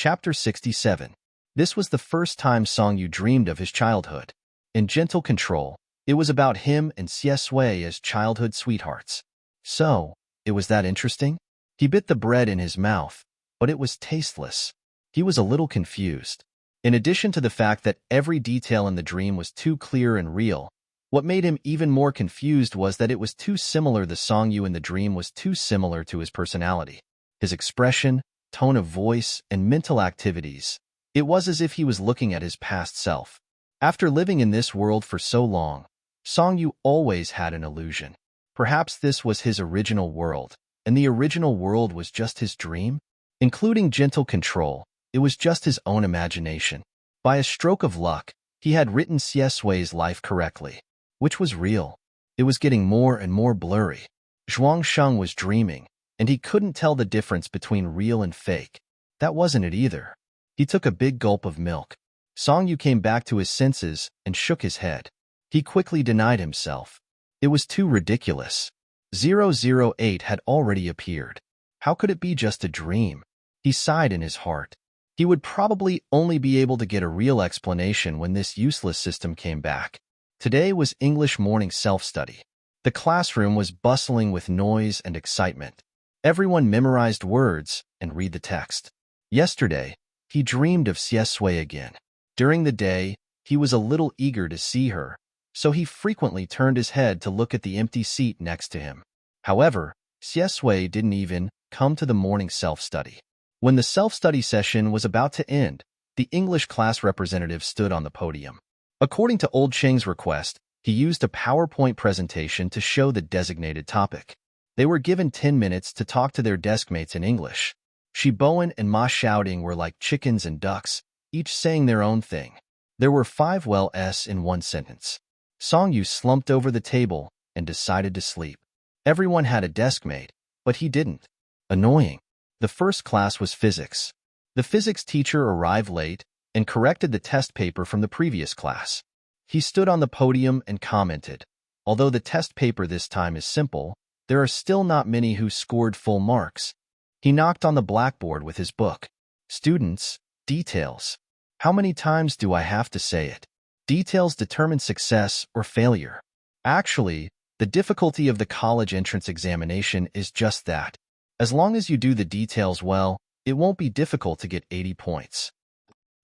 Chapter 67. This was the first time Song Yu dreamed of his childhood. In gentle control, it was about him and Xie Sui as childhood sweethearts. So, it was that interesting? He bit the bread in his mouth, but it was tasteless. He was a little confused. In addition to the fact that every detail in the dream was too clear and real, what made him even more confused was that it was too similar. The Song Yu in the dream was too similar to his personality. His expression, tone of voice, and mental activities. It was as if he was looking at his past self. After living in this world for so long, Song Yu always had an illusion. Perhaps this was his original world, and the original world was just his dream? Including gentle control, it was just his own imagination. By a stroke of luck, he had written Xie Sui's life correctly. Which was real? It was getting more and more blurry. Zhuang Sheng was dreaming, and he couldn't tell the difference between real and fake. That wasn't it either. He took a big gulp of milk. Song Yu came back to his senses and shook his head. He quickly denied himself. It was too ridiculous. 008 had already appeared. How could it be just a dream? He sighed in his heart. He would probably only be able to get a real explanation when this useless system came back. Today was English morning self-study. The classroom was bustling with noise and excitement. Everyone memorized words and read the text. Yesterday, he dreamed of Xie Sui again. During the day, he was a little eager to see her, so he frequently turned his head to look at the empty seat next to him. However, Xie Sui didn't even come to the morning self-study. When the self-study session was about to end, the English class representative stood on the podium. According to Old Cheng's request, he used a PowerPoint presentation to show the designated topic. They were given 10 minutes to talk to their deskmates in English. Shi Bowen and Ma Xiaoding were like chickens and ducks, each saying their own thing. There were 5 well-s in one sentence. Song Yu slumped over the table and decided to sleep. Everyone had a deskmate, but he didn't. Annoying. The first class was physics. The physics teacher arrived late and corrected the test paper from the previous class. He stood on the podium and commented, "Although the test paper this time is simple, there are still not many who scored full marks." He knocked on the blackboard with his book. "Students, details. How many times do I have to say it? Details determine success or failure. Actually, the difficulty of the college entrance examination is just that. As long as you do the details well, it won't be difficult to get 80 points.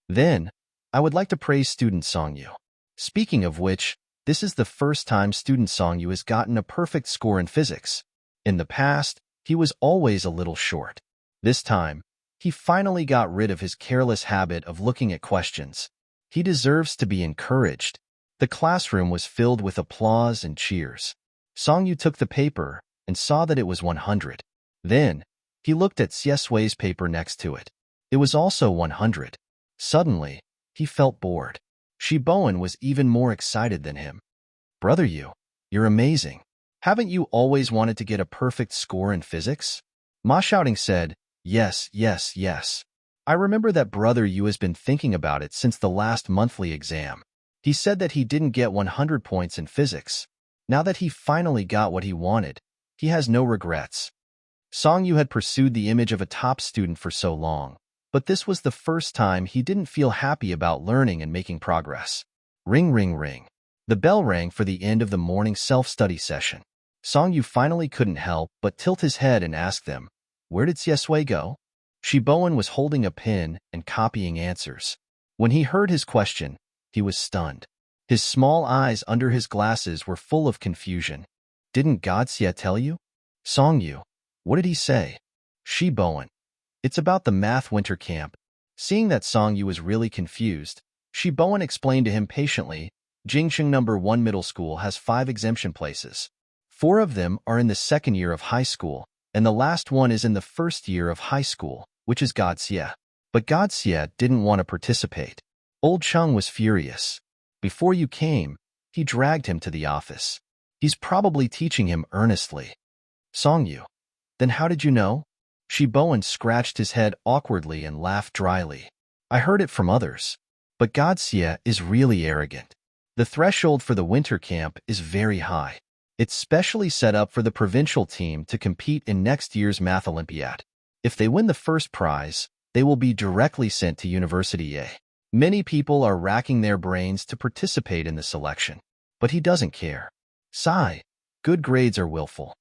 Then, I would like to praise student Song Yu. Speaking of which, this is the first time student Song Yu has gotten a perfect score in physics. In the past, he was always a little short. This time, he finally got rid of his careless habit of looking at questions. He deserves to be encouraged." The classroom was filled with applause and cheers. Song Yu took the paper and saw that it was 100. Then, he looked at Xie Sui's paper next to it. It was also 100. Suddenly, he felt bored. Shi Bowen was even more excited than him. "Brother Yu, you're amazing. Haven't you always wanted to get a perfect score in physics?" Ma Xiaoding said, "Yes, yes, yes. I remember that Brother Yu has been thinking about it since the last monthly exam. He said that he didn't get 100 points in physics. Now that he finally got what he wanted, he has no regrets." Song Yu had pursued the image of a top student for so long, but this was the first time he didn't feel happy about learning and making progress. Ring, ring, ring. The bell rang for the end of the morning self-study session. Song Yu finally couldn't help but tilt his head and ask them, "Where did Xie Sui go?" Shi Bowen was holding a pen and copying answers. When he heard his question, he was stunned. His small eyes under his glasses were full of confusion. "Didn't God Xie tell you?" "Song Yu, what did he say?" "Shi Bowen, it's about the math winter camp." Seeing that Song Yu was really confused, Shi Bowen explained to him patiently, "Jingsheng No. 1 Middle School has 5 exemption places. 4 of them are in the 2nd year of high school, and the last one is in the 1st year of high school, which is God Xie." But God Xie didn't want to participate. Old Cheng was furious. Before you came, he dragged him to the office. He's probably teaching him earnestly. "Song Yu, then how did you know?" Shi Bowen scratched his head awkwardly and laughed dryly. "I heard it from others. But God Xie is really arrogant. The threshold for the winter camp is very high. It's specially set up for the provincial team to compete in next year's Math Olympiad. If they win the first prize, They will be directly sent to University A. Many people are racking their brains to participate in the selection, but he doesn't care. Sigh. Good grades are willful.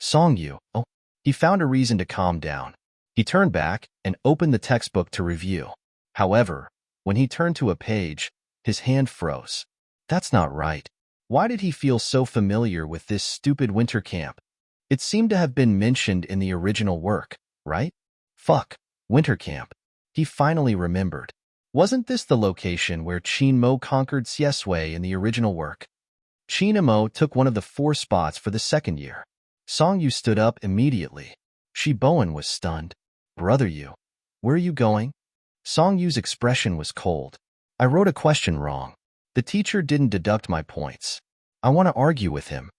Songyu, oh, he found a reason to calm down. He turned back and opened the textbook to review. However, when he turned to a page, his hand froze. That's not right. Why did he feel so familiar with this stupid winter camp? It seemed to have been mentioned in the original work, right? Fuck, winter camp. He finally remembered. Wasn't this the location where Chinmo conquered Xiesui in the original work? Chinmo took one of the 4 spots for the second year. Songyu stood up immediately. Shiboen was stunned. Brother Yu, where are you going? Songyu's expression was cold. I wrote a question wrong. The teacher didn't deduct my points. I want to argue with him.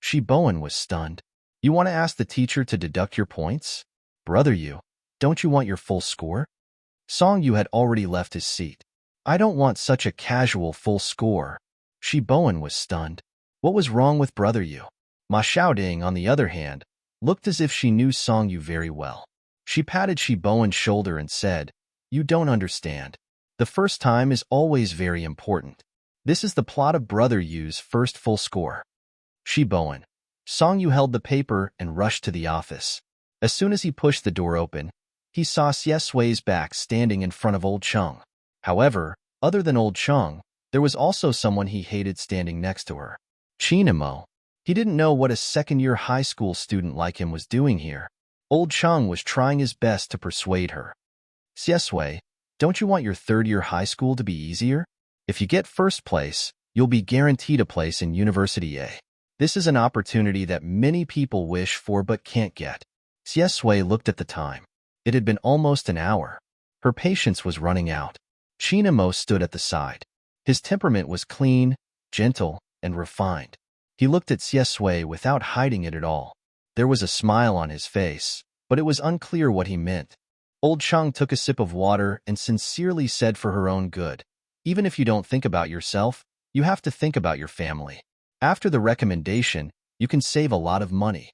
Shiboen was stunned. You want to ask the teacher to deduct your points? Brother Yu, don't you want your full score? Songyu had already left his seat. I don't want such a casual full score. Shiboen was stunned. What was wrong with Brother Yu? Ma Xiaoding, on the other hand, looked as if she knew Songyu very well. She patted Shiboen's shoulder and said, You don't understand. The first time is always very important. This is the plot of Brother Yu's first full score. Shiboen. Songyu held the paper and rushed to the office. As soon as he pushed the door open, he saw Xiesui's back standing in front of Old Chung. However, other than Old Chung, there was also someone he hated standing next to her. Chinmo. He didn't know what a second-year high school student like him was doing here. Old Chung was trying his best to persuade her. Xiesui, don't you want your third-year high school to be easier? If you get first place, you'll be guaranteed a place in University A. This is an opportunity that many people wish for but can't get. Xiesui looked at the time. It had been almost an hour. Her patience was running out. Chinmo stood at the side. His temperament was clean, gentle, and refined. He looked at Xiesui without hiding it at all. There was a smile on his face, but it was unclear what he meant. Old Chung took a sip of water and sincerely said for her own good, even if you don't think about yourself, you have to think about your family. After the recommendation, you can save a lot of money.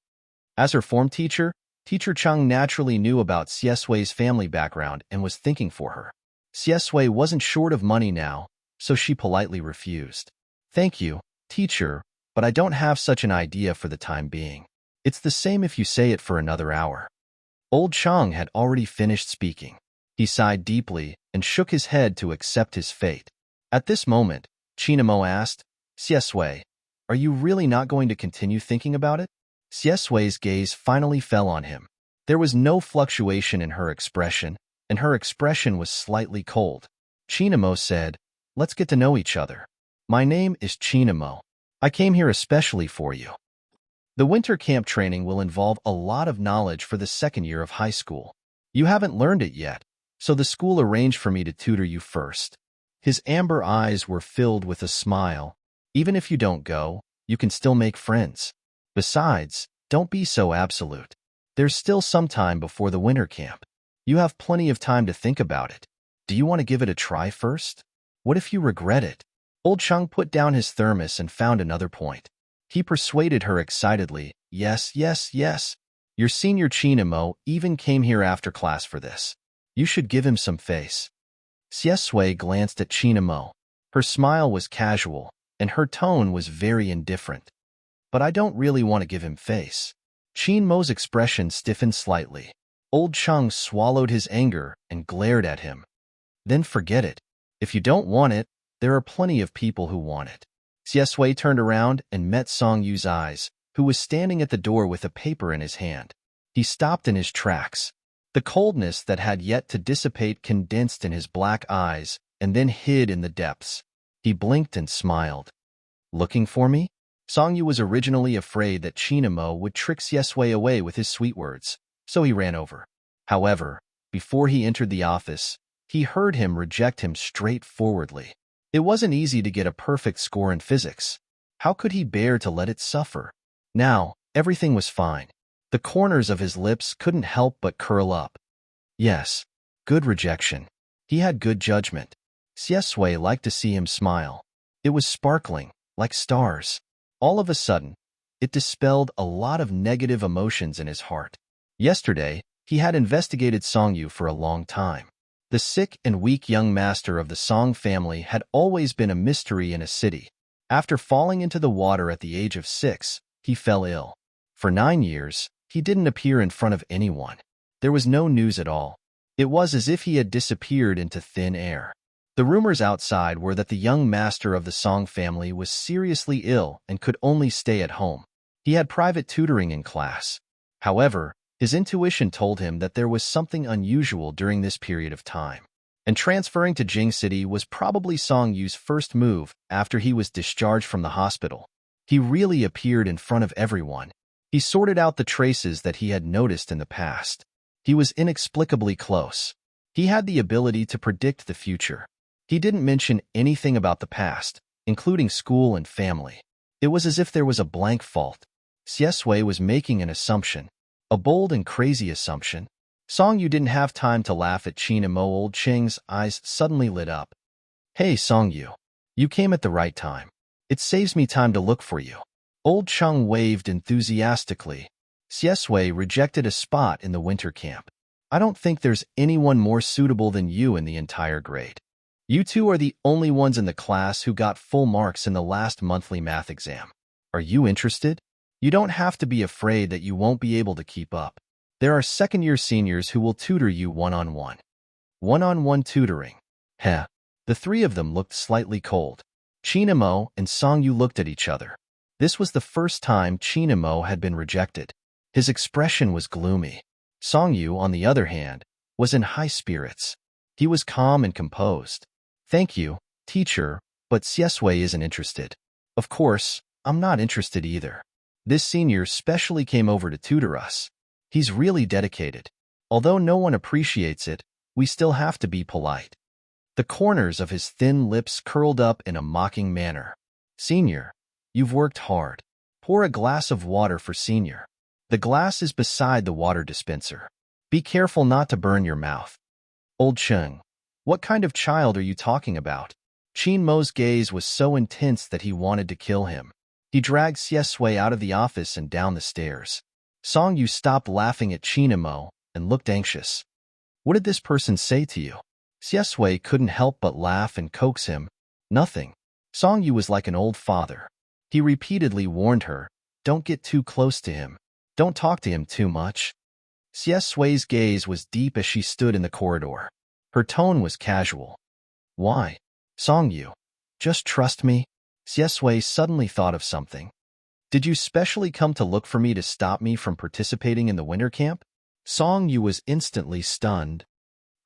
As her form teacher, Teacher Chung naturally knew about Xiesui's family background and was thinking for her. Xiesui wasn't short of money now, so she politely refused. Thank you, teacher, but I don't have such an idea for the time being. It's the same if you say it for another hour. Old Chung had already finished speaking. He sighed deeply and shook his head to accept his fate. At this moment, Chinmo asked, Xiesui, are you really not going to continue thinking about it? Xiesui's gaze finally fell on him. There was no fluctuation in her expression, and her expression was slightly cold. Chinmo said, Let's get to know each other. My name is Chinmo. I came here especially for you. The winter camp training will involve a lot of knowledge for the second year of high school. You haven't learned it yet, so the school arranged for me to tutor you first. His amber eyes were filled with a smile. Even if you don't go, you can still make friends. Besides, don't be so absolute. There's still some time before the winter camp. You have plenty of time to think about it. Do you want to give it a try first? What if you regret it? Old Chung put down his thermos and found another point. He persuaded her excitedly, Yes, yes, yes. Your senior Chinmo even came here after class for this. You should give him some face. Xiesui glanced at Chinmo. Her smile was casual, and her tone was very indifferent. But I don't really want to give him face. Chinmo's expression stiffened slightly. Old Chung swallowed his anger and glared at him. Then forget it. If you don't want it, there are plenty of people who want it. Xiesui turned around and met Songyu's eyes, who was standing at the door with a paper in his hand. He stopped in his tracks. The coldness that had yet to dissipate condensed in his black eyes and then hid in the depths. He blinked and smiled. Looking for me? Songyu was originally afraid that Chinmo would trick Xiesui away with his sweet words, so he ran over. However, before he entered the office, he heard him reject him straightforwardly. It wasn't easy to get a perfect score in physics. How could he bear to let it suffer? Now, everything was fine. The corners of his lips couldn't help but curl up. Yes, good rejection. He had good judgment. Xiesui liked to see him smile. It was sparkling, like stars. All of a sudden, it dispelled a lot of negative emotions in his heart. Yesterday, He had investigated Songyu for a long time. The sick and weak young master of the Song family had always been a mystery in a city. After falling into the water at the age of 6, he fell ill. For 9 years, he didn't appear in front of anyone. There was no news at all. It was as if he had disappeared into thin air. The rumors outside were that the young master of the Song family was seriously ill and could only stay at home. He had private tutoring in class. However, his intuition told him that there was something unusual during this period of time. And transferring to Jing City was probably Song Yu's first move after he was discharged from the hospital. He really appeared in front of everyone. He sorted out the traces that he had noticed in the past. He was inexplicably close. He had the ability to predict the future. He didn't mention anything about the past, including school and family. It was as if there was a blank fault. Xiesui was making an assumption, a bold and crazy assumption. Song Yu didn't have time to laugh at Qin and Mo. Old Cheng's eyes suddenly lit up. Hey, Song Yu. You came at the right time. It saves me time to look for you. Old Cheng waved enthusiastically. Xiesui rejected a spot in the winter camp. I don't think there's anyone more suitable than you in the entire grade. You two are the only ones in the class who got full marks in the last monthly math exam. Are you interested? You don't have to be afraid that you won't be able to keep up. There are second-year seniors who will tutor you one-on-one. One-on-one tutoring. Heh. The three of them looked slightly cold. Qin and Song Yu looked at each other. This was the first time Qin had been rejected. His expression was gloomy. Song Yu, on the other hand, was in high spirits. He was calm and composed. Thank you, teacher, but Xiesui isn't interested. Of course, I'm not interested either. This senior specially came over to tutor us. He's really dedicated. Although no one appreciates it, we still have to be polite. The corners of his thin lips curled up in a mocking manner. Senior, you've worked hard. Pour a glass of water for Senior. The glass is beside the water dispenser. Be careful not to burn your mouth. Old Cheng, what kind of child are you talking about? Qin Mo's gaze was so intense that he wanted to kill him. He dragged Xiesui out of the office and down the stairs. Song Yu stopped laughing at Qin Mo and looked anxious. What did this person say to you? Xiesui couldn't help but laugh and coax him. Nothing. Song Yu was like an old father. He repeatedly warned her, don't get too close to him. Don't talk to him too much. Xiesui's gaze was deep as she stood in the corridor. Her tone was casual. Why? Song Yu, just trust me. Xiesui suddenly thought of something. Did you specially come to look for me to stop me from participating in the winter camp? Song Yu was instantly stunned.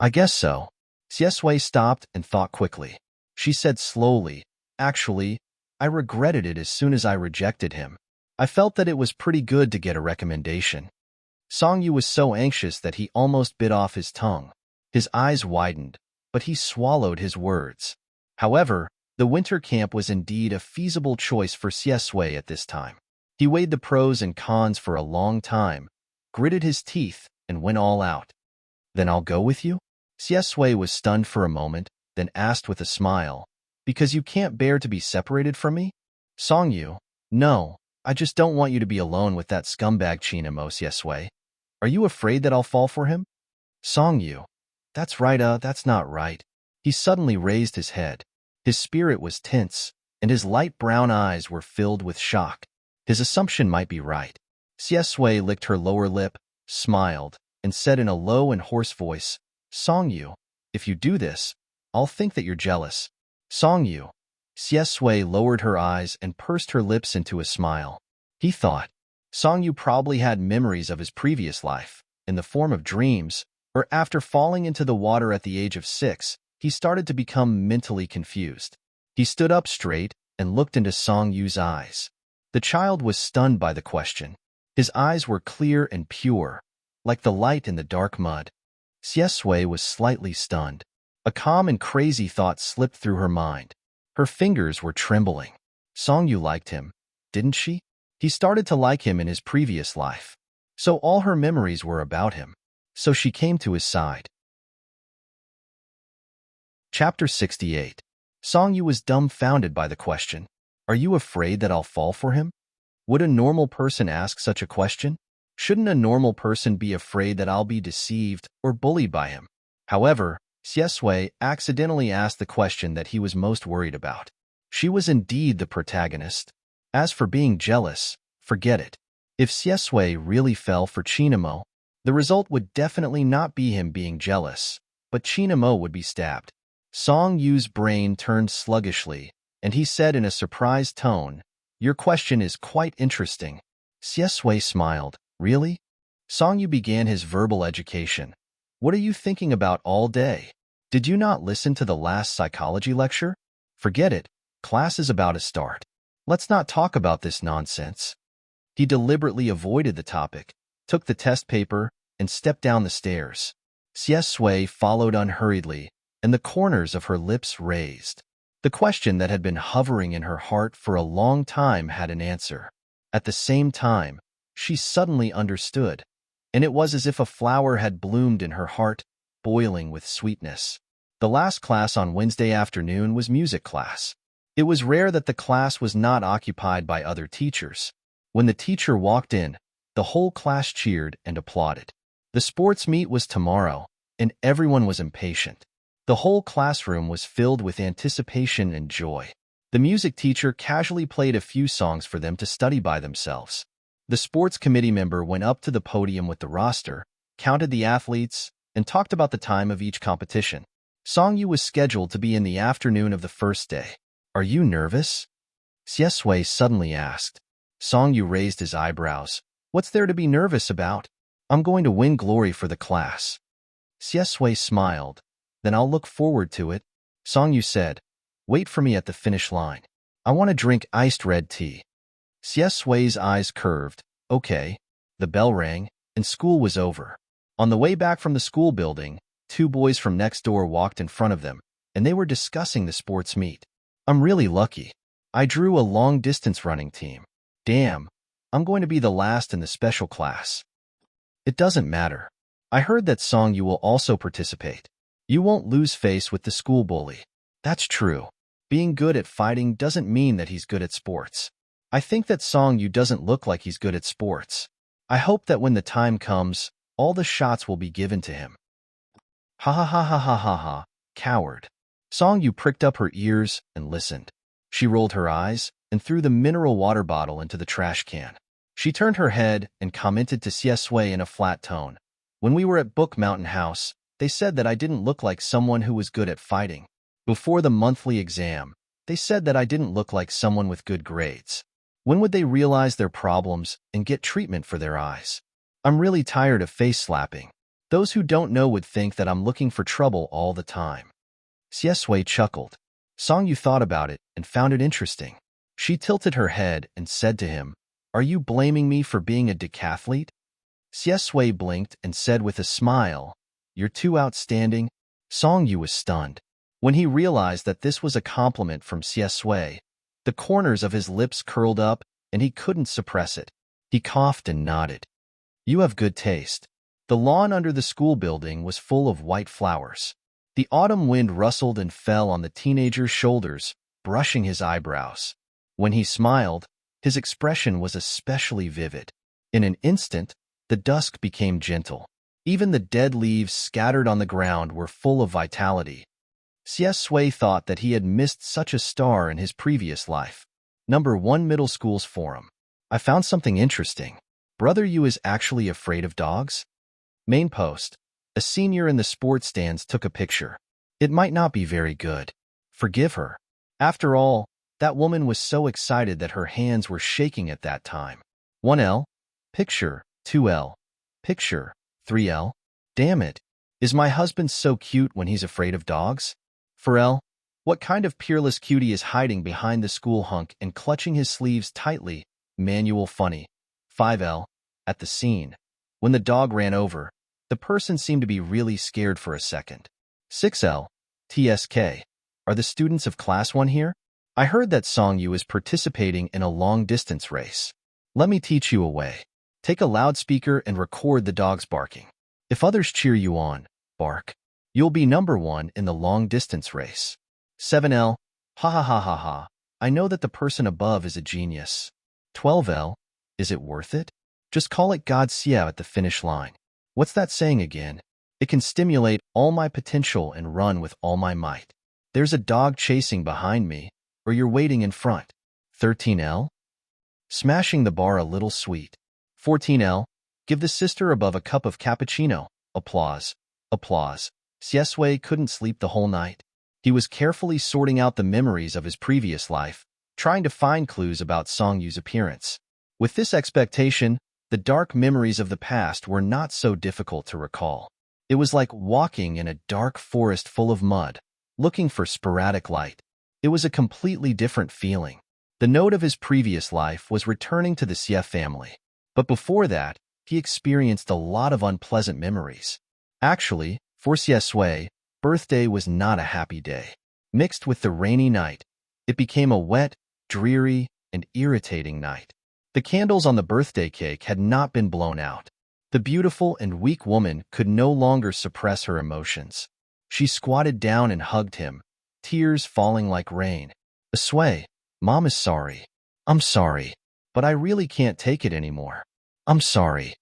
I guess so. Xiesui stopped and thought quickly. She said slowly, actually, I regretted it as soon as I rejected him. I felt that it was pretty good to get a recommendation. Song Yu was so anxious that he almost bit off his tongue. His eyes widened, but he swallowed his words. However, the winter camp was indeed a feasible choice for Xiesui at this time. He weighed the pros and cons for a long time, gritted his teeth, and went all out. Then I'll go with you? Xiesui was stunned for a moment, then asked with a smile, because you can't bear to be separated from me? Song Yu, no, I just don't want you to be alone with that scumbag Qin Mo. Xiesui. Are you afraid that I'll fall for him? Song Yu, that's right, that's not right. He suddenly raised his head. His spirit was tense, and his light brown eyes were filled with shock. His assumption might be right. Xiesui licked her lower lip, smiled, and said in a low and hoarse voice, Song Yu, if you do this, I'll think that you're jealous. Song Yu. Xiesui lowered her eyes and pursed her lips into a smile. He thought, Song Yu probably had memories of his previous life, in the form of dreams, or after falling into the water at the age of 6, he started to become mentally confused. He stood up straight and looked into Song Yu's eyes. The child was stunned by the question. His eyes were clear and pure, like the light in the dark mud. Xiesui was slightly stunned. A calm and crazy thought slipped through her mind. Her fingers were trembling. Song Yu liked him, didn't she? He started to like him in his previous life. So all her memories were about him. So she came to his side. Chapter 68. Song Yu was dumbfounded by the question. Are you afraid that I'll fall for him? Would a normal person ask such a question? Shouldn't a normal person be afraid that I'll be deceived or bullied by him? However, Xiesui accidentally asked the question that he was most worried about. She was indeed the protagonist. As for being jealous, forget it. If Xiesui really fell for Chinamo, the result would definitely not be him being jealous, but Chinamo would be stabbed. Song Yu's brain turned sluggishly, and he said in a surprised tone, "Your question is quite interesting." Xiesui smiled. "Really?" Song Yu began his verbal education. "What are you thinking about all day? Did you not listen to the last psychology lecture? Forget it. Class is about to start. Let's not talk about this nonsense." He deliberately avoided the topic, took the test paper, and stepped down the stairs. Xiesui followed unhurriedly, and the corners of her lips raised. The question that had been hovering in her heart for a long time had an answer. At the same time, she suddenly understood, and it was as if a flower had bloomed in her heart, boiling with sweetness. The last class on Wednesday afternoon was music class. It was rare that the class was not occupied by other teachers. When the teacher walked in, the whole class cheered and applauded. The sports meet was tomorrow, and everyone was impatient. The whole classroom was filled with anticipation and joy. The music teacher casually played a few songs for them to study by themselves. The sports committee member went up to the podium with the roster, counted the athletes, and talked about the time of each competition. Song Yu was scheduled to be in the afternoon of the first day. "Are you nervous?" Xiesui suddenly asked. Song Yu raised his eyebrows. "What's there to be nervous about? I'm going to win glory for the class." Xiesui smiled. "Then I'll look forward to it." Song Yu said, "Wait for me at the finish line. I want to drink iced red tea." Xiesui's eyes curved. "Okay." The bell rang, and school was over. On the way back from the school building, two boys from next door walked in front of them, and they were discussing the sports meet. "I'm really lucky. I drew a long-distance running team. Damn, I'm going to be the last in the special class." "It doesn't matter. I heard that Song Yu will also participate. You won't lose face with the school bully." "That's true. Being good at fighting doesn't mean that he's good at sports. I think that Song Yu doesn't look like he's good at sports. I hope that when the time comes, all the shots will be given to him." "Ha ha ha ha ha ha ha, coward." Song Yu pricked up her ears and listened. She rolled her eyes and threw the mineral water bottle into the trash can. She turned her head and commented to Xiesui in a flat tone. "When we were at Book Mountain House, they said that I didn't look like someone who was good at fighting. Before the monthly exam, they said that I didn't look like someone with good grades. When would they realize their problems and get treatment for their eyes? I'm really tired of face slapping. Those who don't know would think that I'm looking for trouble all the time." Xiesui chuckled. Song Yu thought about it and found it interesting. She tilted her head and said to him, "Are you blaming me for being a decathlete?" Xiesui blinked and said with a smile, "You're too outstanding." Song Yu was stunned. When he realized that this was a compliment from Xiesui, the corners of his lips curled up, and he couldn't suppress it. He coughed and nodded. "You have good taste." The lawn under the school building was full of white flowers. The autumn wind rustled and fell on the teenager's shoulders, brushing his eyebrows. When he smiled, his expression was especially vivid. In an instant, the dusk became gentle. Even the dead leaves scattered on the ground were full of vitality. Xiesui thought that he had missed such a star in his previous life. Number 1 Middle School's forum. "I found something interesting. Brother Yu is actually afraid of dogs?" Main post. A senior in the sports stands took a picture. "It might not be very good. Forgive her. After all, that woman was so excited that her hands were shaking at that time." 1L. Picture. 2L. Picture. 3L. Damn it. Is my husband so cute when he's afraid of dogs? 4L. What kind of peerless cutie is hiding behind the school hunk and clutching his sleeves tightly? Manual funny. 5L. At the scene. When the dog ran over, the person seemed to be really scared for a second. 6L. TSK. Are the students of Class 1 here? I heard that Song Yu is participating in a long-distance race. Let me teach you a way. Take a loudspeaker and record the dogs barking. If others cheer you on, bark. You'll be number 1 in the long-distance race. 7L. Ha ha ha ha ha. I know that the person above is a genius. 12L. Is it worth it? Just call it God's Xia at the finish line. What's that saying again? It can stimulate all my potential and run with all my might. There's a dog chasing behind me, or you're waiting in front. 13L? Smashing the bar a little sweet. 14L? Give the sister above a cup of cappuccino. Applause. Applause. Xieswei couldn't sleep the whole night. He was carefully sorting out the memories of his previous life, trying to find clues about Song Yu's appearance. With this expectation, the dark memories of the past were not so difficult to recall. It was like walking in a dark forest full of mud, looking for sporadic light. It was a completely different feeling. The note of his previous life was returning to the Xie family. But before that, he experienced a lot of unpleasant memories. Actually, for Xieswei, birthday was not a happy day. Mixed with the rainy night, it became a wet, dreary, and irritating night. The candles on the birthday cake had not been blown out. The beautiful and weak woman could no longer suppress her emotions. She squatted down and hugged him, tears falling like rain. Sway, Mom is sorry. I'm sorry, but I really can't take it anymore. I'm sorry.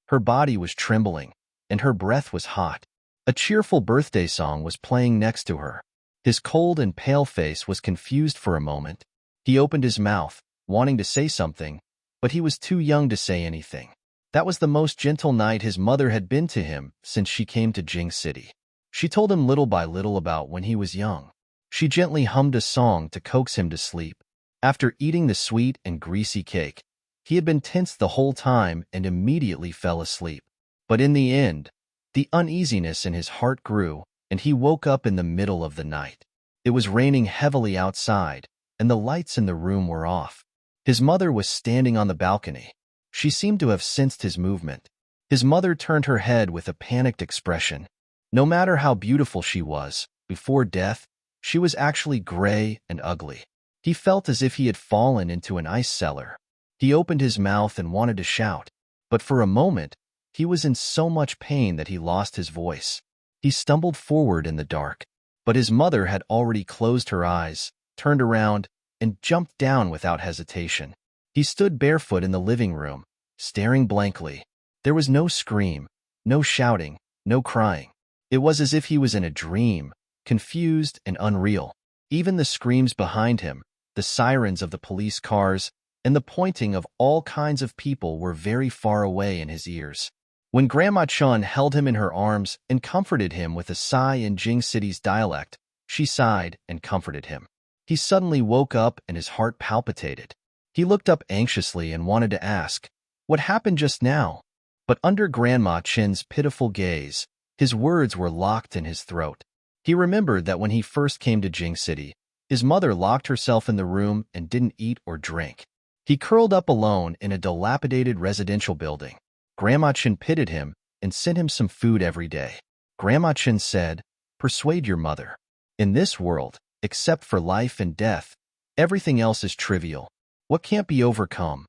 Her body was trembling, and her breath was hot. A cheerful birthday song was playing next to her. His cold and pale face was confused for a moment. He opened his mouth, wanting to say something, but he was too young to say anything. That was the most gentle night his mother had been to him since she came to Jing City. She told him little by little about when he was young. She gently hummed a song to coax him to sleep. After eating the sweet and greasy cake, he had been tense the whole time and immediately fell asleep. But in the end, the uneasiness in his heart grew, and he woke up in the middle of the night. It was raining heavily outside, and the lights in the room were off. His mother was standing on the balcony. She seemed to have sensed his movement. His mother turned her head with a panicked expression. No matter how beautiful she was, before death, she was actually gray and ugly. He felt as if he had fallen into an ice cellar. He opened his mouth and wanted to shout, but for a moment, he was in so much pain that he lost his voice. He stumbled forward in the dark, but his mother had already closed her eyes, turned around, and jumped down without hesitation. He stood barefoot in the living room, staring blankly. There was no scream, no shouting, no crying. It was as if he was in a dream, confused and unreal. Even the screams behind him, the sirens of the police cars, and the pointing of all kinds of people were very far away in his ears. When Grandma Chun held him in her arms and comforted him with a sigh in Jing City's dialect, she sighed and comforted him. He suddenly woke up and his heart palpitated. He looked up anxiously and wanted to ask, "What happened just now?" But under Grandma Chin's pitiful gaze, his words were locked in his throat. He remembered that when he first came to Jing City, his mother locked herself in the room and didn't eat or drink. He curled up alone in a dilapidated residential building. Grandma Chin pitied him and sent him some food every day. Grandma Chin said, "Persuade your mother. In this world, except for life and death, everything else is trivial. What can't be overcome?"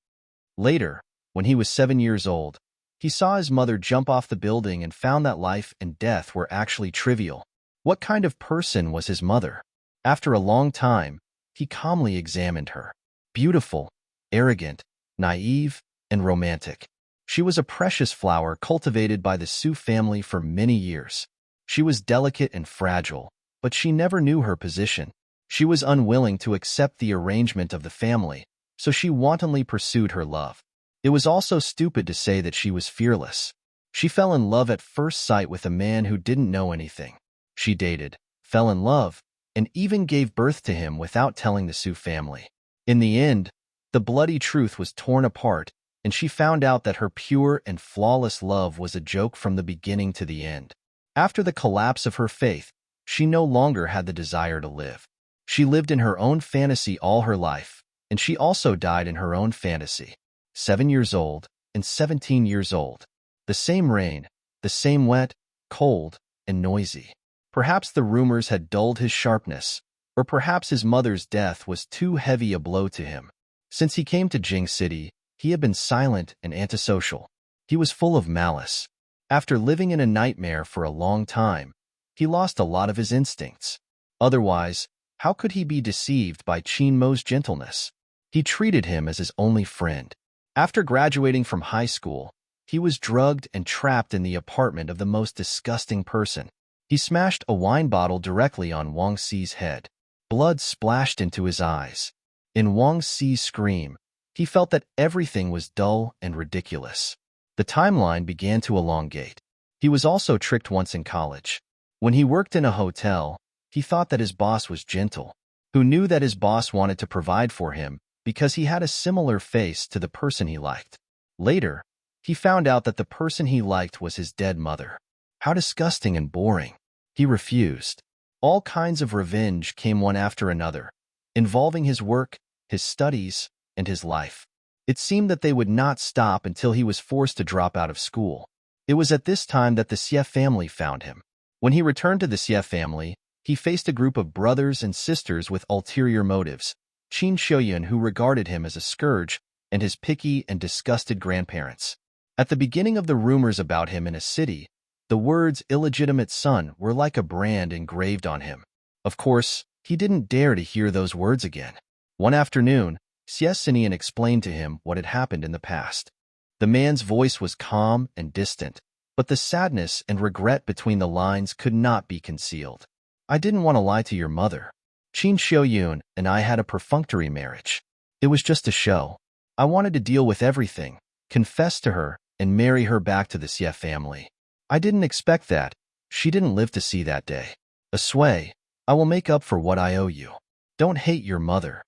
Later, when he was 7 years old, he saw his mother jump off the building and found that life and death were actually trivial. What kind of person was his mother? After a long time, he calmly examined her. Beautiful, arrogant, naive, and romantic. She was a precious flower cultivated by the Su family for many years. She was delicate and fragile, but she never knew her position. She was unwilling to accept the arrangement of the family, so she wantonly pursued her love. It was also stupid to say that she was fearless. She fell in love at first sight with a man who didn't know anything. She dated, fell in love, and even gave birth to him without telling the Su family. In the end, the bloody truth was torn apart, and she found out that her pure and flawless love was a joke from the beginning to the end. After the collapse of her faith, she no longer had the desire to live. She lived in her own fantasy all her life, and she also died in her own fantasy. 7 years old and 17 years old. The same rain, the same wet, cold, and noisy. Perhaps the rumors had dulled his sharpness, or perhaps his mother's death was too heavy a blow to him. Since he came to Jing City, he had been silent and antisocial. He was full of malice. After living in a nightmare for a long time, he lost a lot of his instincts. Otherwise, how could he be deceived by Qin Mo's gentleness? He treated him as his only friend. After graduating from high school, he was drugged and trapped in the apartment of the most disgusting person. He smashed a wine bottle directly on Wang Xi's head. Blood splashed into his eyes. In Wang Xi's scream, he felt that everything was dull and ridiculous. The timeline began to elongate. He was also tricked once in college. When he worked in a hotel, he thought that his boss was gentle, who knew that his boss wanted to provide for him because he had a similar face to the person he liked. Later, he found out that the person he liked was his dead mother. How disgusting and boring. He refused. All kinds of revenge came one after another, involving his work, his studies, and his life. It seemed that they would not stop until he was forced to drop out of school. It was at this time that the Xie family found him. When he returned to the Xie family, he faced a group of brothers and sisters with ulterior motives, Qin Shoyun, who regarded him as a scourge, and his picky and disgusted grandparents. At the beginning of the rumors about him in a city, the words illegitimate son were like a brand engraved on him. Of course, he didn't dare to hear those words again. One afternoon, Xie Xinian explained to him what had happened in the past. The man's voice was calm and distant, but the sadness and regret between the lines could not be concealed. I didn't want to lie to your mother. Qin Shoyun and I had a perfunctory marriage. It was just a show. I wanted to deal with everything, confess to her, and marry her back to the Xie family. I didn't expect that. She didn't live to see that day. Asway, I will make up for what I owe you. Don't hate your mother.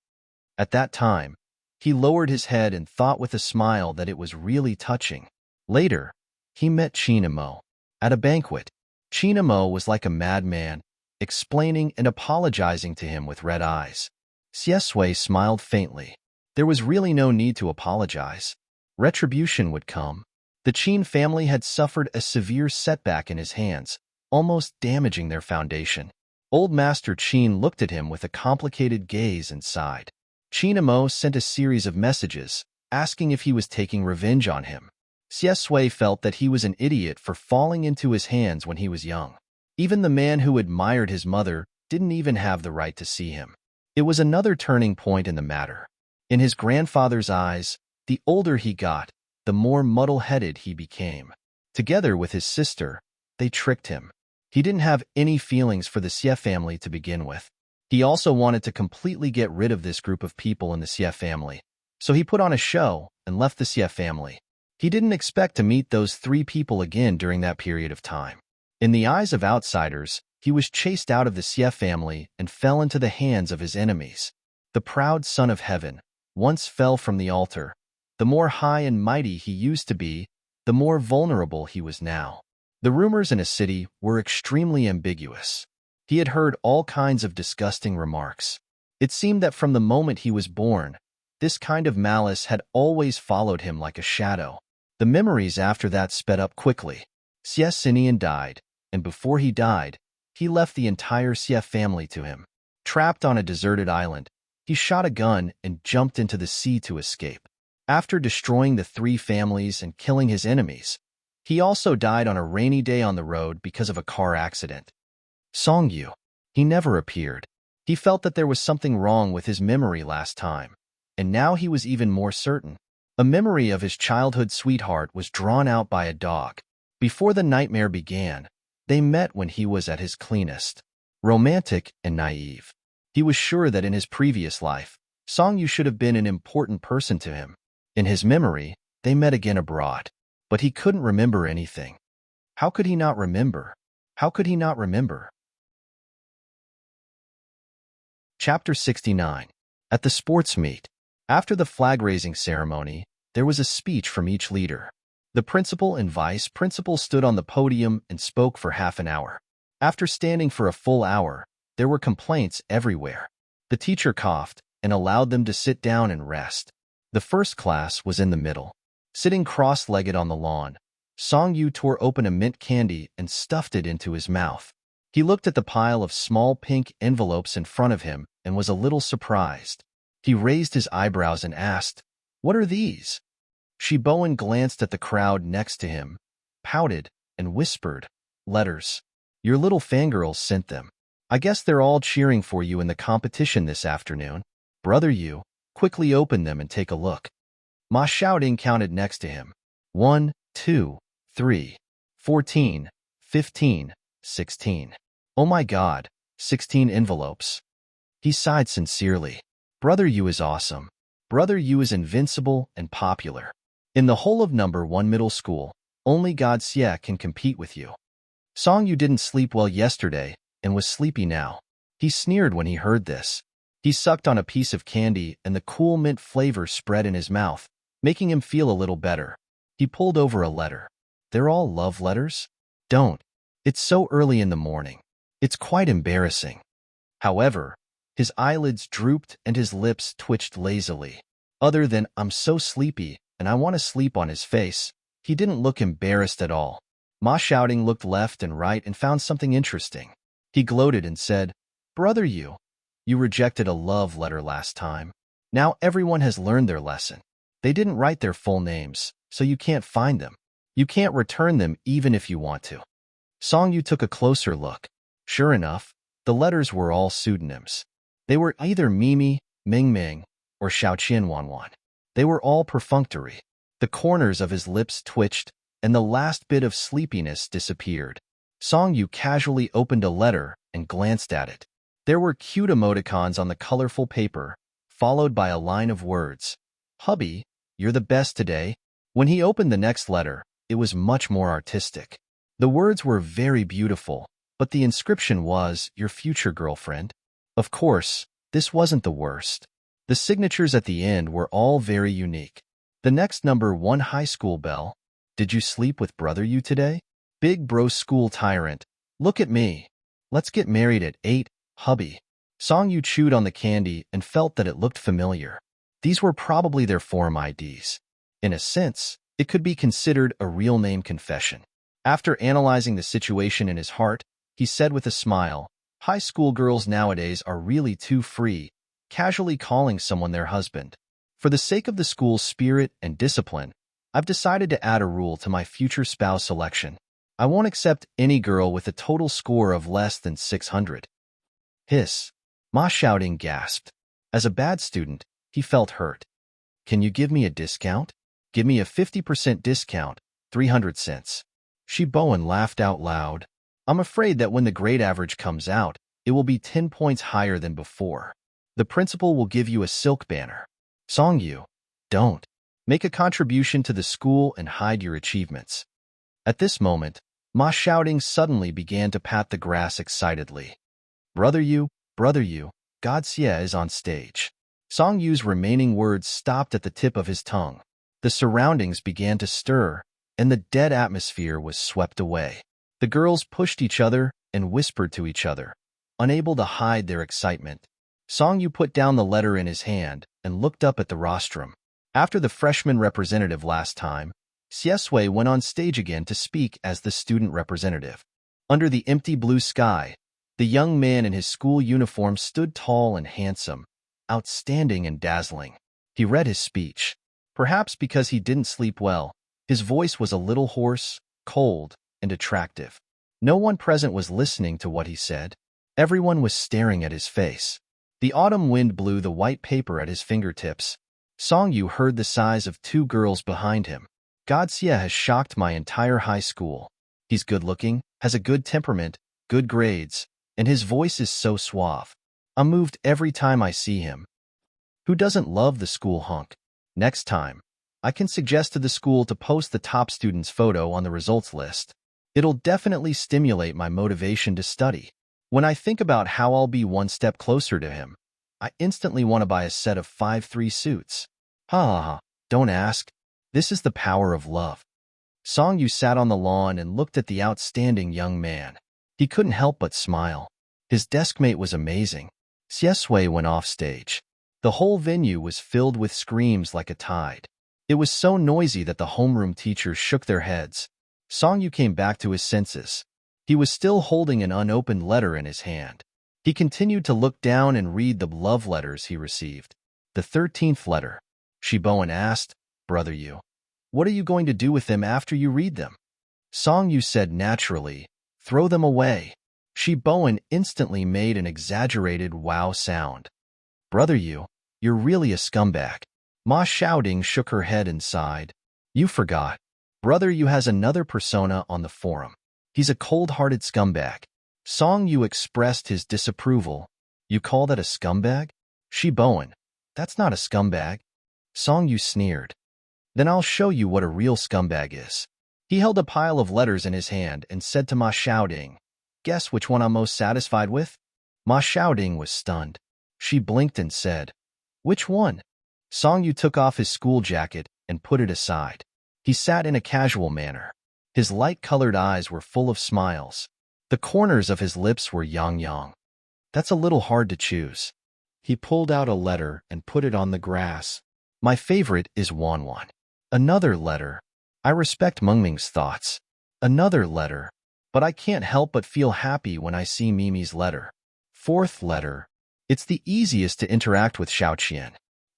At that time, he lowered his head and thought with a smile that it was really touching. Later, he met Qin Imo. At a banquet, Qin Imo was like a madman, explaining and apologizing to him with red eyes. Xie Sui smiled faintly. There was really no need to apologize. Retribution would come. The Qin family had suffered a severe setback in his hands, almost damaging their foundation. Old Master Qin looked at him with a complicated gaze and sighed. Qin Imo sent a series of messages, asking if he was taking revenge on him. Xie Sui felt that he was an idiot for falling into his hands when he was young. Even the man who admired his mother didn't even have the right to see him. It was another turning point in the matter. In his grandfather's eyes, the older he got, the more muddle-headed he became. Together with his sister, they tricked him. He didn't have any feelings for the Xie family to begin with. He also wanted to completely get rid of this group of people in the Xie family, so he put on a show and left the Xie family. He didn't expect to meet those 3 people again during that period of time. In the eyes of outsiders, he was chased out of the Xie family and fell into the hands of his enemies. The proud son of heaven once fell from the altar. The more high and mighty he used to be, the more vulnerable he was now. The rumors in a city were extremely ambiguous. He had heard all kinds of disgusting remarks. It seemed that from the moment he was born, this kind of malice had always followed him like a shadow. The memories after that sped up quickly. Xie Xinian died, and before he died, he left the entire Xie family to him. Trapped on a deserted island, he shot a gun and jumped into the sea to escape. After destroying the 3 families and killing his enemies, he also died on a rainy day on the road because of a car accident. Songyu. He never appeared. He felt that there was something wrong with his memory last time, and now he was even more certain. A memory of his childhood sweetheart was drawn out by a dog. Before the nightmare began, they met when he was at his cleanest, romantic and naive. He was sure that in his previous life, Songyu should have been an important person to him. In his memory, they met again abroad, but he couldn't remember anything. How could he not remember? How could he not remember? Chapter 69. At the sports meet. After the flag-raising ceremony, there was a speech from each leader. The principal and vice principal stood on the podium and spoke for half an hour. After standing for a full hour, there were complaints everywhere. The teacher coughed and allowed them to sit down and rest. The first class was in the middle. Sitting cross-legged on the lawn, Songyu tore open a mint candy and stuffed it into his mouth. He looked at the pile of small pink envelopes in front of him and was a little surprised. He raised his eyebrows and asked, "What are these?" Shiboen glanced at the crowd next to him, pouted, and whispered, "Letters. Your little fangirls sent them. I guess they're all cheering for you in the competition this afternoon. Brother, you quickly open them and take a look." Ma Xiaoding counted next to him. 1, 2, 3, 14, 15, 16. Oh my God, 16 envelopes. He sighed sincerely. Brother Yu is awesome. Brother Yu is invincible and popular. In the whole of number 1 middle school, only God Xie can compete with you. Song Yu didn't sleep well yesterday and was sleepy now. He sneered when he heard this. He sucked on a piece of candy and the cool mint flavor spread in his mouth, making him feel a little better. He pulled over a letter. They're all love letters? Don't. It's so early in the morning. It's quite embarrassing. However, his eyelids drooped and his lips twitched lazily. Other than I'm so sleepy and I want to sleep on his face, he didn't look embarrassed at all. Ma Xiaoding looked left and right and found something interesting. He gloated and said, Brother Yu, you rejected a love letter last time. Now everyone has learned their lesson. They didn't write their full names, so you can't find them. You can't return them even if you want to. Song Yu took a closer look. Sure enough, the letters were all pseudonyms. They were either Mimi, Ming Ming, or Xiaoqian Wanwan. They were all perfunctory. The corners of his lips twitched, and the last bit of sleepiness disappeared. Song Yu casually opened a letter and glanced at it. There were cute emoticons on the colorful paper, followed by a line of words. Hubby, you're the best today. When he opened the next letter, it was much more artistic. The words were very beautiful, but the inscription was, your future girlfriend. Of course, this wasn't the worst. The signatures at the end were all very unique. The next number 1 high school bell. Did you sleep with Brother Yu today? Big bro school tyrant. Look at me. Let's get married at 8, hubby. Song Yu chewed on the candy and felt that it looked familiar. These were probably their form IDs. In a sense, it could be considered a real name confession. After analyzing the situation in his heart, he said with a smile, high school girls nowadays are really too free, casually calling someone their husband. For the sake of the school's spirit and discipline, I've decided to add a rule to my future spouse selection. I won't accept any girl with a total score of less than 600. Hiss. Ma Xiaoding gasped. As a bad student, he felt hurt. Can you give me a discount? Give me a 50% discount, 300 cents. Shi Bowen laughed out loud. I'm afraid that when the grade average comes out, it will be 10 points higher than before. The principal will give you a silk banner. Song Yu, don't. Make a contribution to the school and hide your achievements. At this moment, Ma Xiaoding suddenly began to pat the grass excitedly. Brother Yu, God Xie is on stage. Song Yu's remaining words stopped at the tip of his tongue. The surroundings began to stir, and the dead atmosphere was swept away. The girls pushed each other and whispered to each other, unable to hide their excitement. Song Yu put down the letter in his hand and looked up at the rostrum. After the freshman representative last time, Xie Sui went on stage again to speak as the student representative. Under the empty blue sky, the young man in his school uniform stood tall and handsome, outstanding and dazzling. He read his speech. Perhaps because he didn't sleep well, his voice was a little hoarse, cold, and attractive. No one present was listening to what he said. Everyone was staring at his face. The autumn wind blew the white paper at his fingertips. Song Yu heard the sighs of 2 girls behind him. God Xie has shocked my entire high school. He's good-looking, has a good temperament, good grades, and his voice is so suave. I'm moved every time I see him. Who doesn't love the school hunk? Next time, I can suggest to the school to post the top student's photo on the results list. It'll definitely stimulate my motivation to study. When I think about how I'll be one step closer to him, I instantly want to buy a set of 5-3 suits. Ha ha ha, don't ask. This is the power of love. Song Yu sat on the lawn and looked at the outstanding young man. He couldn't help but smile. His deskmate was amazing. Xie Sui went off stage. The whole venue was filled with screams like a tide. It was so noisy that the homeroom teachers shook their heads. Song Yu came back to his senses. He was still holding an unopened letter in his hand. He continued to look down and read the love letters he received. The 13th letter. Shi Bowen asked, Brother Yu, what are you going to do with them after you read them? Song Yu said naturally, throw them away. Shi Bowen instantly made an exaggerated wow sound. Brother Yu, you're really a scumbag. Ma Shouting shook her head and sighed. You forgot. Brother Yu has another persona on the forum. He's a cold-hearted scumbag. Song Yu expressed his disapproval. You call that a scumbag? Shi Bowen. That's not a scumbag. Song Yu sneered. Then I'll show you what a real scumbag is. He held a pile of letters in his hand and said to Ma Shouting, guess which one I'm most satisfied with? Ma Shouting was stunned. She blinked and said, which one? Song Yu took off his school jacket and put it aside. He sat in a casual manner. His light-colored eyes were full of smiles. The corners of his lips were yang-yang. That's a little hard to choose. He pulled out a letter and put it on the grass. My favorite is Wan-Wan. Another letter. I respect Mengming's thoughts. Another letter. But I can't help but feel happy when I see Mimi's letter. Fourth letter. It's the easiest to interact with Xiaoqian.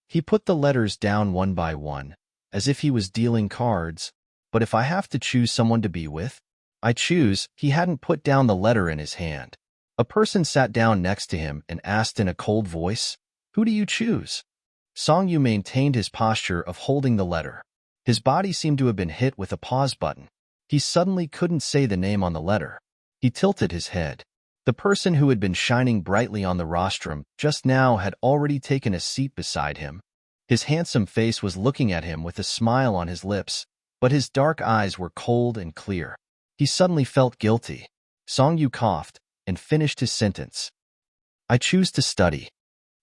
He put the letters down one by one, as if he was dealing cards. But if I have to choose someone to be with, I choose. He hadn't put down the letter in his hand. A person sat down next to him and asked in a cold voice, who do you choose? Song Yu maintained his posture of holding the letter. His body seemed to have been hit with a pause button. He suddenly couldn't say the name on the letter. He tilted his head. The person who had been shining brightly on the rostrum just now had already taken a seat beside him. His handsome face was looking at him with a smile on his lips, but his dark eyes were cold and clear. He suddenly felt guilty. Song Yu coughed and finished his sentence. I choose to study.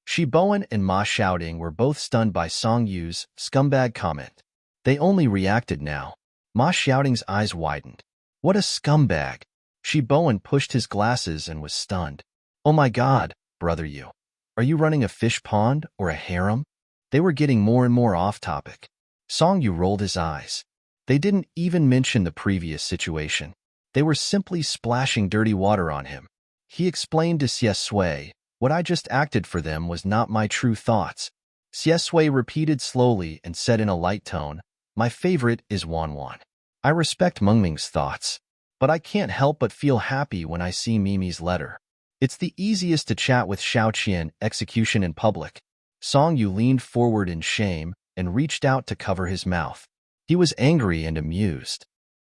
Shi Bowen and Ma Shouting were both stunned by Song Yu's scumbag comment. They only reacted now. Ma Shouting's eyes widened. What a scumbag! Shi Bowen pushed his glasses and was stunned. Oh my God, Brother Yu. Are you running a fish pond or a harem? They were getting more and more off topic. Song Yu rolled his eyes. They didn't even mention the previous situation. They were simply splashing dirty water on him. He explained to Xie Sui, what I just acted for them was not my true thoughts. Xie Sui repeated slowly and said in a light tone, my favorite is Wan-Wan. I respect Mengming's thoughts, but I can't help but feel happy when I see Mimi's letter. It's the easiest to chat with Xiaoqian execution in public. Song Yu leaned forward in shame and reached out to cover his mouth. He was angry and amused.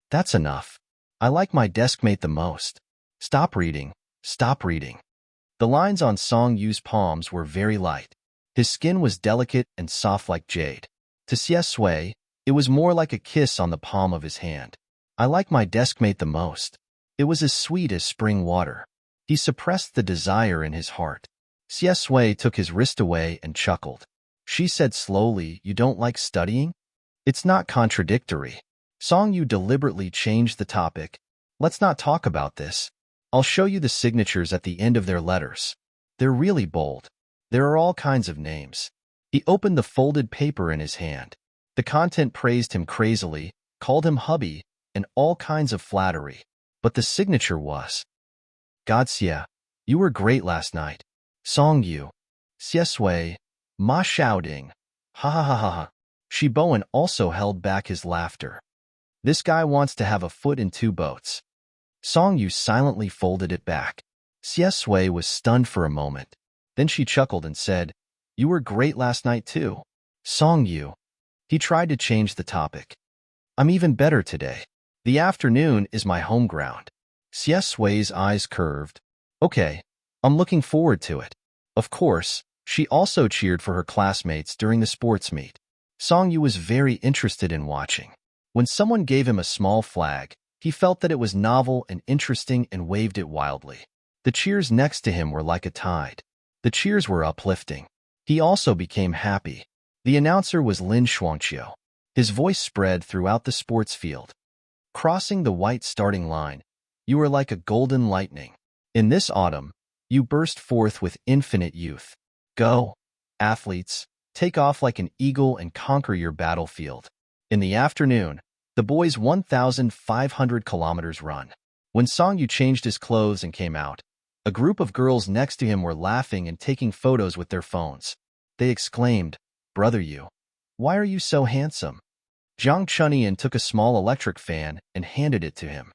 That's enough. I like my deskmate the most. Stop reading. Stop reading. The lines on Song Yu's palms were very light. His skin was delicate and soft like jade. To Xie Sui, it was more like a kiss on the palm of his hand. I like my deskmate the most. It was as sweet as spring water. He suppressed the desire in his heart. Xie Sui took his wrist away and chuckled. She said slowly, you don't like studying? It's not contradictory. Song Yu deliberately changed the topic. Let's not talk about this. I'll show you the signatures at the end of their letters. They're really bold. There are all kinds of names. He opened the folded paper in his hand. The content praised him crazily, called him hubby, and all kinds of flattery. But the signature was, Godxia, you were great last night. Song Yu. Xie Sui. Ma Shouting. Ha ha ha ha ha. Shi Bowen also held back his laughter. This guy wants to have a foot in two boats. Song Yu silently folded it back. Xie Sui was stunned for a moment. Then she chuckled and said, you were great last night too. Song Yu. He tried to change the topic. I'm even better today. The afternoon is my home ground. Xie Sui's eyes curved. Okay, I'm looking forward to it. Of course, she also cheered for her classmates during the sports meet. Song Yu was very interested in watching. When someone gave him a small flag, he felt that it was novel and interesting and waved it wildly. The cheers next to him were like a tide. The cheers were uplifting. He also became happy. The announcer was Lin Shuangqiu. His voice spread throughout the sports field. Crossing the white starting line, you were like a golden lightning. In this autumn, you burst forth with infinite youth. Go, athletes, take off like an eagle and conquer your battlefield. In the afternoon, the boys' 1,500 kilometers run. When Song Yu changed his clothes and came out, a group of girls next to him were laughing and taking photos with their phones. They exclaimed, Brother Yu, why are you so handsome? Zhang Chunyan took a small electric fan and handed it to him.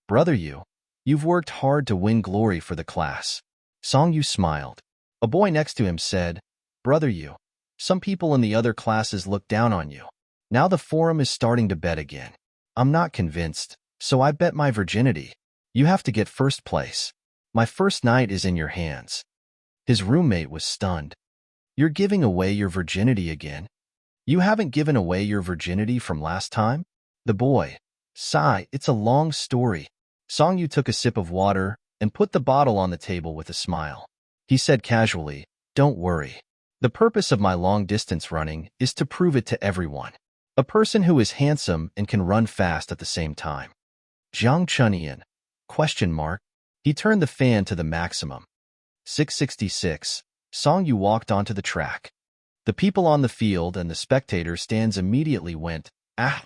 Brother Yu, you've worked hard to win glory for the class. Song Yu smiled. A boy next to him said, Brother Yu, Some people in the other classes look down on you. Now the forum is starting to bet again. I'm not convinced, so I bet my virginity. You have to get first place. My first night is in your hands. His roommate was stunned. You're giving away your virginity again? You haven't given away your virginity from last time? The boy. Sigh, it's a long story. Songyu took a sip of water and put the bottle on the table with a smile. He said casually, don't worry. The purpose of my long-distance running is to prove it to everyone. A person who is handsome and can run fast at the same time. Jiang Chunian? Question mark. He turned the fan to the maximum. 666. Songyu walked onto the track. The people on the field and the spectator stands immediately went, ah.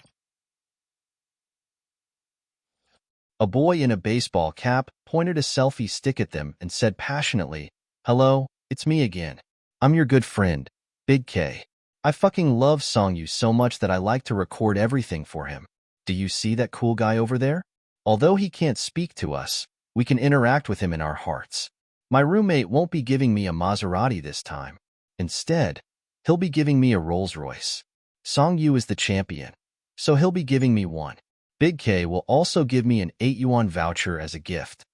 A boy in a baseball cap pointed a selfie stick at them and said passionately, hello, it's me again. I'm your good friend, Big K. I fucking love Songyu so much that I like to record everything for him. Do you see that cool guy over there? Although he can't speak to us, we can interact with him in our hearts. My roommate won't be giving me a Maserati this time. Instead, he'll be giving me a Rolls-Royce. Songyu is the champion, so he'll be giving me one. Big K will also give me an 8 yuan voucher as a gift.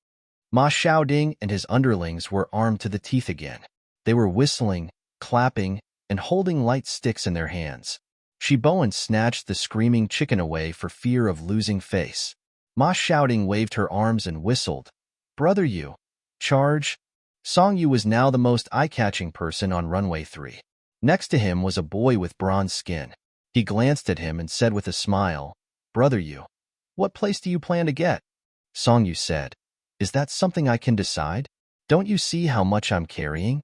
Ma Xiaoding and his underlings were armed to the teeth again. They were whistling, clapping, and holding light sticks in their hands. Shiboan snatched the screaming chicken away for fear of losing face. Ma Xiaoding waved her arms and whistled. Brother Yu. Charge. Songyu was now the most eye-catching person on runway 3. Next to him was a boy with bronze skin. He glanced at him and said with a smile, Brother Yu, what place do you plan to get? Songyu said, is that something I can decide? Don't you see how much I'm carrying?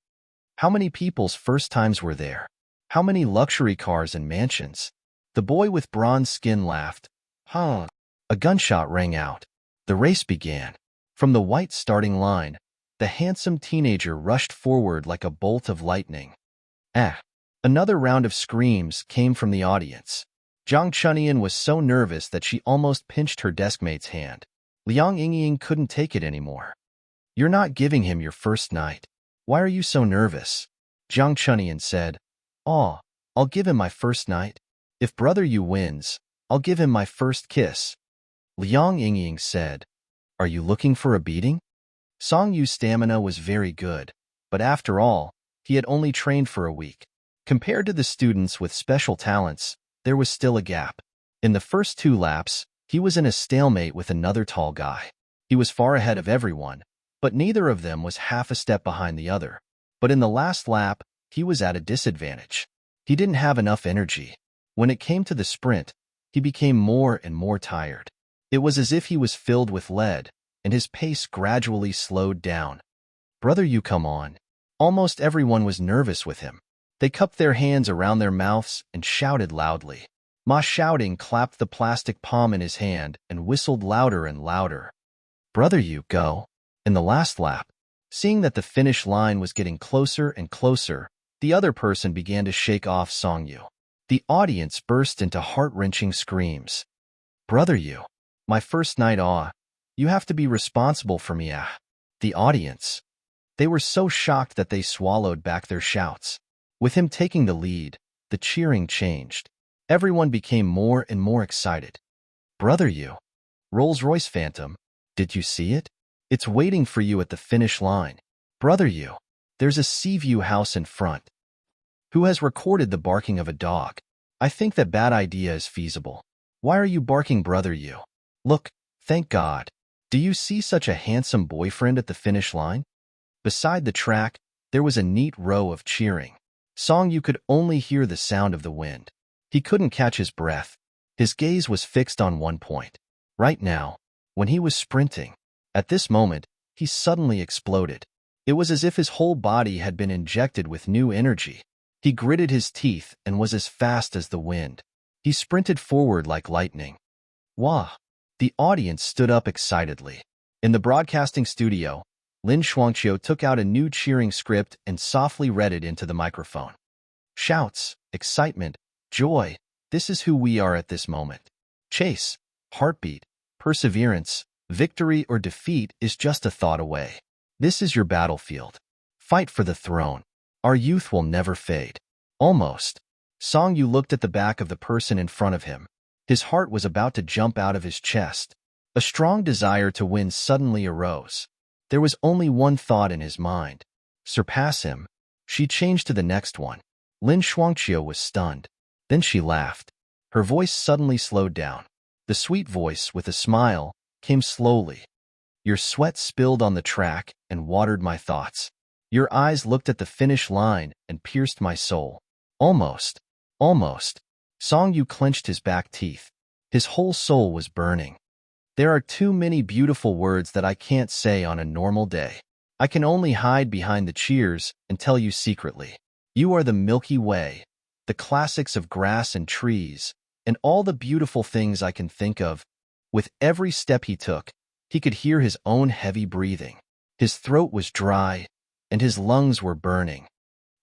How many people's first times were there? How many luxury cars and mansions? The boy with bronze skin laughed. Huh. A gunshot rang out. The race began. From the white starting line, the handsome teenager rushed forward like a bolt of lightning. Ah! Another round of screams came from the audience. Jiang Chunian was so nervous that she almost pinched her deskmate's hand. Liang Yingying couldn't take it anymore. You're not giving him your first night. Why are you so nervous? Jiang Chunian said, Aw, I'll give him my first night. If Brother Yu wins, I'll give him my first kiss. Liang Yingying said, Are you looking for a beating? Songyu's stamina was very good, but after all, he had only trained for a week. Compared to the students with special talents, there was still a gap. In the first 2 laps, he was in a stalemate with another tall guy. He was far ahead of everyone, but neither of them was half a step behind the other. But in the last lap, he was at a disadvantage. He didn't have enough energy. When it came to the sprint, he became more and more tired. It was as if he was filled with lead, and his pace gradually slowed down. Brother Yu, come on. Almost everyone was nervous with him. They cupped their hands around their mouths and shouted loudly. Ma Xiaoding clapped the plastic palm in his hand and whistled louder and louder. Brother Yu, go. In the last lap, seeing that the finish line was getting closer and closer, the other person began to shake off Songyu. The audience burst into heart-wrenching screams. Brother Yu, my first night, you have to be responsible for me, The audience. They were so shocked that they swallowed back their shouts. With him taking the lead, the cheering changed. Everyone became more and more excited. Brother Yu, Rolls-Royce Phantom, did you see it? It's waiting for you at the finish line. Brother Yu, there's a Seaview house in front. Who has recorded the barking of a dog? I think that bad idea is feasible. Why are you barking, Brother Yu? Look, thank God. Do you see such a handsome boyfriend at the finish line? Beside the track, there was a neat row of cheering. Songyu could only hear the sound of the wind. He couldn't catch his breath. His gaze was fixed on one point. Right now, when he was sprinting, at this moment, he suddenly exploded. It was as if his whole body had been injected with new energy. He gritted his teeth and was as fast as the wind. He sprinted forward like lightning. Wah! The audience stood up excitedly. In the broadcasting studio, Lin Shuangqiu took out a new cheering script and softly read it into the microphone. Shouts, excitement, joy, this is who we are at this moment. Chase, heartbeat, perseverance, victory or defeat is just a thought away. This is your battlefield. Fight for the throne. Our youth will never fade. Almost. Song Yu looked at the back of the person in front of him. His heart was about to jump out of his chest. A strong desire to win suddenly arose. There was only one thought in his mind. Surpass him. She changed to the next one. Lin Shuangqiu was stunned. Then she laughed. Her voice suddenly slowed down. The sweet voice, with a smile, came slowly. Your sweat spilled on the track and watered my thoughts. Your eyes looked at the finish line and pierced my soul. Almost. Almost. Song Yu clenched his back teeth. His whole soul was burning. There are too many beautiful words that I can't say on a normal day. I can only hide behind the cheers and tell you secretly. You are the Milky Way, the classics of grass and trees, and all the beautiful things I can think of. With every step he took, he could hear his own heavy breathing. His throat was dry, and his lungs were burning.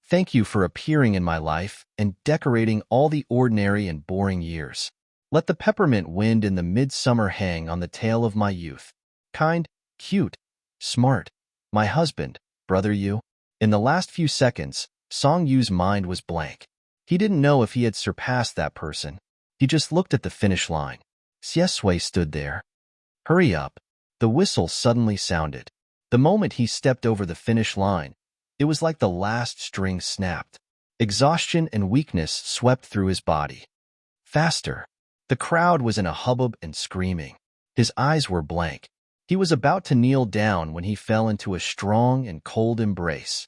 Thank you for appearing in my life and decorating all the ordinary and boring years. Let the peppermint wind in the midsummer hang on the tail of my youth. Kind, cute, smart, my husband, brother Yu. In the last few seconds, Song Yu's mind was blank. He didn't know if he had surpassed that person. He just looked at the finish line. Xie Sui stood there. Hurry up. The whistle suddenly sounded. The moment he stepped over the finish line, it was like the last string snapped. Exhaustion and weakness swept through his body. Faster. The crowd was in a hubbub and screaming. His eyes were blank. He was about to kneel down when he fell into a strong and cold embrace.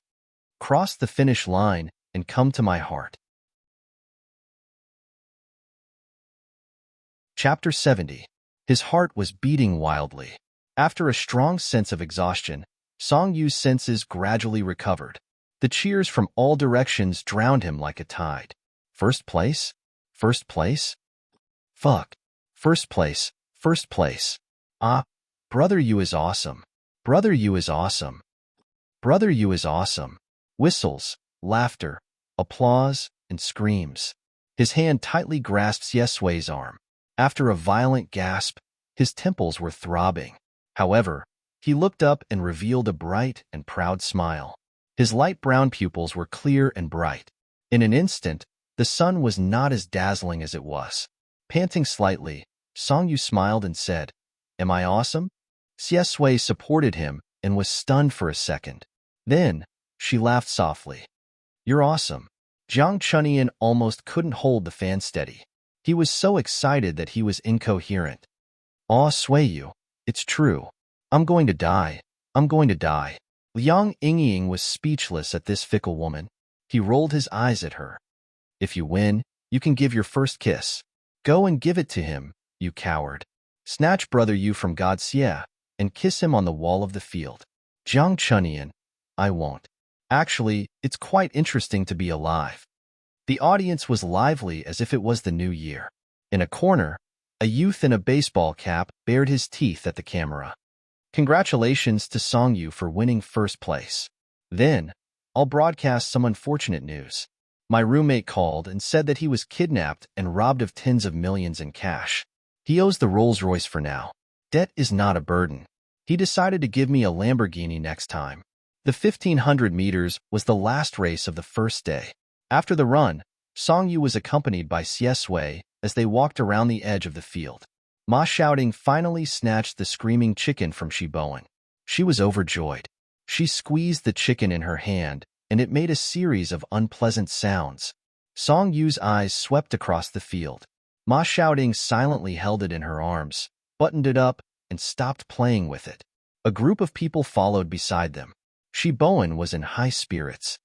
Cross the finish line and come to my heart. Chapter 70. His heart was beating wildly. After a strong sense of exhaustion, Song Yu's senses gradually recovered. The cheers from all directions drowned him like a tide. First place? First place? Fuck. First place. First place. Ah, Brother Yu is awesome. Brother Yu is awesome. Brother Yu is awesome. Whistles, laughter, applause, and screams. His hand tightly grasped Xie Sui's arm. After a violent gasp, his temples were throbbing. However, he looked up and revealed a bright and proud smile. His light brown pupils were clear and bright. In an instant, the sun was not as dazzling as it was. Panting slightly, Song Yu smiled and said, Am I awesome? Xie Sui supported him and was stunned for a second. Then, she laughed softly. You're awesome. Jiang Chunyan almost couldn't hold the fan steady. He was so excited that he was incoherent. Aw, Sui Yu, it's true. I'm going to die. I'm going to die. Liang Yingying was speechless at this fickle woman. He rolled his eyes at her. If you win, you can give your first kiss. Go and give it to him, you coward. Snatch Brother Yu from God Xie and kiss him on the wall of the field. Jiang Chunyan, I won't. Actually, it's quite interesting to be alive. The audience was lively as if it was the new year. In a corner, a youth in a baseball cap bared his teeth at the camera. Congratulations to Song Yu for winning first place. Then, I'll broadcast some unfortunate news. My roommate called and said that he was kidnapped and robbed of tens of millions in cash. He owes the Rolls-Royce for now. Debt is not a burden. He decided to give me a Lamborghini next time. The 1500 meters was the last race of the first day. After the run, Song Yu was accompanied by Xie Sui as they walked around the edge of the field. Ma Shouting finally snatched the screaming chicken from Shiboan. She was overjoyed. She squeezed the chicken in her hand, and it made a series of unpleasant sounds. Song Yu's eyes swept across the field. Ma Shouting silently held it in her arms, buttoned it up, and stopped playing with it. A group of people followed beside them. Shiboan was in high spirits.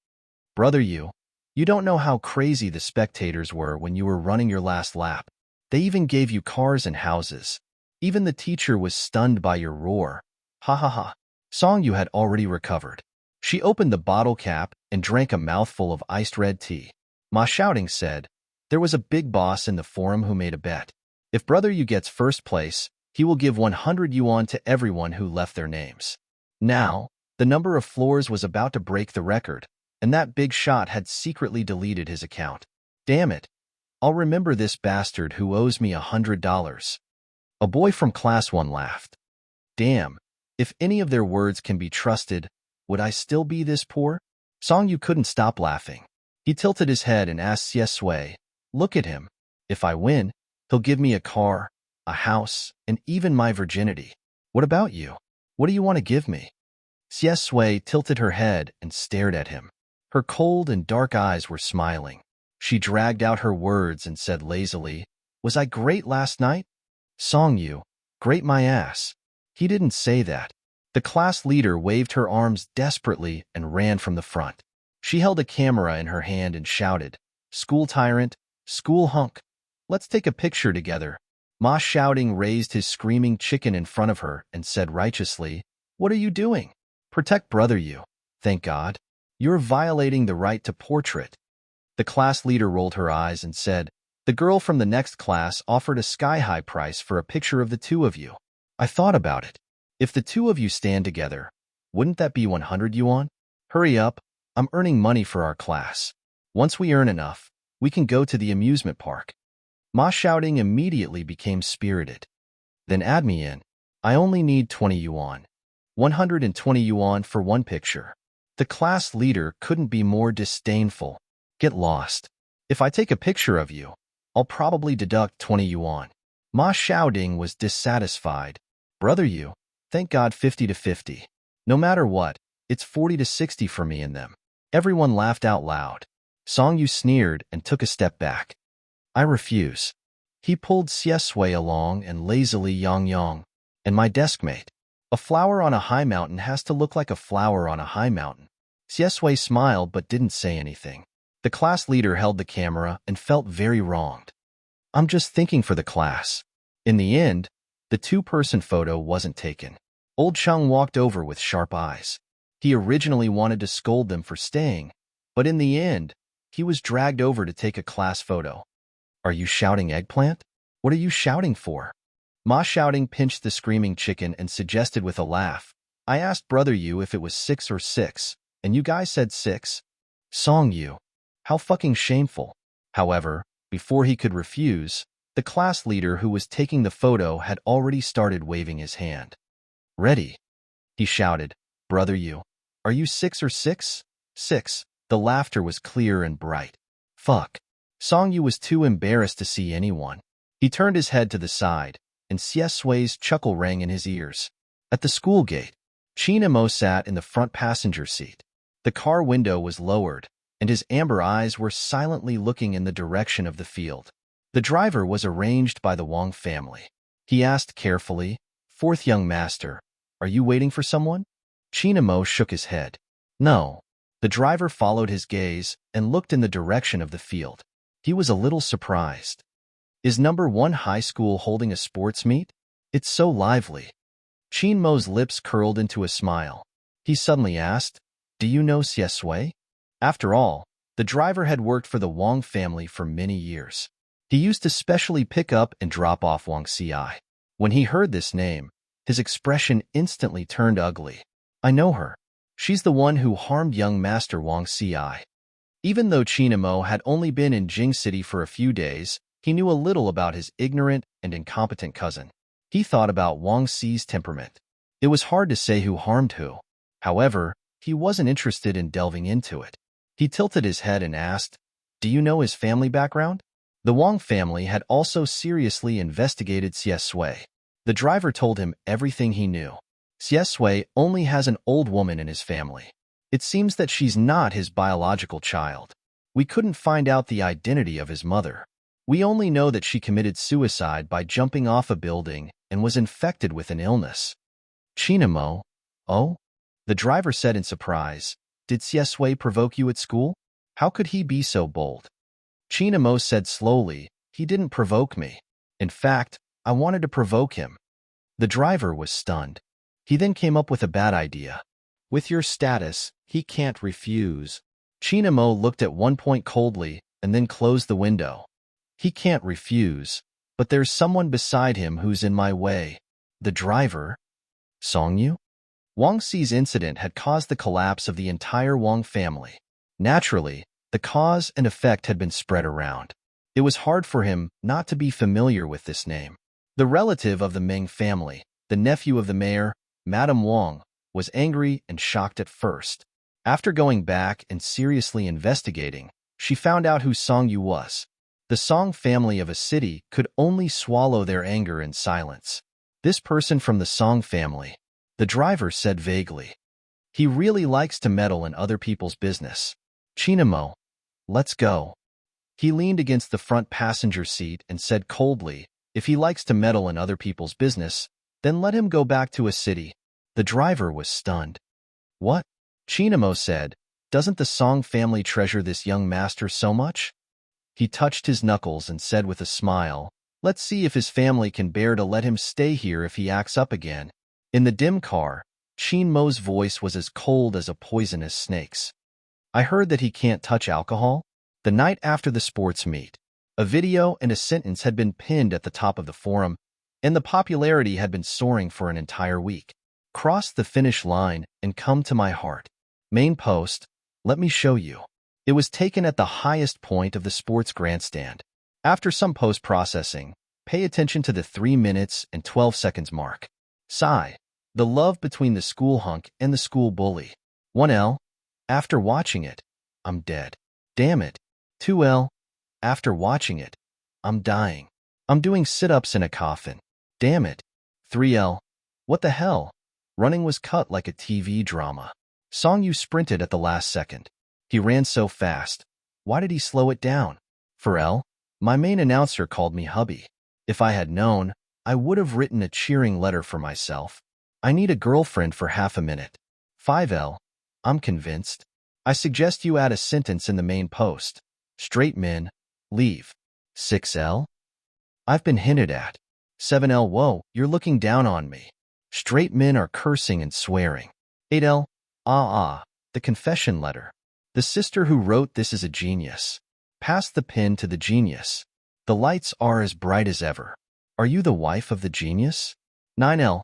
Brother Yu, you don't know how crazy the spectators were when you were running your last lap. They even gave you cars and houses. Even the teacher was stunned by your roar. Ha ha ha. Song Yu had already recovered. She opened the bottle cap and drank a mouthful of iced red tea. Ma Shouting said, there was a big boss in the forum who made a bet. If Brother Yu gets first place, he will give 100 yuan to everyone who left their names. Now, the number of floors was about to break the record, and that big shot had secretly deleted his account. Damn it. I'll remember this bastard who owes me $100. A boy from Class 1 laughed. Damn, if any of their words can be trusted, would I still be this poor? Song Yu couldn't stop laughing. He tilted his head and asked Xiesui, "Look at him. If I win, he'll give me a car, a house, and even my virginity. What about you? What do you want to give me?" Xiesui tilted her head and stared at him. Her cold and dark eyes were smiling. She dragged out her words and said lazily, "Was I great last night? Songyu, great my ass." He didn't say that. The class leader waved her arms desperately and ran from the front. She held a camera in her hand and shouted, "School tyrant, school hunk, let's take a picture together." Ma Shouting raised his screaming chicken in front of her and said righteously, "What are you doing? Protect brother you. Thank God. You're violating the right to portrait." The class leader rolled her eyes and said, "The girl from the next class offered a sky-high price for a picture of the two of you. I thought about it. If the two of you stand together, wouldn't that be 100 yuan? Hurry up, I'm earning money for our class. Once we earn enough, we can go to the amusement park." Ma Shouting immediately became spirited. "Then add me in. I only need 20 yuan. 120 yuan for one picture." The class leader couldn't be more disdainful. "Get lost. If I take a picture of you, I'll probably deduct 20 yuan. Ma Shouting was dissatisfied. "Brother you, thank God 50 to 50. No matter what, it's 40 to 60 for me and them." Everyone laughed out loud. Songyu sneered and took a step back. "I refuse." He pulled Xiesui along and lazily yang. "And my deskmate. A flower on a high mountain has to look like a flower on a high mountain." Xiesui smiled but didn't say anything. The class leader held the camera and felt very wronged. "I'm just thinking for the class." In the end, the two-person photo wasn't taken. Old Chung walked over with sharp eyes. He originally wanted to scold them for staying, but in the end, he was dragged over to take a class photo. "Are you shouting eggplant? What are you shouting for?" Ma Shouting pinched the screaming chicken and suggested with a laugh, "I asked brother you if it was 6 or 6, and you guys said 6. Songyu. How fucking shameful." However, before he could refuse, the class leader who was taking the photo had already started waving his hand. "Ready," he shouted. "Brother you. Are you 6 or 6? 6. The laughter was clear and bright. "Fuck." Songyu was too embarrassed to see anyone. He turned his head to the side, and Xiesui's chuckle rang in his ears. At the school gate, Chinamo sat in the front passenger seat. The car window was lowered, and his amber eyes were silently looking in the direction of the field. The driver was arranged by the Wang family. He asked carefully, "Fourth young master, are you waiting for someone?" Chinamo shook his head. "No." The driver followed his gaze and looked in the direction of the field. He was a little surprised. "Is number 1 high school holding a sports meet? It's so lively." Chinmo's lips curled into a smile. He suddenly asked, "Do you know Xiesui?" After all, the driver had worked for the Wang family for many years. He used to specially pick up and drop off Wang Xi. When he heard this name, his expression instantly turned ugly. "I know her. She's the one who harmed young master Wang Xi." Even though Chinamo had only been in Jing City for a few days, he knew a little about his ignorant and incompetent cousin. He thought about Wang Xi's temperament. It was hard to say who harmed who. However, he wasn't interested in delving into it. He tilted his head and asked, "Do you know his family background?" The Wang family had also seriously investigated Xiesui. The driver told him everything he knew. Xiesui only has an old woman in his family. It seems that she's not his biological child. We couldn't find out the identity of his mother. We only know that she committed suicide by jumping off a building and was infected with an illness. Chinamo, oh? The driver said in surprise, "Did Xiesui provoke you at school? How could he be so bold?" Chinamo said slowly, "He didn't provoke me. In fact, I wanted to provoke him." The driver was stunned. He then came up with a bad idea. "With your status, he can't refuse." Chinamo looked at one point coldly and then closed the window. "He can't refuse, but there's someone beside him who's in my way." The driver? Songyu? Wang Xi's incident had caused the collapse of the entire Wang family. Naturally, the cause and effect had been spread around. It was hard for him not to be familiar with this name. The relative of the Meng family, the nephew of the mayor, Madame Wang, was angry and shocked at first. After going back and seriously investigating, She found out who Song Yu was. The Song family of a city could only swallow their anger in silence. This person from the Song family, the driver said vaguely. He really likes to meddle in other people's business. Chinamo, let's go. He leaned against the front passenger seat and said coldly, if he likes to meddle in other people's business, then let him go back to a city. The driver was stunned. What? Chinamo said, doesn't the Song family treasure this young master so much? He touched his knuckles and said with a smile, let's see if his family can bear to let him stay here if he acts up again. In the dim car, Chinmo's voice was as cold as a poisonous snake's. I heard that he can't touch alcohol. The night after the sports meet, a video and a sentence had been pinned at the top of the forum, and the popularity had been soaring for an entire week. Cross the finish line and come to my heart. Main post, let me show you. It was taken at the highest point of the sports grandstand. After some post-processing, pay attention to the 3 minutes and 12 seconds mark. Sigh. The love between the school hunk and the school bully. 1L. After watching it, I'm dead. Damn it. 2L. After watching it, I'm dying. I'm doing sit-ups in a coffin. Damn it. 3L. What the hell? Running was cut like a TV drama. Song Yu sprinted at the last second. He ran so fast. Why did he slow it down? 4L. My main announcer called me hubby. If I had known, I would have written a cheering letter for myself. I need a girlfriend for half a minute. 5L. I'm convinced. I suggest you add a sentence in the main post. Straight men, leave. 6L. I've been hinted at. 7L. Whoa, you're looking down on me. Straight men are cursing and swearing. 8L. The confession letter. The sister who wrote this is a genius. Pass the pen to the genius. The lights are as bright as ever. Are you the wife of the genius? 9L.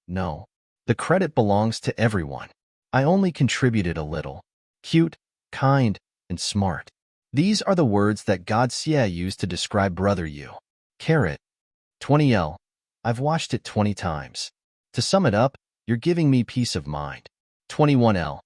No. The credit belongs to everyone. I only contributed a little. Cute, kind, and smart. These are the words that God Xie used to describe Brother Yu. Carrot. 20L. I've watched it 20 times. To sum it up, you're giving me peace of mind. 21L.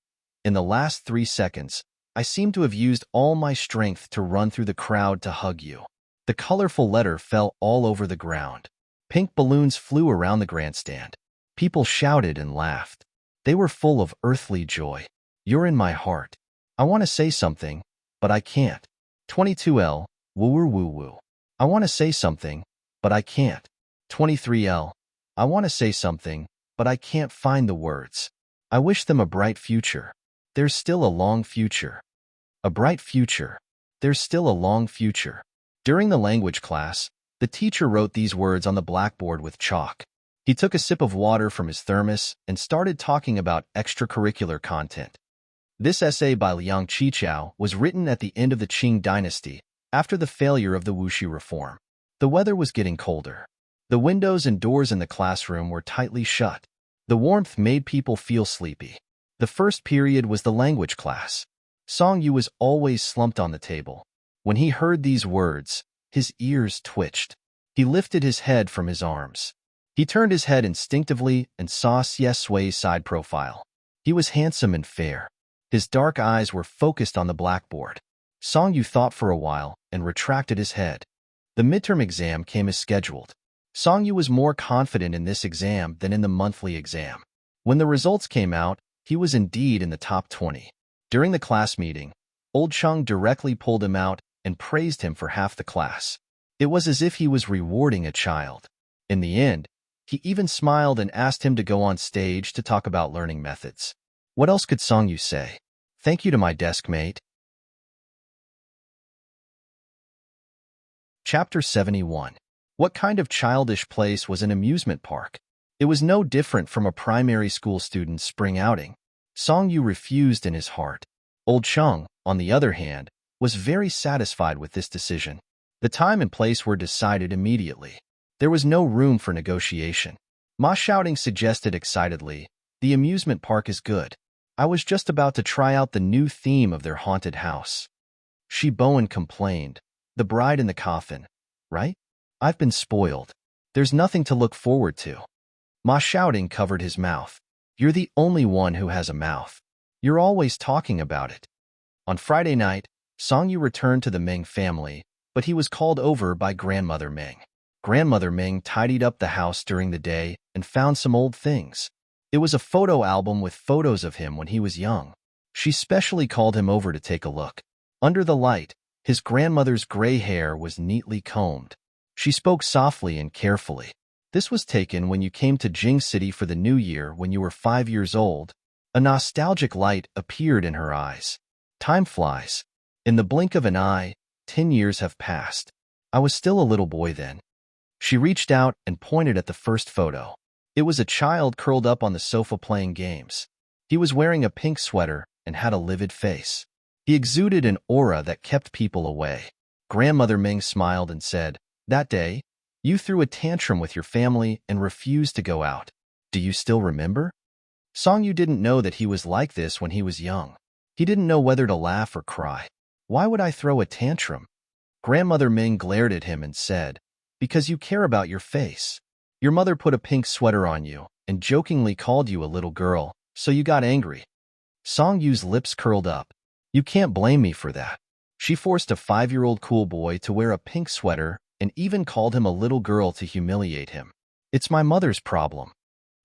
In the last 3 seconds, I seem to have used all my strength to run through the crowd to hug you. The colorful letter fell all over the ground. Pink balloons flew around the grandstand. People shouted and laughed. They were full of earthly joy. You're in my heart. I want to say something, but I can't. 22L. Woo-woo-woo-woo. I want to say something, but I can't. 23L. I want to say something, but I can't find the words. I wish them a bright future. There's still a long future. A bright future. There's still a long future. During the language class, the teacher wrote these words on the blackboard with chalk. He took a sip of water from his thermos and started talking about extracurricular content. This essay by Liang Qichao was written at the end of the Qing dynasty, after the failure of the Wuxi reform. The weather was getting colder. The windows and doors in the classroom were tightly shut. The warmth made people feel sleepy. The first period was the language class. Song Yu was always slumped on the table. When he heard these words, his ears twitched. He lifted his head from his arms. He turned his head instinctively and saw Xie Sui's side profile. He was handsome and fair. His dark eyes were focused on the blackboard. Song Yu thought for a while and retracted his head. The midterm exam came as scheduled. Song Yu was more confident in this exam than in the monthly exam. When the results came out, he was indeed in the top 20. During the class meeting, Old Chung directly pulled him out and praised him for half the class. It was as if he was rewarding a child. In the end, he even smiled and asked him to go on stage to talk about learning methods. What else could Song Yu say? Thank you to my desk mate. Chapter 71. What kind of childish place was an amusement park? It was no different from a primary school student's spring outing. Song Yu refused in his heart. Old Chung, on the other hand, was very satisfied with this decision. The time and place were decided immediately. There was no room for negotiation. Ma Shouting suggested excitedly, "The amusement park is good. I was just about to try out the new theme of their haunted house." Shi Bowen complained, "The bride in the coffin, right? I've been spoiled. There's nothing to look forward to." Ma Shouting covered his mouth. "You're the only one who has a mouth. You're always talking about it." On Friday night, Song Yu returned to the Ming family, but he was called over by Grandmother Ming. Grandmother Ming tidied up the house during the day and found some old things. It was a photo album with photos of him when he was young. She specially called him over to take a look. Under the light, his grandmother's gray hair was neatly combed. She spoke softly and carefully. This was taken when you came to Jing City for the new year when you were 5 years old. A nostalgic light appeared in her eyes. Time flies. In the blink of an eye, 10 years have passed. I was still a little boy then. She reached out and pointed at the first photo. It was a child curled up on the sofa playing games. He was wearing a pink sweater and had a livid face. He exuded an aura that kept people away. Grandmother Ming smiled and said, "That day, you threw a tantrum with your family and refused to go out. Do you still remember?" Song Yu didn't know that he was like this when he was young. He didn't know whether to laugh or cry. "Why would I throw a tantrum?" Grandmother Ming glared at him and said, "Because you care about your face. Your mother put a pink sweater on you and jokingly called you a little girl, so you got angry." Song Yu's lips curled up. "You can't blame me for that." She forced a 5-year-old cool boy to wear a pink sweater and even called him a little girl to humiliate him. "It's my mother's problem."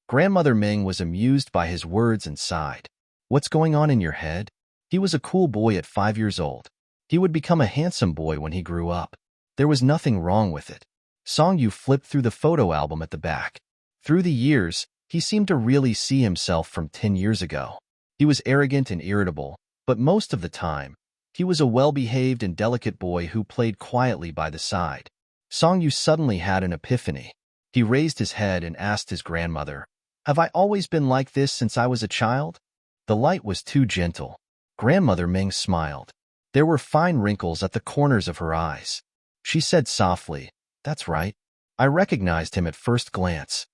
Grandmother Ming was amused by his words and sighed. "What's going on in your head?" He was a cool boy at 5 years old. He would become a handsome boy when he grew up. There was nothing wrong with it. Song Yu flipped through the photo album at the back. Through the years, he seemed to really see himself from 10 years ago. He was arrogant and irritable, but most of the time, he was a well-behaved and delicate boy who played quietly by the side. Song Yu suddenly had an epiphany. He raised his head and asked his grandmother, "Have I always been like this since I was a child?" The light was too gentle. Grandmother Ming smiled. There were fine wrinkles at the corners of her eyes. She said softly, "That's right. I recognized him at first glance."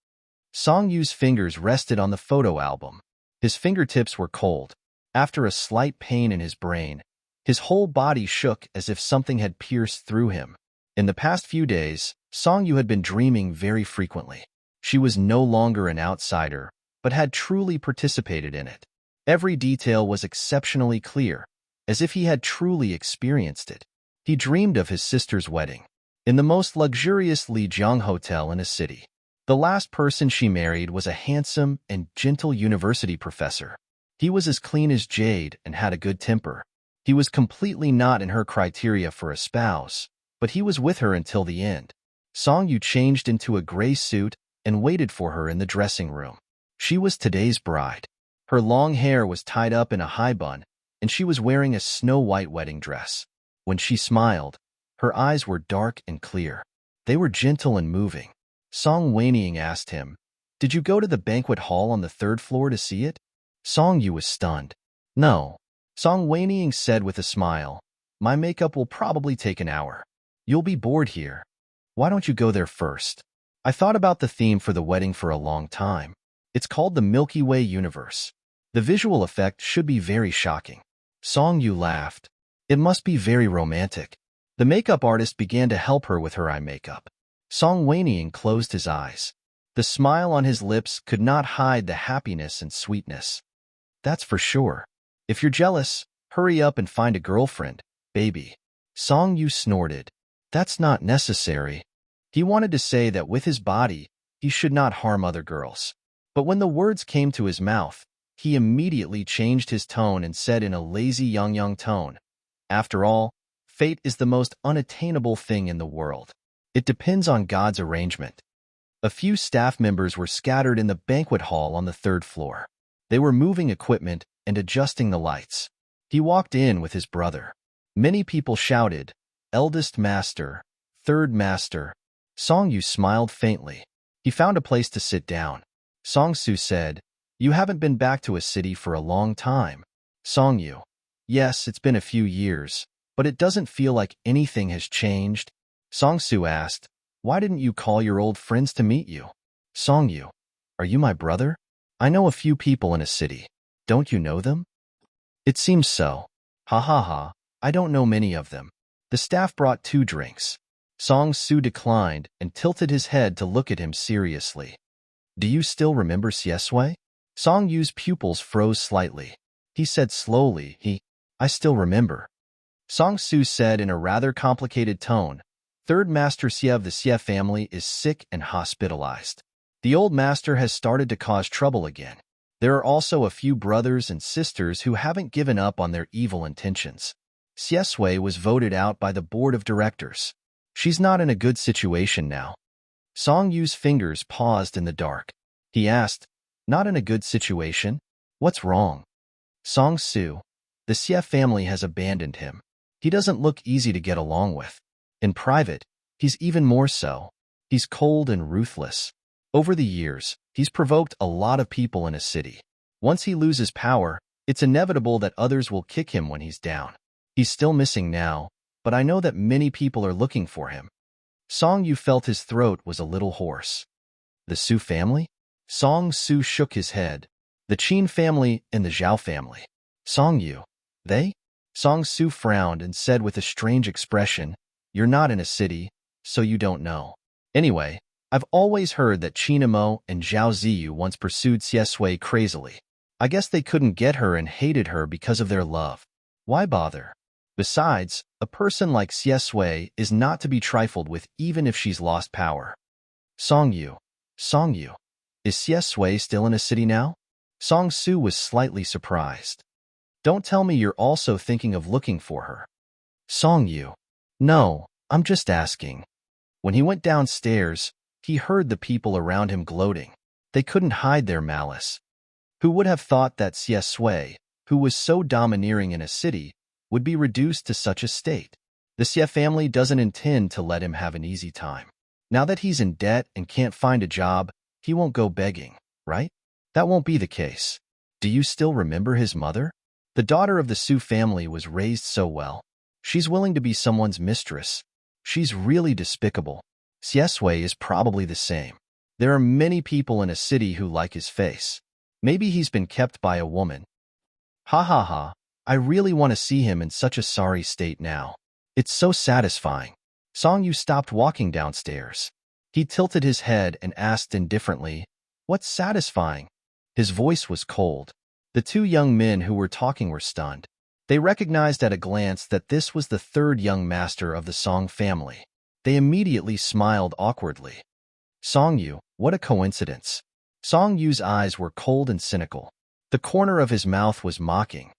Song Yu's fingers rested on the photo album. His fingertips were cold. After a slight pain in his brain, his whole body shook as if something had pierced through him. In the past few days, Song Yu had been dreaming very frequently. She was no longer an outsider, but had truly participated in it. Every detail was exceptionally clear, as if he had truly experienced it. He dreamed of his sister's wedding, in the most luxurious Lijiang hotel in a city. The last person she married was a handsome and gentle university professor. He was as clean as jade and had a good temper. He was completely not in her criteria for a spouse, but he was with her until the end. Song Yu changed into a gray suit and waited for her in the dressing room. She was today's bride. Her long hair was tied up in a high bun, and she was wearing a snow-white wedding dress. When she smiled, her eyes were dark and clear. They were gentle and moving. Song Weiniang asked him, "Did you go to the banquet hall on the 3rd floor to see it?" Song Yu was stunned. "No." Song Weiniang said with a smile, "My makeup will probably take an hour. You'll be bored here. Why don't you go there first?" I thought about the theme for the wedding for a long time. It's called the Milky Way universe. The visual effect should be very shocking. Song Yu laughed. "It must be very romantic." The makeup artist began to help her with her eye makeup. Song Weiniang closed his eyes. The smile on his lips could not hide the happiness and sweetness. "That's for sure. If you're jealous, hurry up and find a girlfriend, baby." Song Yu snorted. "That's not necessary." He wanted to say that with his body, he should not harm other girls. But when the words came to his mouth, he immediately changed his tone and said in a lazy young tone, "After all, fate is the most unattainable thing in the world. It depends on God's arrangement." A few staff members were scattered in the banquet hall on the 3rd floor. They were moving equipment and adjusting the lights. He walked in with his brother. Many people shouted, "Eldest master, 3rd master." Song Yu smiled faintly. He found a place to sit down. Song Su said, "You haven't been back to a city for a long time." Song Yu, "Yes, it's been a few years, but it doesn't feel like anything has changed." Song Su asked, "Why didn't you call your old friends to meet you?" Song Yu, "Are you my brother? I know a few people in a city. Don't you know them?" "It seems so." "Ha ha ha, I don't know many of them." The staff brought 2 drinks. Song Su declined and tilted his head to look at him seriously. "Do you still remember Xiesui?" Song Yu's pupils froze slightly. He said slowly, I still remember." Song Su said in a rather complicated tone. Third Master Xie of the Xie family is sick and hospitalized. The old master has started to cause trouble again. There are also a few brothers and sisters who haven't given up on their evil intentions. Xie Sui was voted out by the board of directors. She's not in a good situation now. Song Yu's fingers paused in the dark. He asked, not in a good situation? What's wrong? Song Su, the Xie family has abandoned him. He doesn't look easy to get along with. In private, he's even more so. He's cold and ruthless. Over the years, he's provoked a lot of people in a city. Once he loses power, it's inevitable that others will kick him when he's down. He's still missing now, but I know that many people are looking for him. Song Yu felt his throat was a little hoarse. The Su family? Song Su shook his head. The Qin family and the Zhao family. Song Yu. They? Song Su frowned and said with a strange expression, you're not in a city, so you don't know. Anyway, I've always heard that Qin Imo and Zhao Ziyu once pursued Xie Sui crazily. I guess they couldn't get her and hated her because of their love. Why bother? Besides, a person like Xie Sui is not to be trifled with even if she's lost power. Song Yu. Is Xie Sui still in a city now? Song Su was slightly surprised. Don't tell me you're also thinking of looking for her. Song Yu. No, I'm just asking. When he went downstairs, he heard the people around him gloating. They couldn't hide their malice. Who would have thought that Xie Sui, who was so domineering in a city, would be reduced to such a state? The Xie family doesn't intend to let him have an easy time. Now that he's in debt and can't find a job, he won't go begging, right? That won't be the case. Do you still remember his mother? The daughter of the Su family was raised so well. She's willing to be someone's mistress. She's really despicable. Xie Sui is probably the same. There are many people in a city who like his face. Maybe he's been kept by a woman. Ha ha ha. I really want to see him in such a sorry state now. It's so satisfying. Song Yu stopped walking downstairs. He tilted his head and asked indifferently, what's satisfying? His voice was cold. The two young men who were talking were stunned. They recognized at a glance that this was the third young master of the Song family. They immediately smiled awkwardly. Song Yu, what a coincidence. Song Yu's eyes were cold and cynical. The corner of his mouth was mocking.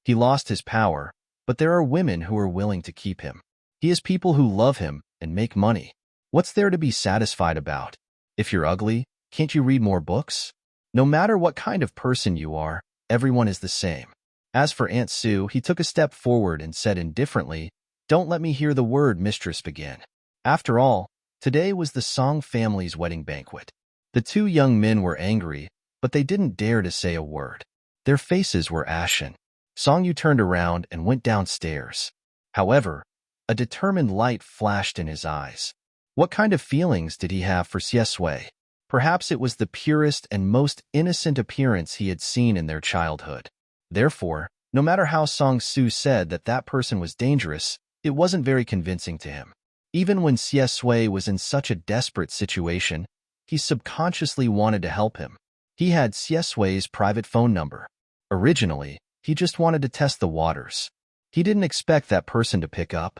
He lost his power, but there are women who are willing to keep him. He has people who love him and make money. What's there to be satisfied about? If you're ugly, can't you read more books? No matter what kind of person you are, everyone is the same. As for Aunt Su, he took a step forward and said indifferently, don't let me hear the word mistress begin. After all, today was the Song family's wedding banquet. The two young men were angry, but they didn't dare to say a word. Their faces were ashen. Song Yu turned around and went downstairs. However, a determined light flashed in his eyes. What kind of feelings did he have for Xie Sui? Perhaps it was the purest and most innocent appearance he had seen in their childhood. Therefore, no matter how Song Su said that that person was dangerous, it wasn't very convincing to him. Even when Xie Sui was in such a desperate situation, he subconsciously wanted to help him. He had Xie Sui's private phone number. Originally, he just wanted to test the waters. He didn't expect that person to pick up.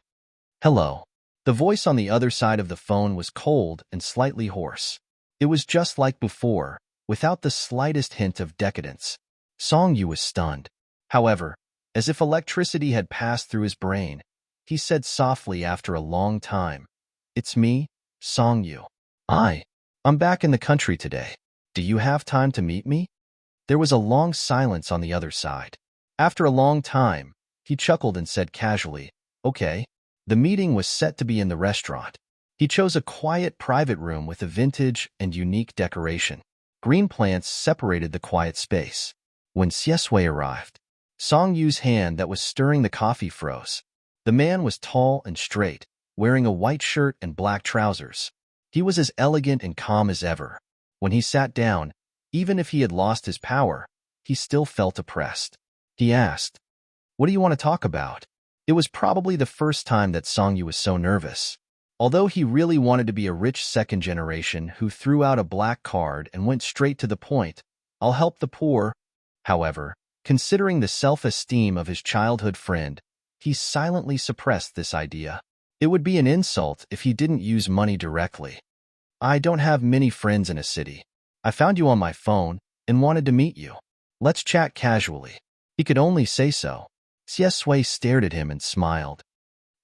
Hello. The voice on the other side of the phone was cold and slightly hoarse. It was just like before, without the slightest hint of decadence. Song Yu was stunned. However, as if electricity had passed through his brain, he said softly after a long time, it's me, Song Yu. I'm back in the country today. Do you have time to meet me? There was a long silence on the other side. After a long time, he chuckled and said casually, okay. The meeting was set to be in the restaurant. He chose a quiet private room with a vintage and unique decoration. Green plants separated the quiet space. When Xie Sui arrived, Song Yu's hand that was stirring the coffee froze. The man was tall and straight, wearing a white shirt and black trousers. He was as elegant and calm as ever. When he sat down, even if he had lost his power, he still felt oppressed. He asked, what do you want to talk about? It was probably the first time that Song Yu was so nervous. Although he really wanted to be a rich second generation who threw out a black card and went straight to the point, I'll help the poor. However, considering the self-esteem of his childhood friend, he silently suppressed this idea. It would be an insult if he didn't use money directly. I don't have many friends in a city. I found you on my phone and wanted to meet you. Let's chat casually. He could only say so. Xiesui stared at him and smiled.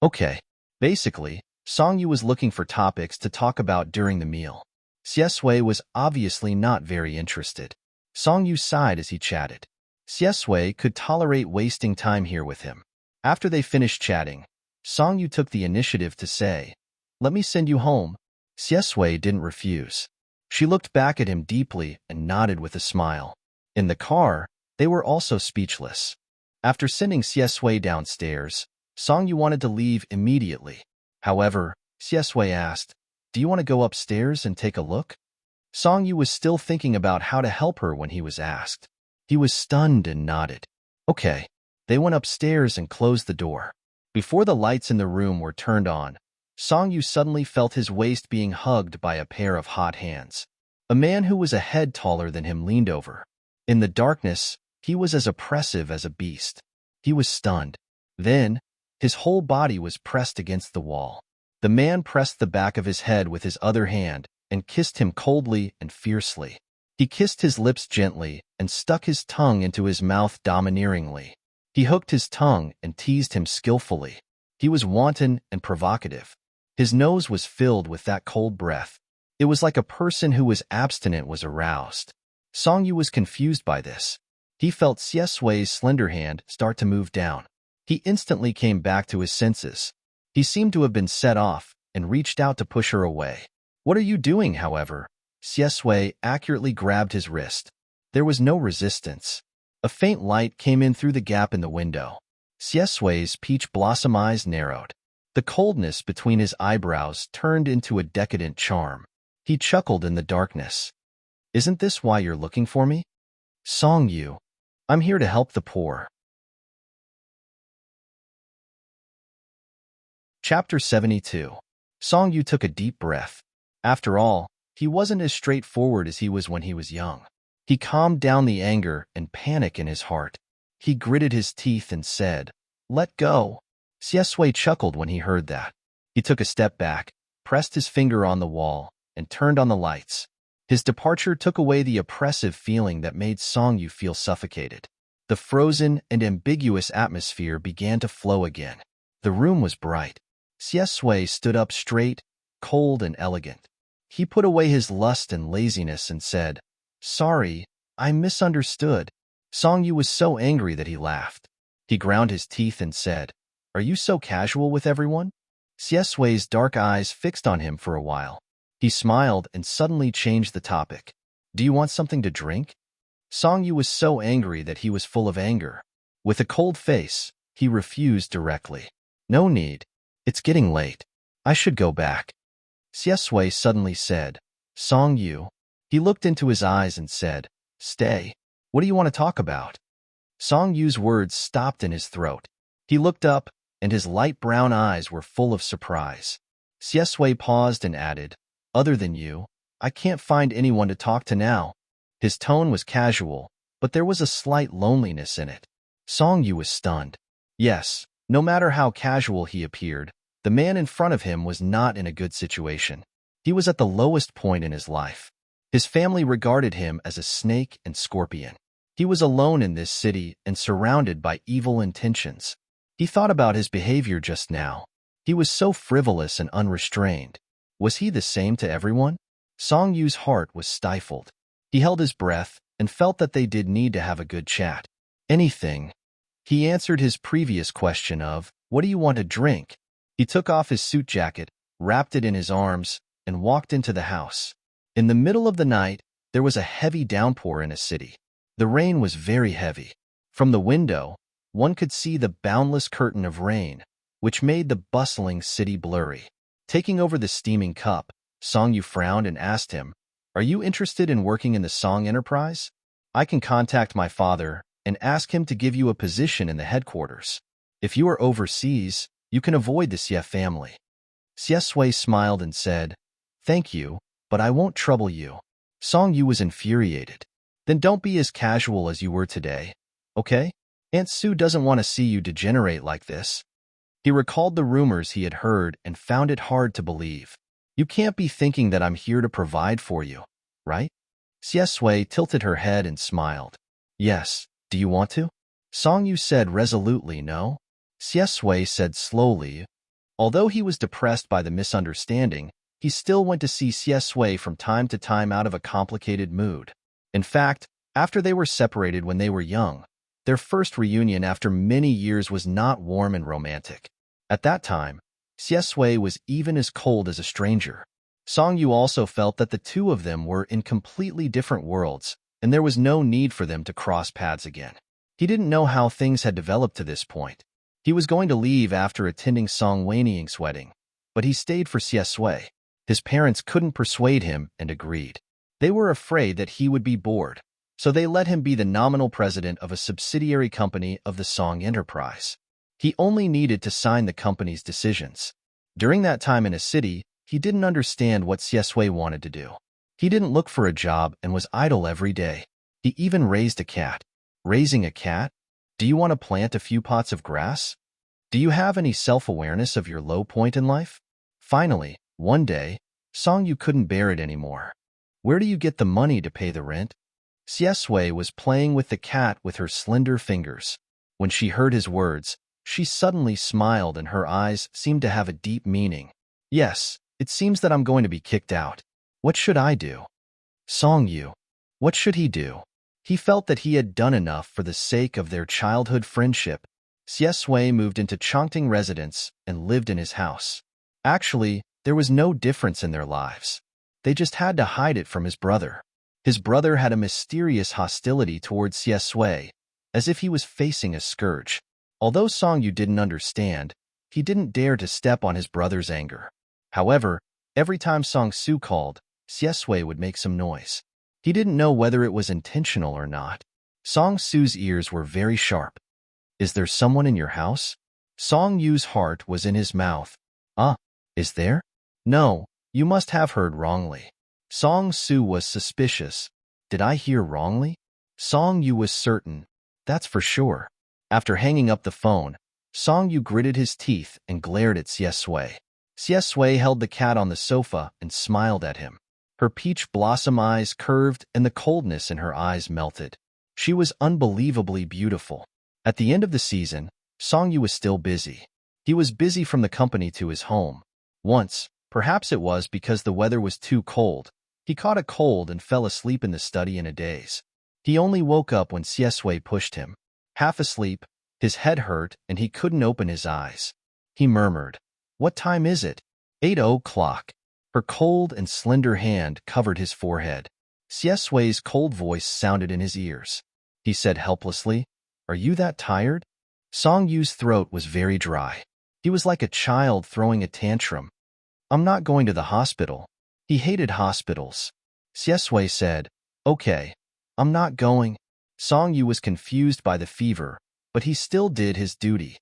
Okay. Basically, Songyu was looking for topics to talk about during the meal. Xiesui was obviously not very interested. Songyu sighed as he chatted. Xiesui could tolerate wasting time here with him. After they finished chatting, Songyu took the initiative to say, "Let me send you home." Xiesui didn't refuse. She looked back at him deeply and nodded with a smile. In the car, they were also speechless. After sending Xiesui downstairs, Songyu wanted to leave immediately. However, Xiesui asked, "Do you want to go upstairs and take a look?" Songyu was still thinking about how to help her when he was asked. He was stunned and nodded. Okay. They went upstairs and closed the door. Before the lights in the room were turned on, Songyu suddenly felt his waist being hugged by a pair of hot hands. A man who was a head taller than him leaned over. In the darkness, he was as oppressive as a beast. He was stunned. Then, his whole body was pressed against the wall. The man pressed the back of his head with his other hand and kissed him coldly and fiercely. He kissed his lips gently and stuck his tongue into his mouth domineeringly. He hooked his tongue and teased him skillfully. He was wanton and provocative. His nose was filled with that cold breath. It was like a person who was abstinent was aroused. Songyu was confused by this. He felt Xiesui's slender hand start to move down. He instantly came back to his senses. He seemed to have been set off and reached out to push her away. "What are you doing, however?" Xiesui accurately grabbed his wrist. There was no resistance. A faint light came in through the gap in the window. Xiesui's peach blossom eyes narrowed. The coldness between his eyebrows turned into a decadent charm. He chuckled in the darkness. "Isn't this why you're looking for me?" "Songyu, I'm here to help the poor." Chapter 72. Songyu took a deep breath. After all, he wasn't as straightforward as he was when he was young. He calmed down the anger and panic in his heart. He gritted his teeth and said, "Let go." Xiesui chuckled when he heard that. He took a step back, pressed his finger on the wall, and turned on the lights. His departure took away the oppressive feeling that made Songyu feel suffocated. The frozen and ambiguous atmosphere began to flow again. The room was bright. Xiesui stood up straight, cold and elegant. He put away his lust and laziness and said, "Sorry, I misunderstood." Songyu was so angry that he laughed. He ground his teeth and said, "Are you so casual with everyone?" Xiesui's dark eyes fixed on him for a while. He smiled and suddenly changed the topic. "Do you want something to drink?" Songyu was so angry that he was full of anger. With a cold face, he refused directly. "No need. It's getting late. I should go back." Xiesui suddenly said, "Songyu." He looked into his eyes and said, "Stay. What do you want to talk about?" Songyu's words stopped in his throat. He looked up, and his light brown eyes were full of surprise. Xiesui paused and added, "Other than you, I can't find anyone to talk to now." His tone was casual, but there was a slight loneliness in it. Songyu was stunned. Yes, no matter how casual he appeared, the man in front of him was not in a good situation. He was at the lowest point in his life. His family regarded him as a snake and scorpion. He was alone in this city and surrounded by evil intentions. He thought about his behavior just now. He was so frivolous and unrestrained. Was he the same to everyone? Songyu's heart was stifled. He held his breath and felt that they did need to have a good chat. Anything. He answered his previous question of, "What do you want to drink?" He took off his suit jacket, wrapped it in his arms, and walked into the house. In the middle of the night, there was a heavy downpour in a city. The rain was very heavy. From the window, one could see the boundless curtain of rain, which made the bustling city blurry. Taking over the steaming cup, Songyu frowned and asked him, "Are you interested in working in the Song Enterprise? I can contact my father and ask him to give you a position in the headquarters. If you are overseas, you can avoid the Xie family." Xiesui smiled and said, "Thank you, but I won't trouble you." Songyu was infuriated. "Then don't be as casual as you were today, okay? Aunt Sue doesn't want to see you degenerate like this." He recalled the rumors he had heard and found it hard to believe. You can't be thinking that I'm here to provide for you, right? Xiesui tilted her head and smiled. Yes, do you want to? Songyu said resolutely no. Xiesui said slowly. Although he was depressed by the misunderstanding, he still went to see Xiesui from time to time out of a complicated mood. In fact, after they were separated when they were young, their first reunion after many years was not warm and romantic. At that time, Xiesui was even as cold as a stranger. Songyu also felt that the two of them were in completely different worlds, and there was no need for them to cross paths again. He didn't know how things had developed to this point. He was going to leave after attending Song Weiniang's wedding, but he stayed for Xiesui. His parents couldn't persuade him and agreed. They were afraid that he would be bored, so they let him be the nominal president of a subsidiary company of the Song Enterprise. He only needed to sign the company's decisions. During that time in a city, he didn't understand what Xiesui wanted to do. He didn't look for a job and was idle every day. He even raised a cat. Raising a cat? Do you want to plant a few pots of grass? Do you have any self-awareness of your low point in life? Finally, one day, Songyu couldn't bear it anymore. Where do you get the money to pay the rent? Xiesui was playing with the cat with her slender fingers. When she heard his words, she suddenly smiled and her eyes seemed to have a deep meaning. Yes, it seems that I'm going to be kicked out. What should I do? Songyu. What should he do? He felt that he had done enough for the sake of their childhood friendship. Xiesui moved into Chongting residence and lived in his house. Actually, there was no difference in their lives. They just had to hide it from his brother. His brother had a mysterious hostility towards Xiesui, as if he was facing a scourge. Although Songyu didn't understand, he didn't dare to step on his brother's anger. However, every time Song Su called, Xiesui would make some noise. He didn't know whether it was intentional or not. Song Su's ears were very sharp. Is there someone in your house? Song Yu's heart was in his mouth. Is there? No, you must have heard wrongly. Song Su was suspicious. Did I hear wrongly? Song Yu was certain. That's for sure. After hanging up the phone, Song Yu gritted his teeth and glared at Xiesui. Xiesui held the cat on the sofa and smiled at him. Her peach blossom eyes curved and the coldness in her eyes melted. She was unbelievably beautiful. At the end of the season, Song Yu was still busy. He was busy from the company to his home. Once, perhaps it was because the weather was too cold, he caught a cold and fell asleep in the study in a daze. He only woke up when Xiesui pushed him. Half asleep, his head hurt and he couldn't open his eyes. He murmured, "What time is it?" 8 o'clock. Her cold and slender hand covered his forehead. Xiesui's cold voice sounded in his ears. He said helplessly, "Are you that tired?" Song Yu's throat was very dry. He was like a child throwing a tantrum. "I'm not going to the hospital." He hated hospitals. Xiesui said, "Okay, I'm not going." Song Yu was confused by the fever, but he still did his duty.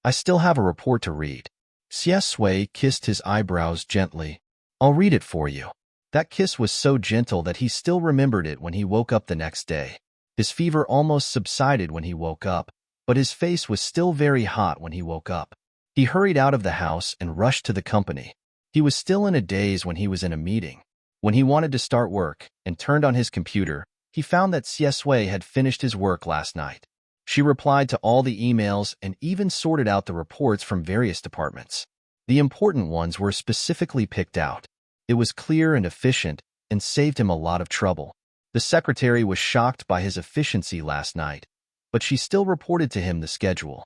"I still have a report to read." Xiesui kissed his eyebrows gently. "I'll read it for you." That kiss was so gentle that he still remembered it when he woke up the next day. His fever almost subsided when he woke up, but his face was still very hot when he woke up. He hurried out of the house and rushed to the company. He was still in a daze when he was in a meeting. When he wanted to start work and turned on his computer, he found that Xiesui had finished his work last night. She replied to all the emails and even sorted out the reports from various departments. The important ones were specifically picked out. It was clear and efficient and saved him a lot of trouble. The secretary was shocked by his efficiency last night, but she still reported to him the schedule.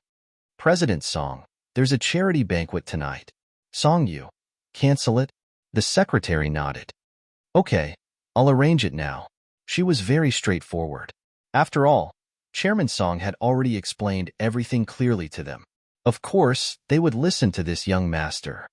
"President Song, there's a charity banquet tonight." "Song Yu, cancel it?" The secretary nodded. "Okay, I'll arrange it now." She was very straightforward. After all, Chairman Song had already explained everything clearly to them. Of course, they would listen to this young master.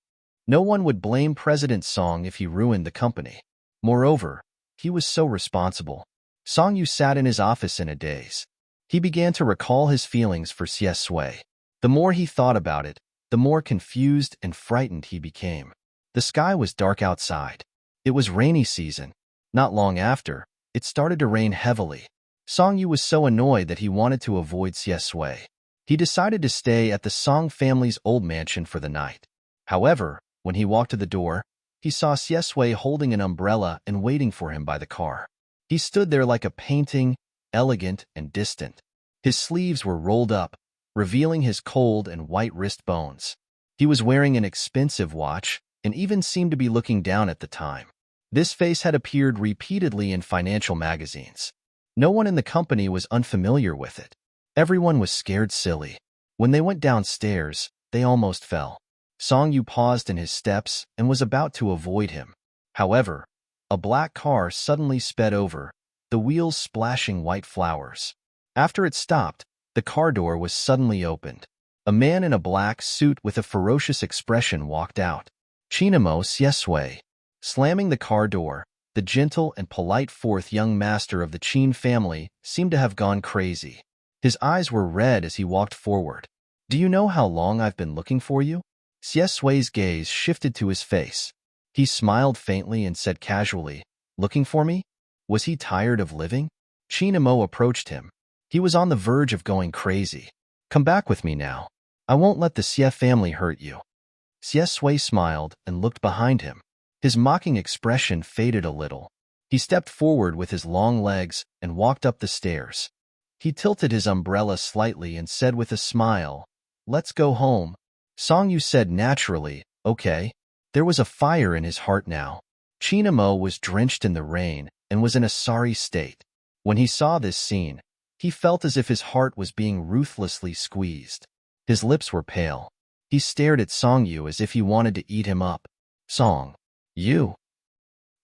No one would blame President Song if he ruined the company. Moreover, he was so responsible. Song Yu sat in his office in a daze. He began to recall his feelings for Xiesui. The more he thought about it, the more confused and frightened he became. The sky was dark outside. It was rainy season. Not long after, it started to rain heavily. Song Yu was so annoyed that he wanted to avoid Xiesui. He decided to stay at the Song family's old mansion for the night. However, when he walked to the door, he saw Xiesui holding an umbrella and waiting for him by the car. He stood there like a painting, elegant and distant. His sleeves were rolled up, revealing his cold and white wrist bones. He was wearing an expensive watch and even seemed to be looking down at the time. This face had appeared repeatedly in financial magazines. No one in the company was unfamiliar with it. Everyone was scared silly. When they went downstairs, they almost fell. Song Yu paused in his steps and was about to avoid him. However, a black car suddenly sped over, the wheels splashing white flowers. After it stopped, the car door was suddenly opened. A man in a black suit with a ferocious expression walked out. Chinamo Xiesui. Slamming the car door, the gentle and polite fourth young master of the Qin family seemed to have gone crazy. His eyes were red as he walked forward. "Do you know how long I've been looking for you?" Xiesui's gaze shifted to his face. He smiled faintly and said casually, "Looking for me?" Was he tired of living? Chinamo approached him. He was on the verge of going crazy. "Come back with me now. I won't let the Xie family hurt you." Xiesui smiled and looked behind him. His mocking expression faded a little. He stepped forward with his long legs and walked up the stairs. He tilted his umbrella slightly and said with a smile, "Let's go home." Song Yu said naturally, "Okay." There was a fire in his heart now. Chinamo was drenched in the rain and was in a sorry state. When he saw this scene, he felt as if his heart was being ruthlessly squeezed. His lips were pale. He stared at Song Yu as if he wanted to eat him up. "Song Yu."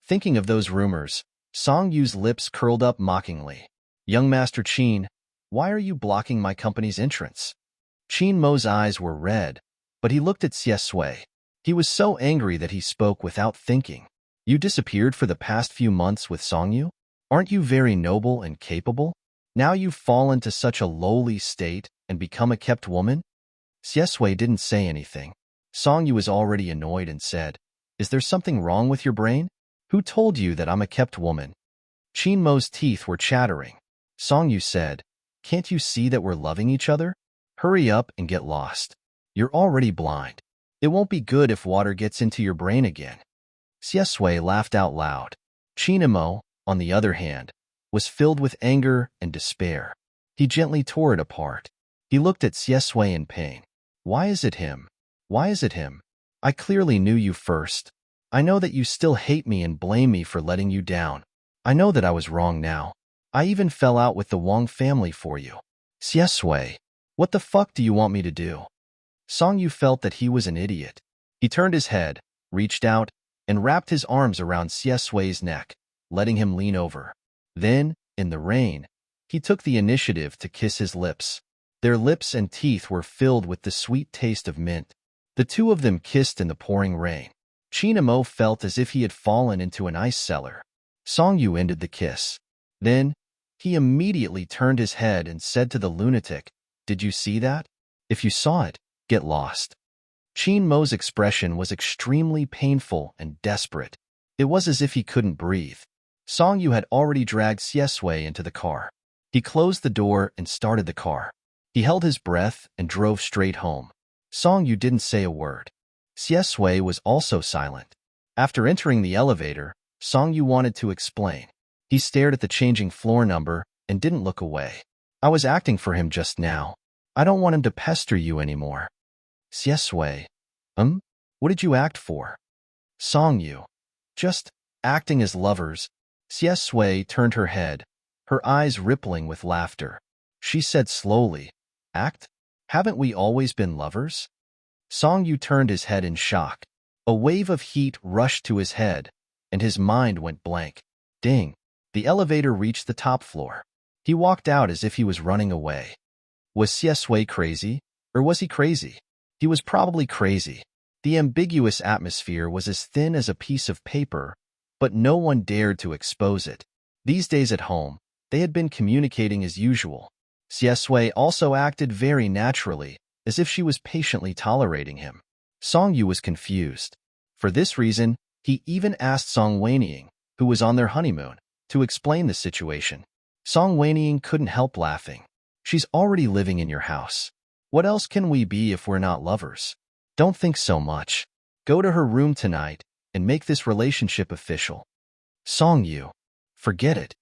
Thinking of those rumors, Song Yu's lips curled up mockingly. "Young Master Qin, why are you blocking my company's entrance?" Qin Mo's eyes were red, but he looked at Xiesui. He was so angry that he spoke without thinking. "You disappeared for the past few months with Song Yu? Aren't you very noble and capable? Now you've fallen to such a lowly state and become a kept woman?" Xiesui didn't say anything. Song Yu was already annoyed and said, "Is there something wrong with your brain? Who told you that I'm a kept woman?" Qin Mo's teeth were chattering. Song Yu said, "Can't you see that we're loving each other? Hurry up and get lost. You're already blind. It won't be good if water gets into your brain again." Xiesui laughed out loud. Chinamo, on the other hand, was filled with anger and despair. He gently tore it apart. He looked at Xiesui in pain. "Why is it him? Why is it him? I clearly knew you first. I know that you still hate me and blame me for letting you down. I know that I was wrong now. I even fell out with the Wang family for you. Xiesui, what the fuck do you want me to do?" Song Yu felt that he was an idiot. He turned his head, reached out, and wrapped his arms around Xiesui's neck, letting him lean over. Then, in the rain, he took the initiative to kiss his lips. Their lips and teeth were filled with the sweet taste of mint. The two of them kissed in the pouring rain. Chinamo felt as if he had fallen into an ice cellar. Song Yu ended the kiss. Then, he immediately turned his head and said to the lunatic, "Did you see that? If you saw it, get lost." Qin Mo's expression was extremely painful and desperate. It was as if he couldn't breathe. Song Yu had already dragged Xiesui into the car. He closed the door and started the car. He held his breath and drove straight home. Song Yu didn't say a word. Xiesui was also silent. After entering the elevator, Song Yu wanted to explain. He stared at the changing floor number and didn't look away. "I was acting for him just now. I don't want him to pester you anymore." Xiesui, what did you act for?" Song Yu, "Just acting as lovers." Xiesui turned her head, her eyes rippling with laughter. She said slowly, "Act? Haven't we always been lovers?" Song Yu turned his head in shock. A wave of heat rushed to his head, and his mind went blank. Ding! The elevator reached the top floor. He walked out as if he was running away. Was Xiesui crazy, or was he crazy? He was probably crazy. The ambiguous atmosphere was as thin as a piece of paper, but no one dared to expose it. These days at home, they had been communicating as usual. Xiesui also acted very naturally, as if she was patiently tolerating him. Song Yu was confused. For this reason, he even asked Song Weiniang, who was on their honeymoon, to explain the situation. Song Weiniang couldn't help laughing. "She's already living in your house. What else can we be if we're not lovers? Don't think so much. Go to her room tonight and make this relationship official. Songyu. Forget it.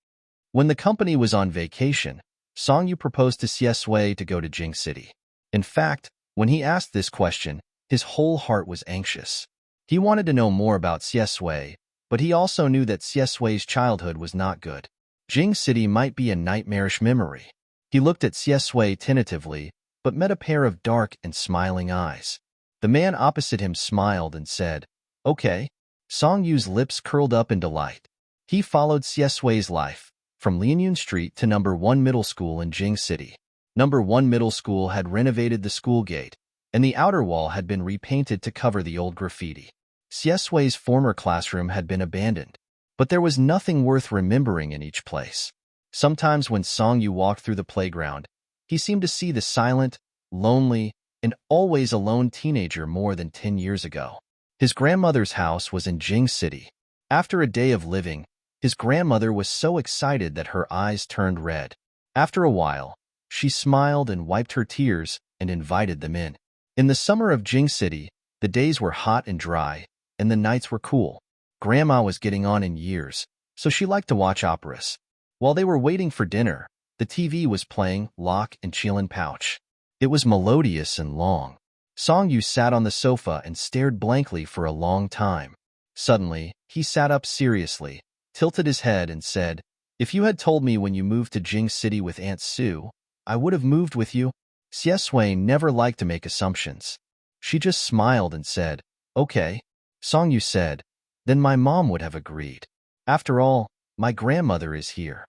When the company was on vacation, Songyu proposed to Xiesui to go to Jing City. In fact, when he asked this question, his whole heart was anxious. He wanted to know more about Xiesui, but he also knew that Xiesui's childhood was not good. Jing City might be a nightmarish memory. He looked at Xiesui tentatively, but met a pair of dark and smiling eyes. The man opposite him smiled and said, "Okay." Songyu's lips curled up in delight. He followed Xiesui's life, from Lianyun Street to No. 1 Middle School in Jing City. No. 1 Middle School had renovated the school gate, and the outer wall had been repainted to cover the old graffiti. Xiesui's former classroom had been abandoned, but there was nothing worth remembering in each place. Sometimes when Songyu walked through the playground, he seemed to see the silent, lonely, and always alone teenager more than 10 years ago. His grandmother's house was in Jing City. After a day of living, his grandmother was so excited that her eyes turned red. After a while, she smiled and wiped her tears and invited them in. In the summer of Jing City, the days were hot and dry, and the nights were cool. Grandma was getting on in years, so she liked to watch operas. While they were waiting for dinner, the TV was playing Lock and Chilin Pouch. It was melodious and long. Songyu sat on the sofa and stared blankly for a long time. Suddenly, he sat up seriously, tilted his head and said, "If you had told me when you moved to Jing City with Aunt Sue, I would have moved with you." Xiesui never liked to make assumptions. She just smiled and said, "Okay." Songyu said, "Then my mom would have agreed. After all, my grandmother is here."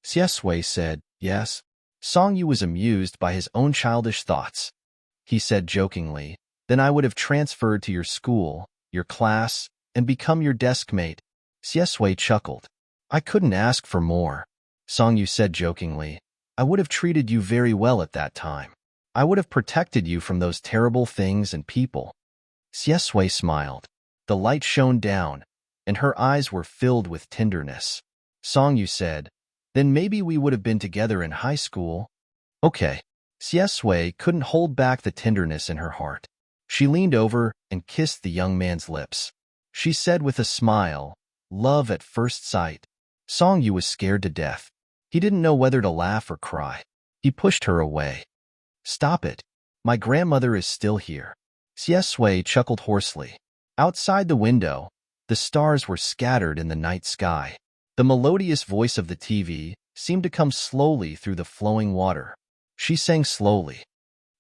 Xiesui said, "Yes." Songyu was amused by his own childish thoughts. He said jokingly, "Then I would have transferred to your school, your class, and become your desk mate." Xiesui chuckled. "I couldn't ask for more." Songyu said jokingly, "I would have treated you very well at that time. I would have protected you from those terrible things and people." Xiesui smiled. The light shone down, and her eyes were filled with tenderness. Songyu said, "Then maybe we would have been together in high school." "Okay." Xiesui couldn't hold back the tenderness in her heart. She leaned over and kissed the young man's lips. She said with a smile, "Love at first sight." Songyu was scared to death. He didn't know whether to laugh or cry. He pushed her away. "Stop it. My grandmother is still here." Xiesui chuckled hoarsely. Outside the window, the stars were scattered in the night sky. The melodious voice of the TV seemed to come slowly through the flowing water. She sang slowly.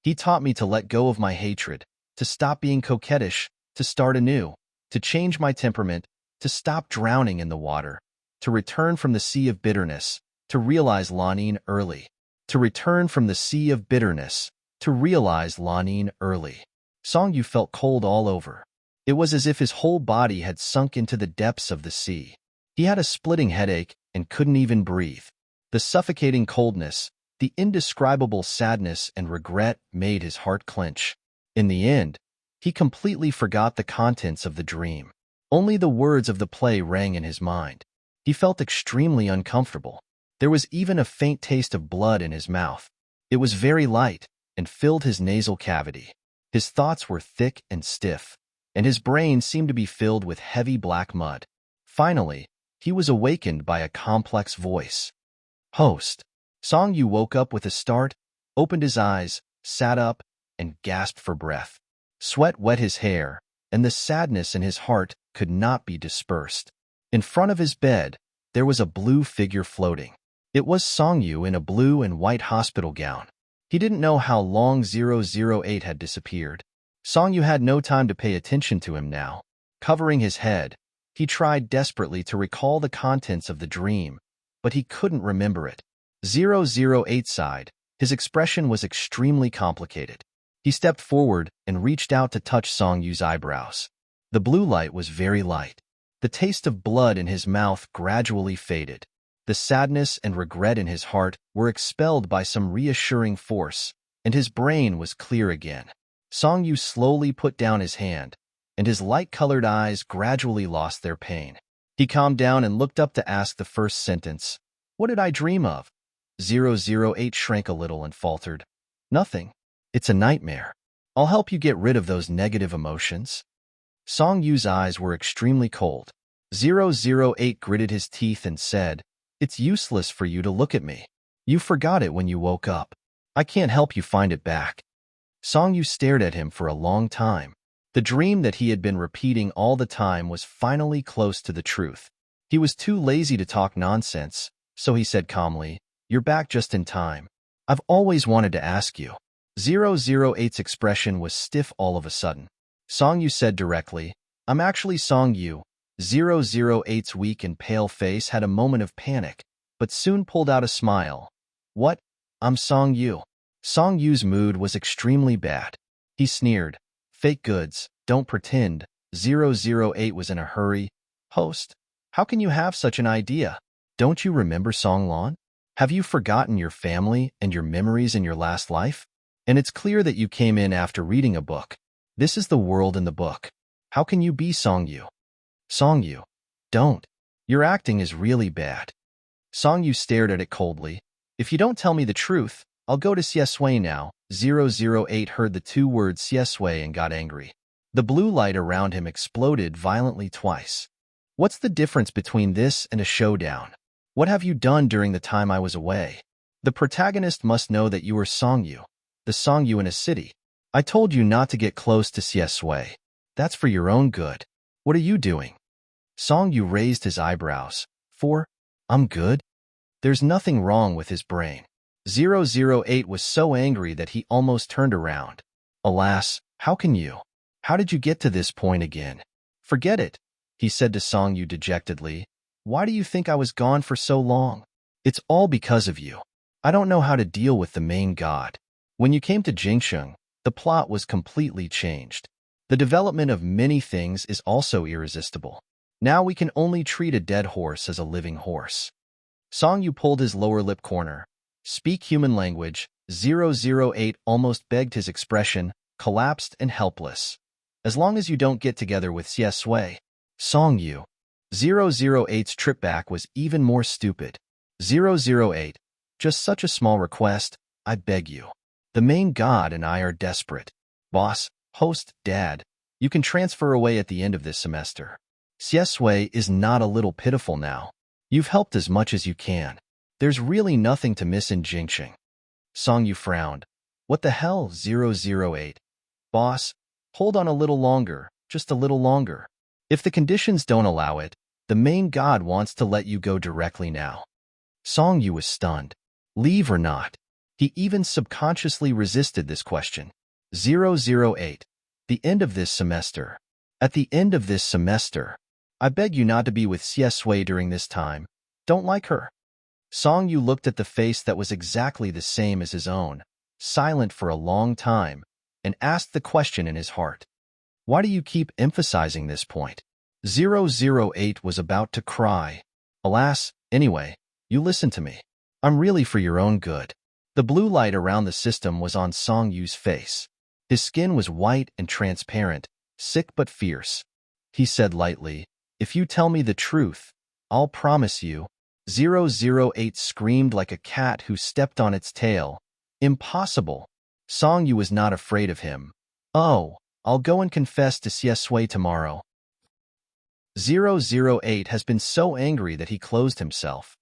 "He taught me to let go of my hatred, to stop being coquettish, to start anew, to change my temperament, to stop drowning in the water, to return from the sea of bitterness, to realize Lanine early. To return from the sea of bitterness, to realize Lanine early." Songyu felt cold all over. It was as if his whole body had sunk into the depths of the sea. He had a splitting headache and couldn't even breathe. The suffocating coldness, the indescribable sadness and regret made his heart clench. In the end, he completely forgot the contents of the dream. Only the words of the play rang in his mind. He felt extremely uncomfortable. There was even a faint taste of blood in his mouth. It was very light and filled his nasal cavity. His thoughts were thick and stiff, and his brain seemed to be filled with heavy black mud. Finally, he was awakened by a complex voice. "Host." Songyu woke up with a start, opened his eyes, sat up, and gasped for breath. Sweat wet his hair, and the sadness in his heart could not be dispersed. In front of his bed, there was a blue figure floating. It was Songyu in a blue and white hospital gown. He didn't know how long 008 had disappeared. Songyu had no time to pay attention to him now. Covering his head, he tried desperately to recall the contents of the dream, but he couldn't remember it. 008 sighed. His expression was extremely complicated. He stepped forward and reached out to touch Songyu's eyebrows. The blue light was very light. The taste of blood in his mouth gradually faded. The sadness and regret in his heart were expelled by some reassuring force, and his brain was clear again. Songyu slowly put down his hand, and his light-colored eyes gradually lost their pain. He calmed down and looked up to ask the first sentence. "What did I dream of?" 008 shrank a little and faltered. "Nothing." It's a nightmare. I'll help you get rid of those negative emotions. Song Yu's eyes were extremely cold. 008 gritted his teeth and said, "It's useless for you to look at me. You forgot it when you woke up. I can't help you find it back." Song Yu stared at him for a long time. The dream that he had been repeating all the time was finally close to the truth. He was too lazy to talk nonsense, so he said calmly, "You're back just in time. I've always wanted to ask you." 008's expression was stiff all of a sudden. Song Yu said directly, "I'm actually Song Yu." 008's weak and pale face had a moment of panic, but soon pulled out a smile. "What? I'm Song Yu." Song Yu's mood was extremely bad. He sneered, "Fake goods, don't pretend." 008 was in a hurry. "Host, how can you have such an idea? Don't you remember Song Lan? Have you forgotten your family and your memories in your last life? And it's clear that you came in after reading a book. This is the world in the book. How can you be Song Yu?" "Song Yu, don't. Your acting is really bad." Song Yu stared at it coldly. "If you don't tell me the truth, I'll go to Xiesui now." 008 heard the two words Xiesui and got angry. The blue light around him exploded violently twice. "What's the difference between this and a showdown? What have you done during the time I was away? The protagonist must know that you are Song Yu, the Song Yu in a city. I told you not to get close to Xiesui. That's for your own good. What are you doing?" Song Yu raised his eyebrows. I'm good?" There's nothing wrong with his brain. 008 was so angry that he almost turned around. "Alas, how can you? How did you get to this point again?" "Forget it," he said to Song Yu dejectedly. "Why do you think I was gone for so long? It's all because of you. I don't know how to deal with the main god. When you came to Jingsheng, the plot was completely changed. The development of many things is also irresistible. Now we can only treat a dead horse as a living horse." Song Yu pulled his lower lip corner. "Speak human language." 008 almost begged. His expression, collapsed and helpless. "As long as you don't get together with Xiesui." "Song Yu." 008's trip back was even more stupid. 008, just such a small request, I beg you. The main god and I are desperate. Boss, host, dad, you can transfer away at the end of this semester. Xiesui is not a little pitiful now. You've helped as much as you can. There's really nothing to miss in Jingsheng." Song Yu frowned. "What the hell, 008? Boss, hold on a little longer, just a little longer. If the conditions don't allow it, the main god wants to let you go directly now." Song Yu was stunned. Leave or not? He even subconsciously resisted this question. 008. The end of this semester. At the end of this semester. I beg you not to be with Xiesui during this time. Don't like her. Song Yu looked at the face that was exactly the same as his own, silent for a long time, and asked the question in his heart. "Why do you keep emphasizing this point?" 008 was about to cry. "Alas, anyway, you listen to me. I'm really for your own good." The blue light around the system was on Song Yu's face. His skin was white and transparent, sick but fierce. He said lightly, "If you tell me the truth, I'll promise you." 008 screamed like a cat who stepped on its tail. "Impossible." Song Yu was not afraid of him. "Oh, I'll go and confess to Xiesui tomorrow." 008 has been so angry that he closed himself.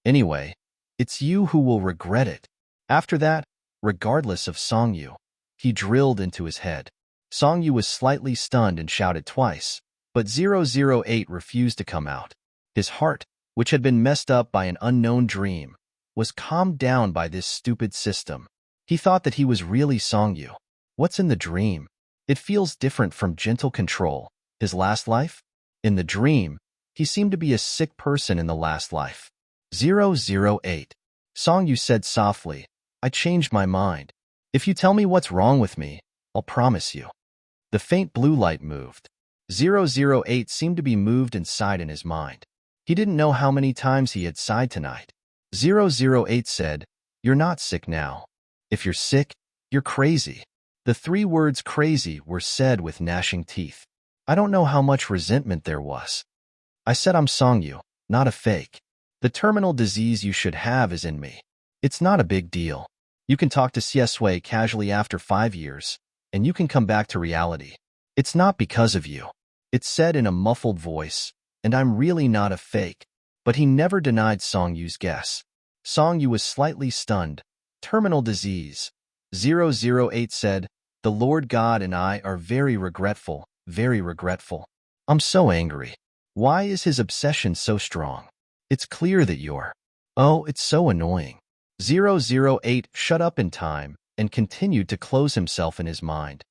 "Anyway, it's you who will regret it." After that, regardless of Song Yu, he drilled into his head. Song Yu was slightly stunned and shouted twice, but 008 refused to come out. His heart, which had been messed up by an unknown dream, was calmed down by this stupid system. He thought that he was really Song Yu. What's in the dream? It feels different from gentle control. His last life? In the dream, he seemed to be a sick person in the last life. 008. Song Yu said softly, "I changed my mind. If you tell me what's wrong with me, I'll promise you." The faint blue light moved. 008 seemed to be moved and sighed in his mind. He didn't know how many times he had sighed tonight. 008 said, "You're not sick now. If you're sick, you're crazy." The three words crazy were said with gnashing teeth. I don't know how much resentment there was. I said I'm Song Yu, not a fake. The terminal disease you should have is in me. It's not a big deal. You can talk to Siesue casually after 5 years, and you can come back to reality. It's not because of you. It's said in a muffled voice, and I'm really not a fake. But he never denied Song Yu's guess. Song Yu was slightly stunned. Terminal disease. 008 said, the Lord God and I are very regretful, very regretful. I'm so angry. Why is his obsession so strong? It's clear that you're... Oh, it's so annoying. 008 shut up in time and continued to close himself in his mind.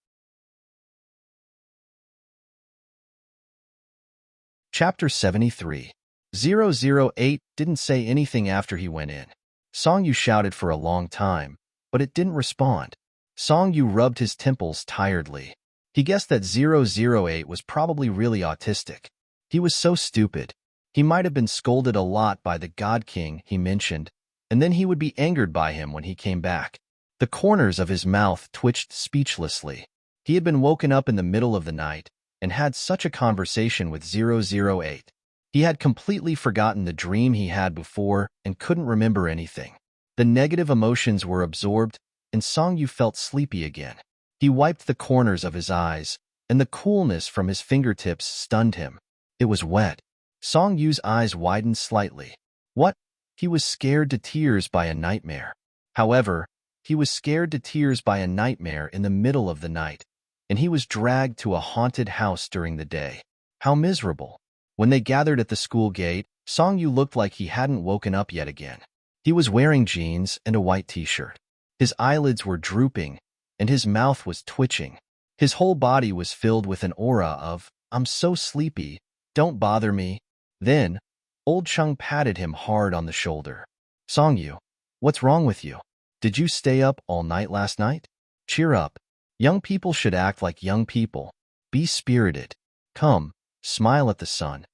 Chapter 73. 008 didn't say anything after he went in. Song Yu shouted for a long time, but it didn't respond. Song Yu rubbed his temples tiredly. He guessed that 008 was probably really autistic. He was so stupid. He might have been scolded a lot by the God King he mentioned, and then he would be angered by him when he came back. The corners of his mouth twitched speechlessly. He had been woken up in the middle of the night and had such a conversation with 008. He had completely forgotten the dream he had before and couldn't remember anything. The negative emotions were absorbed, and Song Yu felt sleepy again. He wiped the corners of his eyes, and the coolness from his fingertips stunned him. It was wet. Song Yu's eyes widened slightly. What? He was scared to tears by a nightmare. However, he was scared to tears by a nightmare in the middle of the night, and he was dragged to a haunted house during the day. How miserable. When they gathered at the school gate, Song Yu looked like he hadn't woken up yet again. He was wearing jeans and a white t-shirt. His eyelids were drooping, and his mouth was twitching. His whole body was filled with an aura of, I'm so sleepy, don't bother me. Then, Old Chung patted him hard on the shoulder. Song Yu, what's wrong with you? Did you stay up all night last night? Cheer up. Young people should act like young people. Be spirited. Come, smile at the sun.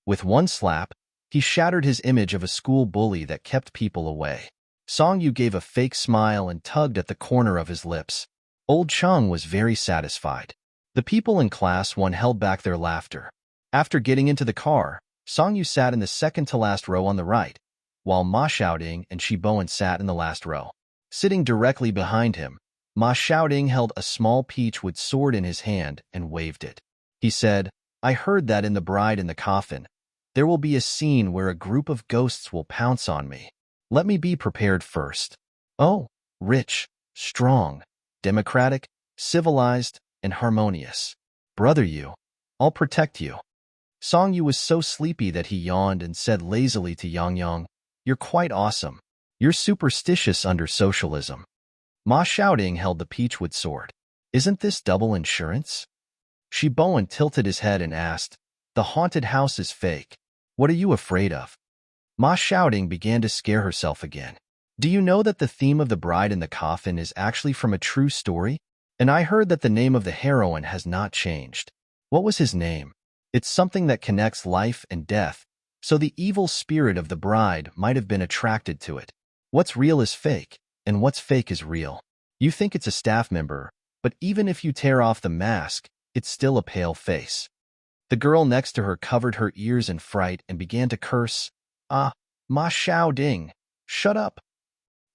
With one slap, he shattered his image of a school bully that kept people away. Song Yu gave a fake smile and tugged at the corner of his lips. Old Chung was very satisfied. The people in class 1 held back their laughter. After getting into the car, Song Yu sat in the second-to-last row on the right, while Ma Xiaoding and Shi Bowen sat in the last row. Sitting directly behind him, Ma Xiaoding held a small peachwood sword in his hand and waved it. He said, I heard that in The Bride in the Coffin, there will be a scene where a group of ghosts will pounce on me. Let me be prepared first. Oh, rich, strong, democratic, civilized, and harmonious. Brother Yu, I'll protect you. Song Yu was so sleepy that he yawned and said lazily to Yang Yang, you're quite awesome. You're superstitious under socialism. Ma Xiaoding held the peachwood sword. Isn't this double insurance? Shi Bowen tilted his head and asked, the haunted house is fake. What are you afraid of? Ma Xiaoding began to scare herself again. Do you know that the theme of The Bride in the Coffin is actually from a true story? And I heard that the name of the heroine has not changed. What was his name? It's something that connects life and death, so the evil spirit of the bride might have been attracted to it. What's real is fake, and what's fake is real. You think it's a staff member, but even if you tear off the mask, it's still a pale face. The girl next to her covered her ears in fright and began to curse. Ah, Ma Xiaoding, shut up.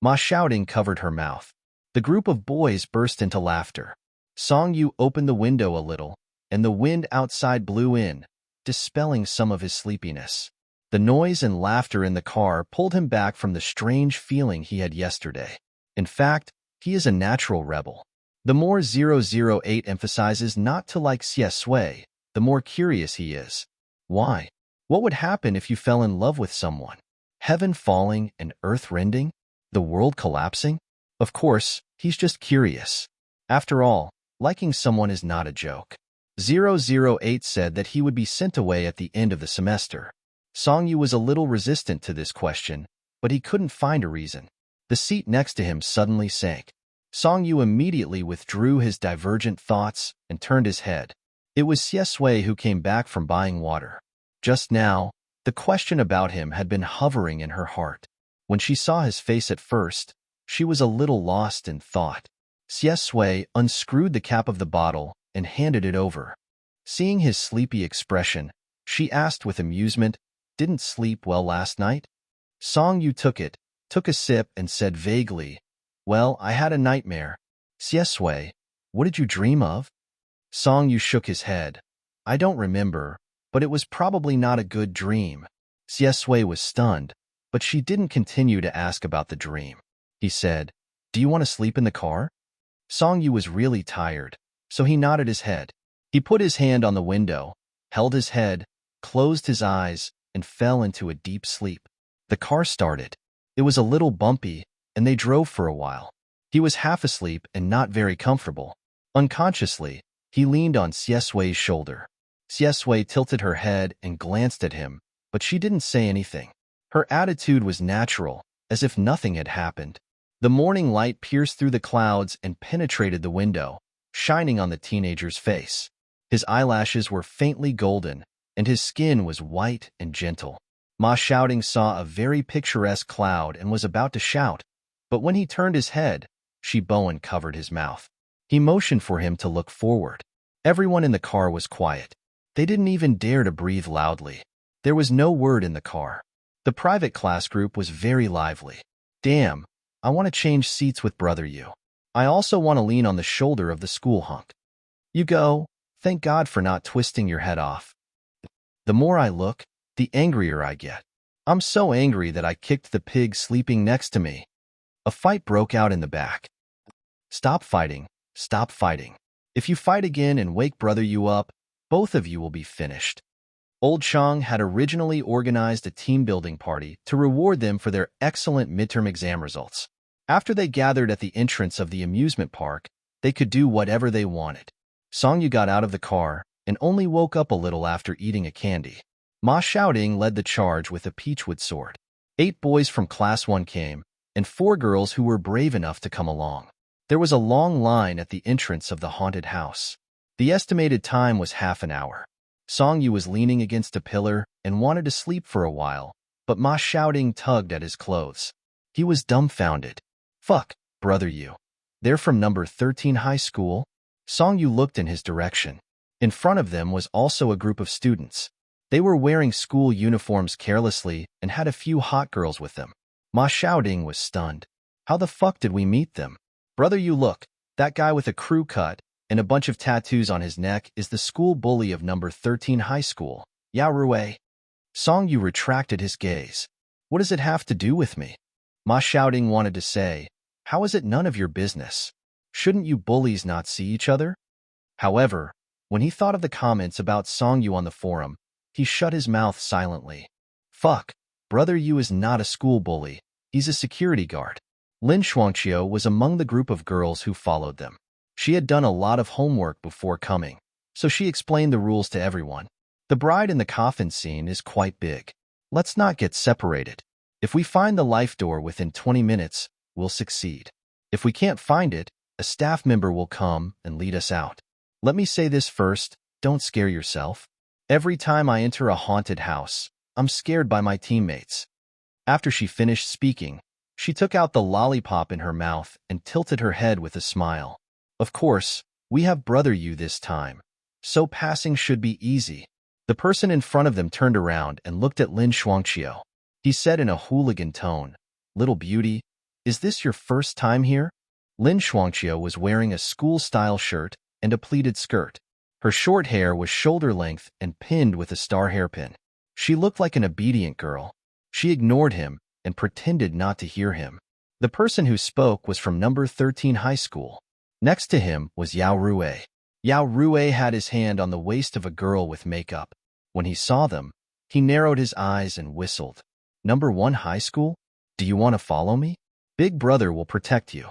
Ma Xiaoding covered her mouth. The group of boys burst into laughter. Song Yu opened the window a little, and the wind outside blew in, dispelling some of his sleepiness. The noise and laughter in the car pulled him back from the strange feeling he had yesterday. In fact, he is a natural rebel. The more 008 emphasizes not to like Siesue, the more curious he is. Why? What would happen if you fell in love with someone? Heaven falling and earth rending? The world collapsing? Of course, he's just curious. After all, liking someone is not a joke. 008 said that he would be sent away at the end of the semester. Song Yu was a little resistant to this question, but he couldn't find a reason. The seat next to him suddenly sank. Song Yu immediately withdrew his divergent thoughts and turned his head. It was Siesue who came back from buying water. Just now, the question about him had been hovering in her heart. When she saw his face at first, she was a little lost in thought. Siesue unscrewed the cap of the bottle and handed it over. Seeing his sleepy expression, she asked with amusement, Didn't sleep well last night? Song Yu took it, took a sip and said vaguely, Well, I had a nightmare. Xiesui, what did you dream of? Song Yu shook his head. I don't remember, but it was probably not a good dream. Xiesui was stunned, but she didn't continue to ask about the dream. He said, do you want to sleep in the car? Song Yu was really tired, so he nodded his head. He put his hand on the window, held his head, closed his eyes, and fell into a deep sleep. The car started. It was a little bumpy, and they drove for a while. He was half asleep and not very comfortable. Unconsciously, he leaned on Xiesui's shoulder. Xiesui tilted her head and glanced at him, but she didn't say anything. Her attitude was natural, as if nothing had happened. The morning light pierced through the clouds and penetrated the window, shining on the teenager's face. His eyelashes were faintly golden, and his skin was white and gentle. Ma Shouting saw a very picturesque cloud and was about to shout, but when he turned his head, Shi Bowen covered his mouth. He motioned for him to look forward. Everyone in the car was quiet. They didn't even dare to breathe loudly. There was no word in the car. The private class group was very lively. Damn, I want to change seats with Brother Yu. I also want to lean on the shoulder of the school hunk. You go. Thank God for not twisting your head off. The more I look, the angrier I get. I'm so angry that I kicked the pig sleeping next to me. A fight broke out in the back. Stop fighting. Stop fighting. If you fight again and wake Brother Yu up, both of you will be finished. Old Chang had originally organized a team-building party to reward them for their excellent midterm exam results. After they gathered at the entrance of the amusement park, they could do whatever they wanted. Song Yu got out of the car and only woke up a little after eating a candy. Ma Shouting led the charge with a peachwood sword. 8 boys from Class 1 came, and 4 girls who were brave enough to come along. There was a long line at the entrance of the haunted house. The estimated time was half an hour. Song Yu was leaning against a pillar and wanted to sleep for a while, but Ma Shouting tugged at his clothes. He was dumbfounded. Fuck, Brother Yu. They're from number 13 high school? Song Yu looked in his direction. In front of them was also a group of students. They were wearing school uniforms carelessly and had a few hot girls with them. Ma Shouting was stunned. How the fuck did we meet them? Brother Yu, look, that guy with a crew cut and a bunch of tattoos on his neck is the school bully of number 13 high school, Yao Rui. Song Yu retracted his gaze. What does it have to do with me? Ma Shouting wanted to say, how is it none of your business? Shouldn't you bullies not see each other? However, when he thought of the comments about Song Yu on the forum, he shut his mouth silently. Fuck, Brother Yu is not a school bully, he's a security guard. Lin Shuangqiu was among the group of girls who followed them. She had done a lot of homework before coming, so she explained the rules to everyone. The bride in the coffin scene is quite big. Let's not get separated. If we find the life door within 20 minutes, we'll succeed. If we can't find it, a staff member will come and lead us out. Let me say this first, don't scare yourself. Every time I enter a haunted house, I'm scared by my teammates. After she finished speaking, she took out the lollipop in her mouth and tilted her head with a smile. Of course, we have Brother Yu this time, so passing should be easy. The person in front of them turned around and looked at Lin Shuangqiu. He said in a hooligan tone, Little beauty, is this your first time here? Lin Shuangqiu was wearing a school-style shirt and a pleated skirt. Her short hair was shoulder-length and pinned with a star hairpin. She looked like an obedient girl. She ignored him and pretended not to hear him. The person who spoke was from number 13 high school. Next to him was Yao Rui. Yao Rui had his hand on the waist of a girl with makeup. When he saw them, he narrowed his eyes and whistled. Number 1 high school? Do you want to follow me? Big brother will protect you.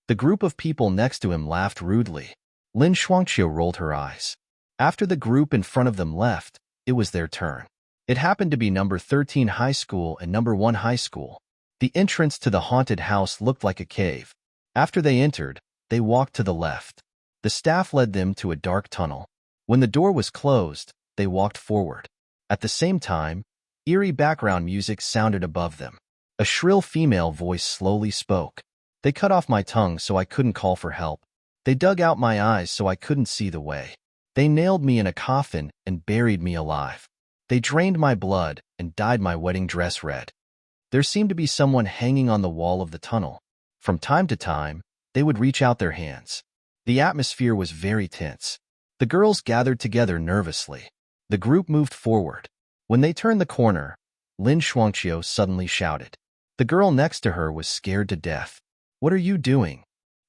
The group of people next to him laughed rudely. Lin Shuangqiu rolled her eyes. After the group in front of them left, it was their turn. It happened to be number 13 high school and number 1 high school. The entrance to the haunted house looked like a cave. After they entered, they walked to the left. The staff led them to a dark tunnel. When the door was closed, they walked forward. At the same time, eerie background music sounded above them. A shrill female voice slowly spoke. They cut off my tongue so I couldn't call for help. They dug out my eyes so I couldn't see the way. They nailed me in a coffin and buried me alive. They drained my blood and dyed my wedding dress red. There seemed to be someone hanging on the wall of the tunnel. From time to time, they would reach out their hands. The atmosphere was very tense. The girls gathered together nervously. The group moved forward. When they turned the corner, Lin Shuangqiu suddenly shouted. The girl next to her was scared to death. "What are you doing?"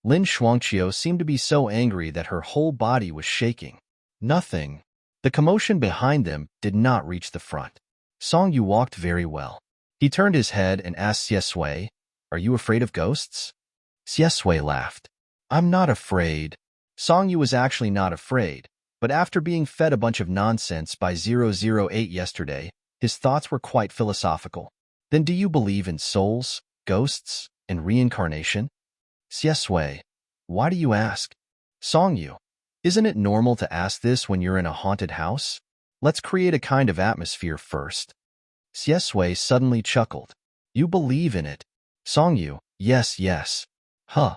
Lin Shuangqiu seemed to be so angry that her whole body was shaking. "Nothing." The commotion behind them did not reach the front. Song Yu walked very well. He turned his head and asked Xie Sui, "Are you afraid of ghosts?" Xie Sui laughed. "I'm not afraid." Song Yu was actually not afraid, but after being fed a bunch of nonsense by 008 yesterday, his thoughts were quite philosophical. "Then do you believe in souls, ghosts, and reincarnation?" Xie Sui, "Why do you ask?" Song Yu, "Isn't it normal to ask this when you're in a haunted house? Let's create a kind of atmosphere first." Xie Sui suddenly chuckled. "You believe in it?" Song Yu, "Yes, yes." "Huh."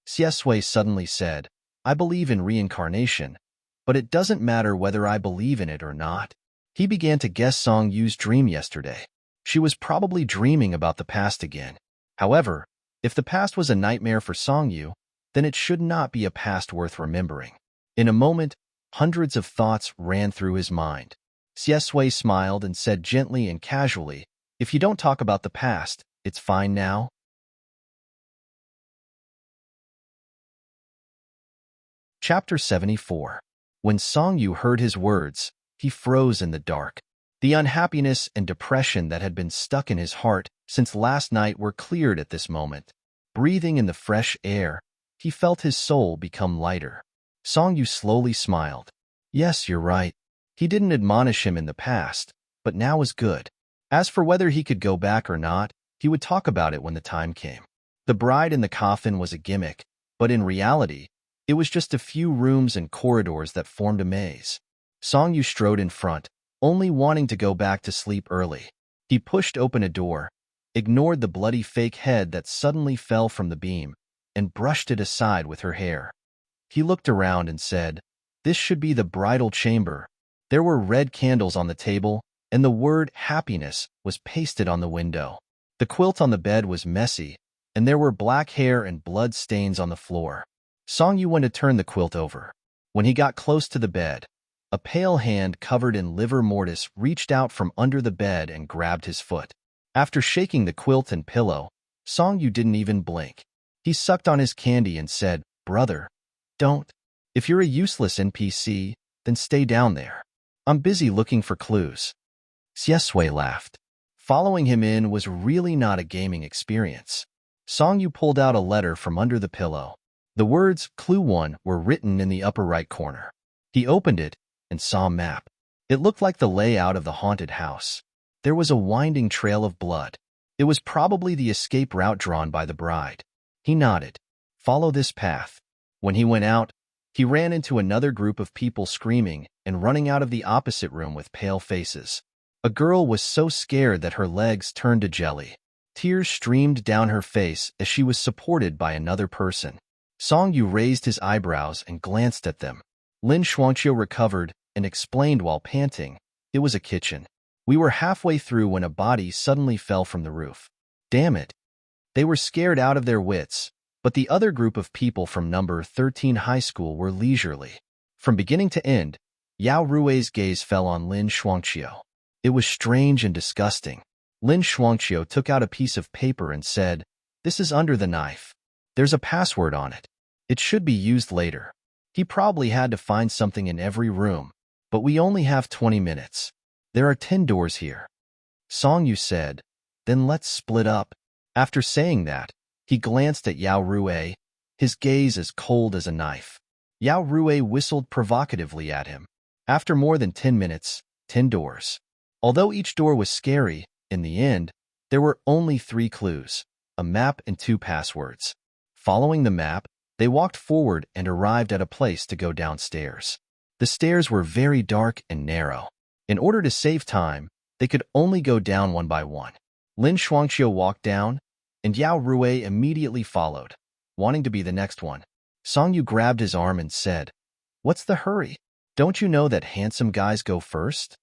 Xie Sui suddenly said, "I believe in reincarnation, but it doesn't matter whether I believe in it or not." He began to guess Song Yu's dream yesterday. She was probably dreaming about the past again. However, if the past was a nightmare for Song Yu, then it should not be a past worth remembering. In a moment, hundreds of thoughts ran through his mind. Xie Sui smiled and said gently and casually, "If you don't talk about the past, it's fine now." Chapter 74. When Song Yu heard his words, he froze in the dark. The unhappiness and depression that had been stuck in his heart since last night were cleared at this moment. Breathing in the fresh air, he felt his soul become lighter. Song Yu slowly smiled. "Yes, you're right. He didn't admonish him in the past, but now is good. As for whether he could go back or not, he would talk about it when the time came." The bride in the coffin was a gimmick, but in reality, it was just a few rooms and corridors that formed a maze. Song Yu strode in front, only wanting to go back to sleep early. He pushed open a door, ignored the bloody fake head that suddenly fell from the beam, and brushed it aside with her hair. He looked around and said, "This should be the bridal chamber." There were red candles on the table, and the word happiness was pasted on the window. The quilt on the bed was messy, and there were black hair and blood stains on the floor. Song Yu went to turn the quilt over. When he got close to the bed, a pale hand covered in livor mortis reached out from under the bed and grabbed his foot. After shaking the quilt and pillow, Song Yu didn't even blink. He sucked on his candy and said, "Brother, don't. If you're a useless NPC, then stay down there. I'm busy looking for clues." Xie Sui laughed. Following him in was really not a gaming experience. Song Yu pulled out a letter from under the pillow. The words Clue 1 were written in the upper right corner. He opened it and saw a map. It looked like the layout of the haunted house. There was a winding trail of blood. It was probably the escape route drawn by the bride. He nodded. "Follow this path." When he went out, he ran into another group of people screaming and running out of the opposite room with pale faces. A girl was so scared that her legs turned to jelly. Tears streamed down her face as she was supported by another person. Song Yu raised his eyebrows and glanced at them. Lin Shuangqiu recovered and explained while panting, "It was a kitchen. We were halfway through when a body suddenly fell from the roof." Damn it. They were scared out of their wits, but the other group of people from number 13 high school were leisurely. From beginning to end, Yao Rui's gaze fell on Lin Shuangqiu. It was strange and disgusting. Lin Shuangqiu took out a piece of paper and said, "This is under the knife. There's a password on it. It should be used later." He probably had to find something in every room, but we only have 20 minutes. There are 10 doors here. Song Yu said, "Then let's split up." After saying that, he glanced at Yao Rui, his gaze as cold as a knife. Yao Rui whistled provocatively at him. After more than 10 minutes, 10 doors. Although each door was scary, in the end, there were only 3 clues, a map and 2 passwords. Following the map, they walked forward and arrived at a place to go downstairs. The stairs were very dark and narrow. In order to save time, they could only go down one by one. Lin Shuangqiu walked down, and Yao Rui immediately followed, wanting to be the next one. Song Yu grabbed his arm and said, "What's the hurry? Don't you know that handsome guys go first?"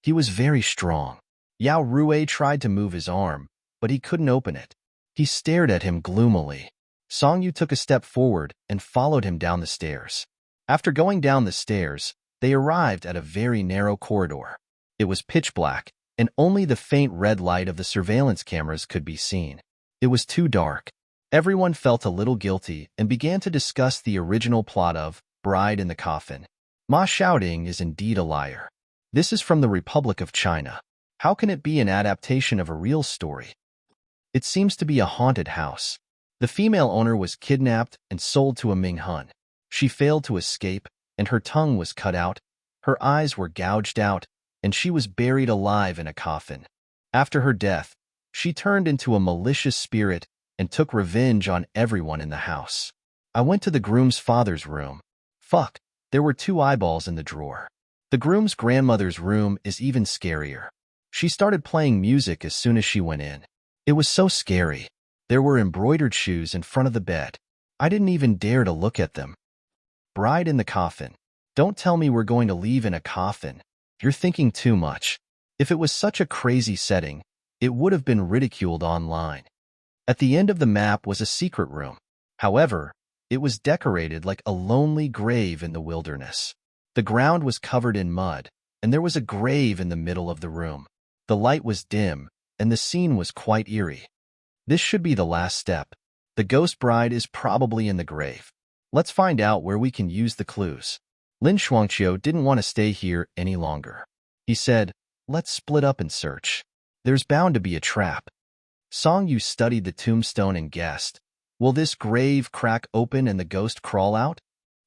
He was very strong. Yao Rui tried to move his arm, but he couldn't open it. He stared at him gloomily. Song-yu took a step forward and followed him down the stairs. After going down the stairs, they arrived at a very narrow corridor. It was pitch black, and only the faint red light of the surveillance cameras could be seen. It was too dark. Everyone felt a little guilty and began to discuss the original plot of Bride in the Coffin. Ma Xiaoding is indeed a liar. This is from the Republic of China. How can it be an adaptation of a real story? It seems to be a haunted house. The female owner was kidnapped and sold to a Ming Hun. She failed to escape, and her tongue was cut out, her eyes were gouged out, and she was buried alive in a coffin. After her death, she turned into a malicious spirit and took revenge on everyone in the house. I went to the groom's father's room. Fuck, there were 2 eyeballs in the drawer. The groom's grandmother's room is even scarier. She started playing music as soon as she went in. It was so scary. There were embroidered shoes in front of the bed. I didn't even dare to look at them. Bride in the Coffin. Don't tell me we're going to leave in a coffin. You're thinking too much. If it was such a crazy setting, it would have been ridiculed online. At the end of the map was a secret room. However, it was decorated like a lonely grave in the wilderness. The ground was covered in mud, and there was a grave in the middle of the room. The light was dim, and the scene was quite eerie. This should be the last step. The ghost bride is probably in the grave. Let's find out where we can use the clues. Lin Shuangqiu didn't want to stay here any longer. He said, let's split up and search. There's bound to be a trap. Song-yu studied the tombstone and guessed, will this grave crack open and the ghost crawl out?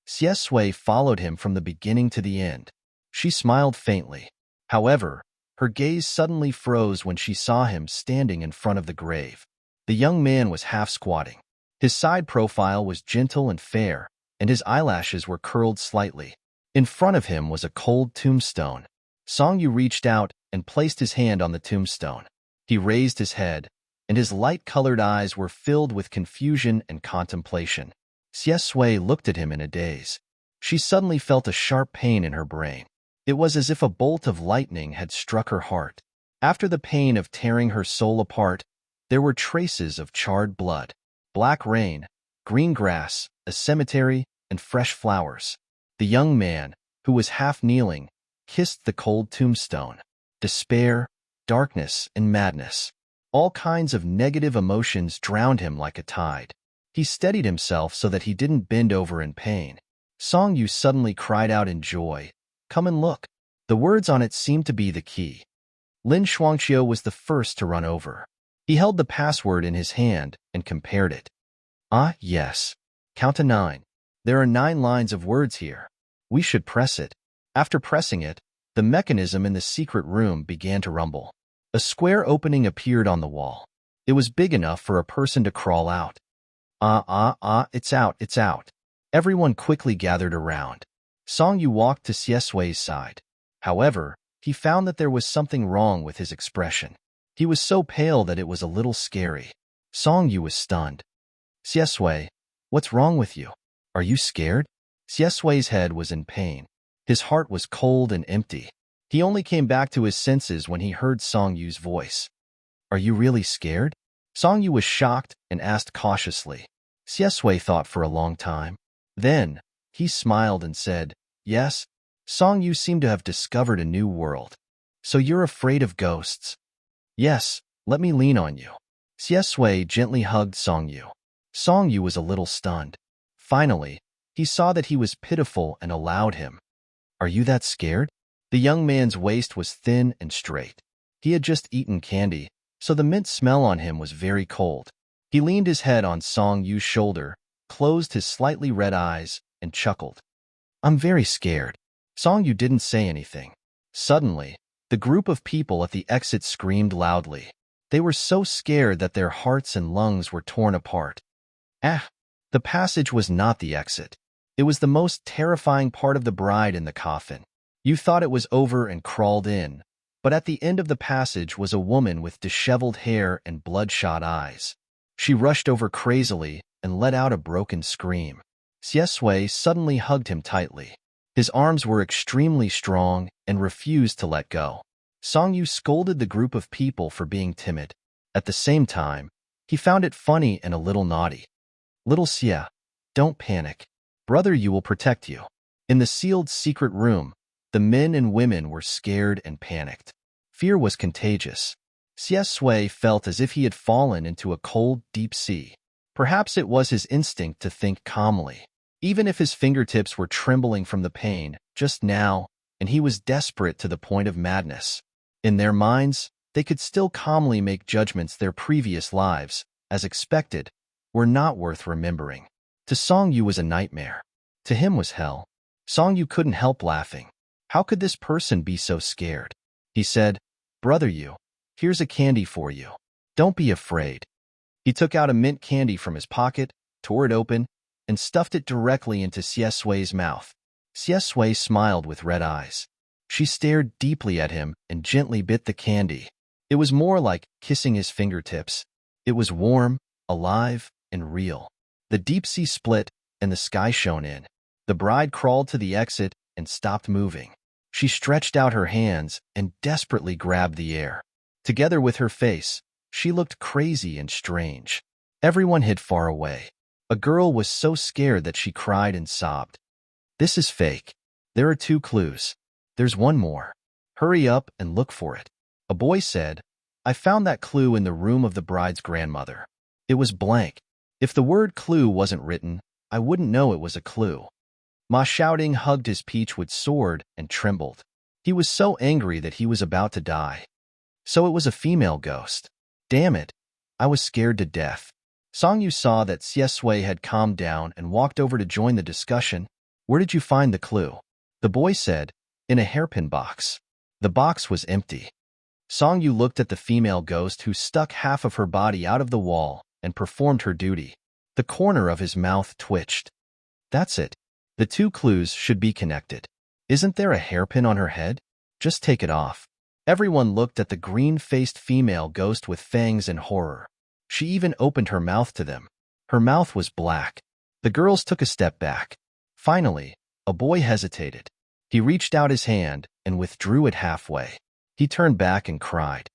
Xie Sui followed him from the beginning to the end. She smiled faintly. However, her gaze suddenly froze when she saw him standing in front of the grave. The young man was half squatting. His side profile was gentle and fair, and his eyelashes were curled slightly. In front of him was a cold tombstone. Song-yu reached out and placed his hand on the tombstone. He raised his head, and his light-colored eyes were filled with confusion and contemplation. Xie Sui looked at him in a daze. She suddenly felt a sharp pain in her brain. It was as if a bolt of lightning had struck her heart. After the pain of tearing her soul apart, there were traces of charred blood, black rain, green grass, a cemetery, and fresh flowers. The young man, who was half kneeling, kissed the cold tombstone. Despair, darkness, and madness. All kinds of negative emotions drowned him like a tide. He steadied himself so that he didn't bend over in pain. Song-yu suddenly cried out in joy, "Come and look." The words on it seemed to be the key. Lin Shuangqiu was the first to run over. He held the password in his hand and compared it. Ah, yes. Count to 9. There are 9 lines of words here. We should press it. After pressing it, the mechanism in the secret room began to rumble. A square opening appeared on the wall. It was big enough for a person to crawl out. It's out, it's out. Everyone quickly gathered around. Song-yu walked to Xie Sui's side. However, he found that there was something wrong with his expression. He was so pale that it was a little scary. Song-yu was stunned. Xie Sui, what's wrong with you? Are you scared? Xie Sui's head was in pain. His heart was cold and empty. He only came back to his senses when he heard Song-yu's voice. Are you really scared? Song-yu was shocked and asked cautiously. Xie Sui thought for a long time. Then, he smiled and said, yes. Song-yu seemed to have discovered a new world. So you're afraid of ghosts? Yes, let me lean on you. Xie Sui gently hugged Song-yu. Song-yu was a little stunned. Finally, he saw that he was pitiful and allowed him. Are you that scared? The young man's waist was thin and straight. He had just eaten candy, so the mint smell on him was very cold. He leaned his head on Song-yu's shoulder, closed his slightly red eyes, and chuckled. I'm very scared. Song-yu didn't say anything. Suddenly, the group of people at the exit screamed loudly. They were so scared that their hearts and lungs were torn apart. The passage was not the exit. It was the most terrifying part of the bride in the coffin. You thought it was over and crawled in, but at the end of the passage was a woman with disheveled hair and bloodshot eyes. She rushed over crazily and let out a broken scream. Xie Sui suddenly hugged him tightly. His arms were extremely strong and refused to let go. Song-yu scolded the group of people for being timid. At the same time, he found it funny and a little naughty. Little Xie, don't panic. Brother Yu will protect you. In the sealed secret room, the men and women were scared and panicked. Fear was contagious. Xie Sui felt as if he had fallen into a cold, deep sea. Perhaps it was his instinct to think calmly. Even if his fingertips were trembling from the pain, just now, and he was desperate to the point of madness. In their minds, they could still calmly make judgments their previous lives, as expected, were not worth remembering. To Song Yu was a nightmare. To him was hell. Song Yu couldn't help laughing. How could this person be so scared? He said, Brother Yu, here's a candy for you. Don't be afraid. He took out a mint candy from his pocket, tore it open, and stuffed it directly into Xie Sui's mouth. Xie Sui smiled with red eyes. She stared deeply at him and gently bit the candy. It was more like kissing his fingertips. It was warm, alive, and real. The deep sea split, and the sky shone in. The bride crawled to the exit and stopped moving. She stretched out her hands and desperately grabbed the air. Together with her face, she looked crazy and strange. Everyone hid far away. A girl was so scared that she cried and sobbed. This is fake. There are 2 clues. There's one more. Hurry up and look for it. A boy said, I found that clue in the room of the bride's grandmother. It was blank. If the word clue wasn't written, I wouldn't know it was a clue. Ma Shouting hugged his peachwood sword and trembled. He was so angry that he was about to die. So it was a female ghost. Damn it. I was scared to death. Song Yu saw that Xie Sui had calmed down and walked over to join the discussion. Where did you find the clue? The boy said, in a hairpin box. The box was empty. Song Yu looked at the female ghost who stuck half of her body out of the wall and performed her duty. The corner of his mouth twitched. That's it. The 2 clues should be connected. Isn't there a hairpin on her head? Just take it off. Everyone looked at the green-faced female ghost with fangs in horror. She even opened her mouth to them. Her mouth was black. The girls took a step back. Finally, a boy hesitated. He reached out his hand and withdrew it halfway. He turned back and cried.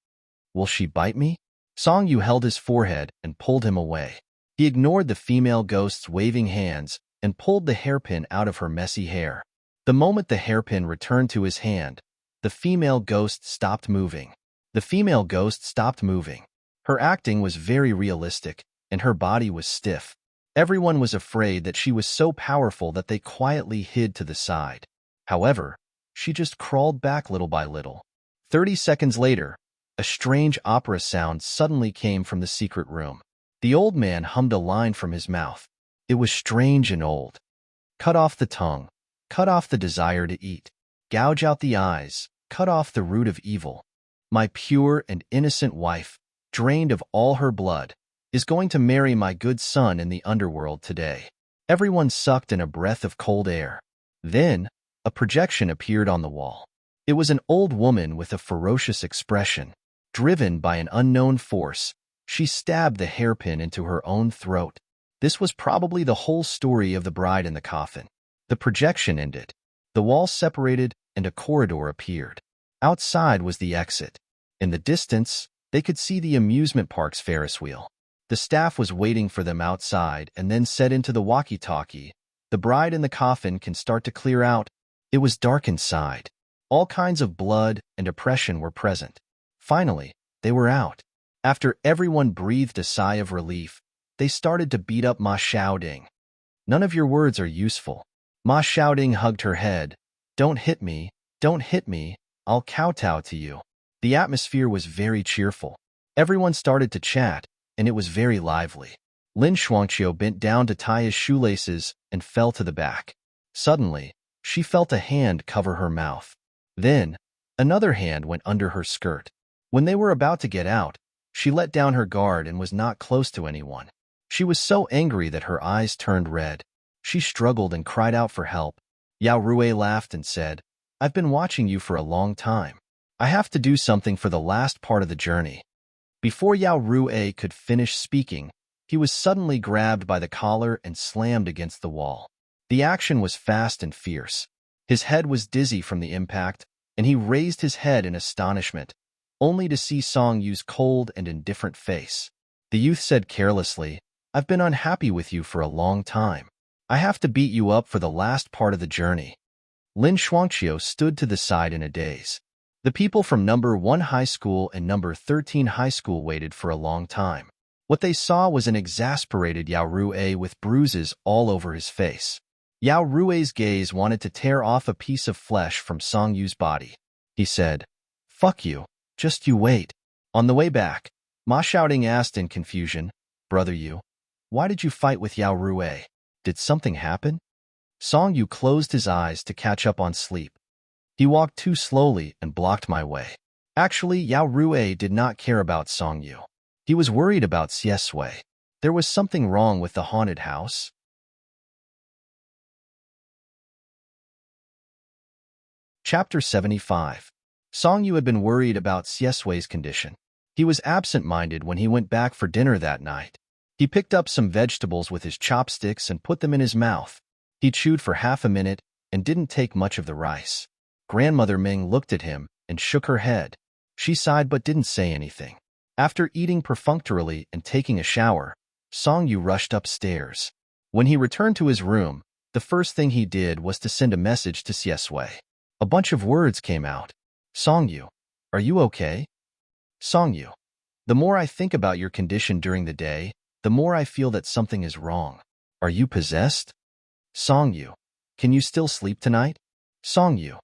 Will she bite me? Song Yu held his forehead and pulled him away. He ignored the female ghost's waving hands and pulled the hairpin out of her messy hair. The moment the hairpin returned to his hand, the female ghost stopped moving. The female ghost stopped moving. Her acting was very realistic, and her body was stiff. Everyone was afraid that she was so powerful that they quietly hid to the side. However, she just crawled back little by little. 30 seconds later, a strange opera sound suddenly came from the secret room. The old man hummed a line from his mouth. It was strange and old. Cut off the tongue. Cut off the desire to eat. Gouge out the eyes. Cut off the root of evil. My pure and innocent wife, drained of all her blood, is going to marry my good son in the underworld today. Everyone sucked in a breath of cold air. Then, a projection appeared on the wall. It was an old woman with a ferocious expression. Driven by an unknown force, she stabbed the hairpin into her own throat. This was probably the whole story of the bride in the coffin. The projection ended. The wall separated and a corridor appeared. Outside was the exit. In the distance, they could see the amusement park's Ferris wheel. The staff was waiting for them outside and then said into the walkie-talkie, the bride in the coffin can start to clear out. It was dark inside. All kinds of blood and oppression were present. Finally, they were out. After everyone breathed a sigh of relief, they started to beat up Ma Xiaoding. None of your words are useful. Ma Xiaoding hugged her head. Don't hit me, I'll kowtow to you. The atmosphere was very cheerful. Everyone started to chat, and it was very lively. Lin Shuangqiu bent down to tie his shoelaces and fell to the back. Suddenly, she felt a hand cover her mouth. Then, another hand went under her skirt. When they were about to get out, she let down her guard and was not close to anyone. She was so angry that her eyes turned red. She struggled and cried out for help. Yao Rui laughed and said, I've been watching you for a long time. I have to do something for the last part of the journey. Before Yao Rui could finish speaking, he was suddenly grabbed by the collar and slammed against the wall. The action was fast and fierce. His head was dizzy from the impact, and he raised his head in astonishment, only to see Song Yu's cold and indifferent face. The youth said carelessly, I've been unhappy with you for a long time. I have to beat you up for the last part of the journey. Lin Shuangqiu stood to the side in a daze. The people from number 1 high school and number 13 high school waited for a long time. What they saw was an exasperated Yao Rui with bruises all over his face. Yao Rui's gaze wanted to tear off a piece of flesh from Song Yu's body. He said, "Fuck you, just you wait." On the way back, Ma Shouting asked in confusion, "Brother Yu, why did you fight with Yao Rui? Did something happen?" Song Yu closed his eyes to catch up on sleep. He walked too slowly and blocked my way. Actually, Yao Rui did not care about Song Yu. He was worried about Xie Sui. There was something wrong with the haunted house. Chapter 75. Song Yu had been worried about Xie Sui's condition. He was absent-minded when he went back for dinner that night. He picked up some vegetables with his chopsticks and put them in his mouth. He chewed for half a minute and didn't take much of the rice. Grandmother Ming looked at him and shook her head. She sighed but didn't say anything. After eating perfunctorily and taking a shower, Song Yu rushed upstairs. When he returned to his room, the first thing he did was to send a message to Xie Sui. A bunch of words came out. "Song Yu, are you okay? Song Yu, the more I think about your condition during the day, the more I feel that something is wrong. Are you possessed? Song Yu, can you still sleep tonight? Song Yu,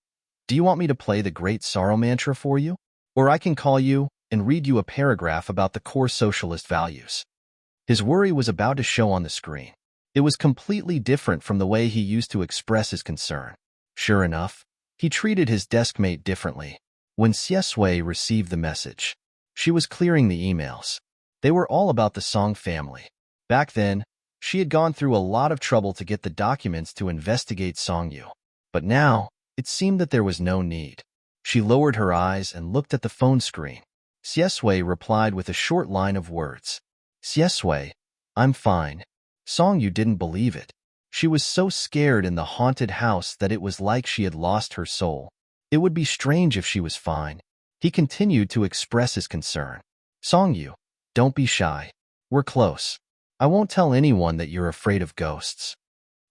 do you want me to play the Great Sorrow Mantra for you? Or I can call you and read you a paragraph about the core socialist values." His worry was about to show on the screen. It was completely different from the way he used to express his concern. Sure enough, he treated his deskmate differently. When Xie Sui received the message, she was clearing the emails. They were all about the Song family. Back then, she had gone through a lot of trouble to get the documents to investigate Song Yu. But now, it seemed that there was no need. She lowered her eyes and looked at the phone screen. Xie Sui replied with a short line of words. "Xie Sui, I'm fine." Song Yu didn't believe it. She was so scared in the haunted house that it was like she had lost her soul. It would be strange if she was fine. He continued to express his concern. "Song Yu, don't be shy. We're close. I won't tell anyone that you're afraid of ghosts."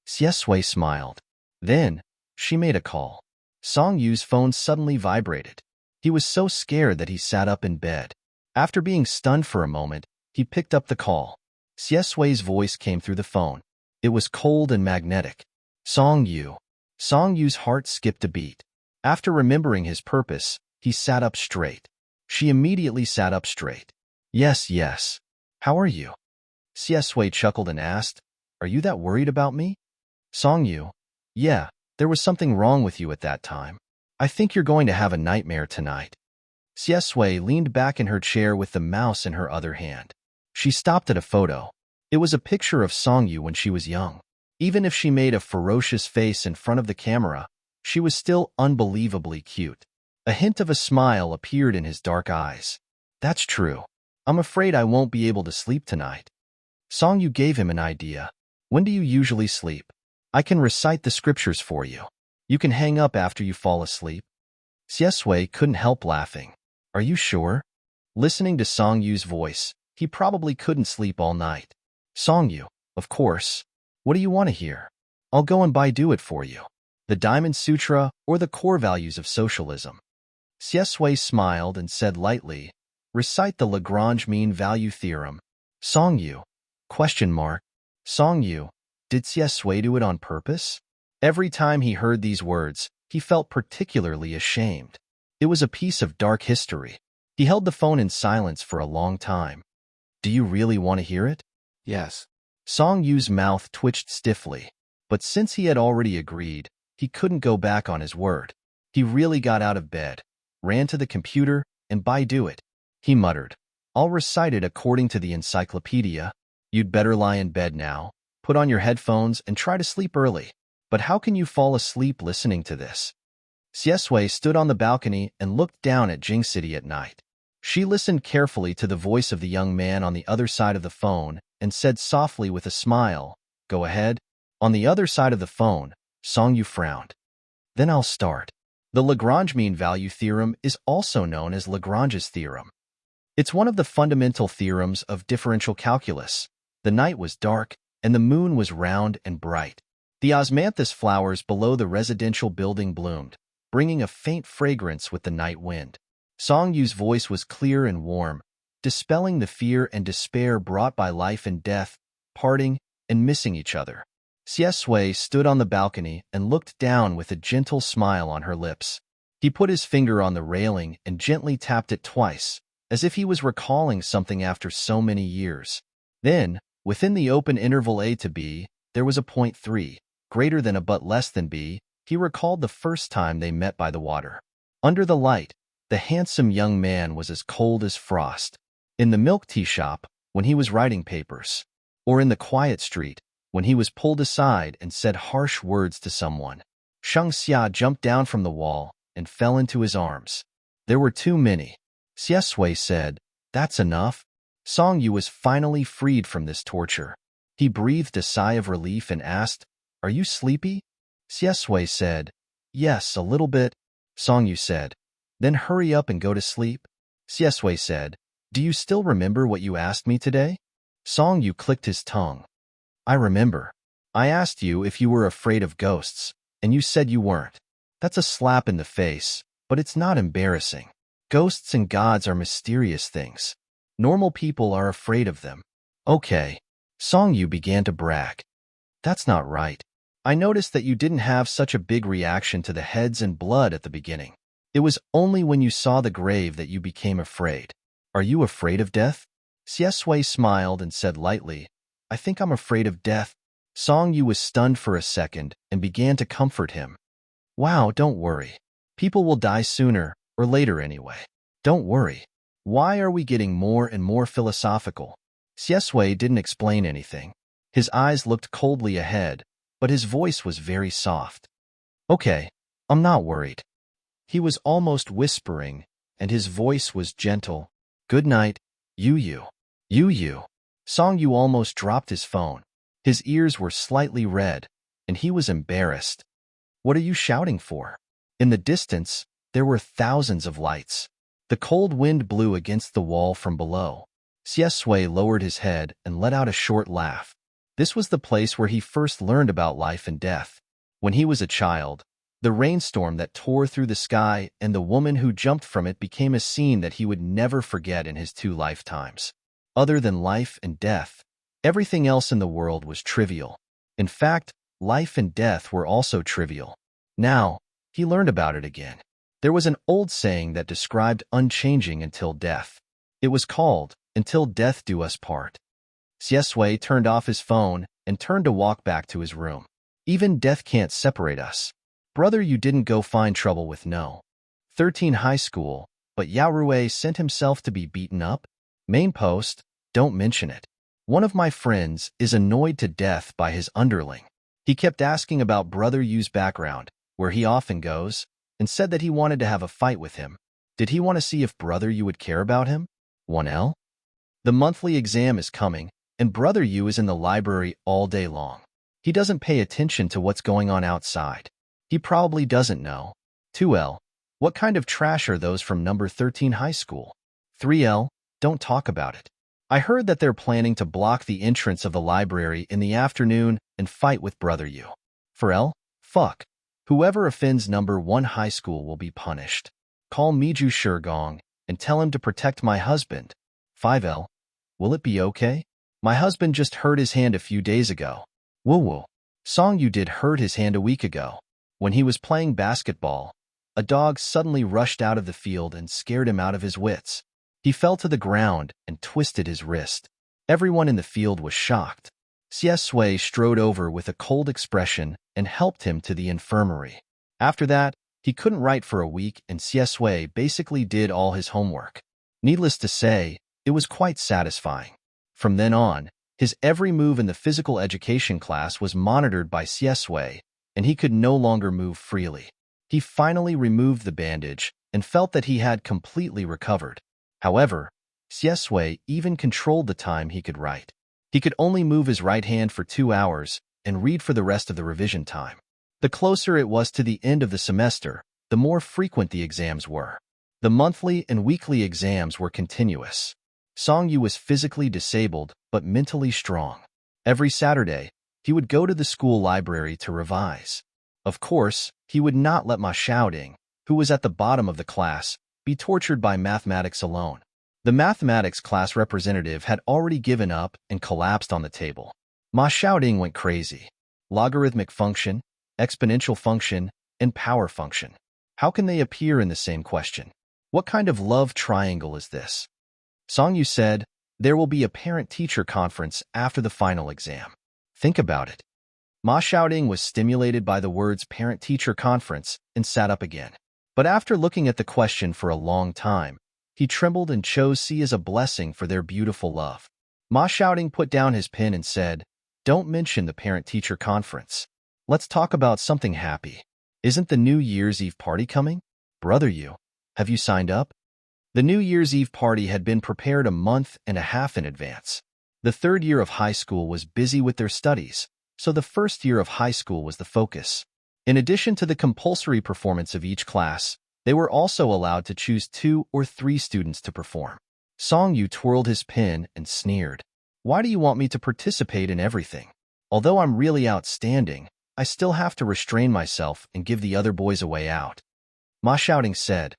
Xie Sui smiled. Then, she made a call. Song Yu's phone suddenly vibrated. He was so scared that he sat up in bed. After being stunned for a moment, he picked up the call. Xie Sui's voice came through the phone. It was cold and magnetic. "Song Yu." Song Yu's heart skipped a beat. After remembering his purpose, he sat up straight. She immediately sat up straight. Yes. How are you?" Xie Sui chuckled and asked, "Are you that worried about me?" Song Yu, "Yeah, there was something wrong with you at that time. I think you're going to have a nightmare tonight." Xie Sui leaned back in her chair with the mouse in her other hand. She stopped at a photo. It was a picture of Song Yu when she was young. Even if she made a ferocious face in front of the camera, she was still unbelievably cute. A hint of a smile appeared in his dark eyes. "That's true. I'm afraid I won't be able to sleep tonight." Song Yu gave him an idea. "When do you usually sleep? I can recite the scriptures for you. You can hang up after you fall asleep." Xie Sui couldn't help laughing. "Are you sure?" Listening to Song Yu's voice, he probably couldn't sleep all night. "Song Yu, of course. What do you want to hear? I'll go and do it for you. The Diamond Sutra or the core values of socialism." Xie Sui smiled and said lightly, "Recite the Lagrange mean value theorem." "Song Yu? Question mark. Song Yu, did Xie Sui do it on purpose?" Every time he heard these words, he felt particularly ashamed. It was a piece of dark history. He held the phone in silence for a long time. "Do you really want to hear it?" Yes. Song Yu's mouth twitched stiffly, but since he had already agreed, he couldn't go back on his word. He really got out of bed, ran to the computer, and do it. He muttered, "I'll recite it according to the encyclopedia. You'd better lie in bed now, put on your headphones, and try to sleep early. But how can you fall asleep listening to this?" Xie Sui stood on the balcony and looked down at Jing City at night. She listened carefully to the voice of the young man on the other side of the phone and said softly with a smile, "Go ahead." On the other side of the phone, Song Yu frowned. "Then I'll start." The Lagrange mean value theorem is also known as Lagrange's theorem. It's one of the fundamental theorems of differential calculus. The night was dark, and the moon was round and bright. The osmanthus flowers below the residential building bloomed, bringing a faint fragrance with the night wind. Song Yu's voice was clear and warm, dispelling the fear and despair brought by life and death, parting, and missing each other. Xie Sui stood on the balcony and looked down with a gentle smile on her lips. He put his finger on the railing and gently tapped it twice, as if he was recalling something after so many years. Then, within the open interval A to B, there was a point 3, greater than a but less than B. He recalled the first time they met by the water. Under the light, the handsome young man was as cold as frost. In the milk tea shop, when he was writing papers. Or in the quiet street, when he was pulled aside and said harsh words to someone. Shang Xia jumped down from the wall and fell into his arms. There were too many. Xie Sui said, "That's enough." Song Yu was finally freed from this torture. He breathed a sigh of relief and asked, "Are you sleepy?" Xie Sui said, "Yes, a little bit." Song Yu said, "Then hurry up and go to sleep." Xie Sui said, "Do you still remember what you asked me today?" Song Yu clicked his tongue. "I remember. I asked you if you were afraid of ghosts, and you said you weren't. That's a slap in the face, but it's not embarrassing. Ghosts and gods are mysterious things. Normal people are afraid of them." "Okay." Song Yu began to brag. "That's not right. I noticed that you didn't have such a big reaction to the heads and blood at the beginning. It was only when you saw the grave that you became afraid. Are you afraid of death?" Xie Sui smiled and said lightly, "I think I'm afraid of death." Song Yu was stunned for a second and began to comfort him. "Wow, don't worry. People will die sooner or later anyway. Don't worry. Why are we getting more and more philosophical?" Xie Sui didn't explain anything. His eyes looked coldly ahead, but his voice was very soft. "Okay, I'm not worried." He was almost whispering, and his voice was gentle. "Good night, Yu Yu." Yu Yu. Song Yu almost dropped his phone. His ears were slightly red, and he was embarrassed. "What are you shouting for?" In the distance, there were thousands of lights. The cold wind blew against the wall from below. Xie Sui lowered his head and let out a short laugh. This was the place where he first learned about life and death. When he was a child, the rainstorm that tore through the sky and the woman who jumped from it became a scene that he would never forget in his 2 lifetimes. Other than life and death, everything else in the world was trivial. In fact, life and death were also trivial. Now, he learned about it again. There was an old saying that described unchanging until death. It was called, "Until death do us part." Xie Sui turned off his phone and turned to walk back to his room. "Even death can't separate us. Brother, you didn't go find trouble with no. 13 high school, but Yarue sent himself to be beaten up? Main post, don't mention it. One of my friends is annoyed to death by his underling. He kept asking about Brother Yu's background, where he often goes, and said that he wanted to have a fight with him. Did he want to see if Brother Yu would care about him? 1L? The monthly exam is coming, and Brother Yu is in the library all day long. He doesn't pay attention to what's going on outside. He probably doesn't know. 2L. What kind of trash are those from number 13 high school? 3L. Don't talk about it. I heard that they're planning to block the entrance of the library in the afternoon and fight with Brother Yu. 4L. Fuck. Whoever offends number 1 high school will be punished. Call Miju Shurgong and tell him to protect my husband. 5L. Will it be okay? My husband just hurt his hand a few days ago. Woo woo. Song Yu did hurt his hand a week ago. When he was playing basketball, a dog suddenly rushed out of the field and scared him out of his wits. He fell to the ground and twisted his wrist. Everyone in the field was shocked. Xie Sui strode over with a cold expression and helped him to the infirmary. After that, he couldn't write for a week, and Xie Sui basically did all his homework. Needless to say, it was quite satisfying. From then on, his every move in the physical education class was monitored by Xie Sui, and he could no longer move freely. He finally removed the bandage and felt that he had completely recovered. However, Xie Sui even controlled the time he could write. He could only move his right hand for 2 hours and read for the rest of the revision time. The closer it was to the end of the semester, the more frequent the exams were. The monthly and weekly exams were continuous. Song Yu was physically disabled, but mentally strong. Every Saturday, he would go to the school library to revise. Of course, he would not let Ma Xiaoding, who was at the bottom of the class, be tortured by mathematics alone. The mathematics class representative had already given up and collapsed on the table. Ma Xiaoding went crazy. Logarithmic function, exponential function, and power function. How can they appear in the same question? What kind of love triangle is this? Song Yu said, there will be a parent-teacher conference after the final exam. Think about it. Ma Xiaoding was stimulated by the words parent-teacher conference and sat up again. But after looking at the question for a long time, he trembled and chose C as a blessing for their beautiful love. Ma Xiaoding put down his pen and said, don't mention the parent-teacher conference. Let's talk about something happy. Isn't the New Year's Eve party coming? Brother Yu, have you signed up? The New Year's Eve party had been prepared a month and a half in advance. The third year of high school was busy with their studies, so the first year of high school was the focus. In addition to the compulsory performance of each class, they were also allowed to choose 2 or 3 students to perform. Song Yu twirled his pen and sneered. Why do you want me to participate in everything? Although I'm really outstanding, I still have to restrain myself and give the other boys a way out. Ma Xiaoding said,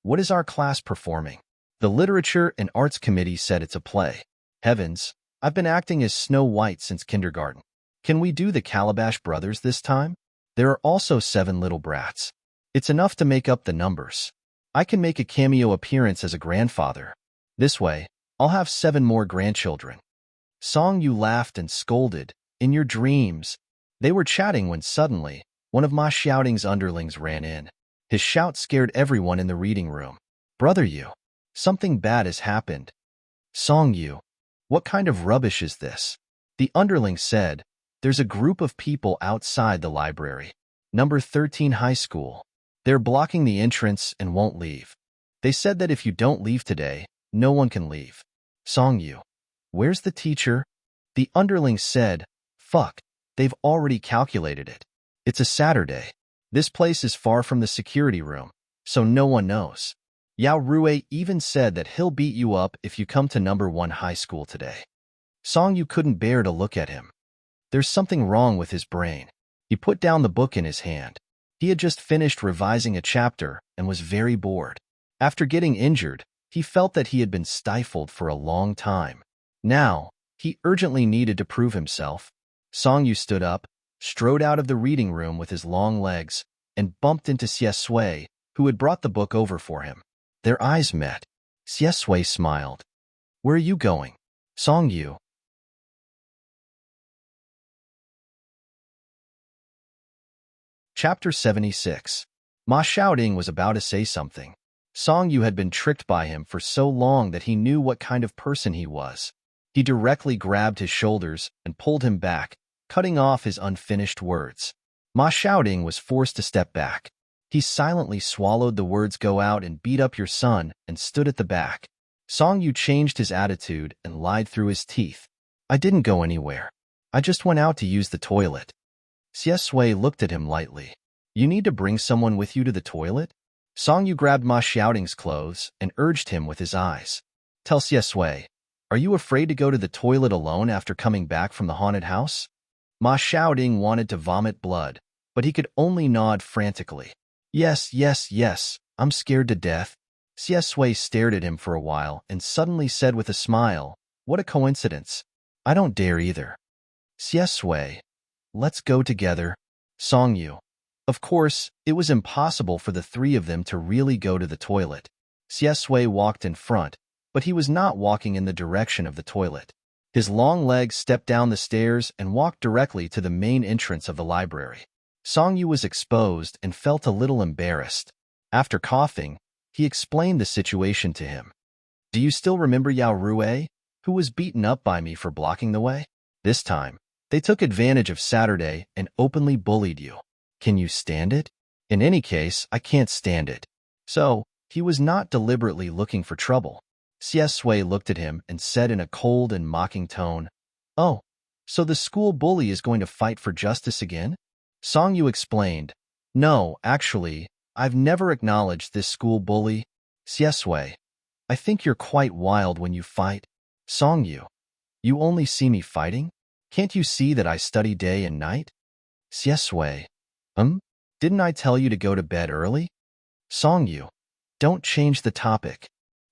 what is our class performing? The Literature and Arts Committee said it's a play. Heavens, I've been acting as Snow White since kindergarten. Can we do the Calabash Brothers this time? There are also 7 little brats. It's enough to make up the numbers. I can make a cameo appearance as a grandfather. This way, I'll have 7 more grandchildren. Song Yu laughed and scolded, in your dreams. They were chatting when suddenly, one of Ma Xiaoding's underlings ran in. His shout scared everyone in the reading room. Brother Yu, something bad has happened. Song Yu, what kind of rubbish is this? The underling said, there's a group of people outside the library. Number 13 high school. They're blocking the entrance and won't leave. They said that if you don't leave today, no one can leave. Song Yu, where's the teacher? The underling said, fuck, they've already calculated it. It's a Saturday. This place is far from the security room, so no one knows. Yao Rui even said that he'll beat you up if you come to number 1 high school today. Song Yu couldn't bear to look at him. There's something wrong with his brain. He put down the book in his hand. He had just finished revising a chapter and was very bored. After getting injured, he felt that he had been stifled for a long time. Now, he urgently needed to prove himself. Song Yu stood up, strode out of the reading room with his long legs, and bumped into Xie Sui, who had brought the book over for him. Their eyes met. Xie Sui smiled. Where are you going? Song Yu. Chapter 76. Ma Xiaoding was about to say something. Song Yu had been tricked by him for so long that he knew what kind of person he was. He directly grabbed his shoulders and pulled him back, cutting off his unfinished words. Ma Xiaoding was forced to step back. He silently swallowed the words go out and beat up your son and stood at the back. Song Yu changed his attitude and lied through his teeth. I didn't go anywhere. I just went out to use the toilet. Xie Sui looked at him lightly. You need to bring someone with you to the toilet? Song Yu grabbed Ma Xiaoding's clothes and urged him with his eyes. Tell Xie Sui, are you afraid to go to the toilet alone after coming back from the haunted house? Ma Xiaoding wanted to vomit blood, but he could only nod frantically. Yes, yes, yes, I'm scared to death. Xie Sui stared at him for a while and suddenly said with a smile, what a coincidence. I don't dare either. Xie Sui, let's go together. Song Yu. Of course, it was impossible for the 3 of them to really go to the toilet. Xie Sui walked in front, but he was not walking in the direction of the toilet. His long legs stepped down the stairs and walked directly to the main entrance of the library. Song Yu was exposed and felt a little embarrassed. After coughing, he explained the situation to him. Do you still remember Yao Rui, who was beaten up by me for blocking the way? This time, they took advantage of Saturday and openly bullied you. Can you stand it? In any case, I can't stand it. So, he was not deliberately looking for trouble. Xie Sui looked at him and said in a cold and mocking tone, Oh, so the school bully is going to fight for justice again? Song Yu explained, No, actually, I've never acknowledged this school bully. Xie Sui, I think you're quite wild when you fight. Song Yu, you only see me fighting? Can't you see that I study day and night? Xiesui, didn't I tell you to go to bed early? Song Yu, don't change the topic.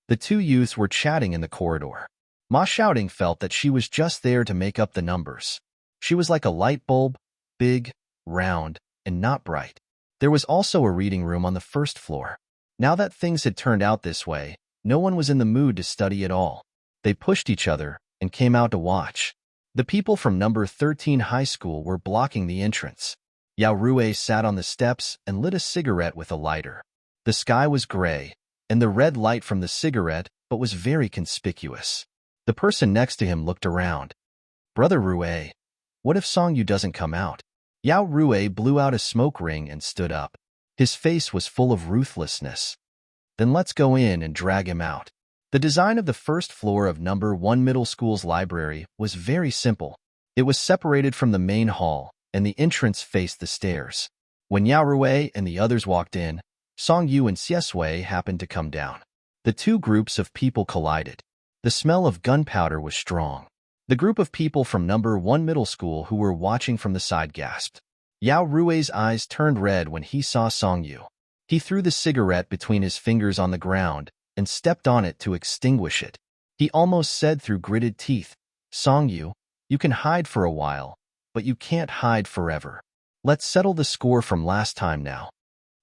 The two youths were chatting in the corridor. Ma Xiaoting felt that she was just there to make up the numbers. She was like a light bulb, big, round, and not bright. There was also a reading room on the first floor. Now that things had turned out this way, no one was in the mood to study at all. They pushed each other and came out to watch. The people from number 13 high school were blocking the entrance. Yao Rui sat on the steps and lit a cigarette with a lighter. The sky was gray, and the red light from the cigarette but was very conspicuous. The person next to him looked around. Brother Rui, what if Song Yu doesn't come out? Yao Rui blew out a smoke ring and stood up. His face was full of ruthlessness. Then let's go in and drag him out. The design of the first floor of number 1 middle school's library was very simple. It was separated from the main hall, and the entrance faced the stairs. When Yao Rui and the others walked in, Song Yu and Xiesui happened to come down. The two groups of people collided. The smell of gunpowder was strong. The group of people from number 1 middle school who were watching from the side gasped. Yao Rui's eyes turned red when he saw Song Yu. He threw the cigarette between his fingers on the ground and stepped on it to extinguish it. He almost said through gritted teeth, Song Yu, you can hide for a while, but you can't hide forever. Let's settle the score from last time now.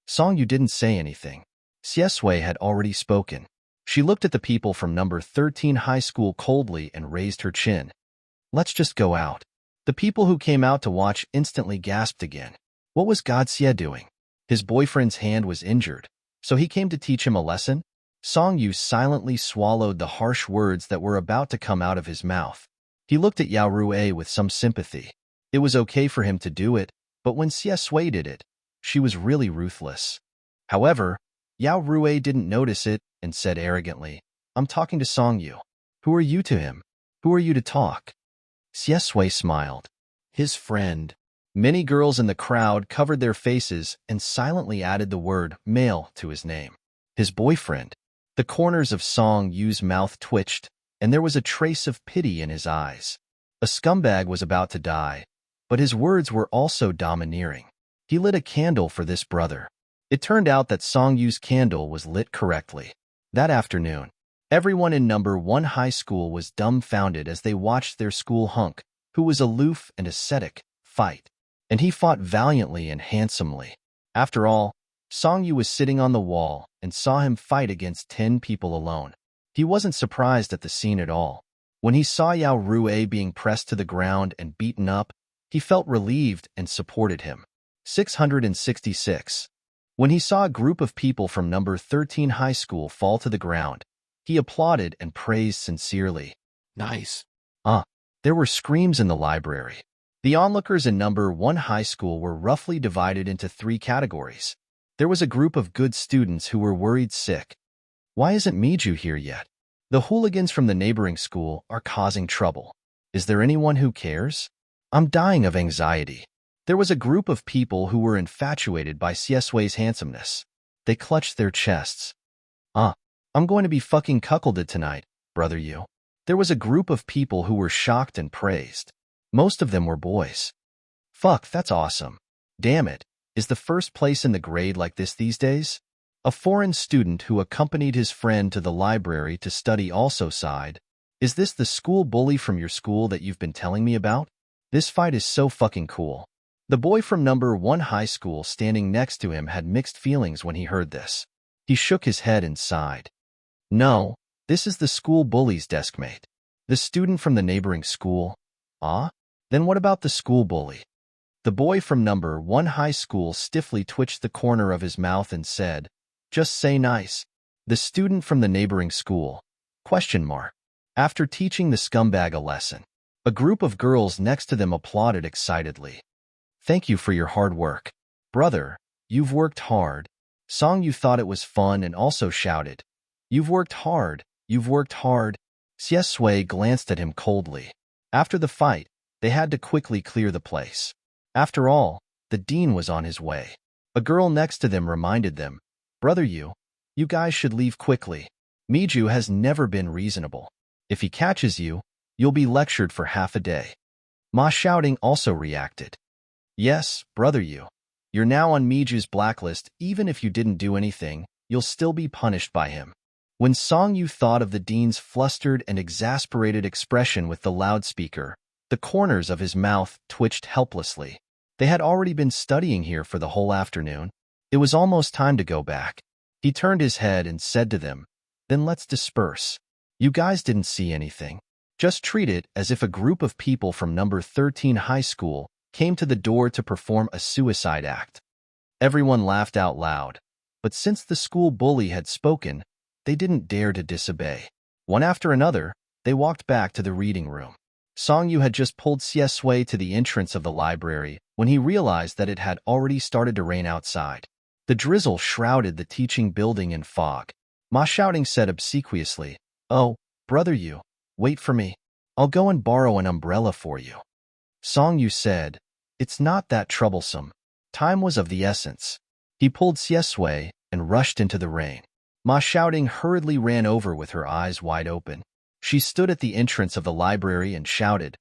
Song Yu didn't say anything. Xiesui had already spoken. She looked at the people from number 13 high school coldly and raised her chin. Let's just go out. The people who came out to watch instantly gasped again. What was Godxie doing? His boyfriend's hand was injured, so he came to teach him a lesson? Song Yu silently swallowed the harsh words that were about to come out of his mouth. He looked at Yao Rui with some sympathy. It was okay for him to do it, but when Xiesui did it, she was really ruthless. However, Yao Rui didn't notice it and said arrogantly, I'm talking to Song Yu. Who are you to him? Who are you to talk? Xiesui smiled. His friend. Many girls in the crowd covered their faces and silently added the word male to his name. His boyfriend. The corners of Song Yu's mouth twitched, and there was a trace of pity in his eyes. A scumbag was about to die, but his words were also domineering. He lit a candle for this brother. It turned out that Song Yu's candle was lit correctly. That afternoon, everyone in number 1 high school was dumbfounded as they watched their school hunk, who was aloof and ascetic, fight. And he fought valiantly and handsomely. After all, Song Yu was sitting on the wall and saw him fight against 10 people alone. He wasn't surprised at the scene at all. When he saw Yao Rui being pressed to the ground and beaten up, he felt relieved and supported him. 666. When he saw a group of people from number 13 high school fall to the ground, he applauded and praised sincerely. Nice. There were screams in the library. The onlookers in number 1 high school were roughly divided into 3 categories. There was a group of good students who were worried sick. Why isn't Miju here yet? The hooligans from the neighboring school are causing trouble. Is there anyone who cares? I'm dying of anxiety. There was a group of people who were infatuated by Xiesui's handsomeness. They clutched their chests. I'm going to be fucking cuckolded tonight, brother Yu. There was a group of people who were shocked and praised. Most of them were boys. Fuck, that's awesome. Damn it. Is the first place in the grade like this these days? A foreign student who accompanied his friend to the library to study also sighed. Is this the school bully from your school that you've been telling me about? This fight is so fucking cool. The boy from number 1 high school standing next to him had mixed feelings when he heard this. He shook his head and sighed. No, this is the school bully's deskmate. The student from the neighboring school. Then what about the school bully? The boy from number 1 high school stiffly twitched the corner of his mouth and said, just say nice. The student from the neighboring school. ? After teaching the scumbag a lesson, a group of girls next to them applauded excitedly. Thank you for your hard work. Brother, you've worked hard. Song Yu thought it was fun and also shouted, You've worked hard, you've worked hard. Xiesui glanced at him coldly. After the fight, they had to quickly clear the place. After all, the dean was on his way. A girl next to them reminded them, Brother Yu, you guys should leave quickly. Miju has never been reasonable. If he catches you, you'll be lectured for half a day. Ma shouting also reacted. Yes, brother you. You're now on Miju's blacklist. Even if you didn't do anything, you'll still be punished by him. When Song Yu thought of the dean's flustered and exasperated expression with the loudspeaker, the corners of his mouth twitched helplessly. They had already been studying here for the whole afternoon. It was almost time to go back. He turned his head and said to them, "Then let's disperse. You guys didn't see anything. Just treat it as if a group of people from number 13 high school came to the door to perform a suicide act." Everyone laughed out loud, but since the school bully had spoken, they didn't dare to disobey. One after another, they walked back to the reading room. Song Yu had just pulled Xie Sui to the entrance of the library when he realized that it had already started to rain outside. The drizzle shrouded the teaching building in fog. Ma shouting said obsequiously, "Oh, brother Yu, wait for me. I'll go and borrow an umbrella for you." Song Yu said, "It's not that troublesome." Time was of the essence. He pulled Xie Sui and rushed into the rain. Ma shouting hurriedly ran over with her eyes wide open. She stood at the entrance of the library and shouted,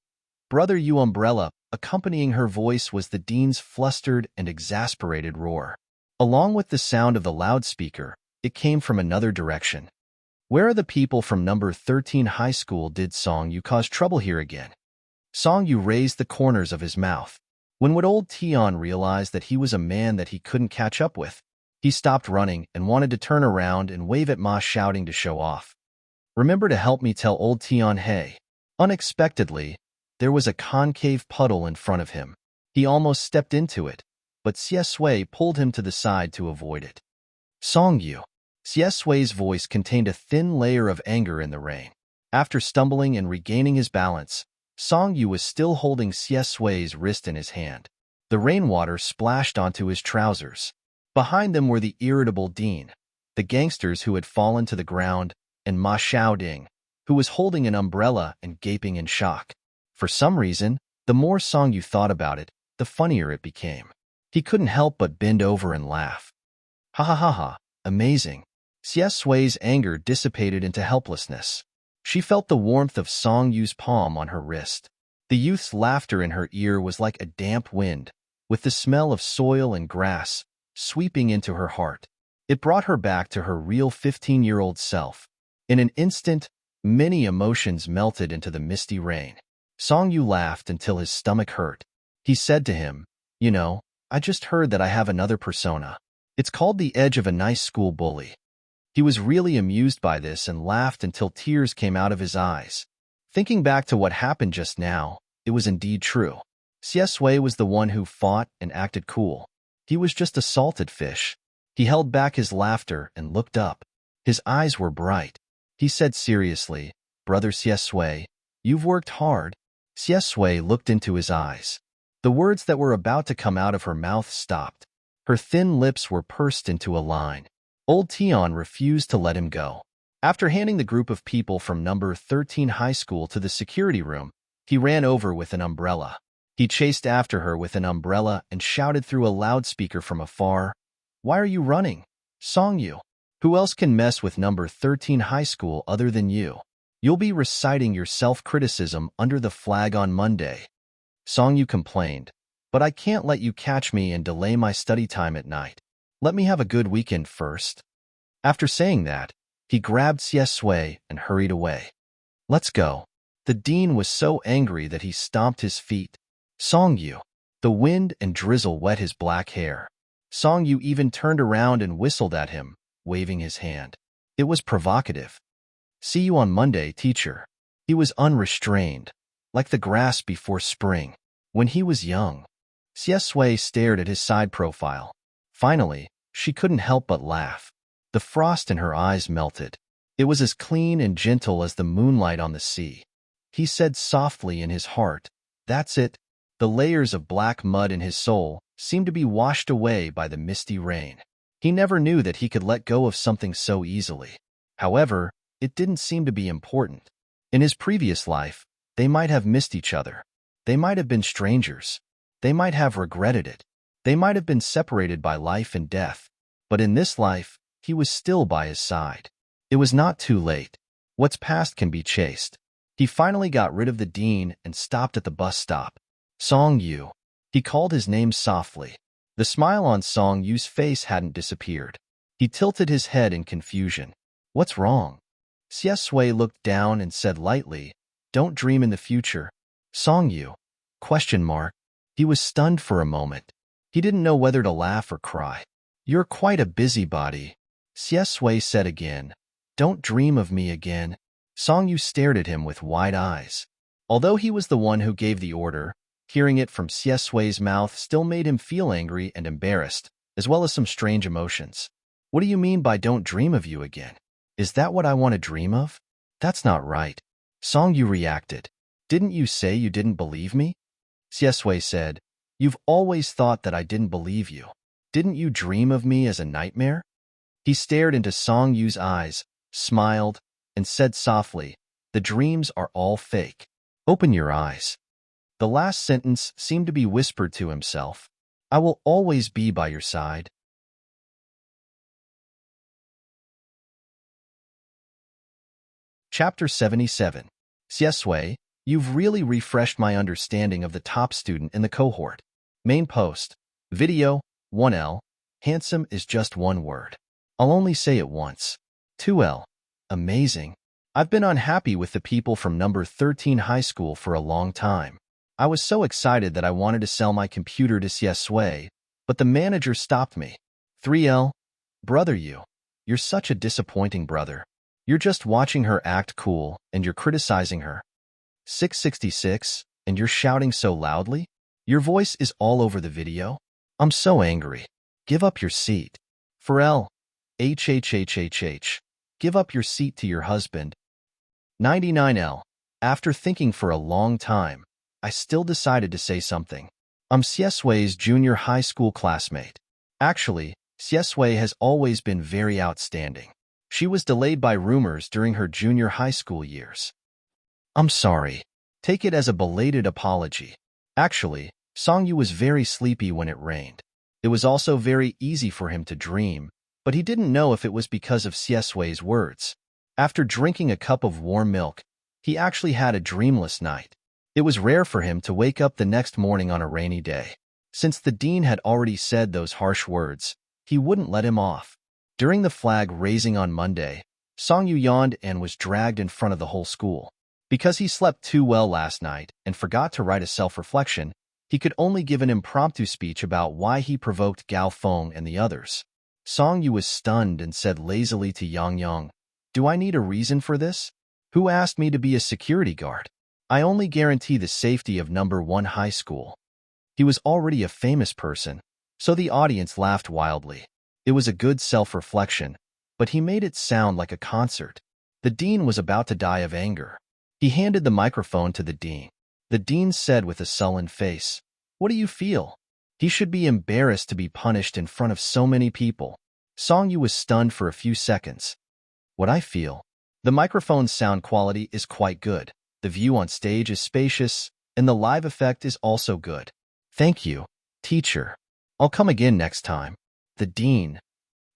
"Brother Yu umbrella." Accompanying her voice was the dean's flustered and exasperated roar. Along with the sound of the loudspeaker, it came from another direction. "Where are the people from number 13 high school? Did Song Yu cause trouble here again?" Song Yu raised the corners of his mouth. When would old Tian realize that he was a man that he couldn't catch up with? He stopped running and wanted to turn around and wave at Ma shouting to show off. "Remember to help me tell old Tian hey." Unexpectedly, there was a concave puddle in front of him. He almost stepped into it, but Xie Sui pulled him to the side to avoid it. "Song Yu." Xie Sui's voice contained a thin layer of anger in the rain. After stumbling and regaining his balance, Song Yu was still holding Xie Sui's wrist in his hand. The rainwater splashed onto his trousers. Behind them were the irritable dean, the gangsters who had fallen to the ground, and Ma Xiaoding, who was holding an umbrella and gaping in shock. For some reason, the more Song Yu thought about it, the funnier it became. He couldn't help but bend over and laugh. "Ha ha ha ha, amazing." Xie Sui's anger dissipated into helplessness. She felt the warmth of Song Yu's palm on her wrist. The youth's laughter in her ear was like a damp wind, with the smell of soil and grass sweeping into her heart. It brought her back to her real 15-year-old self. In an instant, many emotions melted into the misty rain. Song Yu laughed until his stomach hurt. He said to him, "You know, I just heard that I have another persona. It's called the edge of a nice school bully." He was really amused by this and laughed until tears came out of his eyes. Thinking back to what happened just now, it was indeed true. Xie Sui was the one who fought and acted cool. He was just a salted fish. He held back his laughter and looked up. His eyes were bright. He said seriously, "Brother Xie Sui, you've worked hard." Xie Sui looked into his eyes. The words that were about to come out of her mouth stopped. Her thin lips were pursed into a line. Old Tian refused to let him go. After handing the group of people from number 13 high school to the security room, he ran over with an umbrella. He chased after her with an umbrella and shouted through a loudspeaker from afar, "Why are you running? Song Yu. Who else can mess with number 13 high school other than you? You'll be reciting your self-criticism under the flag on Monday." Song Yu complained, "But I can't let you catch me and delay my study time at night. Let me have a good weekend first." After saying that, he grabbed Xie Sui and hurried away. "Let's go." The dean was so angry that he stomped his feet. "Song Yu." The wind and drizzle wet his black hair. Song Yu even turned around and whistled at him, waving his hand. It was provocative. "See you on Monday, teacher." He was unrestrained, like the grass before spring. When he was young, Xie Sui stared at his side profile. Finally, she couldn't help but laugh. The frost in her eyes melted. It was as clean and gentle as the moonlight on the sea. He said softly in his heart, "That's it." The layers of black mud in his soul seemed to be washed away by the misty rain. He never knew that he could let go of something so easily. However, it didn't seem to be important. In his previous life, they might have missed each other. They might have been strangers. They might have regretted it. They might have been separated by life and death. But in this life, he was still by his side. It was not too late. What's past can be chased. He finally got rid of the dean and stopped at the bus stop. Song Yu. He called his name softly. The smile on Song Yu's face hadn't disappeared. He tilted his head in confusion. What's wrong? Xie Sui looked down and said lightly, don't dream in the future. Song Yu? Question mark. He was stunned for a moment. He didn't know whether to laugh or cry. You're quite a busybody, Xie Sui said again. Don't dream of me again. Song Yu stared at him with wide eyes. Although he was the one who gave the order, hearing it from Xie Sui's mouth still made him feel angry and embarrassed, as well as some strange emotions. What do you mean by don't dream of you again? Is that what I want to dream of? That's not right. Song Yu reacted. Didn't you say you didn't believe me? Xie Sui said, you've always thought that I didn't believe you. Didn't you dream of me as a nightmare? He stared into Song Yu's eyes, smiled, and said softly, the dreams are all fake. Open your eyes. The last sentence seemed to be whispered to himself. I will always be by your side. Chapter 77. Xie Sui, you've really refreshed my understanding of the top student in the cohort. Main post. Video, 1L. Handsome is just one word. I'll only say it once. 2L. Amazing. I've been unhappy with the people from number 13 high school for a long time. I was so excited that I wanted to sell my computer to Xie Sui, but the manager stopped me. 3L. Brother you're such a disappointing brother. You're just watching her act cool, and you're criticizing her. 666, and you're shouting so loudly? Your voice is all over the video? I'm so angry. Give up your seat. 4L. HHHHH. Give up your seat to your husband. 99L. After thinking for a long time, I still decided to say something. I'm Xie Sui's junior high school classmate. Actually, Xie Sui has always been very outstanding. She was delayed by rumors during her junior high school years. I'm sorry. Take it as a belated apology. Actually, Song Yu was very sleepy when it rained. It was also very easy for him to dream, but he didn't know if it was because of Xie Sui's words. After drinking a cup of warm milk, he actually had a dreamless night. It was rare for him to wake up the next morning on a rainy day. Since the dean had already said those harsh words, he wouldn't let him off. During the flag raising on Monday, Song Yu yawned and was dragged in front of the whole school. Because he slept too well last night and forgot to write a self-reflection, he could only give an impromptu speech about why he provoked Gao Feng and the others. Song Yu was stunned and said lazily to Yang Yang, do I need a reason for this? Who asked me to be a security guard? I only guarantee the safety of number 1 high school. He was already a famous person, so the audience laughed wildly. It was a good self-reflection, but he made it sound like a concert. The dean was about to die of anger. He handed the microphone to the dean. The dean said with a sullen face, what do you feel? He should be embarrassed to be punished in front of so many people. Song Yu was stunned for a few seconds. What I feel? The microphone's sound quality is quite good. The view on stage is spacious, and the live effect is also good. Thank you, teacher. I'll come again next time. The dean.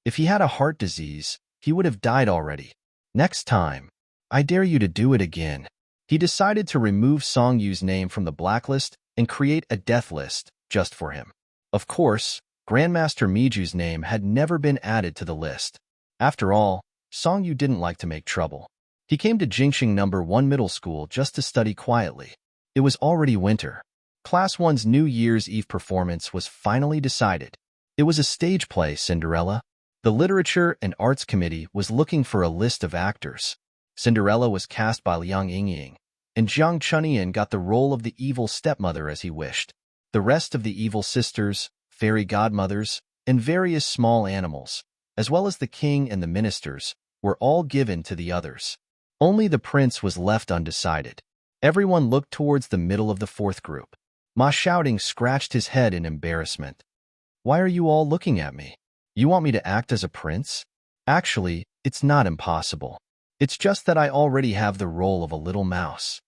If he had a heart disease, he would have died already. Next time. I dare you to do it again. He decided to remove Song Yu's name from the blacklist and create a death list just for him. Of course, Grandmaster Miju's name had never been added to the list. After all, Song Yu didn't like to make trouble. He came to Jingxing number 1 middle school just to study quietly. It was already winter. Class 1's New Year's Eve performance was finally decided. It was a stage play, Cinderella. The Literature and Arts Committee was looking for a list of actors. Cinderella was cast by Liang Yingying, and Jiang Chunyan got the role of the evil stepmother as he wished. The rest of the evil sisters, fairy godmothers, and various small animals, as well as the king and the ministers, were all given to the others. Only the prince was left undecided. Everyone looked towards the middle of the 4th group. Ma Shouting scratched his head in embarrassment. Why are you all looking at me? You want me to act as a prince? Actually, it's not impossible. It's just that I already have the role of a little mouse.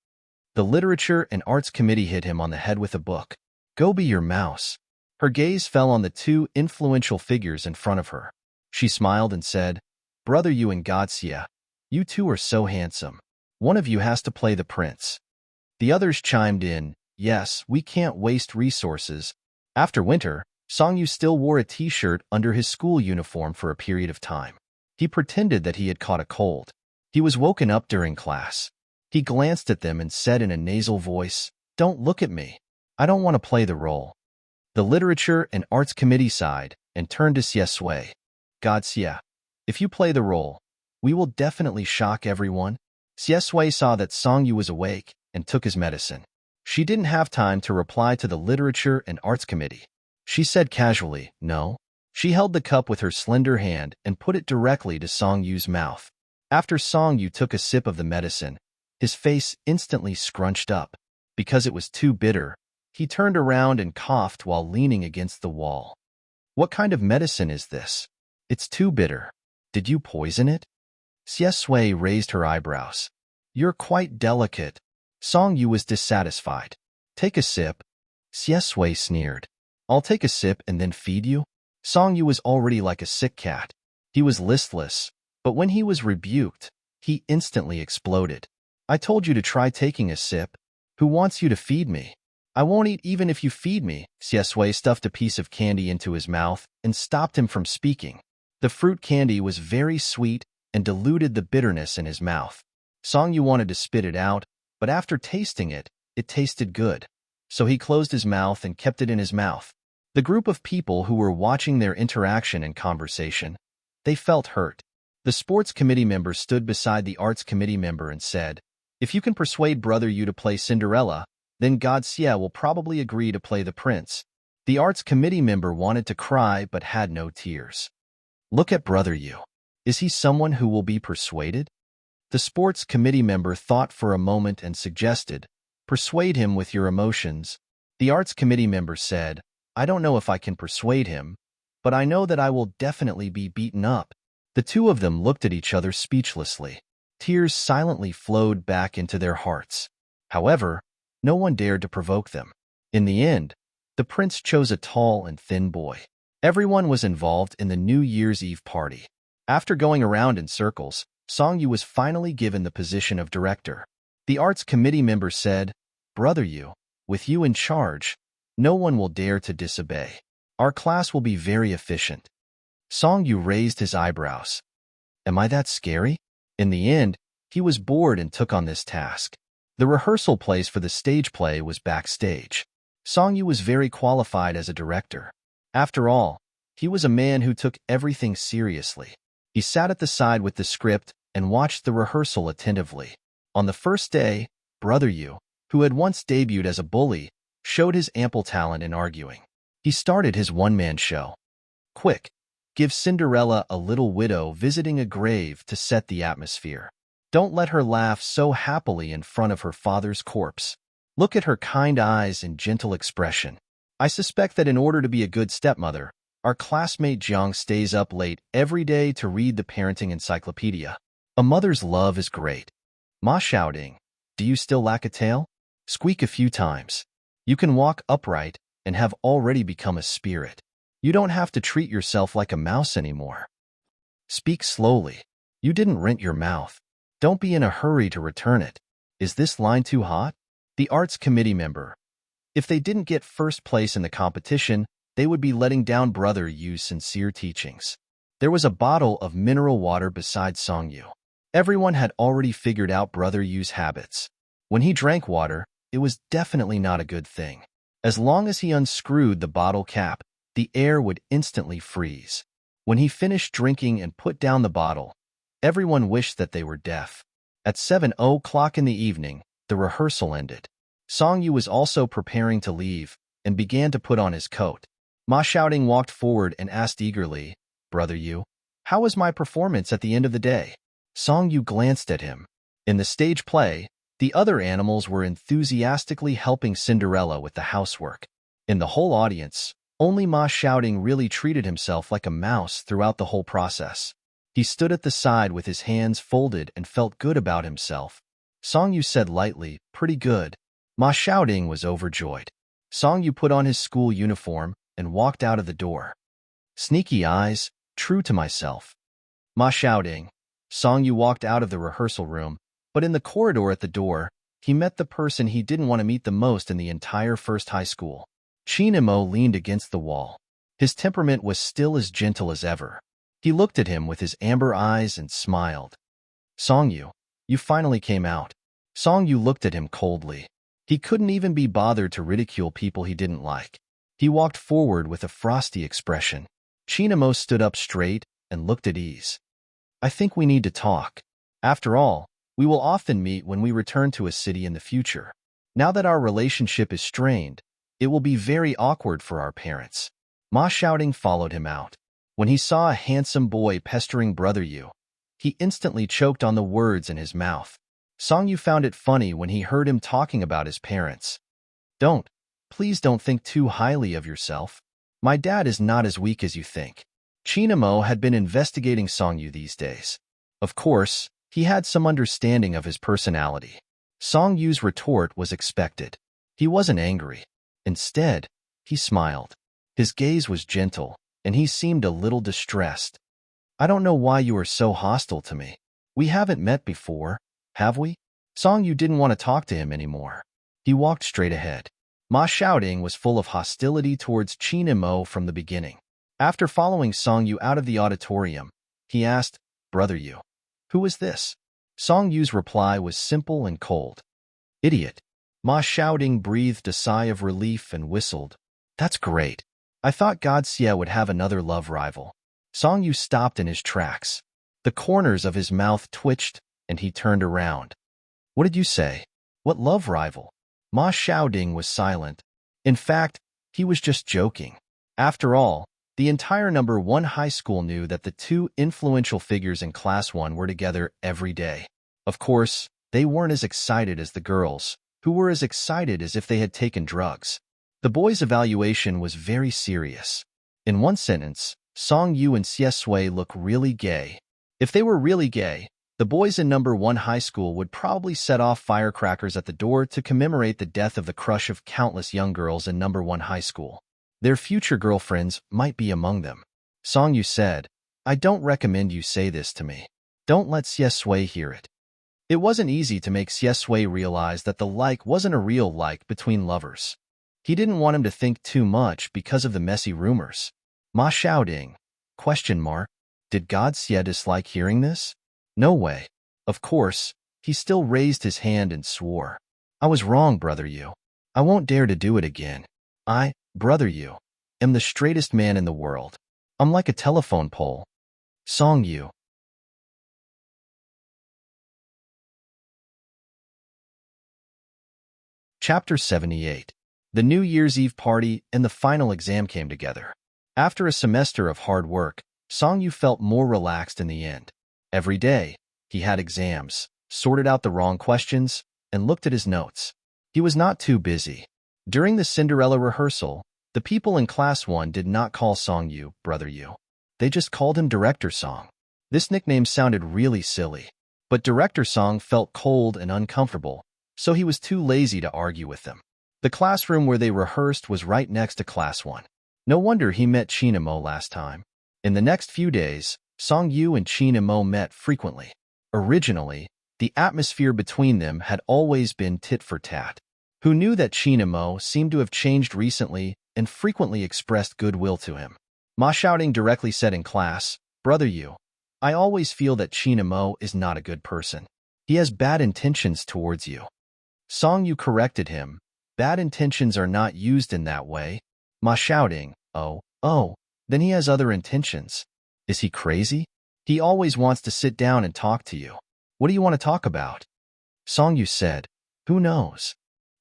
The Literature and Arts Committee hit him on the head with a book. Go be your mouse. Her gaze fell on the 2 influential figures in front of her. She smiled and said, Brother Yu and God Xie, You two are so handsome. One of you has to play the prince. The others chimed in, yes, we can't waste resources. After winter, Songyu still wore a t-shirt under his school uniform for a period of time. He pretended that he had caught a cold. He was woken up during class. He glanced at them and said in a nasal voice, "Don't look at me. I don't want to play the role." The Literature and Arts Committee sighed and turned to Xiesui. "God Xie, if you play the role, we will definitely shock everyone." Xiesui saw that Songyu was awake and took his medicine. She didn't have time to reply to the Literature and Arts Committee. She said casually, "No." She held the cup with her slender hand and put it directly to Songyu's mouth. After Songyu took a sip of the medicine, his face instantly scrunched up. Because it was too bitter, he turned around and coughed while leaning against the wall. "What kind of medicine is this? It's too bitter. Did you poison it?" Xiesui raised her eyebrows. "You're quite delicate." Songyu was dissatisfied. "Take a sip." Xiesui sneered. "I'll take a sip and then feed you?" Songyu was already like a sick cat. He was listless, but when he was rebuked, he instantly exploded. "I told you to try taking a sip. Who wants you to feed me?" "I won't eat even if you feed me." Xiesui stuffed a piece of candy into his mouth and stopped him from speaking. The fruit candy was very sweet and diluted the bitterness in his mouth. Songyu wanted to spit it out, but after tasting it, it tasted good. So he closed his mouth and kept it in his mouth. The group of people who were watching their interaction and conversation, they felt hurt. The sports committee member stood beside the arts committee member and said, "If you can persuade Brother Yu to play Cinderella, then God Xie will probably agree to play the prince." The arts committee member wanted to cry but had no tears. "Look at Brother Yu. Is he someone who will be persuaded?" The sports committee member thought for a moment and suggested, "Persuade him with your emotions." The arts committee member said, "I don't know if I can persuade him, but I know that I will definitely be beaten up." The two of them looked at each other speechlessly. Tears silently flowed back into their hearts. However, no one dared to provoke them. In the end, the prince chose a tall and thin boy. Everyone was involved in the New Year's Eve party. After going around in circles, Songyu was finally given the position of director. The arts committee member said, "Brother Yu, with you in charge, no one will dare to disobey. Our class will be very efficient." Songyu raised his eyebrows. "Am I that scary?" In the end, he was bored and took on this task. The rehearsal place for the stage play was backstage. Songyu was very qualified as a director. After all, he was a man who took everything seriously. He sat at the side with the script and watched the rehearsal attentively. On the first day, Brother Yu, who had once debuted as a bully, showed his ample talent in arguing. He started his one-man show. "Quick, give Cinderella a little widow visiting a grave to set the atmosphere. Don't let her laugh so happily in front of her father's corpse. Look at her kind eyes and gentle expression. I suspect that in order to be a good stepmother, our classmate Jiang stays up late every day to read the parenting encyclopedia. A mother's love is great. Ma shouting, do you still lack a tail? Squeak a few times. You can walk upright and have already become a spirit. You don't have to treat yourself like a mouse anymore. Speak slowly. You didn't rent your mouth. Don't be in a hurry to return it. Is this line too hot?" The arts committee member. If they didn't get first place in the competition, they would be letting down Brother Yu's sincere teachings. There was a bottle of mineral water beside Songyu. Everyone had already figured out Brother Yu's habits. When he drank water, it was definitely not a good thing. As long as he unscrewed the bottle cap, the air would instantly freeze. When he finished drinking and put down the bottle, everyone wished that they were deaf. At 7:00 in the evening, the rehearsal ended. Songyu was also preparing to leave and began to put on his coat. Ma Shouting walked forward and asked eagerly, "Brother Yu, how was my performance at the end of the day?" Songyu glanced at him. In the stage play, the other animals were enthusiastically helping Cinderella with the housework. In the whole audience, only Ma Shouting really treated himself like a mouse throughout the whole process. He stood at the side with his hands folded and felt good about himself. Songyu said lightly, "Pretty good." Ma Shouting was overjoyed. Songyu put on his school uniform and walked out of the door. Sneaky eyes, true to myself. Ma Shouting, Song Yu walked out of the rehearsal room, but in the corridor at the door, he met the person he didn't want to meet the most in the entire first high school. Chinemo leaned against the wall. His temperament was still as gentle as ever. He looked at him with his amber eyes and smiled. Song Yu, you finally came out. Song Yu looked at him coldly. He couldn't even be bothered to ridicule people he didn't like. He walked forward with a frosty expression. Chinemo stood up straight and looked at ease. I think we need to talk. After all, we will often meet when we return to a city in the future. Now that our relationship is strained, it will be very awkward for our parents. Ma Shouting followed him out. When he saw a handsome boy pestering Brother Yu, he instantly choked on the words in his mouth. Song Yu found it funny when he heard him talking about his parents. Please don't think too highly of yourself. My dad is not as weak as you think. Chinemo had been investigating Song Yu these days. Of course, he had some understanding of his personality. Song Yu's retort was expected. He wasn't angry. Instead, he smiled. His gaze was gentle, and he seemed a little distressed. I don't know why you are so hostile to me. We haven't met before, have we? Song Yu didn't want to talk to him anymore. He walked straight ahead. Ma Shouting was full of hostility towards Chinemo from the beginning. After following Song Yu out of the auditorium, he asked, Brother Yu, who is this? Song Yu's reply was simple and cold. Idiot. Ma Shouting breathed a sigh of relief and whistled. That's great. I thought God Xie would have another love rival. Song Yu stopped in his tracks. The corners of his mouth twitched, and he turned around. What did you say? What love rival? Ma Shouting was silent. In fact, he was just joking. After all, the entire number 1 high school knew that the two influential figures in Class 1 were together every day. Of course, they weren't as excited as the girls, who were as excited as if they had taken drugs. The boys' evaluation was very serious. In one sentence, Song Yu and Xie Sui look really gay. If they were really gay, the boys in number 1 high school would probably set off firecrackers at the door to commemorate the death of the crush of countless young girls in number 1 high school. Their future girlfriends might be among them. Song Yu said, I don't recommend you say this to me. Don't let Xie Sui hear it. It wasn't easy to make Xie Sui realize that the like wasn't a real like between lovers. He didn't want him to think too much because of the messy rumors. Ma Shouting, ? Did God Xie dislike hearing this? No way. Of course, he still raised his hand and swore. I was wrong, Brother Yu. I won't dare to do it again. I, Brother Yu, am the straightest man in the world. I'm like a telephone pole. Song Yu. Chapter 78. The New Year's Eve party and the final exam came together. After a semester of hard work, Song Yu felt more relaxed in the end. Every day, he had exams, sorted out the wrong questions, and looked at his notes. He was not too busy. During the Cinderella rehearsal, the people in Class 1 did not call Song Yu Brother Yu. They just called him Director Song. This nickname sounded really silly, but Director Song felt cold and uncomfortable, so he was too lazy to argue with them. The classroom where they rehearsed was right next to Class 1. No wonder he met Chinemo last time. In the next few days, Song Yu and Chinemo met frequently. Originally, the atmosphere between them had always been tit for tat. Who knew that Chinemo seemed to have changed recently and frequently expressed goodwill to him. Ma Shouting directly said in class, Brother Yu, I always feel that Chinemo is not a good person. He has bad intentions towards you. Song Yu corrected him. Bad intentions are not used in that way. Ma Shouting, oh, then he has other intentions. Is he crazy? He always wants to sit down and talk to you. What do you want to talk about? Song Yu said, who knows?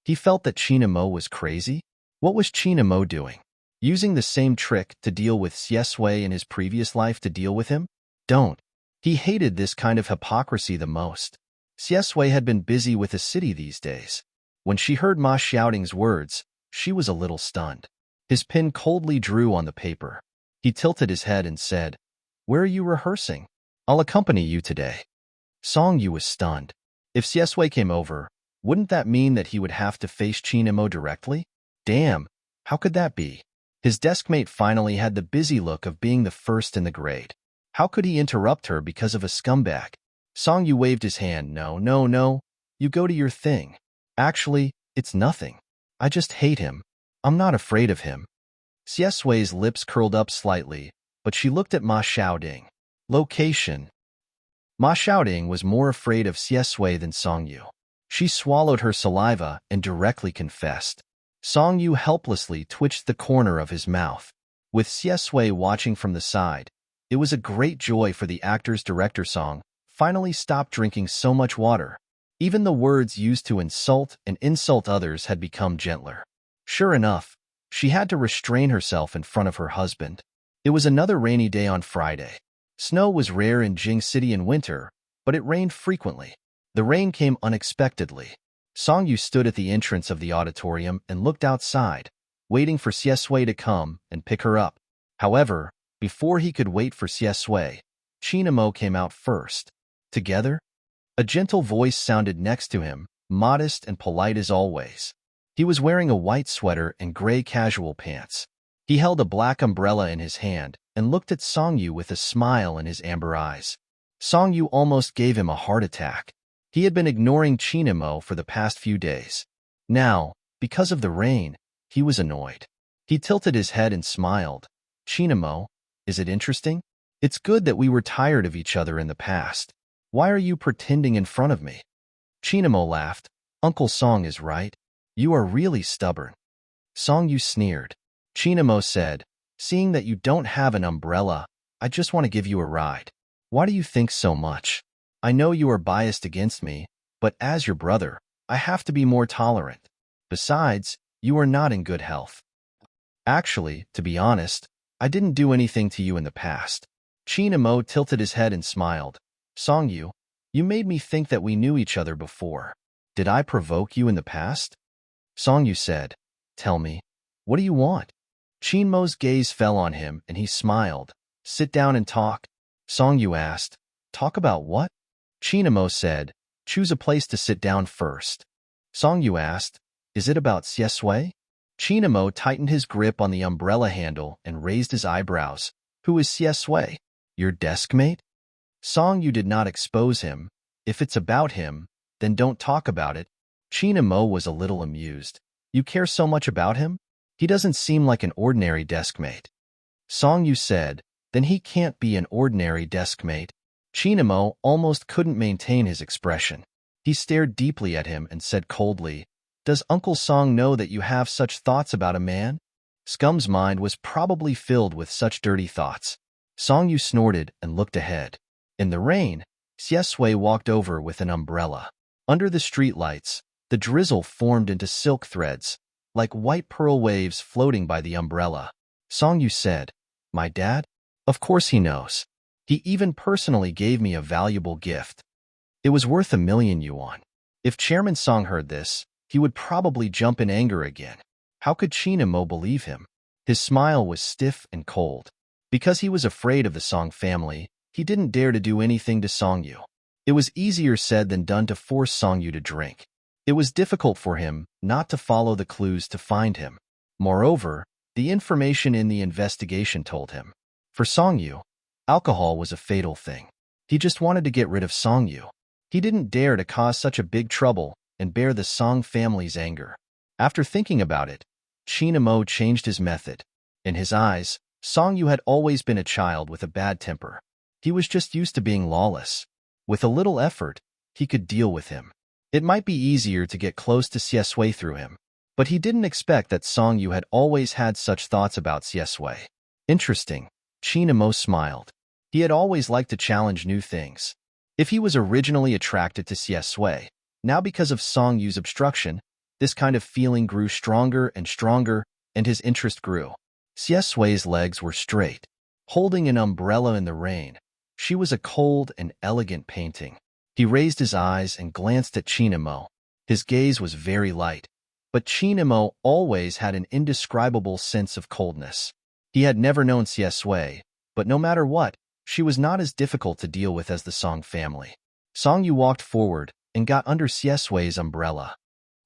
He felt that Chinemo was crazy. What was Chinemo doing? Using the same trick to deal with Xie Sui in his previous life to deal with him? Don't. He hated this kind of hypocrisy the most. Xie Sui had been busy with the city these days. When she heard Ma Shouting's words, she was a little stunned. His pen coldly drew on the paper. He tilted his head and said, Where are you rehearsing? I'll accompany you today. Song Yu was stunned. If Xie Sui came over, wouldn't that mean that he would have to face Chinemo directly? Damn, how could that be? His deskmate finally had the busy look of being the first in the grade. How could he interrupt her because of a scumbag? Song Yu waved his hand. No, no, no. You go to your thing. Actually, it's nothing. I just hate him. I'm not afraid of him. Xie Sui's lips curled up slightly, but she looked at Ma Xiaoding. Location. Ma Xiaoding was more afraid of Xie Sui than Song Yu. She swallowed her saliva and directly confessed. Song Yu helplessly twitched the corner of his mouth. With Xie Sui watching from the side, it was a great joy for the actor's director Song finally stopped drinking so much water. Even the words used to insult and insult others had become gentler. Sure enough, she had to restrain herself in front of her husband. It was another rainy day on Friday. Snow was rare in Jing City in winter, but it rained frequently. The rain came unexpectedly. Song Yu stood at the entrance of the auditorium and looked outside, waiting for Xie Sui to come and pick her up. However, before he could wait for Xie Sui, Chinamo came out first. Together? A gentle voice sounded next to him, modest and polite as always. He was wearing a white sweater and gray casual pants. He held a black umbrella in his hand and looked at Song Yu with a smile in his amber eyes. Song Yu almost gave him a heart attack. He had been ignoring Chinamo for the past few days. Now, because of the rain, he was annoyed. He tilted his head and smiled. Chinamo, is it interesting? It's good that we were tired of each other in the past. Why are you pretending in front of me? Chinamo laughed. Uncle Song is right. You are really stubborn. Song Yu sneered. Chinamo said, seeing that you don't have an umbrella, I just want to give you a ride. Why do you think so much? I know you are biased against me, but as your brother, I have to be more tolerant. Besides, you are not in good health. Actually, to be honest, I didn't do anything to you in the past. Chinamo tilted his head and smiled. Song Yu, you made me think that we knew each other before. Did I provoke you in the past? Song Yu said, tell me, what do you want? Chinmo's gaze fell on him and he smiled. Sit down and talk. Song Yu asked, talk about what? Chinmo said, choose a place to sit down first. Song Yu asked, is it about Xie Sui? Chinmo tightened his grip on the umbrella handle and raised his eyebrows. Who is Xie Sui? Your desk mate? Song Yu did not expose him. If it's about him, then don't talk about it. Chinmo was a little amused. You care so much about him? He doesn't seem like an ordinary deskmate. Song Yu said, then he can't be an ordinary deskmate. Chinmo almost couldn't maintain his expression. He stared deeply at him and said coldly, does Uncle Song know that you have such thoughts about a man? Scum's mind was probably filled with such dirty thoughts. Song Yu snorted and looked ahead. In the rain, Xie Sui walked over with an umbrella. Under the streetlights, the drizzle formed into silk threads, like white pearl waves floating by the umbrella. Song Yu said, my dad? Of course he knows. He even personally gave me a valuable gift. It was worth 1,000,000 yuan. If Chairman Song heard this, he would probably jump in anger again. How could Chinamo believe him? His smile was stiff and cold. Because he was afraid of the Song family, he didn't dare to do anything to Song Yu. It was easier said than done to force Song Yu to drink. It was difficult for him not to follow the clues to find him. Moreover, the information in the investigation told him. For Song Yu, alcohol was a fatal thing. He just wanted to get rid of Song Yu. He didn't dare to cause such a big trouble and bear the Song family's anger. After thinking about it, Chinamo changed his method. In his eyes, Song Yu had always been a child with a bad temper. He was just used to being lawless. With a little effort, he could deal with him. It might be easier to get close to Xie Sui through him, but he didn't expect that Song Yu had always had such thoughts about Xie Sui. Interesting. Chinamo smiled. He had always liked to challenge new things. If he was originally attracted to Xie Sui, now because of Song Yu's obstruction, this kind of feeling grew stronger and stronger, and his interest grew. Xie Sui's legs were straight, holding an umbrella in the rain. She was a cold and elegant painting. He raised his eyes and glanced at Chinamo. His gaze was very light, but Chinamo always had an indescribable sense of coldness. He had never known Xie Sui, but no matter what, she was not as difficult to deal with as the Song family. Song Yu walked forward and got under Xie Sui's umbrella.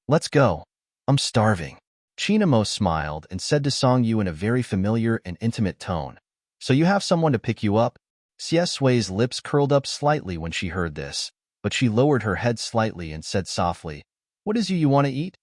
Let's go. I'm starving. Chinamo smiled and said to Song Yu in a very familiar and intimate tone, so you have someone to pick you up? Sui's lips curled up slightly when she heard this, but she lowered her head slightly and said softly, "What is you want to eat?"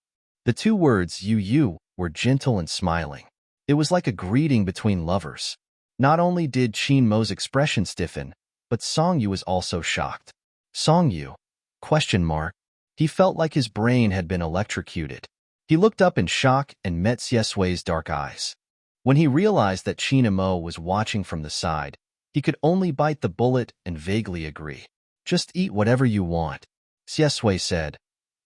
The two words, you, were gentle and smiling. It was like a greeting between lovers. Not only did Qin Mo's expression stiffen, but Song Yu was also shocked. Song Yu? Question mark. He felt like his brain had been electrocuted. He looked up in shock and met Sui's dark eyes. When he realized that Qin Mo was watching from the side, he could only bite the bullet and vaguely agree. Just eat whatever you want, Sui said.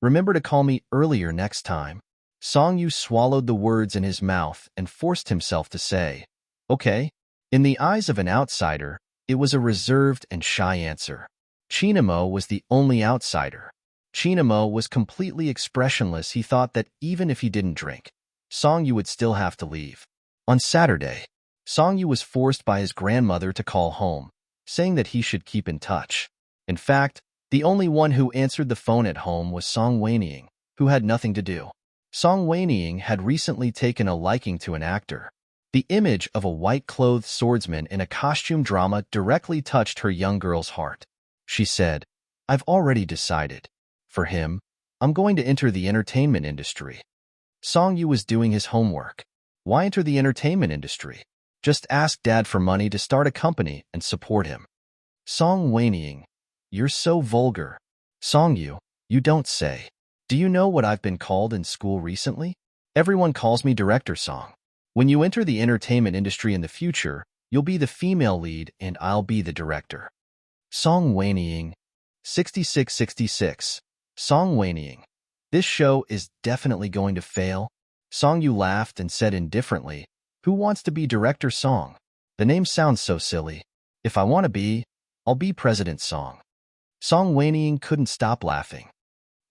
Remember to call me earlier next time. Song Yu swallowed the words in his mouth and forced himself to say, okay. In the eyes of an outsider, it was a reserved and shy answer. Qin Mo was the only outsider. Qin Mo was completely expressionless. He thought that even if he didn't drink, Song Yu would still have to leave. On Saturday, Song Yu was forced by his grandmother to call home, saying that he should keep in touch. In fact, the only one who answered the phone at home was Song Weining, who had nothing to do. Song Weining had recently taken a liking to an actor. The image of a white-clothed swordsman in a costume drama directly touched her young girl's heart. She said, "I've already decided. For him, I'm going to enter the entertainment industry." Song Yu was doing his homework. Why enter the entertainment industry? Just ask Dad for money to start a company and support him. Song Weining, you're so vulgar. Song Yu, you don't say. Do you know what I've been called in school recently? Everyone calls me Director Song. When you enter the entertainment industry in the future, you'll be the female lead and I'll be the director. Song Weining, 6666. Song Weining, this show is definitely going to fail. Song Yu laughed and said indifferently, "Who wants to be Director Song? The name sounds so silly. If I want to be, I'll be President Song." Song Weining couldn't stop laughing.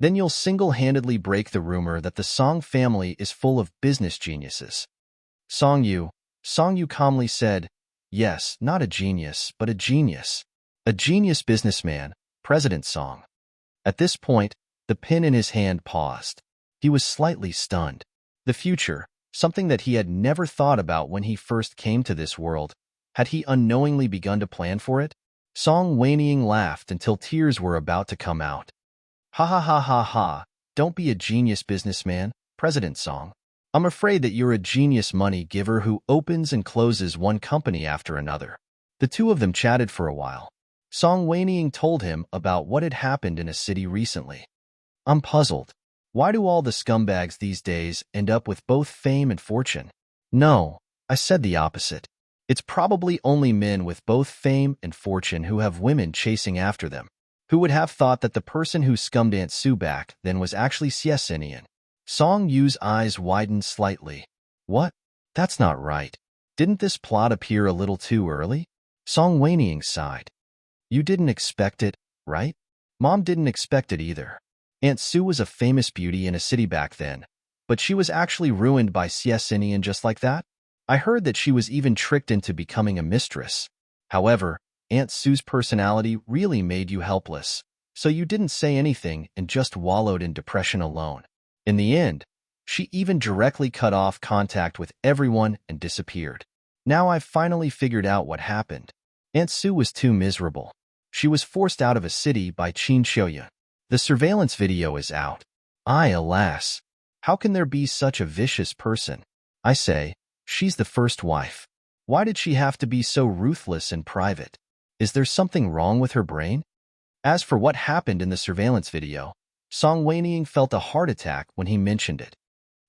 Then you'll single-handedly break the rumor that the Song family is full of business geniuses. Song Yu calmly said, "Yes, not a genius, but a genius. A genius businessman, President Song." At this point, the pen in his hand paused. He was slightly stunned. The future, something that he had never thought about when he first came to this world, had he unknowingly begun to plan for it? Song Weining laughed until tears were about to come out. "Ha ha ha ha ha, don't be a genius businessman, President Song. I'm afraid that you're a genius money giver who opens and closes one company after another." The two of them chatted for a while. Song Weining told him about what had happened in a city recently. "I'm puzzled. Why do all the scumbags these days end up with both fame and fortune?" "No, I said the opposite. It's probably only men with both fame and fortune who have women chasing after them. Who would have thought that the person who scummed Aunt Sue back then was actually Siesinian?" Song Yu's eyes widened slightly. "What? That's not right. Didn't this plot appear a little too early?" Song Weining sighed. "You didn't expect it, right? Mom didn't expect it either. Aunt Sue was a famous beauty in a city back then, but she was actually ruined by Siesinian just like that. I heard that she was even tricked into becoming a mistress. However, Aunt Sue's personality really made you helpless, so you didn't say anything and just wallowed in depression alone. In the end, she even directly cut off contact with everyone and disappeared. Now I've finally figured out what happened. Aunt Sue was too miserable. She was forced out of a city by Qin Xiuyun. The surveillance video is out. Alas, how can there be such a vicious person? I say, she's the first wife. Why did she have to be so ruthless and private? Is there something wrong with her brain?" As for what happened in the surveillance video, Song Weining felt a heart attack when he mentioned it.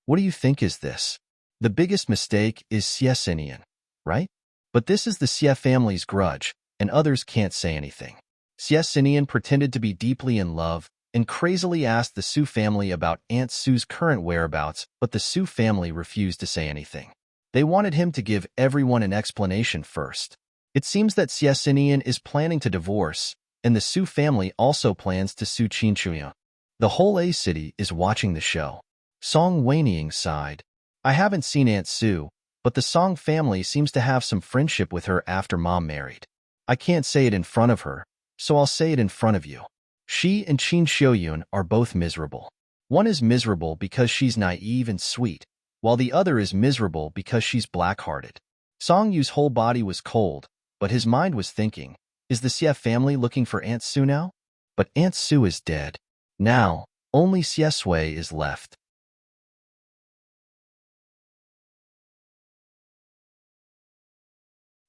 "What do you think is this? The biggest mistake is Siesinian, right? But this is the Xie family's grudge, and others can't say anything. Siesinian pretended to be deeply in love and crazily asked the Su family about Aunt Sue's current whereabouts, but the Su family refused to say anything. They wanted him to give everyone an explanation first. It seems that Siesinian is planning to divorce, and the Su family also plans to sue Qin Xiuyun. The whole A city is watching the show." Song Weining sighed. "I haven't seen Aunt Sue, but the Song family seems to have some friendship with her after Mom married. I can't say it in front of her, so I'll say it in front of you. She and Qin Xiuyun are both miserable. One is miserable because she's naive and sweet, while the other is miserable because she's black-hearted." Song Yu's whole body was cold, but his mind was thinking, Is the Xie family looking for Aunt Su now? But Aunt Su is dead. Now, only Xie Sui is left.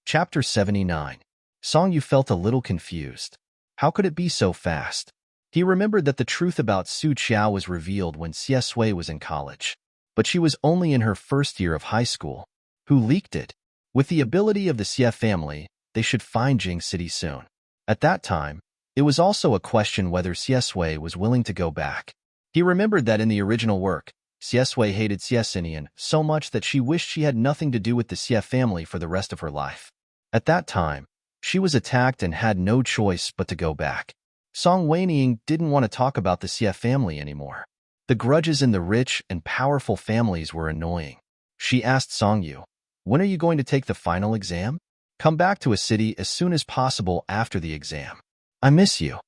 Chapter 79. Song Yu felt a little confused. How could it be so fast? He remembered that the truth about Su Qiao was revealed when Xie Sui was in college. But she was only in her first year of high school. Who leaked it? With the ability of the Xie family, they should find Jing City soon. At that time, it was also a question whether Xie Sui was willing to go back. He remembered that in the original work, Xie Sui hated Xie Xinian so much that she wished she had nothing to do with the Xie family for the rest of her life. At that time, she was attacked and had no choice but to go back. Song Weining didn't want to talk about the Xie family anymore. The grudges in the rich and powerful families were annoying. She asked Song Yu, "When are you going to take the final exam? Come back to a city as soon as possible after the exam. I miss you."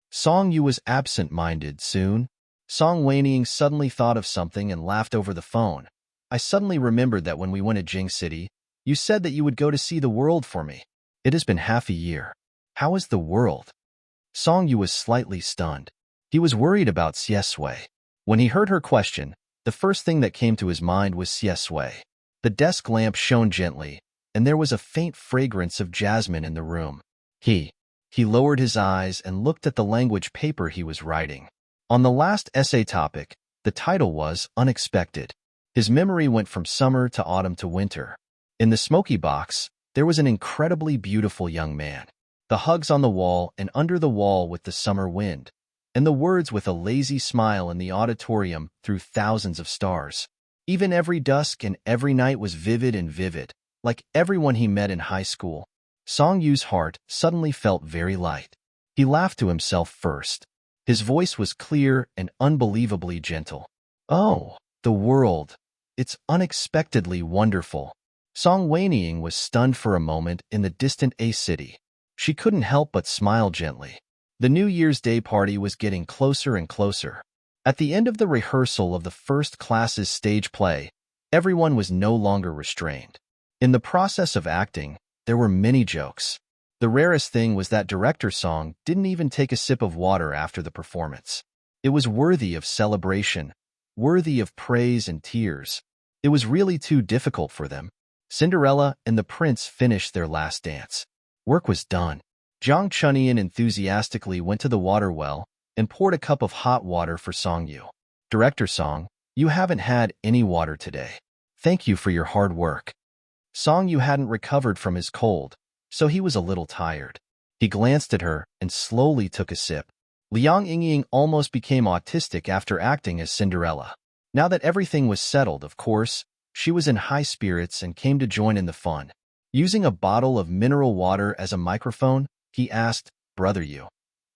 Song Yu was absent-minded soon. Song Weining suddenly thought of something and laughed over the phone. "I suddenly remembered that when we went to Jing City, you said that you would go to see the world for me. It has been half a year. How is the world?" Song Yu was slightly stunned. He was worried about Xie Sui. When he heard her question, the first thing that came to his mind was Xie Sui. The desk lamp shone gently, and there was a faint fragrance of jasmine in the room. He lowered his eyes and looked at the language paper he was writing. On the last essay topic, the title was Unexpected. His memory went from summer to autumn to winter. In the smoky box, there was an incredibly beautiful young man. The hugs on the wall and under the wall with the summer wind, and the words with a lazy smile in the auditorium through thousands of stars. Even every dusk and every night was vivid and vivid, like everyone he met in high school. Song Yu's heart suddenly felt very light. He laughed to himself first. His voice was clear and unbelievably gentle. "Oh, the world. It's unexpectedly wonderful." Song Weining was stunned for a moment in the distant A city. She couldn't help but smile gently. The New Year's Day party was getting closer and closer. At the end of the rehearsal of the first class's stage play, everyone was no longer restrained. In the process of acting, there were many jokes. The rarest thing was that director Song didn't even take a sip of water after the performance. It was worthy of celebration, worthy of praise and tears. It was really too difficult for them. Cinderella and the prince finished their last dance. Work was done. Zhang Chunian enthusiastically went to the water well and poured a cup of hot water for Song Yu. "Director Song, you haven't had any water today. Thank you for your hard work." Song Yu hadn't recovered from his cold, so he was a little tired. He glanced at her and slowly took a sip. Liang Yingying almost became autistic after acting as Cinderella. Now that everything was settled, of course, she was in high spirits and came to join in the fun. Using a bottle of mineral water as a microphone, he asked, "Brother Yu,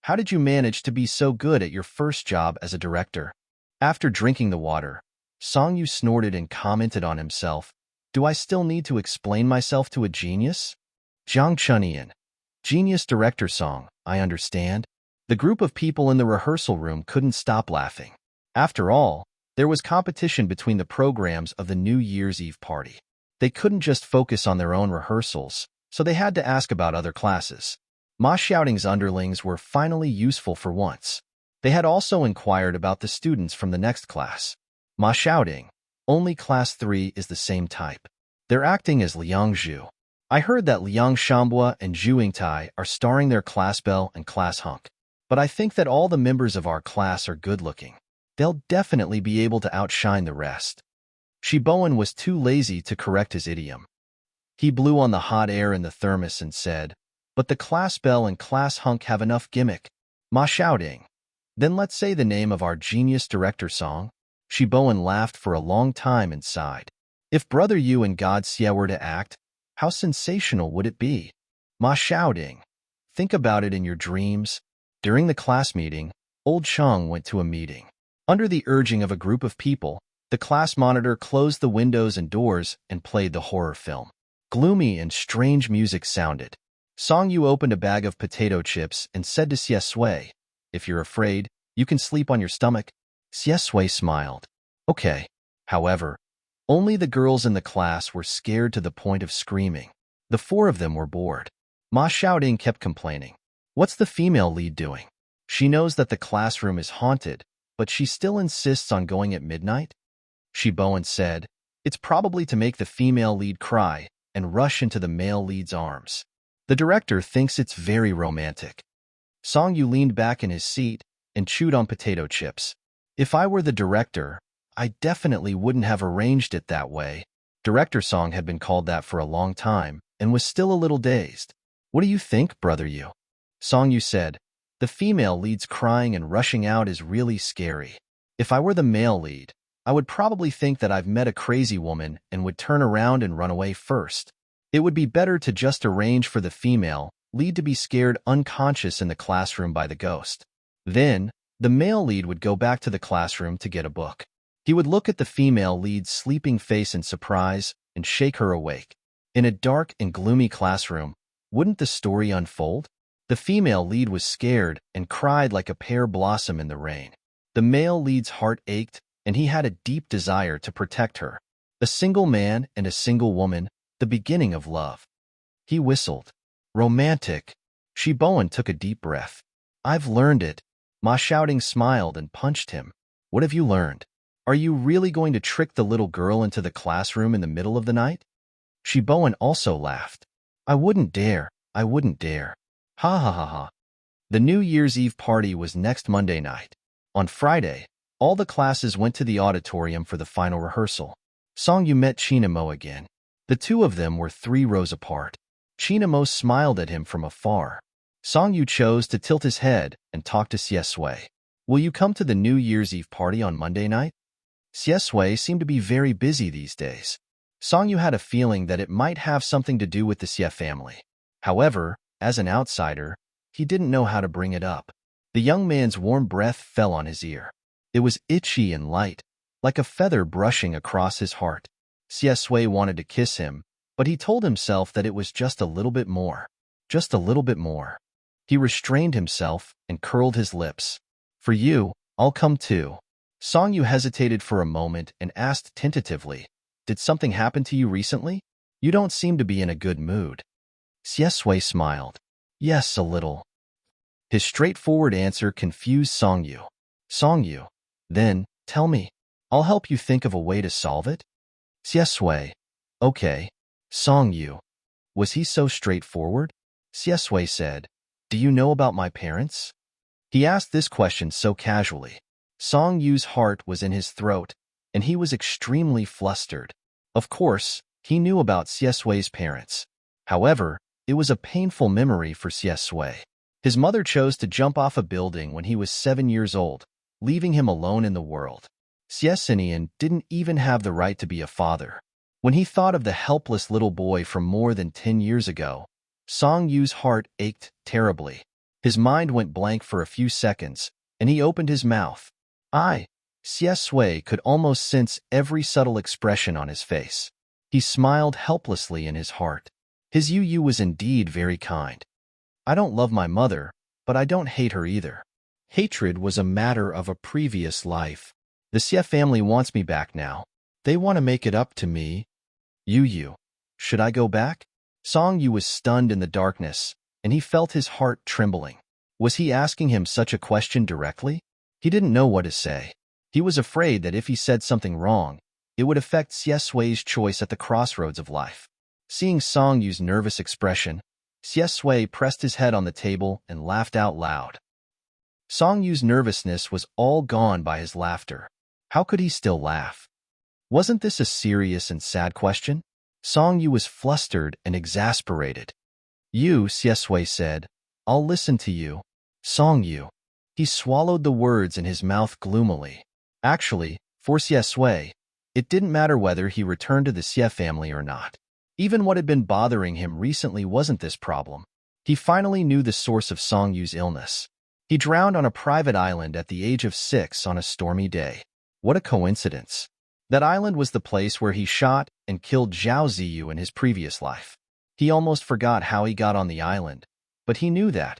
how did you manage to be so good at your first job as a director?" After drinking the water, Song Yu snorted and commented on himself, "Do I still need to explain myself to a genius?" Zhang Chunian. "Genius director Song, I understand." The group of people in the rehearsal room couldn't stop laughing. After all, there was competition between the programs of the New Year's Eve party. They couldn't just focus on their own rehearsals, so they had to ask about other classes. Ma Xiaoting's underlings were finally useful for once. They had also inquired about the students from the next class. "Ma Xiaoting, only class 3 is the same type. They're acting as Liang Zhu. I heard that Liang Shambua and Zhu Yingtai are starring their class belle and class hunk. But I think that all the members of our class are good-looking. They'll definitely be able to outshine the rest." Shi Bowen was too lazy to correct his idiom. He blew on the hot air in the thermos and said, "But the class belle and class hunk have enough gimmick." Ma Xiaoting. "Then let's say the name of our genius director Song." Shi Bowen laughed for a long time and sighed. "If Brother Yu and God Xie were to act, how sensational would it be?" Ma Xiaoting. "Think about it in your dreams." During the class meeting, Old Chang went to a meeting. Under the urging of a group of people, the class monitor closed the windows and doors and played the horror film. Gloomy and strange music sounded. Song Yu opened a bag of potato chips and said to Xie Sui, "If you're afraid, you can sleep on your stomach." Xie Sui smiled. "Okay." However, only the girls in the class were scared to the point of screaming. The 4 of them were bored. Ma Xiaoding kept complaining. What's the female lead doing? She knows that the classroom is haunted, but she still insists on going at midnight? Shi Bowen said, it's probably to make the female lead cry and rush into the male lead's arms. The director thinks it's very romantic. Song Yu leaned back in his seat and chewed on potato chips. If I were the director, I definitely wouldn't have arranged it that way. Director Song had been called that for a long time and was still a little dazed. What do you think, brother Yu? Song Yu said, the female lead's crying and rushing out is really scary. If I were the male lead, I would probably think that I've met a crazy woman and would turn around and run away first. It would be better to just arrange for the female lead to be scared unconscious in the classroom by the ghost. Then, the male lead would go back to the classroom to get a book. He would look at the female lead's sleeping face in surprise and shake her awake. In a dark and gloomy classroom, wouldn't the story unfold? The female lead was scared and cried like a pear blossom in the rain. The male lead's heart ached, and he had a deep desire to protect her. A single man and a single woman, the beginning of love. He whistled. Romantic. Shi Bowen took a deep breath. I've learned it. Ma Xiaoding smiled and punched him. What have you learned? Are you really going to trick the little girl into the classroom in the middle of the night? Shi Bowen also laughed. I wouldn't dare. I wouldn't dare. Ha ha ha ha. The New Year's Eve party was next Monday night. On Friday, all the classes went to the auditorium for the final rehearsal. Song Yu met China Mo again. The two of them were 3 rows apart. China Mo smiled at him from afar. Song Yu chose to tilt his head and talk to Xie Sui. Will you come to the New Year's Eve party on Monday night? Xie Sui seemed to be very busy these days. Song Yu had a feeling that it might have something to do with the Xie family. However, as an outsider, he didn't know how to bring it up. The young man's warm breath fell on his ear. It was itchy and light, like a feather brushing across his heart. Xie Sui wanted to kiss him, but he told himself that it was just a little bit more. Just a little bit more. He restrained himself and curled his lips. For you, I'll come too. Song Yu hesitated for a moment and asked tentatively, did something happen to you recently? You don't seem to be in a good mood. Xie Sui smiled. Yes, a little. His straightforward answer confused Song Yu. Song Yu, then, tell me. I'll help you think of a way to solve it. Xie Sui. Okay. Song Yu. Was he so straightforward? Xie Sui said, do you know about my parents? He asked this question so casually. Song Yu's heart was in his throat, and he was extremely flustered. Of course, he knew about Xie Sui's parents. However, it was a painful memory for Xie Sui. His mother chose to jump off a building when he was 7 years old, leaving him alone in the world. Xie Sinian didn't even have the right to be a father. When he thought of the helpless little boy from more than 10 years ago, Song Yu's heart ached terribly. His mind went blank for a few seconds, and he opened his mouth. Xie Sui could almost sense every subtle expression on his face. He smiled helplessly in his heart. His Yu was indeed very kind. I don't love my mother, but I don't hate her either. Hatred was a matter of a previous life. The Xie family wants me back now. They want to make it up to me. Yu, should I go back? Song Yu was stunned in the darkness, and he felt his heart trembling. Was he asking him such a question directly? He didn't know what to say. He was afraid that if he said something wrong, it would affect Xie Sui's choice at the crossroads of life. Seeing Song Yu's nervous expression, Xie Sui pressed his head on the table and laughed out loud. Song Yu's nervousness was all gone by his laughter. How could he still laugh? Wasn't this a serious and sad question? Song Yu was flustered and exasperated. Xie Sui said, I'll listen to you. Song Yu. He swallowed the words in his mouth gloomily. Actually, for Xie Sui, it didn't matter whether he returned to the Xie family or not. Even what had been bothering him recently wasn't this problem. He finally knew the source of Song Yu's illness. He drowned on a private island at the age of 6 on a stormy day. What a coincidence. That island was the place where he shot and killed Zhao Ziyu in his previous life. He almost forgot how he got on the island, but he knew that.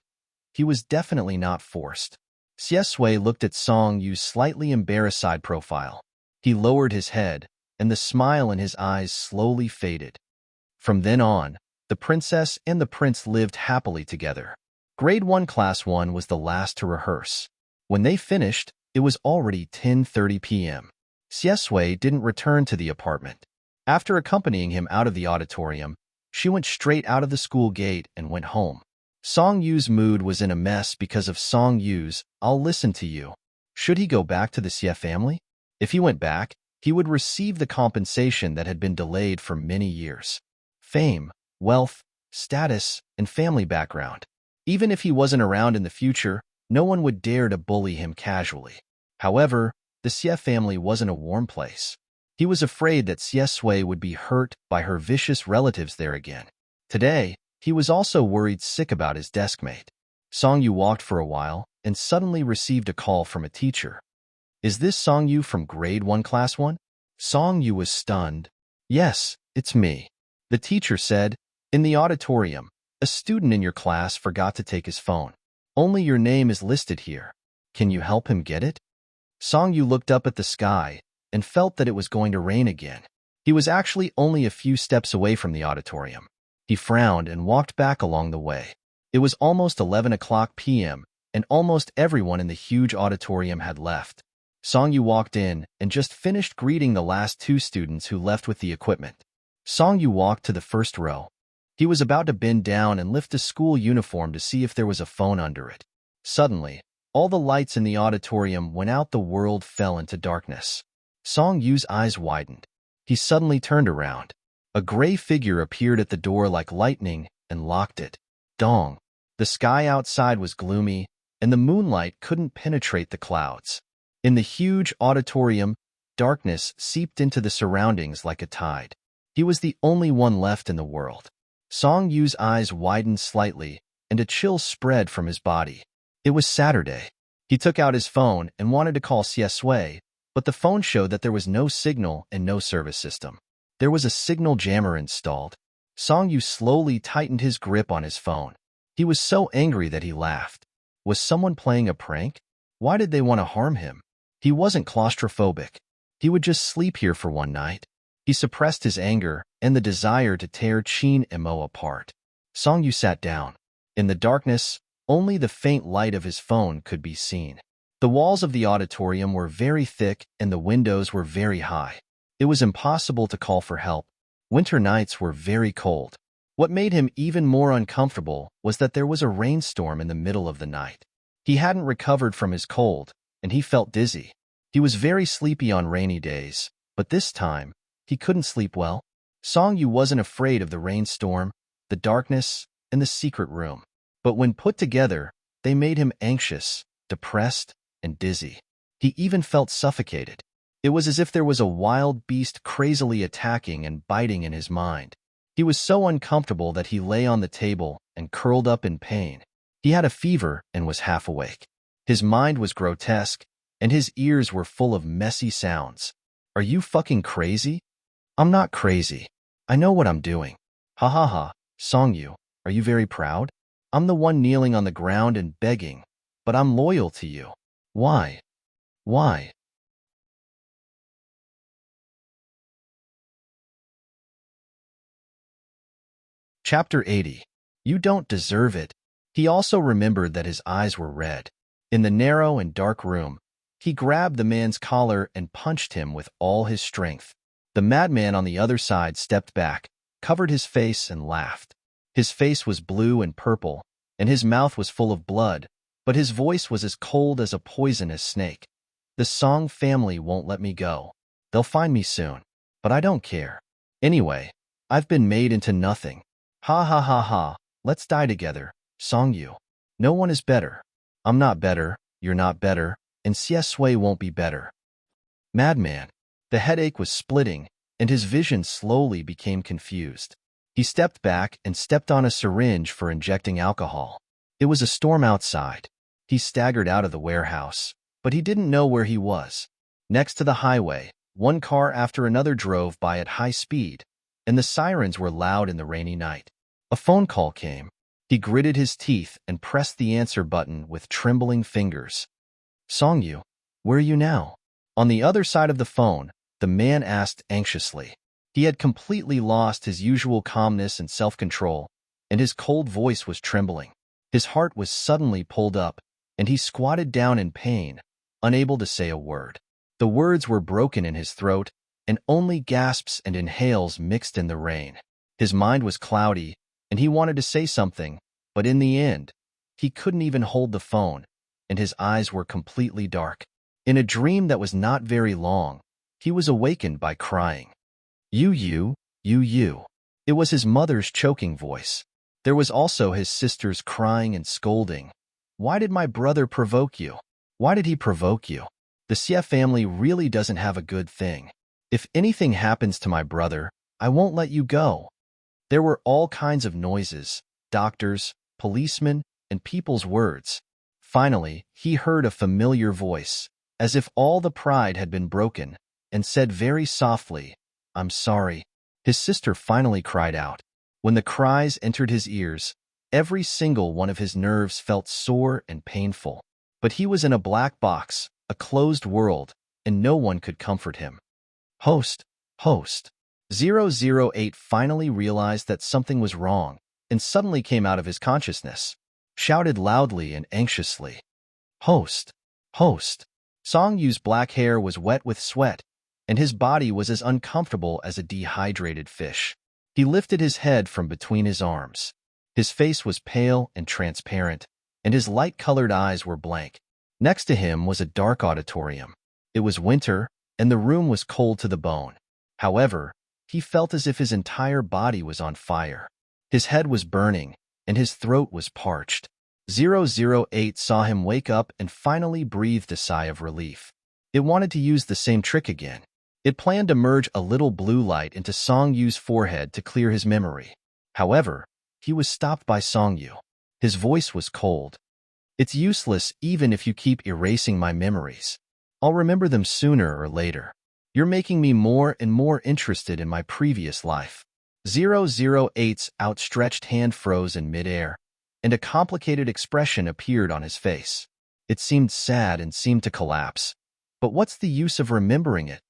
He was definitely not forced. Xie Sui looked at Song Yu's slightly embarrassed side profile. He lowered his head, and the smile in his eyes slowly faded. From then on, The princess and the prince lived happily together. Grade 1 Class 1 was the last to rehearse. When they finished, it was already 10:30 p.m. Xiesui didn't return to the apartment. After accompanying him out of the auditorium, she went straight out of the school gate and went home. Song Yu's mood was in a mess because of Song Yu's "I'll listen to you." Should he go back to the Xie family? If he went back, he would receive the compensation that had been delayed for many years. Fame, wealth, status, and family background. Even if he wasn't around in the future, no one would dare to bully him casually. However, the Xie family wasn't a warm place. He was afraid that Xiesui would be hurt by her vicious relatives there again. Today, he was also worried sick about his deskmate. Song Yu walked for a while and suddenly received a call from a teacher. "Is this Song Yu from Grade 1 Class 1? Song Yu was stunned. "Yes, it's me." The teacher said, "In the auditorium, a student in your class forgot to take his phone. Only your name is listed here. Can you help him get it?" Song Yu looked up at the sky and felt that it was going to rain again. He was actually only a few steps away from the auditorium. He frowned and walked back along the way. It was almost 11 o'clock p.m., and almost everyone in the huge auditorium had left. Song Yu walked in and just finished greeting the last two students who left with the equipment. Song Yu walked to the first row. He was about to bend down and lift a school uniform to see if there was a phone under it. Suddenly, all the lights in the auditorium went out. The world fell into darkness. Song Yu's eyes widened. He suddenly turned around. A gray figure appeared at the door like lightning and locked it. Dong. The sky outside was gloomy, and the moonlight couldn't penetrate the clouds. In the huge auditorium, darkness seeped into the surroundings like a tide. He was the only one left in the world. Song Yu's eyes widened slightly, and a chill spread from his body. It was Saturday. He took out his phone and wanted to call Xiesui, but the phone showed that there was no signal and no service system. There was a signal jammer installed. Song Yu slowly tightened his grip on his phone. He was so angry that he laughed. Was someone playing a prank? Why did they want to harm him? He wasn't claustrophobic. He would just sleep here for one night. He suppressed his anger and the desire to tear Qin Mo apart. Song Yu sat down. In the darkness, only the faint light of his phone could be seen. The walls of the auditorium were very thick and the windows were very high. It was impossible to call for help. Winter nights were very cold. What made him even more uncomfortable was that there was a rainstorm in the middle of the night. He hadn't recovered from his cold, and he felt dizzy. He was very sleepy on rainy days, but this time, he couldn't sleep well. Song Yu wasn't afraid of the rainstorm, the darkness, and the secret room. But when put together, they made him anxious, depressed, and dizzy. He even felt suffocated. It was as if there was a wild beast crazily attacking and biting in his mind. He was so uncomfortable that he lay on the table and curled up in pain. He had a fever and was half awake. His mind was grotesque, and his ears were full of messy sounds. "Are you fucking crazy?" "I'm not crazy. I know what I'm doing." "Ha ha ha, Song Yu, are you very proud? I'm the one kneeling on the ground and begging, but I'm loyal to you. Why? Why?" Chapter 80. You don't deserve it. He also remembered that his eyes were red. In the narrow and dark room, he grabbed the man's collar and punched him with all his strength. The madman on the other side stepped back, covered his face, and laughed. His face was blue and purple, and his mouth was full of blood, but his voice was as cold as a poisonous snake. "The Song family won't let me go. They'll find me soon, but I don't care. Anyway, I've been made into nothing. Ha ha ha ha, let's die together, Song Yu. No one is better. I'm not better, you're not better, and Xiesui won't be better." Madman. The headache was splitting, and his vision slowly became confused. He stepped back and stepped on a syringe for injecting alcohol. It was a storm outside. He staggered out of the warehouse, but he didn't know where he was. Next to the highway, one car after another drove by at high speed, and the sirens were loud in the rainy night. A phone call came. He gritted his teeth and pressed the answer button with trembling fingers. "Song Yu, where are you now?" On the other side of the phone, the man asked anxiously. He had completely lost his usual calmness and self-control, and his cold voice was trembling. His heart was suddenly pulled up, and he squatted down in pain, unable to say a word. The words were broken in his throat, and only gasps and inhales mixed in the rain. His mind was cloudy, and he wanted to say something, but in the end, he couldn't even hold the phone, and his eyes were completely dark. In a dream that was not very long, he was awakened by crying. You. It was his mother's choking voice. There was also his sisters crying and scolding. Why did my brother provoke you? Why did he provoke you? The Xie family really doesn't have a good thing. If anything happens to my brother, I won't let you go. There were all kinds of noises, doctors, policemen, and people's words. Finally, he heard a familiar voice, as if all the pride had been broken, and said very softly, I'm sorry. His sister finally cried out. When the cries entered his ears, every single one of his nerves felt sore and painful. But he was in a black box, a closed world, and no one could comfort him. Host. 008 finally realized that something was wrong, and suddenly came out of his consciousness, shouted loudly and anxiously. Host. Song Yu's black hair was wet with sweat, and his body was as uncomfortable as a dehydrated fish. He lifted his head from between his arms. His face was pale and transparent, and his light-colored eyes were blank. Next to him was a dark auditorium. It was winter, and the room was cold to the bone. However, he felt as if his entire body was on fire. His head was burning, and his throat was parched. 008 saw him wake up and finally breathed a sigh of relief. It wanted to use the same trick again. It planned to merge a little blue light into Song Yu's forehead to clear his memory. However, he was stopped by Song Yu. His voice was cold. It's useless even if you keep erasing my memories. I'll remember them sooner or later. You're making me more and more interested in my previous life. 008's outstretched hand froze in midair, and a complicated expression appeared on his face. It seemed sad and seemed to collapse. But what's the use of remembering it?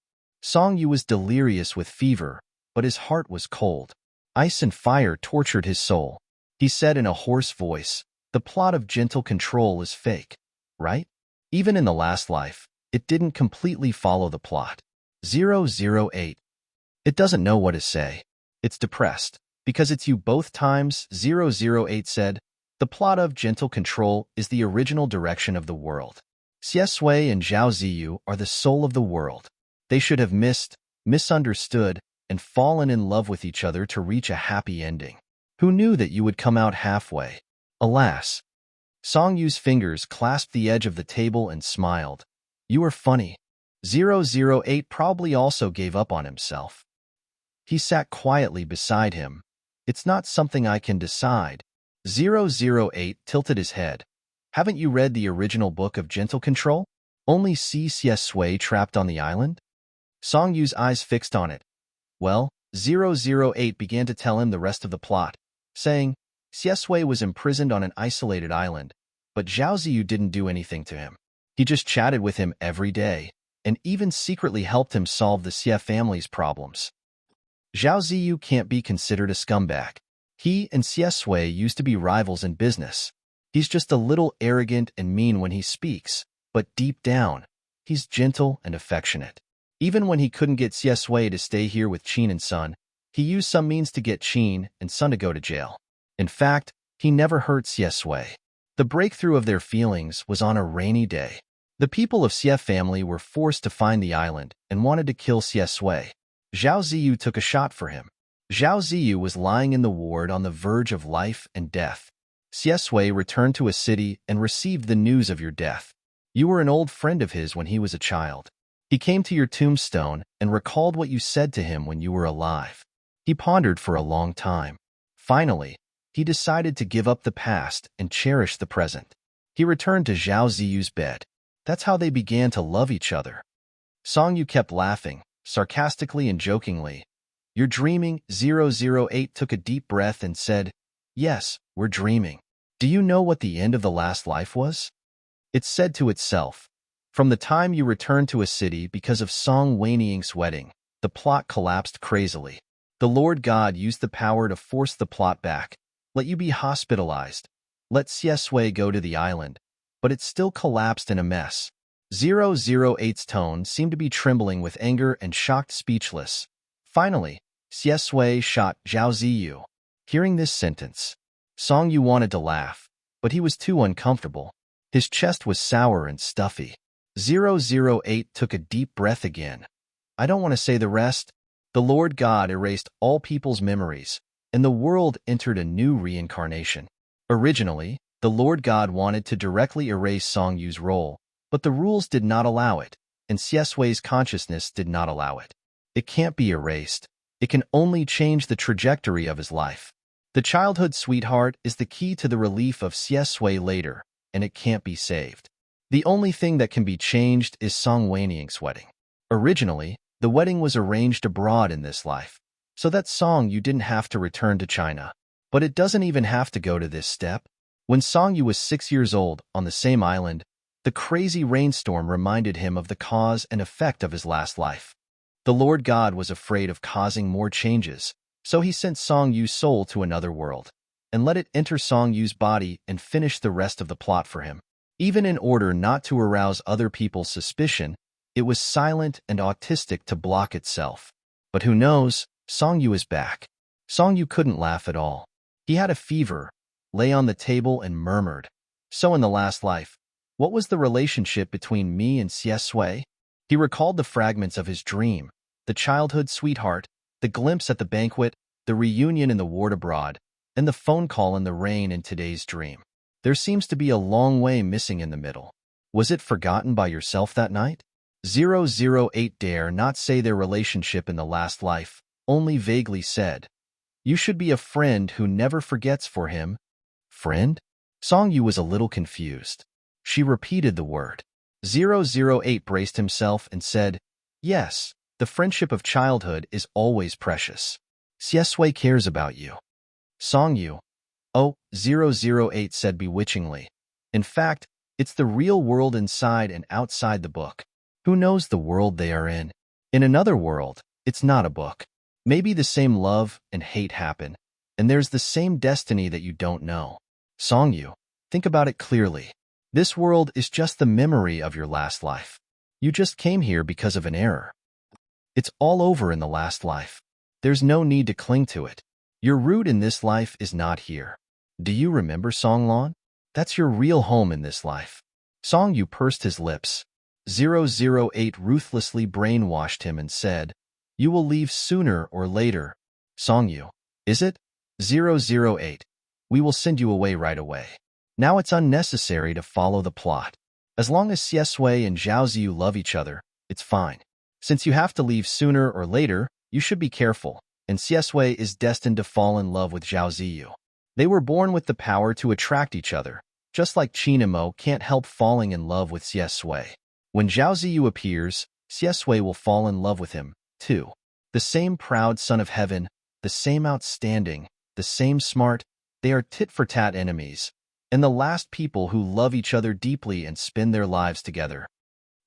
Song Yu was delirious with fever, but his heart was cold. Ice and fire tortured his soul. He said in a hoarse voice, the plot of Gentle Control is fake, right? Even in the last life, it didn't completely follow the plot. 008. It doesn't know what to say. It's depressed, because it's you both times. 008 said, the plot of Gentle Control is the original direction of the world. Xie Sui and Zhao Ziyu are the soul of the world. They should have misunderstood, and fallen in love with each other to reach a happy ending. Who knew that you would come out halfway? Alas. Song Yu's fingers clasped the edge of the table and smiled. You are funny. 008 probably also gave up on himself. He sat quietly beside him. It's not something I can decide. 008 tilted his head. Haven't you read the original book of Gentle Control? Only see Xie Sui trapped on the island? Song Yu's eyes fixed on it. Well, 008 began to tell him the rest of the plot, saying, Xie Sui was imprisoned on an isolated island, but Zhao Ziyu didn't do anything to him. He just chatted with him every day, and even secretly helped him solve the Xie family's problems. Zhao Ziyu can't be considered a scumbag. He and Xie Sui used to be rivals in business. He's just a little arrogant and mean when he speaks, but deep down, he's gentle and affectionate. Even when he couldn't get Xie Sui to stay here with Qin and Sun, he used some means to get Qin and Sun to go to jail. In fact, he never hurt Xie Sui. The breakthrough of their feelings was on a rainy day. The people of Xie family were forced to find the island and wanted to kill Xie Sui. Zhao Ziyu took a shot for him. Zhao Ziyu was lying in the ward on the verge of life and death. Xie Sui returned to a city and received the news of your death. You were an old friend of his when he was a child. He came to your tombstone and recalled what you said to him when you were alive. He pondered for a long time. Finally, he decided to give up the past and cherish the present. He returned to Zhao Ziyu's bed. That's how they began to love each other. Song Yu kept laughing, sarcastically and jokingly. You're dreaming. 008 took a deep breath and said, Yes, we're dreaming. Do you know what the end of the last life was? It said to itself, from the time you returned to a city because of Song Weiniang's wedding, the plot collapsed crazily. The Lord God used the power to force the plot back, let you be hospitalized, let Xiesui go to the island, but it still collapsed in a mess. 008's tone seemed to be trembling with anger and shocked speechless. Finally, Xiesui shot Zhao Ziyu. Hearing this sentence, Song Yu wanted to laugh, but he was too uncomfortable. His chest was sour and stuffy. 008 took a deep breath again. I don't want to say the rest. The Lord God erased all people's memories, and the world entered a new reincarnation. Originally, the Lord God wanted to directly erase Song Yu's role, but the rules did not allow it, and Xiesui's consciousness did not allow it. It can't be erased. It can only change the trajectory of his life. The childhood sweetheart is the key to the relief of Xiesui later, and it can't be saved. The only thing that can be changed is Song Wanying's wedding. Originally, the wedding was arranged abroad in this life, so that Song Yu didn't have to return to China. But it doesn't even have to go to this step. When Song Yu was 6 years old, on the same island, the crazy rainstorm reminded him of the cause and effect of his last life. The Lord God was afraid of causing more changes, so he sent Song Yu's soul to another world, and let it enter Song Yu's body and finish the rest of the plot for him. Even in order not to arouse other people's suspicion, it was silent and autistic to block itself. But who knows, Song Yu is back. Song Yu couldn't laugh at all. He had a fever, lay on the table and murmured, "So in the last life, what was the relationship between me and Xiesui?" He recalled the fragments of his dream, the childhood sweetheart, the glimpse at the banquet, the reunion in the ward abroad, and the phone call in the rain in today's dream. There seems to be a long way missing in the middle. Was it forgotten by yourself that night? 008 dare not say their relationship in the last life, only vaguely said, "You should be a friend who never forgets for him." Friend? Song Yu was a little confused. She repeated the word. 008 braced himself and said, "Yes, the friendship of childhood is always precious. Xiesui cares about you." Song Yu. "Oh," 008 said bewitchingly. "In fact, it's the real world inside and outside the book. Who knows the world they are in? In another world, it's not a book. Maybe the same love and hate happen, and there's the same destiny that you don't know. Song Yu, think about it clearly. This world is just the memory of your last life. You just came here because of an error. It's all over in the last life. There's no need to cling to it. Your root in this life is not here. Do you remember Songlan? That's your real home in this life." Song Yu pursed his lips. 008 ruthlessly brainwashed him and said, "You will leave sooner or later." Song Yu, "Is it?" 008, "We will send you away right away. Now it's unnecessary to follow the plot. As long as Xiesui and Zhao Ziyu love each other, it's fine. Since you have to leave sooner or later, you should be careful, and Xiesui is destined to fall in love with Zhao Ziyu. They were born with the power to attract each other, just like Chinamo can't help falling in love with Xiesui. When Zhao Ziyu appears, Xiesui will fall in love with him, too. The same proud son of heaven, the same outstanding, the same smart, they are tit-for-tat enemies, and the last people who love each other deeply and spend their lives together."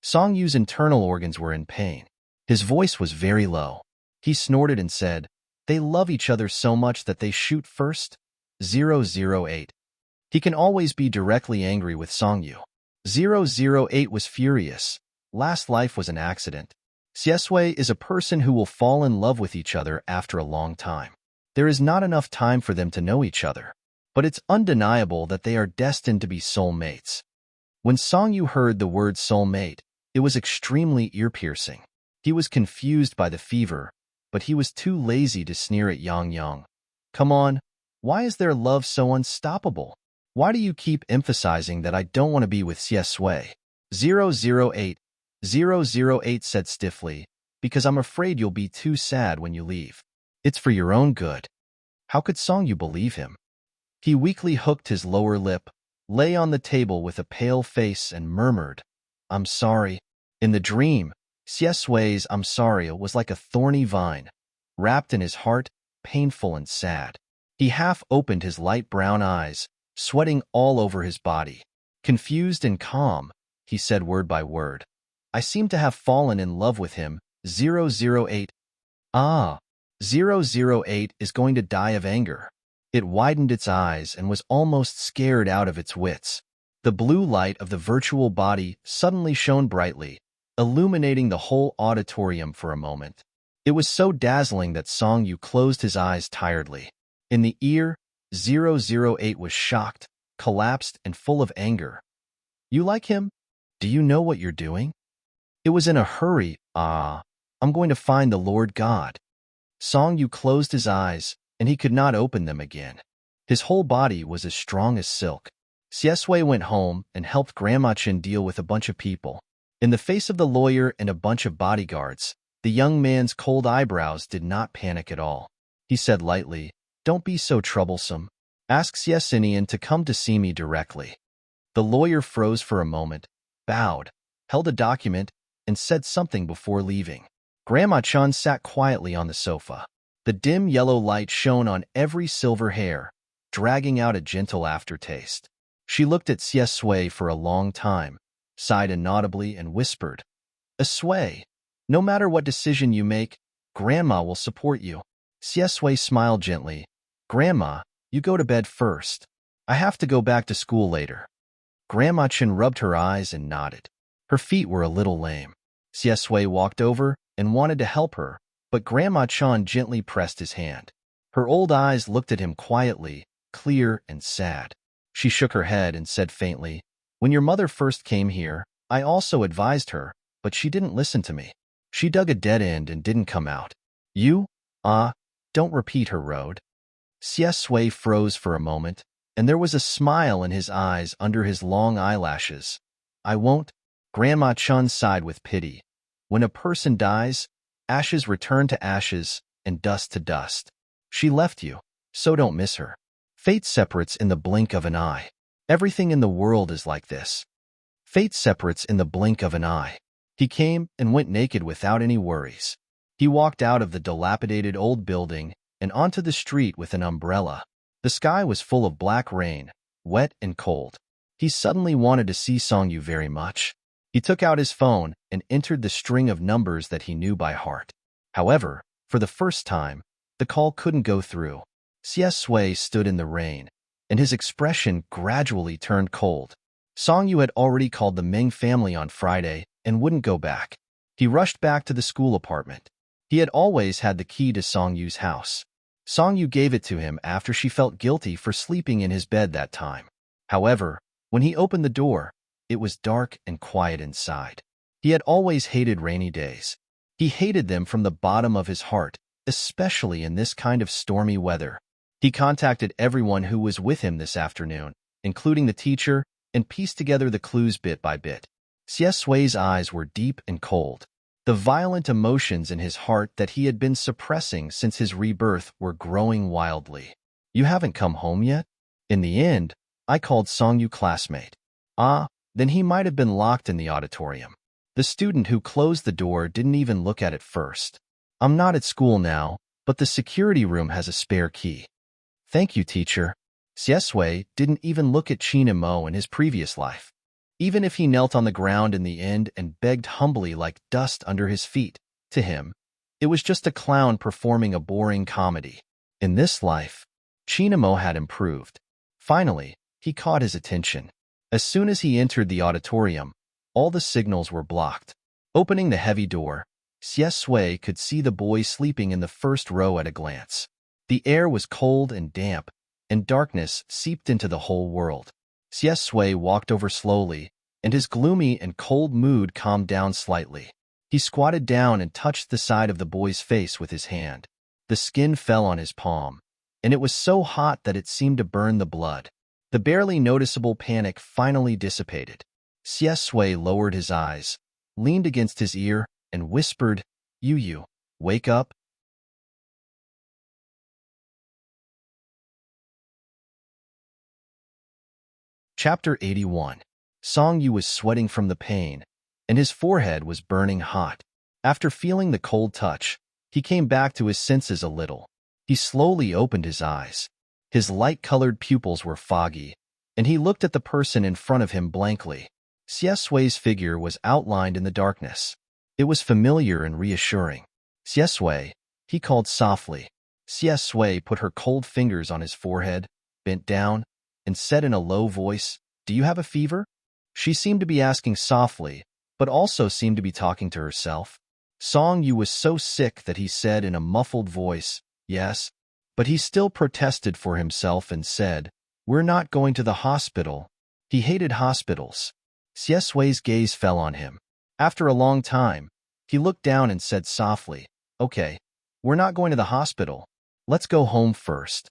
Song Yu's internal organs were in pain. His voice was very low. He snorted and said, "They love each other so much that they shoot first?" 008. He can always be directly angry with Song Yu. 008 was furious. Last life was an accident. Xiesui is a person who will fall in love with each other after a long time. There is not enough time for them to know each other. But it's undeniable that they are destined to be soulmates. When Song Yu heard the word soulmate, it was extremely ear-piercing. He was confused by the fever, but he was too lazy to sneer at Yang Yang. "Come on, why is their love so unstoppable? Why do you keep emphasizing that I don't want to be with Xiesui?" 008. 008 said stiffly, "Because I'm afraid you'll be too sad when you leave. It's for your own good." How could Song Yu believe him? He weakly hooked his lower lip, lay on the table with a pale face and murmured, "I'm sorry." In the dream, Xiesui's "I'm sorry" was like a thorny vine, wrapped in his heart, painful and sad. He half opened his light brown eyes, sweating all over his body. Confused and calm, he said word by word, "I seem to have fallen in love with him." 008. Ah, 008 is going to die of anger. It widened its eyes and was almost scared out of its wits. The blue light of the virtual body suddenly shone brightly, illuminating the whole auditorium for a moment. It was so dazzling that Song Yu closed his eyes tiredly. In the ear, 008 was shocked, collapsed, and full of anger. You like him? Do you know what you're doing? It was in a hurry. I'm going to find the Lord God. Song Yu closed his eyes, and he could not open them again. His whole body was as strong as silk. Xiesui went home and helped Grandma Chen deal with a bunch of people. In the face of the lawyer and a bunch of bodyguards, the young man's cold eyebrows did not panic at all. He said lightly, "Don't be so troublesome. Ask Xiesinian to come to see me directly." The lawyer froze for a moment, bowed, held a document, and said something before leaving. Grandma Chen sat quietly on the sofa. The dim yellow light shone on every silver hair, dragging out a gentle aftertaste. She looked at Xiesui for a long time, sighed inaudibly, and whispered, "Sui, no matter what decision you make, Grandma will support you." Xiesui smiled gently. "Grandma, you go to bed first. I have to go back to school later." Grandma Chen rubbed her eyes and nodded. Her feet were a little lame. Xiesui walked over and wanted to help her, but Grandma Chen gently pressed his hand. Her old eyes looked at him quietly, clear and sad. She shook her head and said faintly, "When your mother first came here, I also advised her, but she didn't listen to me. She dug a dead end and didn't come out. You? Don't repeat her road." Xiesui froze for a moment, and there was a smile in his eyes under his long eyelashes. "I won't." Grandma Chen sighed with pity. When a person dies, ashes return to ashes and dust to dust. She left you, so don't miss her. Fate separates in the blink of an eye. Everything in the world is like this. Fate separates in the blink of an eye. He came and went naked without any worries. He walked out of the dilapidated old building and onto the street with an umbrella. The sky was full of black rain, wet and cold. He suddenly wanted to see Song Yu very much. He took out his phone and entered the string of numbers that he knew by heart. However, for the first time, the call couldn't go through. Xiesui stood in the rain, and his expression gradually turned cold. Song Yu had already called the Ming family on Friday and wouldn't go back. He rushed back to the school apartment. He had always had the key to Song Yu's house. Song Yu gave it to him after she felt guilty for sleeping in his bed that time. However, when he opened the door, it was dark and quiet inside. He had always hated rainy days. He hated them from the bottom of his heart, especially in this kind of stormy weather. He contacted everyone who was with him this afternoon, including the teacher, and pieced together the clues bit by bit. Xieshui's eyes were deep and cold. The violent emotions in his heart that he had been suppressing since his rebirth were growing wildly. "You haven't come home yet?" In the end, I called Song Yu classmate. Then he might have been locked in the auditorium. The student who closed the door didn't even look at it first. "I'm not at school now, but the security room has a spare key." "Thank you, teacher." Xiesui didn't even look at Qin Mo in his previous life. Even if he knelt on the ground in the end and begged humbly like dust under his feet, to him, it was just a clown performing a boring comedy. In this life, Qin Mo had improved. Finally, he caught his attention. As soon as he entered the auditorium, all the signals were blocked. Opening the heavy door, Xiesui could see the boy sleeping in the first row at a glance. The air was cold and damp, and darkness seeped into the whole world. Xiesui walked over slowly, and his gloomy and cold mood calmed down slightly. He squatted down and touched the side of the boy's face with his hand. The skin fell on his palm, and it was so hot that it seemed to burn the blood. The barely noticeable panic finally dissipated. Xiesui lowered his eyes, leaned against his ear, and whispered, "Yu, wake up." Chapter 81. Song Yu was sweating from the pain, and his forehead was burning hot. After feeling the cold touch, he came back to his senses a little. He slowly opened his eyes. His light-colored pupils were foggy, and he looked at the person in front of him blankly. Xieshui's figure was outlined in the darkness. It was familiar and reassuring. "Xiesui," He called softly. Sui put her cold fingers on his forehead, bent down, and said in a low voice, "Do you have a fever?" She seemed to be asking softly, but also seemed to be talking to herself. Song Yu was so sick that he said in a muffled voice, "Yes." But he still protested for himself and said, "We're not going to the hospital." He hated hospitals. Sui's gaze fell on him. After a long time, he looked down and said softly, "Okay, we're not going to the hospital. Let's go home first."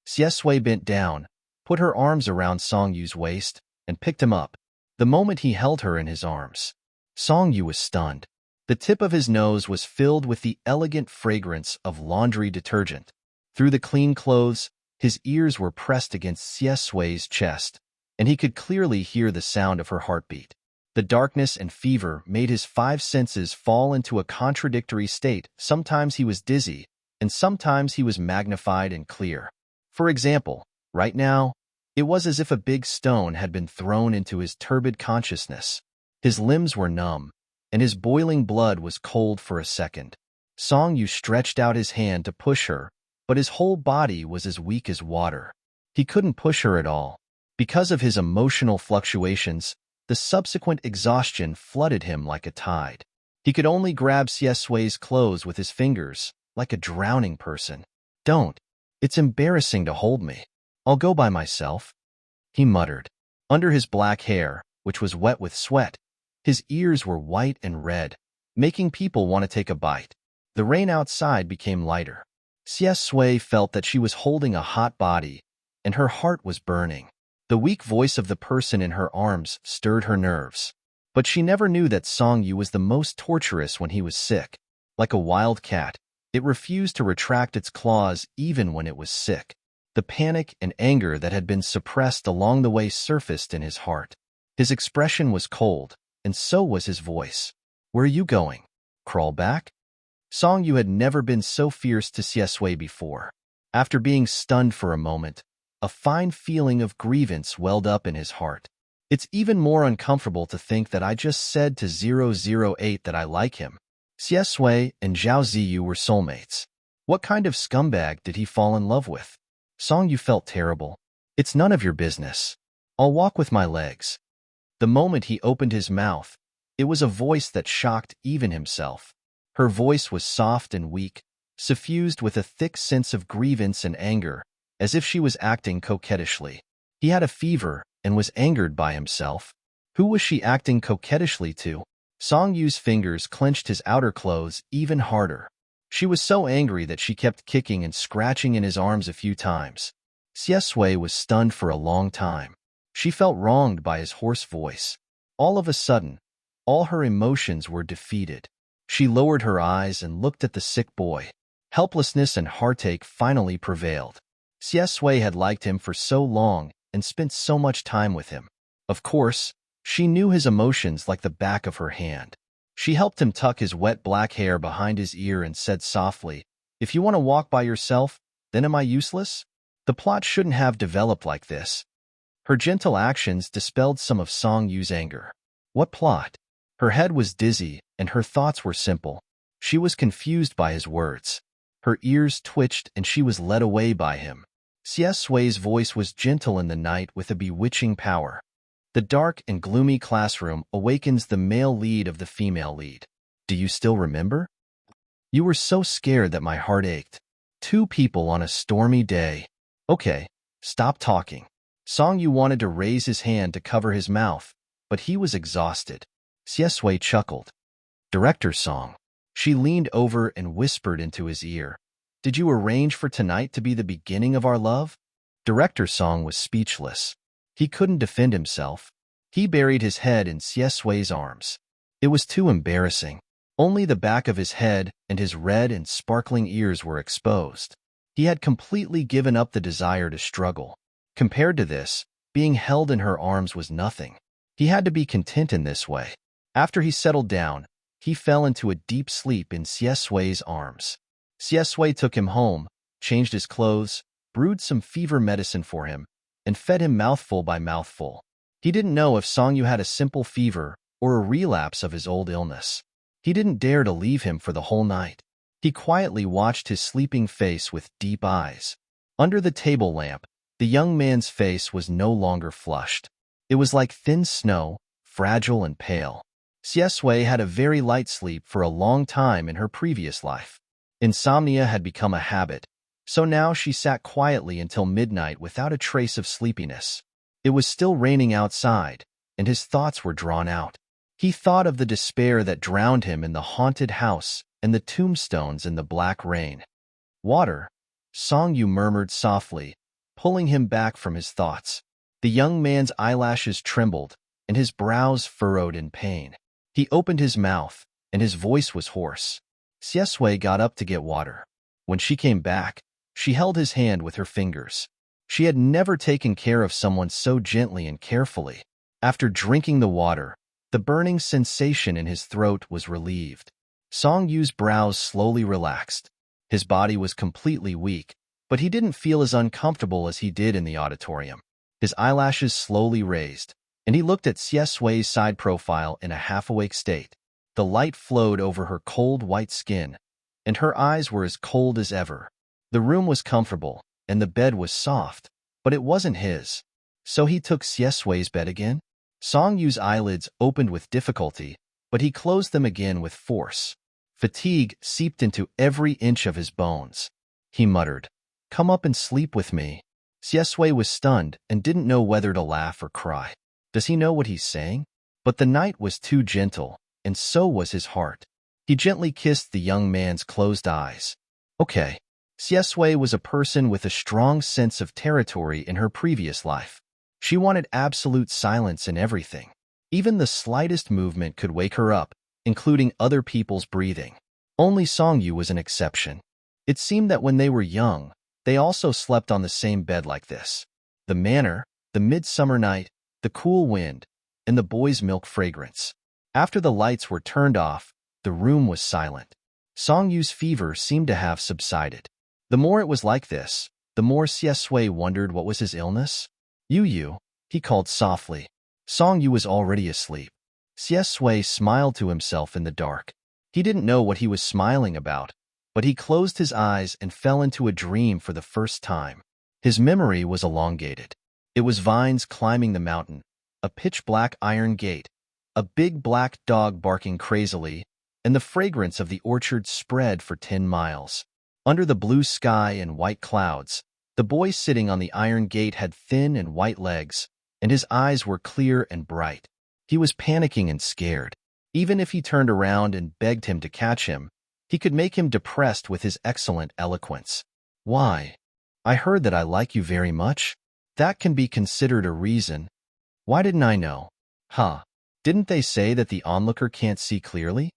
Sui bent down, put her arms around Song Yu's waist, and picked him up. The moment he held her in his arms, Song Yu was stunned. The tip of his nose was filled with the elegant fragrance of laundry detergent. Through the clean clothes, his ears were pressed against Sui's chest, and he could clearly hear the sound of her heartbeat. The darkness and fever made his five senses fall into a contradictory state. Sometimes he was dizzy, and sometimes he was magnified and clear. For example, right now, it was as if a big stone had been thrown into his turbid consciousness. His limbs were numb, and his boiling blood was cold for a second. Song Yu stretched out his hand to push her, but his whole body was as weak as water. He couldn't push her at all. Because of his emotional fluctuations, the subsequent exhaustion flooded him like a tide. He could only grab Sui's clothes with his fingers, like a drowning person. "Don't. It's embarrassing to hold me. I'll go by myself," he muttered. Under his black hair, which was wet with sweat, his ears were white and red, making people want to take a bite. The rain outside became lighter. Sui felt that she was holding a hot body, and her heart was burning. The weak voice of the person in her arms stirred her nerves. But she never knew that Song Yu was the most torturous when he was sick. Like a wild cat, it refused to retract its claws even when it was sick. The panic and anger that had been suppressed along the way surfaced in his heart. His expression was cold, and so was his voice. "Where are you going? Crawl back?" Song Yu had never been so fierce to Sui before. After being stunned for a moment, a fine feeling of grievance welled up in his heart. "It's even more uncomfortable to think that I just said to 008 that I like him." Sui and Zhao Ziyu were soulmates. What kind of scumbag did he fall in love with? Song Yu felt terrible. "It's none of your business. I'll walk with my legs." The moment he opened his mouth, it was a voice that shocked even himself. Her voice was soft and weak, suffused with a thick sense of grievance and anger, as if she was acting coquettishly. He had a fever and was angered by himself. Who was she acting coquettishly to? Song Yu's fingers clenched his outer clothes even harder. She was so angry that she kept kicking and scratching in his arms a few times. Sui was stunned for a long time. She felt wronged by his hoarse voice. All of a sudden, all her emotions were defeated. She lowered her eyes and looked at the sick boy. Helplessness and heartache finally prevailed. Sui had liked him for so long and spent so much time with him. Of course, she knew his emotions like the back of her hand. She helped him tuck his wet black hair behind his ear and said softly, "If you want to walk by yourself, then am I useless?" The plot shouldn't have developed like this. Her gentle actions dispelled some of Song Yu's anger. What plot? Her head was dizzy, and her thoughts were simple. She was confused by his words. Her ears twitched, and she was led away by him. Sui's voice was gentle in the night with a bewitching power. The dark and gloomy classroom awakens the male lead of the female lead. "Do you still remember? You were so scared that my heart ached. Two people on a stormy day. Okay, stop talking." Song Yu wanted to raise his hand to cover his mouth, but he was exhausted. Sui chuckled. "Director Song." She leaned over and whispered into his ear. "Did you arrange for tonight to be the beginning of our love?" Director Song was speechless. He couldn't defend himself. He buried his head in Sui's arms. It was too embarrassing. Only the back of his head and his red and sparkling ears were exposed. He had completely given up the desire to struggle. Compared to this, being held in her arms was nothing. He had to be content in this way. After he settled down, he fell into a deep sleep in Sui's arms. Sui took him home, changed his clothes, brewed some fever medicine for him, and fed him mouthful by mouthful. He didn't know if Song Yu had a simple fever or a relapse of his old illness. He didn't dare to leave him for the whole night. He quietly watched his sleeping face with deep eyes. Under the table lamp, the young man's face was no longer flushed. It was like thin snow, fragile and pale. Xiesui had a very light sleep for a long time in her previous life. Insomnia had become a habit, so now she sat quietly until midnight without a trace of sleepiness. It was still raining outside, and his thoughts were drawn out. He thought of the despair that drowned him in the haunted house and the tombstones in the black rain. Water, Songyu murmured softly, pulling him back from his thoughts. The young man's eyelashes trembled, and his brows furrowed in pain. He opened his mouth, and his voice was hoarse. Xiesui got up to get water. When she came back, she held his hand with her fingers. She had never taken care of someone so gently and carefully. After drinking the water, the burning sensation in his throat was relieved. Songyu's brows slowly relaxed. His body was completely weak, but he didn't feel as uncomfortable as he did in the auditorium. His eyelashes slowly raised, and he looked at Xiesui's side profile in a half-awake state. The light flowed over her cold white skin, and her eyes were as cold as ever. The room was comfortable, and the bed was soft, but it wasn't his. So he took Xiesui's bed again? Songyu's eyelids opened with difficulty, but he closed them again with force. Fatigue seeped into every inch of his bones. He muttered, "Come up and sleep with me." Xiesui was stunned and didn't know whether to laugh or cry. Does he know what he's saying? But the night was too gentle, and so was his heart. He gently kissed the young man's closed eyes. Okay. Xiesui was a person with a strong sense of territory in her previous life. She wanted absolute silence in everything. Even the slightest movement could wake her up, including other people's breathing. Only Songyu was an exception. It seemed that when they were young, they also slept on the same bed like this. The manor, the midsummer night, the cool wind, and the boy's milk fragrance. After the lights were turned off, the room was silent. Songyu's fever seemed to have subsided. The more it was like this, the more Xiesui wondered what was his illness. Yu, he called softly. Songyu was already asleep. Xiesui smiled to himself in the dark. He didn't know what he was smiling about, but he closed his eyes and fell into a dream for the first time. His memory was elongated. It was vines climbing the mountain, a pitch-black iron gate, a big black dog barking crazily, and the fragrance of the orchard spread for 10 miles. Under the blue sky and white clouds, the boy sitting on the iron gate had thin and white legs, and his eyes were clear and bright. He was panicking and scared. Even if he turned around and begged him to catch him, he could make him depressed with his excellent eloquence. Why? I heard that I like you very much. That can be considered a reason. Why didn't I know? Didn't they say that the onlooker can't see clearly?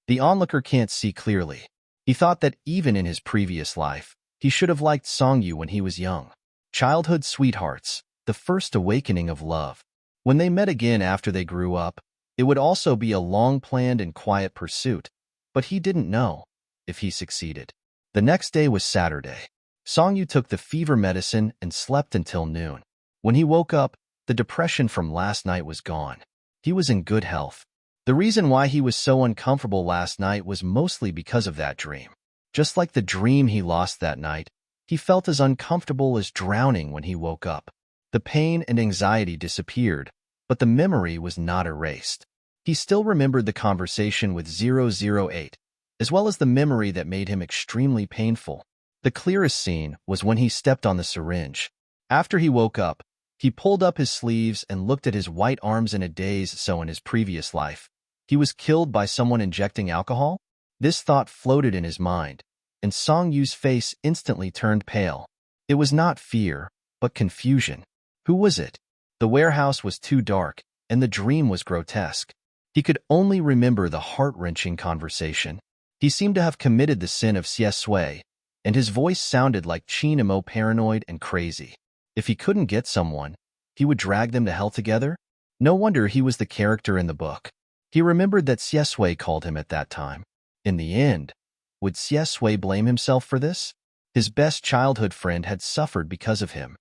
The onlooker can't see clearly. He thought that even in his previous life, he should have liked Songyu when he was young. Childhood sweethearts, the first awakening of love. When they met again after they grew up, it would also be a long-planned and quiet pursuit, but he didn't know if he succeeded. The next day was Saturday. Songyu took the fever medicine and slept until noon. When he woke up, the depression from last night was gone. He was in good health. The reason why he was so uncomfortable last night was mostly because of that dream. Just like the dream he lost that night, he felt as uncomfortable as drowning when he woke up. The pain and anxiety disappeared, but the memory was not erased. He still remembered the conversation with 008, as well as the memory that made him extremely painful. The clearest scene was when he stepped on the syringe. After he woke up, he pulled up his sleeves and looked at his white arms in a daze. So in his previous life, he was killed by someone injecting alcohol? This thought floated in his mind, and Songyu's face instantly turned pale. It was not fear, but confusion. Who was it? The warehouse was too dark, and the dream was grotesque. He could only remember the heart-wrenching conversation. He seemed to have committed the sin of Xiesui, and his voice sounded like Chinamo, paranoid and crazy. If he couldn't get someone, he would drag them to hell together? No wonder he was the character in the book. He remembered that Xiesui called him at that time. In the end, would Xiesui blame himself for this? His best childhood friend had suffered because of him.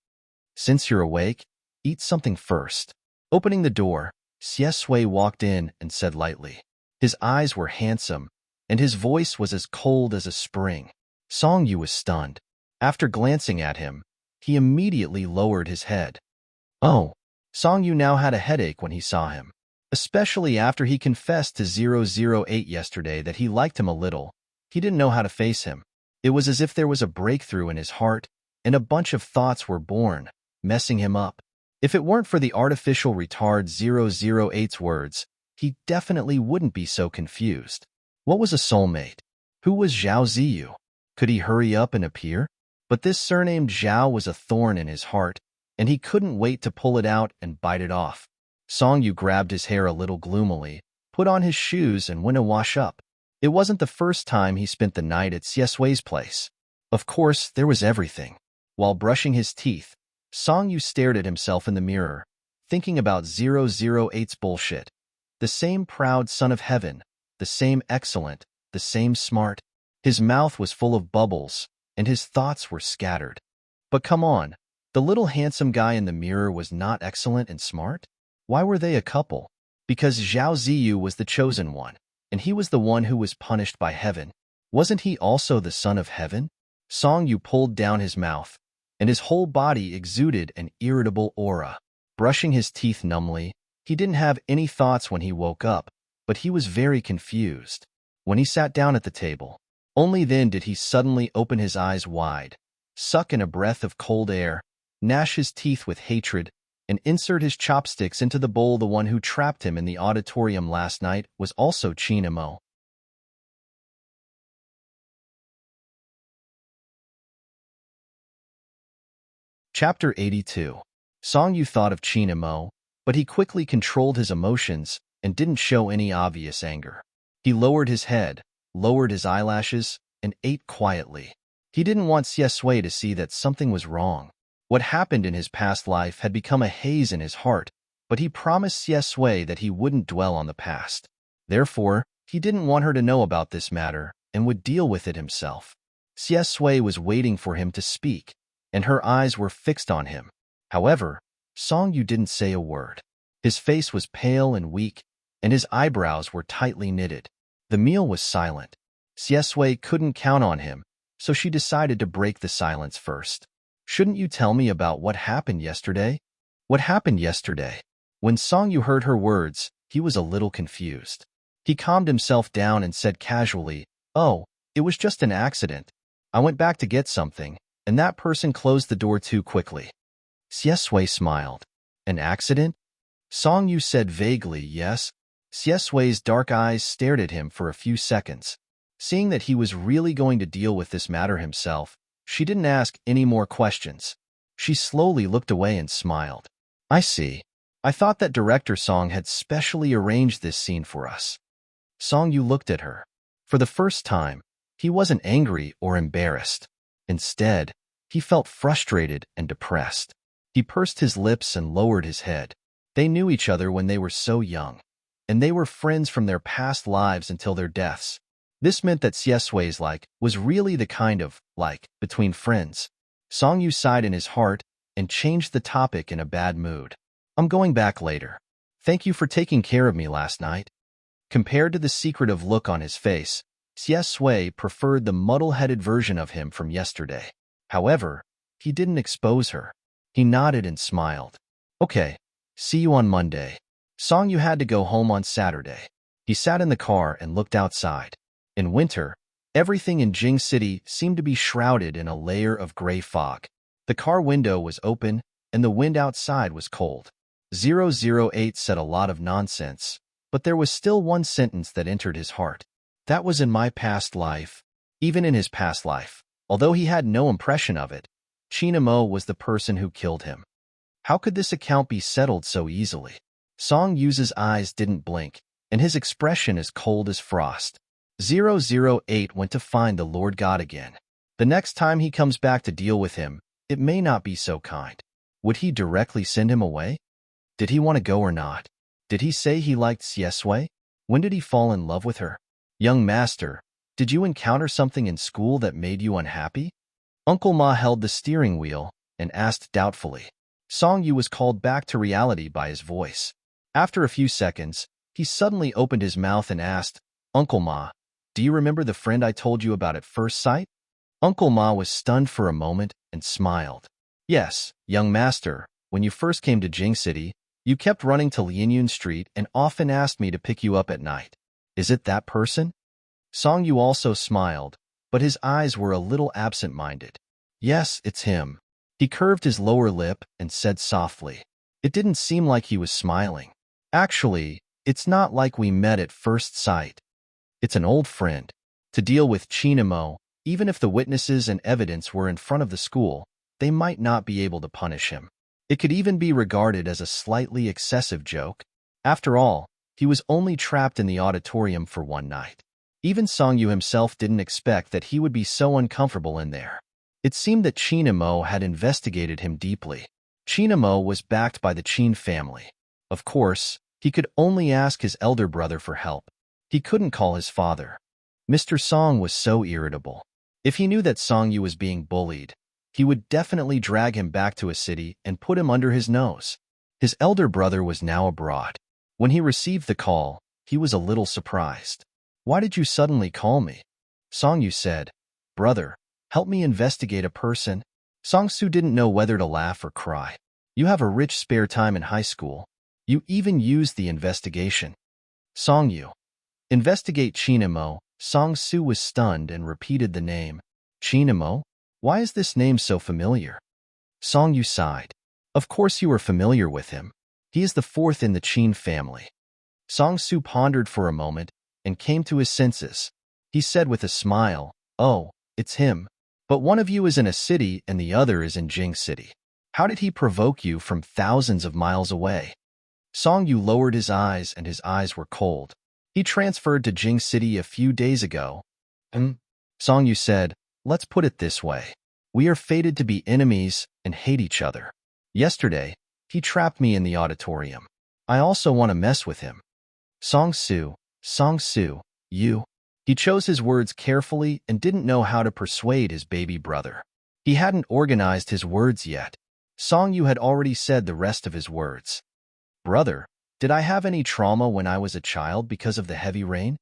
Since you're awake, eat something first. Opening the door, Xiesui walked in and said lightly. His eyes were handsome, and his voice was as cold as a spring. Song Yu was stunned. After glancing at him, he immediately lowered his head. Oh, Song Yu now had a headache when he saw him, especially after he confessed to 008 yesterday that he liked him a little. He didn't know how to face him. It was as if there was a breakthrough in his heart, and a bunch of thoughts were born, messing him up. If it weren't for the artificial retard 008's words, he definitely wouldn't be so confused. What was a soulmate? Who was Zhao Ziyu? Could he hurry up and appear? But this surnamed Zhao was a thorn in his heart, and he couldn't wait to pull it out and bite it off. Song Yu grabbed his hair a little gloomily, put on his shoes, and went to wash up. It wasn't the first time he spent the night at Xiesui's place. Of course, there was everything. While brushing his teeth, Song Yu stared at himself in the mirror, thinking about 008's bullshit. The same proud son of heaven, the same excellent, the same smart. His mouth was full of bubbles, and his thoughts were scattered. But come on, the little handsome guy in the mirror was not excellent and smart? Why were they a couple? Because Zhao Ziyu was the chosen one, and he was the one who was punished by heaven. Wasn't he also the son of heaven? Song Yu pulled down his mouth, and his whole body exuded an irritable aura. Brushing his teeth numbly, he didn't have any thoughts when he woke up, but he was very confused. When he sat down at the table, only then did he suddenly open his eyes wide, suck in a breath of cold air, gnash his teeth with hatred, and insert his chopsticks into the bowl. The one who trapped him in the auditorium last night was also Chinamo. Chapter 82. Song Yu thought of Chinamo, but he quickly controlled his emotions and didn't show any obvious anger. He lowered his head, lowered his eyelashes, and ate quietly. He didn't want Xiesui to see that something was wrong. What happened in his past life had become a haze in his heart, but he promised Xiesui that he wouldn't dwell on the past. Therefore, he didn't want her to know about this matter and would deal with it himself. Xiesui was waiting for him to speak, and her eyes were fixed on him. However, Song Yu didn't say a word. His face was pale and weak, and his eyebrows were tightly knitted. The meal was silent. Xiesui couldn't count on him, so she decided to break the silence first. Shouldn't you tell me about what happened yesterday? What happened yesterday? When Song Yu heard her words, he was a little confused. He calmed himself down and said casually, "Oh, it was just an accident. I went back to get something, and that person closed the door too quickly." Xiesui smiled. "An accident?" Song Yu said vaguely, "Yes." Xiesui's dark eyes stared at him for a few seconds. Seeing that he was really going to deal with this matter himself, she didn't ask any more questions. She slowly looked away and smiled. "I see. I thought that director Song had specially arranged this scene for us." Song Yu looked at her. For the first time, he wasn't angry or embarrassed. Instead, he felt frustrated and depressed. He pursed his lips and lowered his head. They knew each other when they were so young, and they were friends from their past lives until their deaths. This meant that Xiesui's like was really the kind of like between friends. Song Yu sighed in his heart and changed the topic in a bad mood. "I'm going back later. Thank you for taking care of me last night." Compared to the secretive look on his face, Xiesui preferred the muddle-headed version of him from yesterday. However, he didn't expose her. He nodded and smiled. "Okay, see you on Monday." Song Yu had to go home on Saturday. He sat in the car and looked outside. In winter, everything in Jing City seemed to be shrouded in a layer of gray fog. The car window was open, and the wind outside was cold. 008 said a lot of nonsense, but there was still one sentence that entered his heart. "That was in my past life." Even in his past life, although he had no impression of it, Chinamo was the person who killed him. How could this account be settled so easily? Song Yu's eyes didn't blink, and his expression as cold as frost. 008 went to find the Lord God again. The next time he comes back to deal with him, it may not be so kind. Would he directly send him away? Did he want to go or not? Did he say he liked Xiesui? When did he fall in love with her? "Young master, did you encounter something in school that made you unhappy?" Uncle Ma held the steering wheel and asked doubtfully. Song Yu was called back to reality by his voice. After a few seconds, he suddenly opened his mouth and asked, "Uncle Ma, Do you remember the friend I told you about at first sight? Uncle Ma was stunned for a moment and smiled. Yes, young master, when you first came to Jing City, you kept running to Lianyun Street and often asked me to pick you up at night. Is it that person? Song Yu also smiled, but his eyes were a little absent-minded. Yes, it's him. He curved his lower lip and said softly. It didn't seem like he was smiling. Actually, it's not like we met at first sight. It's an old friend. To deal with Chinamo, even if the witnesses and evidence were in front of the school, they might not be able to punish him. It could even be regarded as a slightly excessive joke. After all, he was only trapped in the auditorium for one night. Even Song Yu himself didn't expect that he would be so uncomfortable in there. It seemed that Chinamo had investigated him deeply. Chinamo was backed by the Qin family. Of course, he could only ask his elder brother for help. He couldn't call his father. Mr. Song was so irritable. If he knew that Song Yu was being bullied, he would definitely drag him back to a city and put him under his nose. His elder brother was now abroad. When he received the call, he was a little surprised. Why did you suddenly call me? Song Yu said, Brother, help me investigate a person. Song Su didn't know whether to laugh or cry. You have a rich spare time in high school. You even used the investigation. Song Yu. Investigate Chinamo. Song Su was stunned and repeated the name. Chinamo? Why is this name so familiar? Song Yu sighed. Of course you are familiar with him. He is the fourth in the Qin family. Song Su pondered for a moment and came to his senses. He said with a smile, Oh, it's him. But one of you is in a city and the other is in Jing City. How did he provoke you from thousands of miles away? Song Yu lowered his eyes and his eyes were cold. He transferred to Jing City a few days ago. Song Yu said, Let's put it this way. We are fated to be enemies and hate each other. Yesterday, he trapped me in the auditorium. I also want to mess with him. Song Su, you. He chose his words carefully and didn't know how to persuade his baby brother. He hadn't organized his words yet. Song Yu had already said the rest of his words. Brother, did I have any trauma when I was a child because of the heavy rain?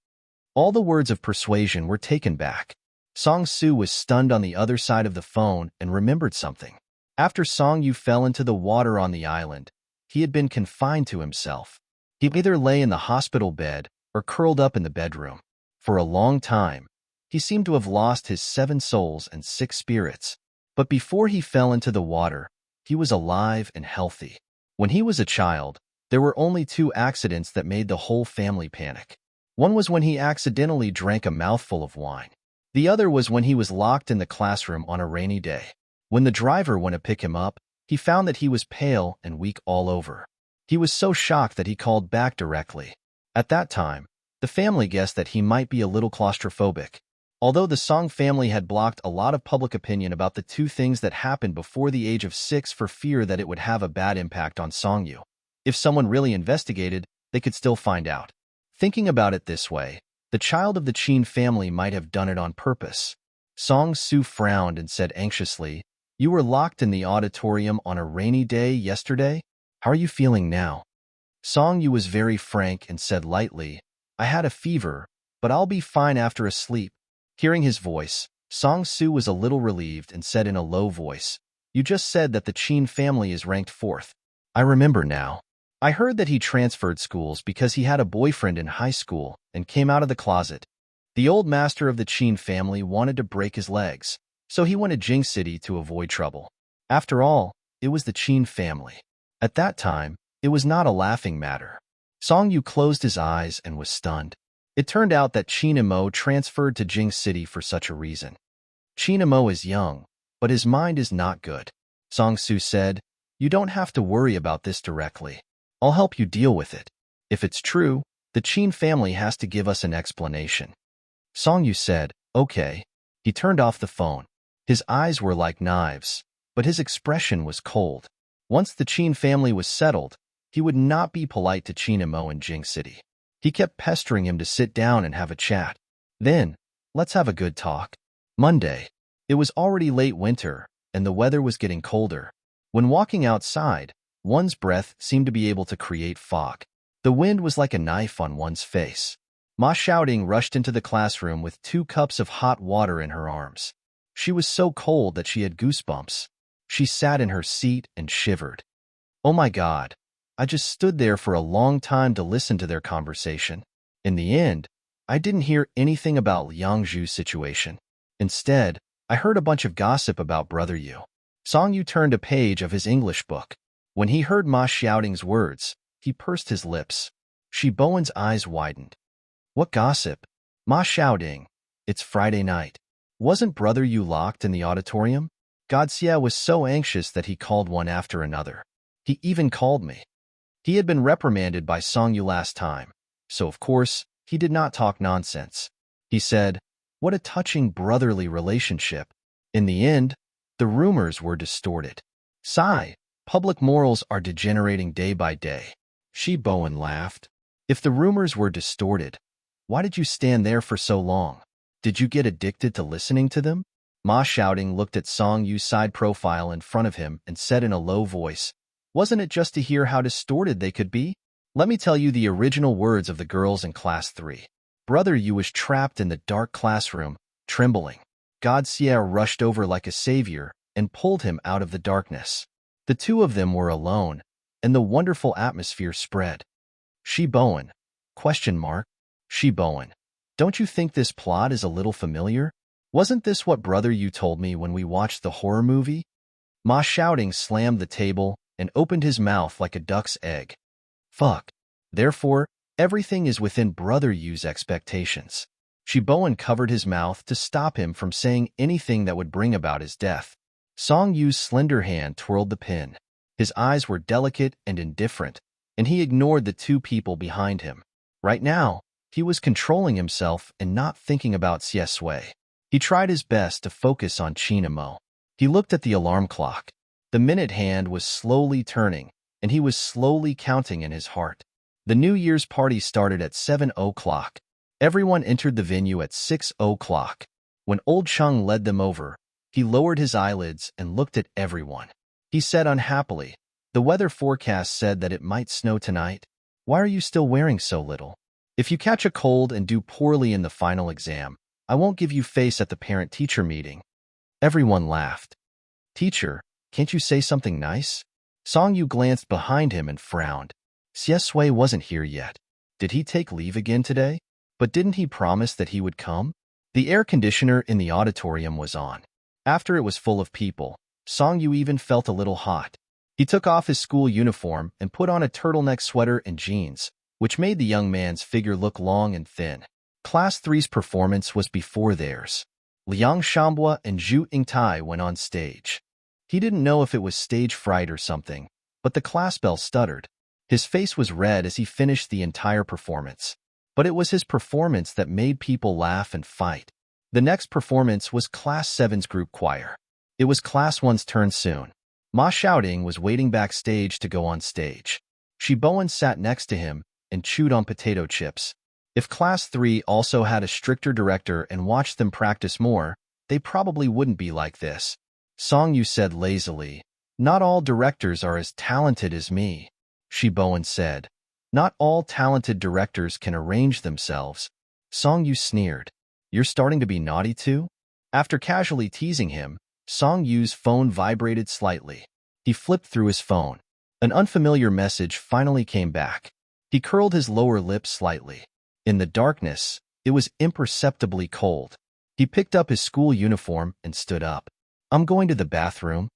All the words of persuasion were taken back. Song Su was stunned on the other side of the phone and remembered something. After Song Yu fell into the water on the island, he had been confined to himself. He either lay in the hospital bed or curled up in the bedroom. For a long time, he seemed to have lost his 7 souls and 6 spirits. But before he fell into the water, he was alive and healthy. When he was a child, there were only 2 accidents that made the whole family panic. One was when he accidentally drank a mouthful of wine. The other was when he was locked in the classroom on a rainy day. When the driver went to pick him up, he found that he was pale and weak all over. He was so shocked that he called back directly. At that time, the family guessed that he might be a little claustrophobic. Although the Song family had blocked a lot of public opinion about the 2 things that happened before the age of 6 for fear that it would have a bad impact on Song Yu. If someone really investigated, they could still find out. Thinking about it this way, the child of the Qin family might have done it on purpose. Song Su frowned and said anxiously, You were locked in the auditorium on a rainy day yesterday? How are you feeling now? Song Yu was very frank and said lightly, I had a fever, but I'll be fine after a sleep. Hearing his voice, Song Su was a little relieved and said in a low voice, You just said that the Qin family is ranked 4th. I remember now. I heard that he transferred schools because he had a boyfriend in high school and came out of the closet. The old master of the Qin family wanted to break his legs, so he went to Jing City to avoid trouble. After all, it was the Qin family. At that time, it was not a laughing matter. Song Yu closed his eyes and was stunned. It turned out that Chinamo transferred to Jing City for such a reason. Chinamo is young, but his mind is not good. Song Su said, You don't have to worry about this directly. I'll help you deal with it. If it's true, the Qin family has to give us an explanation. Song Yu said, Okay. He turned off the phone. His eyes were like knives, but his expression was cold. Once the Qin family was settled, he would not be polite to Chinamo in Jing City. He kept pestering him to sit down and have a chat. Then, let's have a good talk. Monday. It was already late winter, and the weather was getting colder. When walking outside, one's breath seemed to be able to create fog. The wind was like a knife on one's face. Ma Shouting rushed into the classroom with 2 cups of hot water in her arms. She was so cold that she had goosebumps. She sat in her seat and shivered. Oh my God. I just stood there for a long time to listen to their conversation. In the end, I didn't hear anything about Liang Zhu's situation. Instead, I heard a bunch of gossip about Brother Yu. Song Yu turned a page of his English book. When he heard Ma Xiaoting's words, he pursed his lips. Shi Bowen's eyes widened. What gossip? Ma Xiaoting, it's Friday night. Wasn't Brother Yu locked in the auditorium? Godxia was so anxious that he called one after another. He even called me. He had been reprimanded by Song Yu last time, so of course, he did not talk nonsense. He said, what a touching brotherly relationship. In the end, the rumors were distorted. Sigh, public morals are degenerating day by day. Shi Bowen laughed. If the rumors were distorted, why did you stand there for so long? Did you get addicted to listening to them? Ma Shouting looked at Song Yu's side profile in front of him and said in a low voice, wasn't it just to hear how distorted they could be? Let me tell you the original words of the girls in Class 3. Brother Yu was trapped in the dark classroom, trembling. Godxia rushed over like a savior and pulled him out of the darkness. The two of them were alone, and the wonderful atmosphere spread. Shi Bowen? Shi Bowen, don't you think this plot is a little familiar? Wasn't this what Brother Yu told me when we watched the horror movie? Ma Shouting slammed the table and opened his mouth like a duck's egg. Fuck. Therefore, everything is within Brother Yu's expectations. Shi Bowen covered his mouth to stop him from saying anything that would bring about his death. Song Yu's slender hand twirled the pen. His eyes were delicate and indifferent, and he ignored the 2 people behind him. Right now, he was controlling himself and not thinking about Xie Sui. He tried his best to focus on Chinamo. He looked at the alarm clock. The minute hand was slowly turning, and he was slowly counting in his heart. The New Year's party started at 7 o'clock. Everyone entered the venue at 6 o'clock. When Old Chung led them over, he lowered his eyelids and looked at everyone. He said unhappily, the weather forecast said that it might snow tonight. Why are you still wearing so little? If you catch a cold and do poorly in the final exam, I won't give you face at the parent-teacher meeting. Everyone laughed. Teacher, can't you say something nice? Song Yu glanced behind him and frowned. Xie Sui wasn't here yet. Did he take leave again today? But didn't he promise that he would come? The air conditioner in the auditorium was on. After it was full of people, Song Yu even felt a little hot. He took off his school uniform and put on a turtleneck sweater and jeans, which made the young man's figure look long and thin. Class 3's performance was before theirs. Liang Shambua and Zhu Yingtai went on stage. He didn't know if it was stage fright or something, but the class bell stuttered. His face was red as he finished the entire performance. But it was his performance that made people laugh and fight. The next performance was Class 7's group choir. It was Class 1's turn soon. Ma Shouting was waiting backstage to go on stage. Shi Bowen sat next to him and chewed on potato chips. If Class 3 also had a stricter director and watched them practice more, they probably wouldn't be like this. Song Yu said lazily, not all directors are as talented as me. Shi Bowen said, not all talented directors can arrange themselves. Song Yu sneered, you're starting to be naughty too? After casually teasing him, Song Yu's phone vibrated slightly. He flipped through his phone. An unfamiliar message finally came back. He curled his lower lip slightly. In the darkness, it was imperceptibly cold. He picked up his school uniform and stood up. I'm going to the bathroom.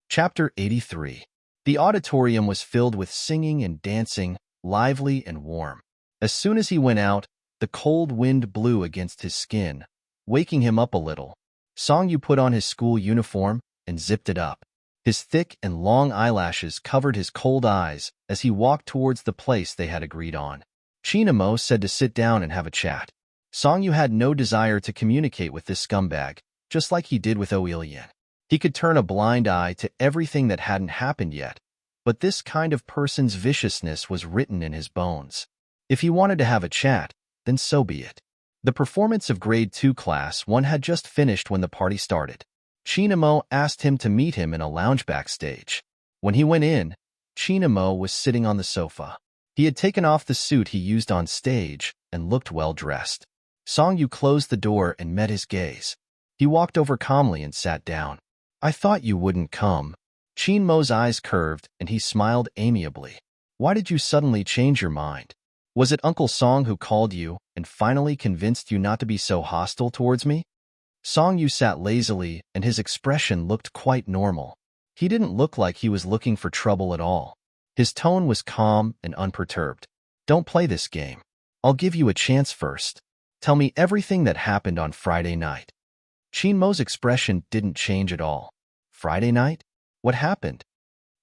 Chapter 83. The auditorium was filled with singing and dancing, lively and warm. As soon as he went out, the cold wind blew against his skin, waking him up a little. Song Yu put on his school uniform and zipped it up. His thick and long eyelashes covered his cold eyes as he walked towards the place they had agreed on. Chinamo said to sit down and have a chat. Song Yu had no desire to communicate with this scumbag, just like he did with Oilian. He could turn a blind eye to everything that hadn't happened yet, but this kind of person's viciousness was written in his bones. If he wanted to have a chat, then so be it. The performance of Grade 2 Class 1 had just finished when the party started. Chinamo asked him to meet him in a lounge backstage. When he went in, Chinamo was sitting on the sofa. He had taken off the suit he used on stage and looked well-dressed. Song-yu closed the door and met his gaze. He walked over calmly and sat down. "I thought you wouldn't come." Chinmo's eyes curved and he smiled amiably. "Why did you suddenly change your mind? Was it Uncle Song who called you and finally convinced you not to be so hostile towards me?" Song-yu sat lazily and his expression looked quite normal. He didn't look like he was looking for trouble at all. His tone was calm and unperturbed. "Don't play this game. I'll give you a chance first. Tell me everything that happened on Friday night." Chinmo's expression didn't change at all. "Friday night? What happened?"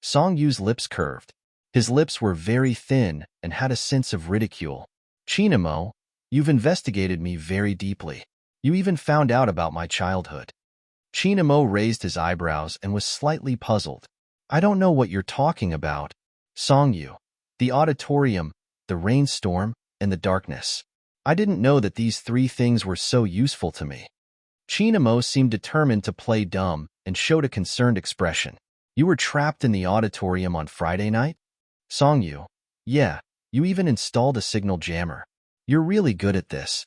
Song-yu's lips curved. His lips were very thin and had a sense of ridicule. "Chinmo, you've investigated me very deeply. You even found out about my childhood." Chinamo raised his eyebrows and was slightly puzzled. "I don't know what you're talking about." "Song-yu, the auditorium, the rainstorm, and the darkness. I didn't know that these three things were so useful to me." Chinamo seemed determined to play dumb and showed a concerned expression. "You were trapped in the auditorium on Friday night?" "Song-yu, yeah, you even installed a signal jammer. You're really good at this."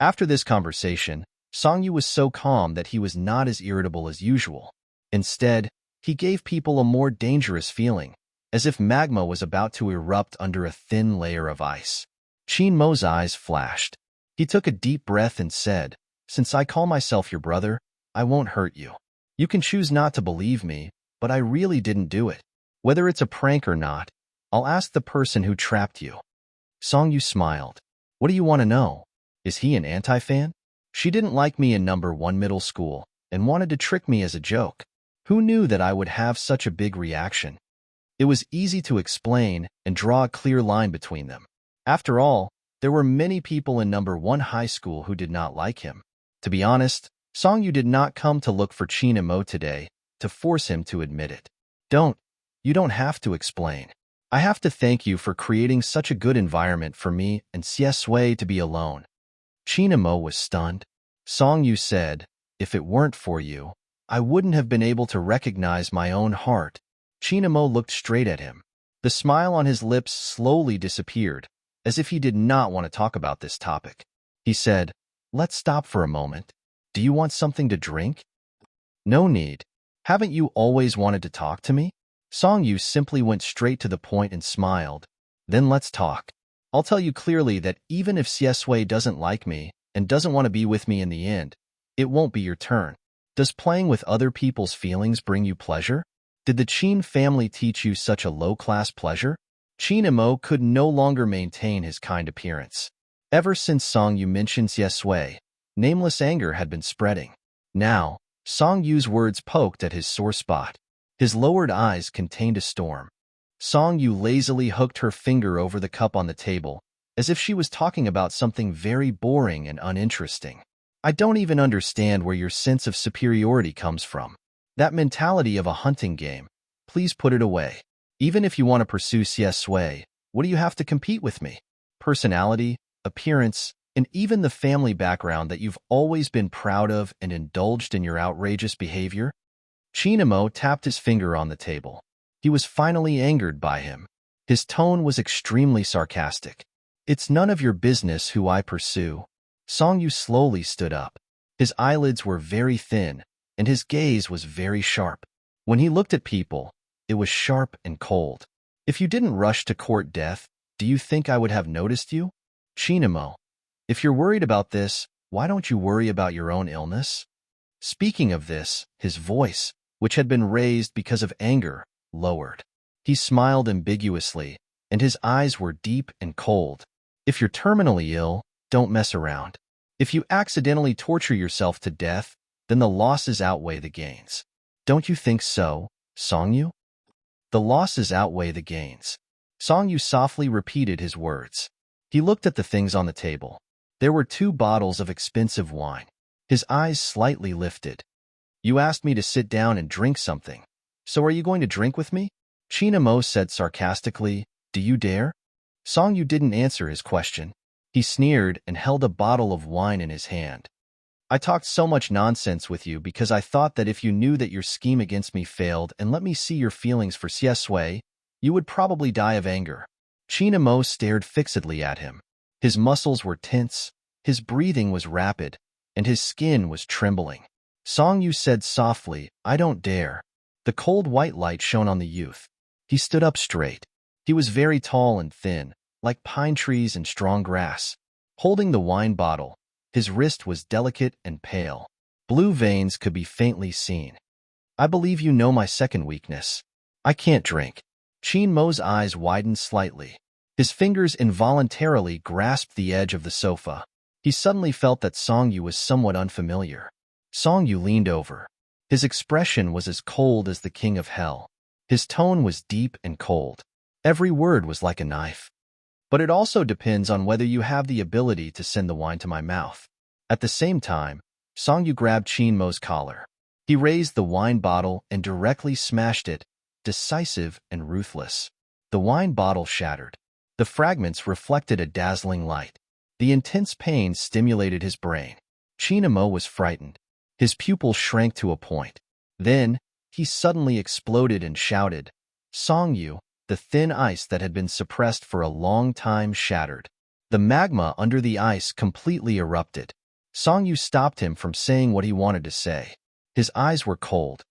After this conversation, Song-yu was so calm that he was not as irritable as usual. Instead, he gave people a more dangerous feeling, as if magma was about to erupt under a thin layer of ice. Chinmo's eyes flashed. He took a deep breath and said, "Since I call myself your brother, I won't hurt you. You can choose not to believe me, but I really didn't do it. Whether it's a prank or not, I'll ask the person who trapped you." Song-yu smiled. "What do you want to know? Is he an anti-fan? She didn't like me in number 1 middle school and wanted to trick me as a joke. Who knew that I would have such a big reaction?" It was easy to explain and draw a clear line between them. After all, there were many people in number 1 high school who did not like him. To be honest, Song-yu did not come to look for Chinamo today to force him to admit it. You don't have to explain. I have to thank you for creating such a good environment for me and Xiesui to be alone." Chinamo was stunned. Song-yu said, "If it weren't for you, I wouldn't have been able to recognize my own heart." Chinamo looked straight at him. The smile on his lips slowly disappeared, as if he did not want to talk about this topic. He said, "Let's stop for a moment. Do you want something to drink?" "No need. Haven't you always wanted to talk to me?" Song-yu simply went straight to the point and smiled. "Then let's talk. I'll tell you clearly that even if Xiesui doesn't like me and doesn't want to be with me in the end, it won't be your turn. Does playing with other people's feelings bring you pleasure? Did the Chin family teach you such a low-class pleasure?" Chinamo could no longer maintain his kind appearance. Ever since Song-yu mentioned Xiesui, nameless anger had been spreading. Now, Song-yu's words poked at his sore spot. His lowered eyes contained a storm. Song-yu lazily hooked her finger over the cup on the table, as if she was talking about something very boring and uninteresting. "I don't even understand where your sense of superiority comes from. That mentality of a hunting game. Please put it away. Even if you want to pursue Xiesui, what do you have to compete with me? Personality, appearance, and even the family background that you've always been proud of and indulged in your outrageous behavior?" Chinamo tapped his finger on the table. He was finally angered by him. His tone was extremely sarcastic. "It's none of your business who I pursue." Song-yu slowly stood up. His eyelids were very thin, and his gaze was very sharp. When he looked at people, it was sharp and cold. "If you didn't rush to court death, do you think I would have noticed you?" "Chinamo, if you're worried about this, why don't you worry about your own illness?" Speaking of this, his voice, which had been raised because of anger, lowered. He smiled ambiguously, and his eyes were deep and cold. "If you're terminally ill, don't mess around. If you accidentally torture yourself to death, then the losses outweigh the gains. Don't you think so, Song-yu?" "The losses outweigh the gains." Song-yu softly repeated his words. He looked at the things on the table. There were 2 bottles of expensive wine. His eyes slightly lifted. "You asked me to sit down and drink something. So are you going to drink with me?" Chinamo said sarcastically, "Do you dare?" Song-yu didn't answer his question. He sneered and held a bottle of wine in his hand. I talked so much nonsense with you because I thought that if you knew that your scheme against me failed and let me see your feelings for Siesue, you would probably die of anger. Chinamo stared fixedly at him. His muscles were tense, his breathing was rapid, and his skin was trembling. Songyu said softly, I don't dare. The cold white light shone on the youth. He stood up straight. He was very tall and thin, like pine trees and strong grass. Holding the wine bottle, his wrist was delicate and pale. Blue veins could be faintly seen. I believe you know my second weakness. I can't drink. Chinmo's eyes widened slightly. His fingers involuntarily grasped the edge of the sofa. He suddenly felt that Songyu was somewhat unfamiliar. Songyu leaned over. His expression was as cold as the king of hell. His tone was deep and cold. Every word was like a knife. But it also depends on whether you have the ability to send the wine to my mouth. At the same time, Songyu grabbed Chinmo's collar. He raised the wine bottle and directly smashed it, decisive and ruthless. The wine bottle shattered. The fragments reflected a dazzling light. The intense pain stimulated his brain. Chinmo was frightened. His pupils shrank to a point. Then, he suddenly exploded and shouted, Songyu, the thin ice that had been suppressed for a long time shattered. The magma under the ice completely erupted. Songyu stopped him from saying what he wanted to say. His eyes were cold.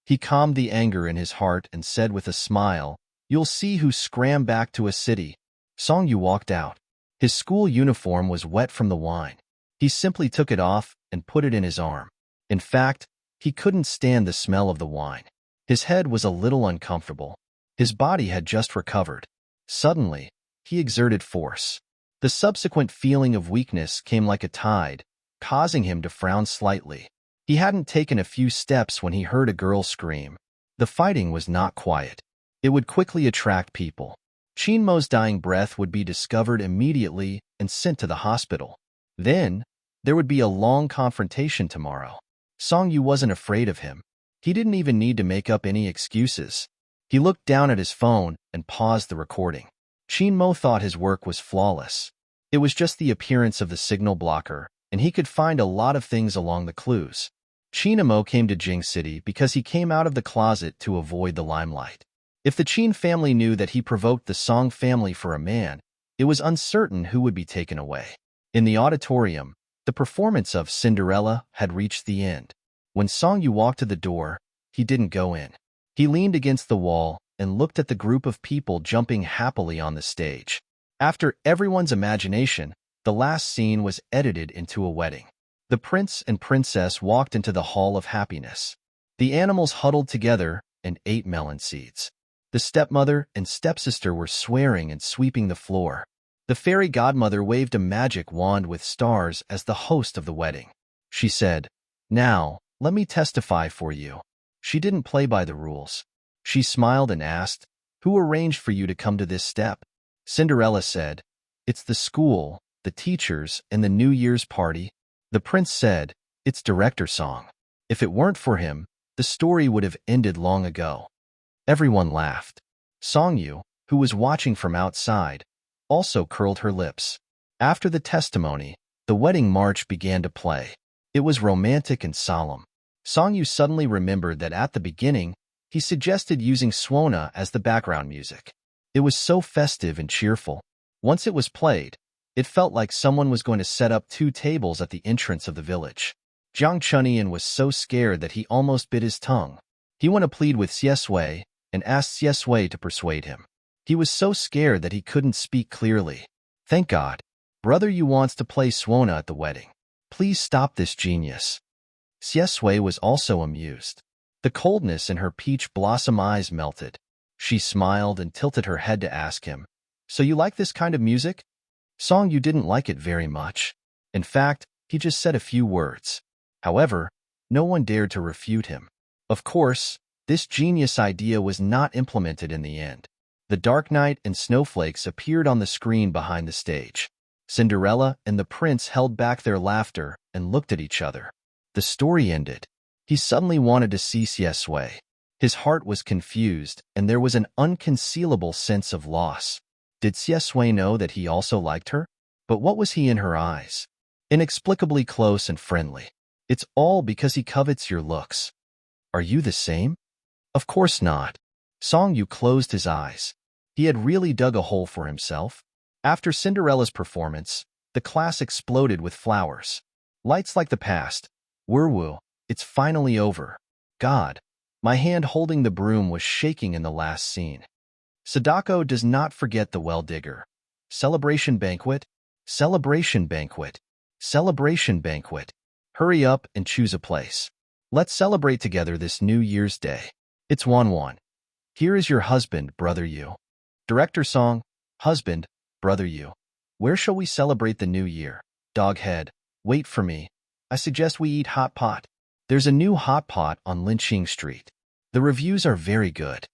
He calmed the anger in his heart and said with a smile, You'll see who scram back to a city. Songyu walked out. His school uniform was wet from the wine. He simply took it off and put it in his arm. In fact, he couldn't stand the smell of the wine. His head was a little uncomfortable. His body had just recovered. Suddenly, he exerted force. The subsequent feeling of weakness came like a tide, causing him to frown slightly. He hadn't taken a few steps when he heard a girl scream. The fighting was not quiet. It would quickly attract people. Chinmo's dying breath would be discovered immediately and sent to the hospital. Then, there would be a long confrontation tomorrow. Songyu wasn't afraid of him. He didn't even need to make up any excuses. He looked down at his phone and paused the recording. Chinmo thought his work was flawless. It was just the appearance of the signal blocker, and he could find a lot of things along the clues. Chinmo came to Jing City because he came out of the closet to avoid the limelight. If the Qin family knew that he provoked the Song family for a man, it was uncertain who would be taken away. In the auditorium, the performance of Cinderella had reached the end. When Songyu walked to the door, he didn't go in. He leaned against the wall and looked at the group of people jumping happily on the stage. After everyone's imagination, the last scene was edited into a wedding. The prince and princess walked into the hall of happiness. The animals huddled together and ate melon seeds. The stepmother and stepsister were swearing and sweeping the floor. The fairy godmother waved a magic wand with stars as the host of the wedding. She said, Now, let me testify for you. She didn't play by the rules. She smiled and asked, Who arranged for you to come to this step? Cinderella said, It's the school, the teachers, and the New Year's party. The prince said, It's Director Song. If it weren't for him, the story would have ended long ago. Everyone laughed. Songyu, who was watching from outside, also curled her lips. After the testimony, the wedding march began to play. It was romantic and solemn. Songyu suddenly remembered that at the beginning, he suggested using Suona as the background music. It was so festive and cheerful. Once it was played, it felt like someone was going to set up 2 tables at the entrance of the village. Jiang Chunyan was so scared that he almost bit his tongue. He went to plead with Siesue and asked Siesue to persuade him. He was so scared that he couldn't speak clearly. Thank God. Brother Yu wants to play Suona at the wedding. Please stop this genius. Siesue was also amused. The coldness in her peach blossom eyes melted. She smiled and tilted her head to ask him, So you like this kind of music? Songyu didn't like it very much. In fact, he just said a few words. However, no one dared to refute him. Of course, this genius idea was not implemented in the end. The Dark Knight and snowflakes appeared on the screen behind the stage. Cinderella and the prince held back their laughter and looked at each other. The story ended. He suddenly wanted to see Siesue. His heart was confused, and there was an unconcealable sense of loss. Did Siesue know that he also liked her? But what was he in her eyes? Inexplicably close and friendly. It's all because he covets your looks. Are you the same? Of course not. Song Yu closed his eyes. He had really dug a hole for himself. After Cinderella's performance, the class exploded with flowers. Lights like the past. Woo, it's finally over. God, my hand holding the broom was shaking in the last scene. Sadako does not forget the well-digger. Celebration banquet, celebration banquet, celebration banquet. Hurry up and choose a place. Let's celebrate together this New Year's Day. It's 1-1. Here is your husband, brother Yu. Director song, husband, brother Yu. Where shall we celebrate the new year? Doghead, wait for me. I suggest we eat hot pot. There's a new hot pot on Linqing Street. The reviews are very good.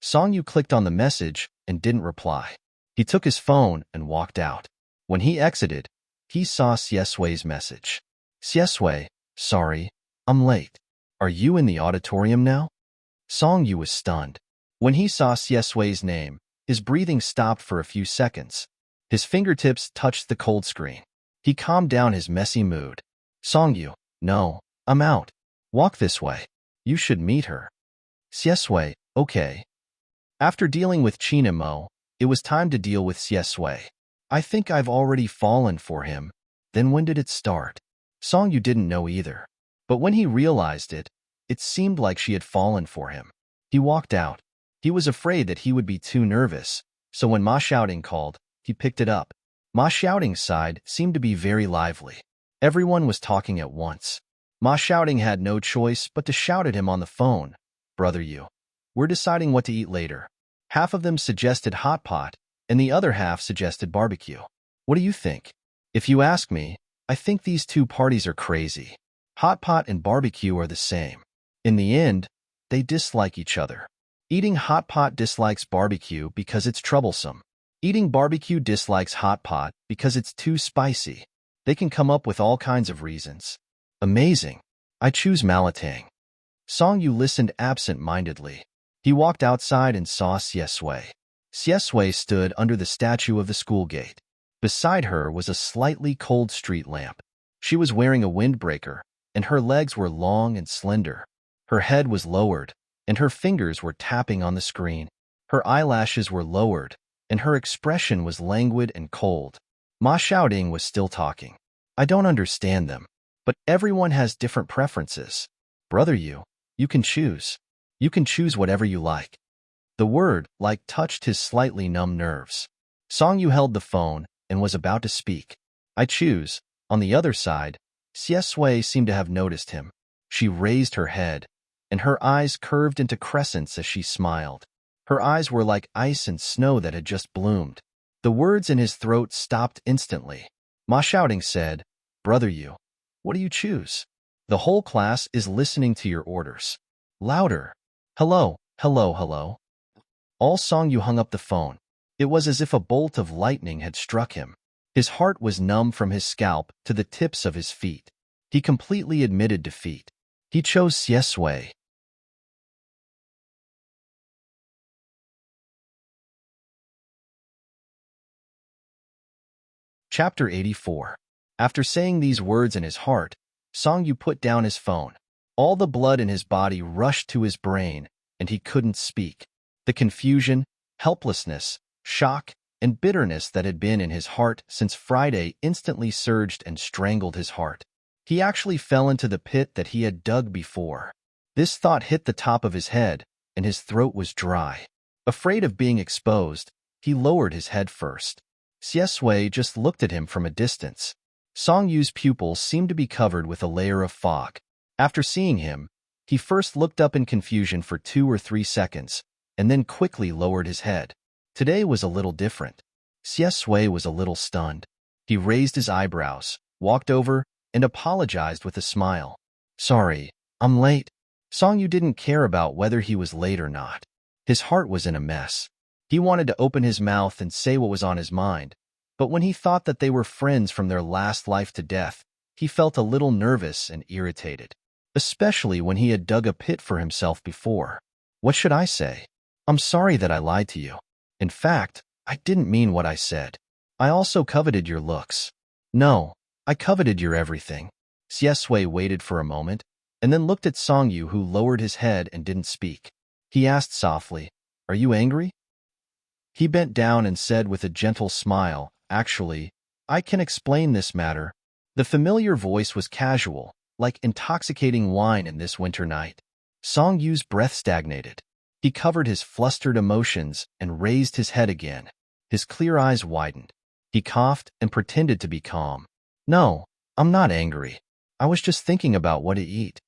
Song Yu clicked on the message and didn't reply. He took his phone and walked out. When he exited, he saw Xiesui's message. Xiesui, sorry, I'm late. Are you in the auditorium now? Song Yu was stunned. When he saw Xiesui's name, his breathing stopped for a few seconds. His fingertips touched the cold screen. He calmed down his messy mood. Song Yu, no, I'm out. Walk this way. You should meet her. Xiesui, okay. After dealing with Qin Mo, it was time to deal with Xiesui. I think I've already fallen for him. Then when did it start? Song Yu didn't know either. But when he realized it, it seemed like she had fallen for him. He walked out. He was afraid that he would be too nervous, so when Ma Xiaoting called, he picked it up. Ma Xiaoting's side seemed to be very lively. Everyone was talking at once. Ma Xiaoting had no choice but to shout at him on the phone. Brother Yu, we're deciding what to eat later. Half of them suggested hot pot, and the other half suggested barbecue. What do you think? If you ask me, I think these two parties are crazy. Hot pot and barbecue are the same. In the end, they dislike each other. Eating hot pot dislikes barbecue because it's troublesome. Eating barbecue dislikes hot pot because it's too spicy. They can come up with all kinds of reasons. Amazing. I choose Malatang. Song Yu listened absent-mindedly. He walked outside and saw Xiesui. Xiesui stood under the statue of the school gate. Beside her was a slightly cold street lamp. She was wearing a windbreaker, and her legs were long and slender. Her head was lowered, and her fingers were tapping on the screen. Her eyelashes were lowered, and her expression was languid and cold. Ma Xiaoting was still talking. I don't understand them, but everyone has different preferences. Brother Yu, you can choose. You can choose whatever you like. The word, like, touched his slightly numb nerves. Song Yu held the phone and was about to speak. I choose. On the other side, Xiesui seemed to have noticed him. She raised her head, and her eyes curved into crescents as she smiled. Her eyes were like ice and snow that had just bloomed. The words in his throat stopped instantly. Ma Xiaoting said, Brother Yu, what do you choose? The whole class is listening to your orders. Louder. Hello, hello, hello. All Song Yu hung up the phone. It was as if a bolt of lightning had struck him. His heart was numb from his scalp to the tips of his feet. He completely admitted defeat. He chose Xiesui. Chapter 84. After saying these words in his heart, Song Yu put down his phone. All the blood in his body rushed to his brain, and he couldn't speak. The confusion, helplessness, shock, and bitterness that had been in his heart since Friday instantly surged and strangled his heart. He actually fell into the pit that he had dug before. This thought hit the top of his head, and his throat was dry. Afraid of being exposed, he lowered his head first. Xiesui just looked at him from a distance. Song Yu's pupils seemed to be covered with a layer of fog. After seeing him, he first looked up in confusion for 2 or 3 seconds, and then quickly lowered his head. Today was a little different. Xiesui was a little stunned. He raised his eyebrows, walked over, and apologized with a smile. Sorry, I'm late. Song Yu didn't care about whether he was late or not. His heart was in a mess. He wanted to open his mouth and say what was on his mind, but when he thought that they were friends from their last life to death, he felt a little nervous and irritated, especially when he had dug a pit for himself before. What should I say? I'm sorry that I lied to you. In fact, I didn't mean what I said. I also coveted your looks. No, I coveted your everything. Xiesui waited for a moment, and then looked at Songyu, who lowered his head and didn't speak. He asked softly, Are you angry? He bent down and said with a gentle smile, Actually, I can explain this matter. The familiar voice was casual, like intoxicating wine in this winter night. Songyu's breath stagnated. He covered his flustered emotions and raised his head again. His clear eyes widened. He coughed and pretended to be calm. No, I'm not angry. I was just thinking about what to eat.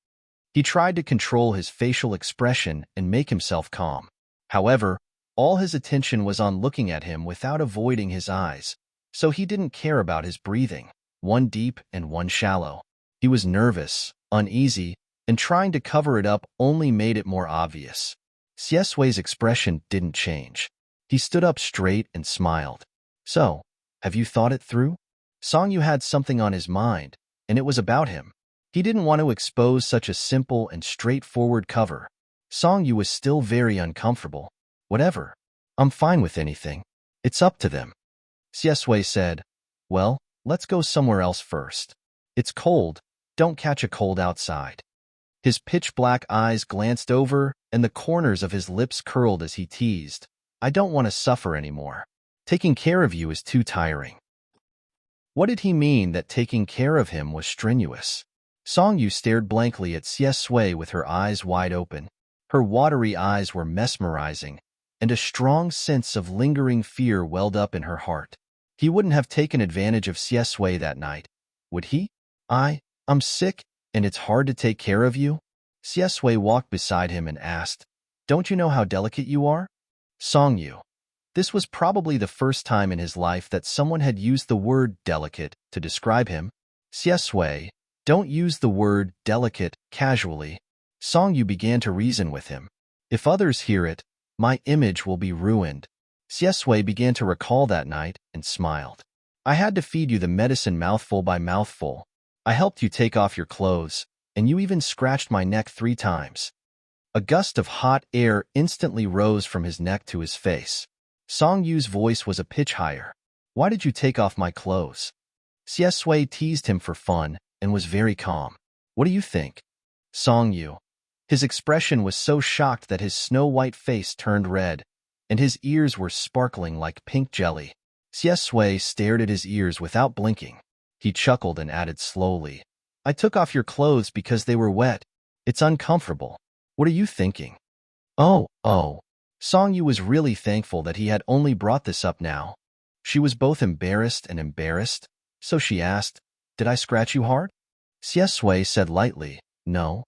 He tried to control his facial expression and make himself calm. However, all his attention was on looking at him without avoiding his eyes, so he didn't care about his breathing, one deep and one shallow. He was nervous, uneasy, and trying to cover it up only made it more obvious. Xiesui's expression didn't change. He stood up straight and smiled. So, have you thought it through? Songyu had something on his mind, and it was about him. He didn't want to expose such a simple and straightforward cover. Songyu was still very uncomfortable. Whatever. I'm fine with anything. It's up to them. Xiesui said, Well, let's go somewhere else first. It's cold. Don't catch a cold outside. His pitch-black eyes glanced over, and the corners of his lips curled as he teased, I don't want to suffer anymore. Taking care of you is too tiring. What did he mean that taking care of him was strenuous? Songyu stared blankly at Xiesui with her eyes wide open. Her watery eyes were mesmerizing, and a strong sense of lingering fear welled up in her heart. He wouldn't have taken advantage of Xiesui that night, would he? I'm sick, and it's hard to take care of you? Xiesui walked beside him and asked, Don't you know how delicate you are? Songyu. This was probably the first time in his life that someone had used the word delicate to describe him. Xiesui, don't use the word delicate casually. Songyu began to reason with him. If others hear it, my image will be ruined. Xiesui began to recall that night and smiled. I had to feed you the medicine mouthful by mouthful. I helped you take off your clothes, and you even scratched my neck 3 times. A gust of hot air instantly rose from his neck to his face. Songyu's voice was a pitch higher. Why did you take off my clothes? Xiesui teased him for fun and was very calm. What do you think? Songyu. His expression was so shocked that his snow-white face turned red, and his ears were sparkling like pink jelly. Xiesui stared at his ears without blinking. He chuckled and added slowly, I took off your clothes because they were wet. It's uncomfortable. What are you thinking? Oh. Songyu was really thankful that he had only brought this up now. She was both embarrassed and embarrassed, so she asked, Did I scratch you hard? Xiesui said lightly, No.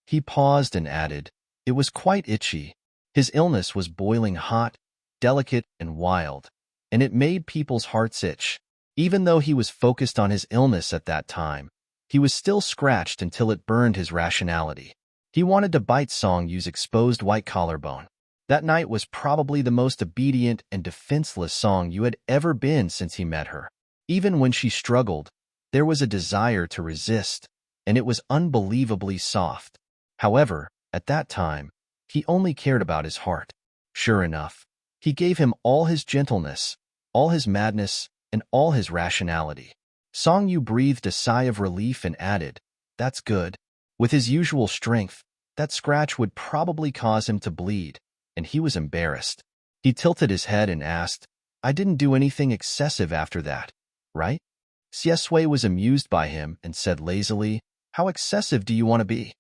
He paused and added, It was quite itchy. His illness was boiling hot, delicate, and wild, and it made people's hearts itch. Even though he was focused on his illness at that time, he was still scratched until it burned his rationality. He wanted to bite Songyu's exposed white collarbone. That night was probably the most obedient and defenseless Songyu had ever been since he met her. Even when she struggled, there was a desire to resist, and it was unbelievably soft. However, at that time, he only cared about his heart. Sure enough, he gave him all his gentleness, all his madness, and all his rationality. Songyu breathed a sigh of relief and added, That's good. With his usual strength, that scratch would probably cause him to bleed, and he was embarrassed. He tilted his head and asked, I didn't do anything excessive after that, right? Xiesui was amused by him and said lazily, How excessive do you want to be?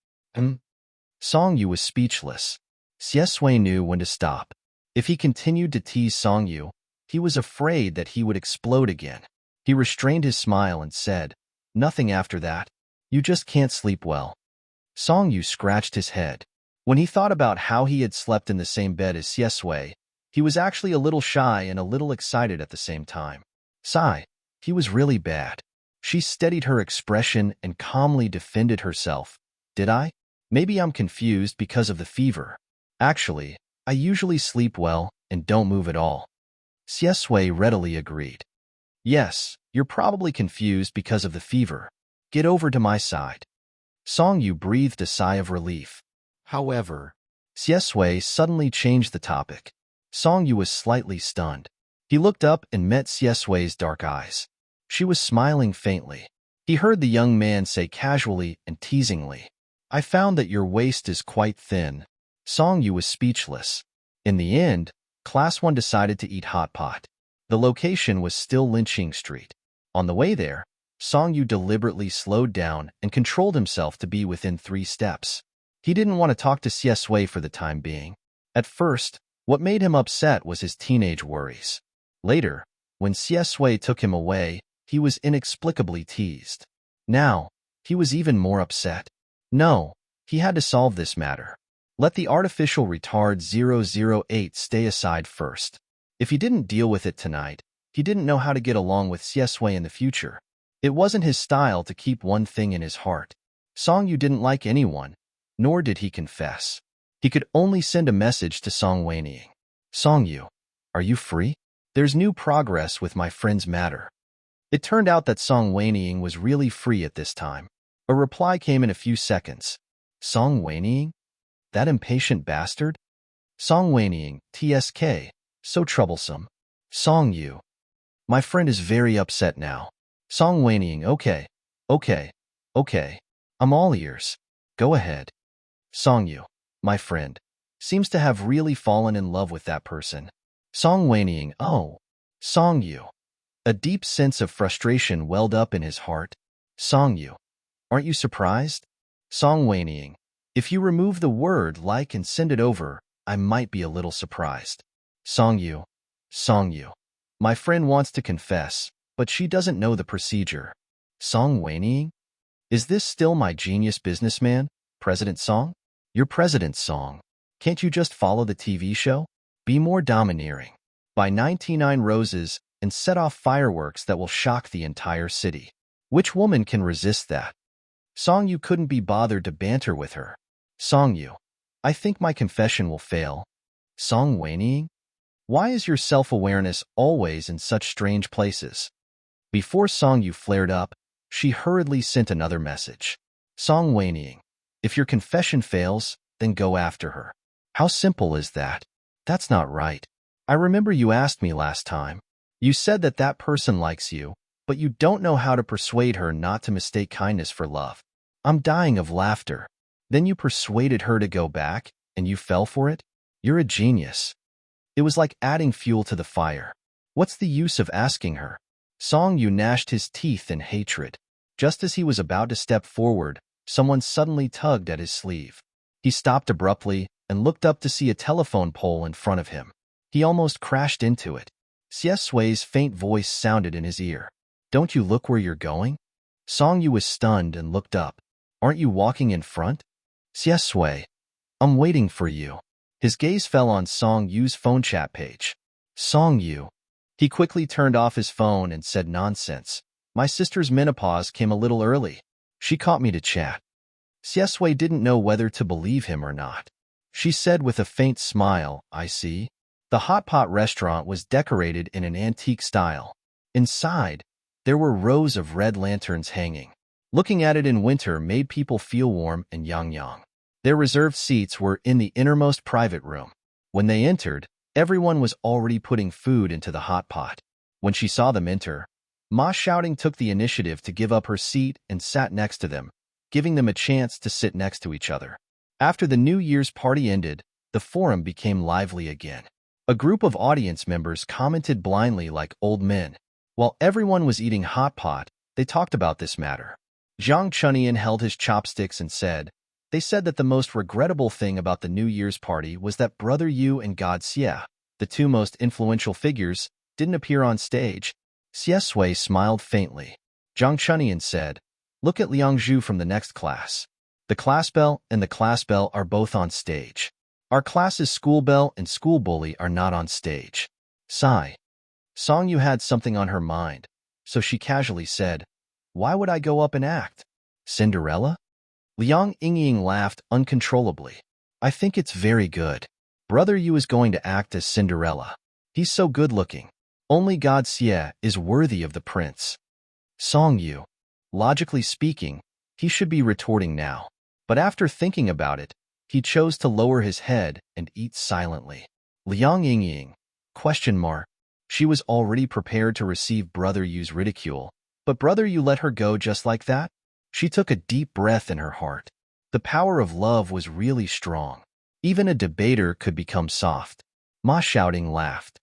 Songyu was speechless. Xiesui knew when to stop. If he continued to tease Songyu, he was afraid that he would explode again. He restrained his smile and said, Nothing after that. You just can't sleep well. Songyu scratched his head. When he thought about how he had slept in the same bed as Xiesui, he was actually a little shy and a little excited at the same time. Sigh, he was really bad. She steadied her expression and calmly defended herself. Did I? Maybe I'm confused because of the fever. Actually, I usually sleep well and don't move at all. Xiesui readily agreed. Yes, you're probably confused because of the fever. Get over to my side. Songyu breathed a sigh of relief. However, Xiesui suddenly changed the topic. Songyu was slightly stunned. He looked up and met Xiesui's dark eyes. She was smiling faintly. He heard the young man say casually and teasingly, "I found that your waist is quite thin." Song Yu was speechless. In the end, Class 1 decided to eat hot pot. The location was still Linqing Street. On the way there, Song Yu deliberately slowed down and controlled himself to be within 3 steps. He didn't want to talk to Xie Sui for the time being. At first, what made him upset was his teenage worries. Later, when Xie Sui took him away, he was inexplicably teased. Now, he was even more upset. No, he had to solve this matter. Let the artificial retard 008 stay aside first. If he didn't deal with it tonight, he didn't know how to get along with Xie Sui in the future. It wasn't his style to keep one thing in his heart. Song Yu didn't like anyone, nor did he confess. He could only send a message to Song Weining. "Song Yu, are you free? There's new progress with my friend's matter." It turned out that Song Weining was really free at this time. A reply came in a few seconds. "Song Weining? That impatient bastard?" "Song Weining, TSK, so troublesome." "Song Yu, my friend is very upset now." "Song Weining, okay, I'm all ears. Go ahead." "Song Yu, my friend, seems to have really fallen in love with that person." Song Weining, oh. Song Yu. A deep sense of frustration welled up in his heart. "Song Yu, aren't you surprised?" Song Weining, if you remove the word like and send it over, I might be a little surprised. Song Yu, my friend wants to confess, but she doesn't know the procedure." Song Weining, is this still my genius businessman, President Song? You're President Song. Can't you just follow the TV show? Be more domineering. Buy 99 roses and set off fireworks that will shock the entire city. Which woman can resist that? Song Yu couldn't be bothered to banter with her. Song Yu, I think my confession will fail. Song Weining, why is your self-awareness always in such strange places? Before Song Yu flared up, she hurriedly sent another message. Song Weining, if your confession fails, then go after her. How simple is that? That's not right. I remember you asked me last time. You said that that person likes you, but you don't know how to persuade her not to mistake kindness for love. I'm dying of laughter. Then you persuaded her to go back, and you fell for it? You're a genius. It was like adding fuel to the fire. What's the use of asking her? Song Yu gnashed his teeth in hatred. Just as he was about to step forward, someone suddenly tugged at his sleeve. He stopped abruptly and looked up to see a telephone pole in front of him. He almost crashed into it. Xie Sui's faint voice sounded in his ear. Don't you look where you're going? Song Yu was stunned and looked up. Aren't you walking in front? Xie Sui, I'm waiting for you. His gaze fell on Song Yu's phone chat page. Song Yu. He quickly turned off his phone and said, nonsense. My sister's menopause came a little early. She caught me to chat. Xie Sui didn't know whether to believe him or not. She said with a faint smile, I see. The hot pot restaurant was decorated in an antique style. Inside, there were rows of red lanterns hanging. Looking at it in winter made people feel warm and yang. Their reserved seats were in the innermost private room. When they entered, everyone was already putting food into the hot pot. When she saw them enter, Ma shouting took the initiative to give up her seat and sat next to them, giving them a chance to sit next to each other. After the New Year's party ended, the forum became lively again. A group of audience members commented blindly like old men. While everyone was eating hot pot, they talked about this matter. Zhang Chunian held his chopsticks and said, they said that the most regrettable thing about the New Year's party was that Brother Yu and God Xie, the two most influential figures, didn't appear on stage. Xie Sui smiled faintly. Zhang Chunian said, look at Liang Zhu from the next class. The class bell and the class bell are both on stage. Our class's school bell and school bully are not on stage. Sigh. Song Yu had something on her mind, so she casually said, why would I go up and act? Cinderella? Liang Yingying laughed uncontrollably. I think it's very good. Brother Yu is going to act as Cinderella. He's so good-looking. Only God Xie is worthy of the prince. Song Yu. Logically speaking, he should be retorting now. But after thinking about it, he chose to lower his head and eat silently. Liang Yingying. Question mark. She was already prepared to receive Brother Yu's ridicule, But brother, you let her go just like that? She took a deep breath in her heart. The power of love was really strong. Even a debater could become soft. Ma Shouting laughed.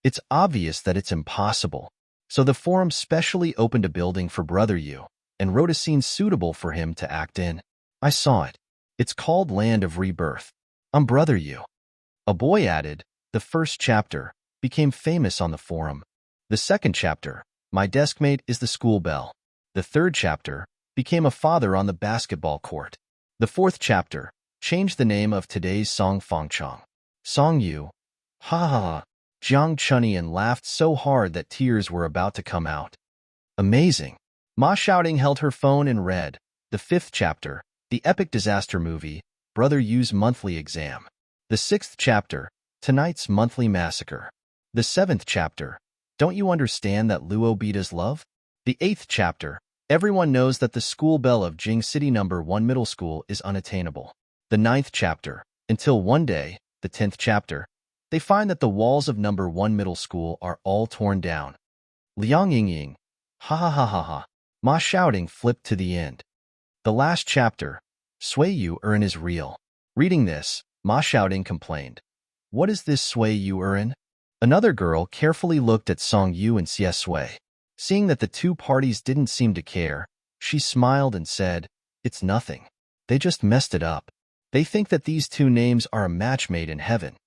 It's obvious that it's impossible. So the forum specially opened a building for Brother Yu and wrote a scene suitable for him to act in. I saw it. It's called Land of Rebirth. I'm Brother Yu. A boy added. The first chapter became famous on the forum. The second chapter, my deskmate is the school bell. The third chapter became a father on the basketball court. The fourth chapter changed the name of today's song Fangchong. Song Yu. Ha ha ha. Jiang Chunian laughed so hard that tears were about to come out. Amazing. Ma Shouting held her phone and read. The fifth chapter, the epic disaster movie, Brother Yu's monthly exam. The sixth chapter, tonight's monthly massacre. The seventh chapter, don't you understand that Luo Beta's love? The eighth chapter, everyone knows that the school bell of Jing City No. 1 Middle School is unattainable. The ninth chapter, until one day, the 10th chapter, they find that the walls of No. 1 Middle School are all torn down. Liang Yingying. Ha ha ha ha ha. Ma Shouting flipped to the end. The last chapter, Sui Yu Erin is real. Reading this, Ma Shouting complained. What is this Sui Yu Erin? Another girl carefully looked at Song Yu and Xie Sui. Seeing that the two parties didn't seem to care, she smiled and said, it's nothing. They just messed it up. They think that these two names are a match made in heaven.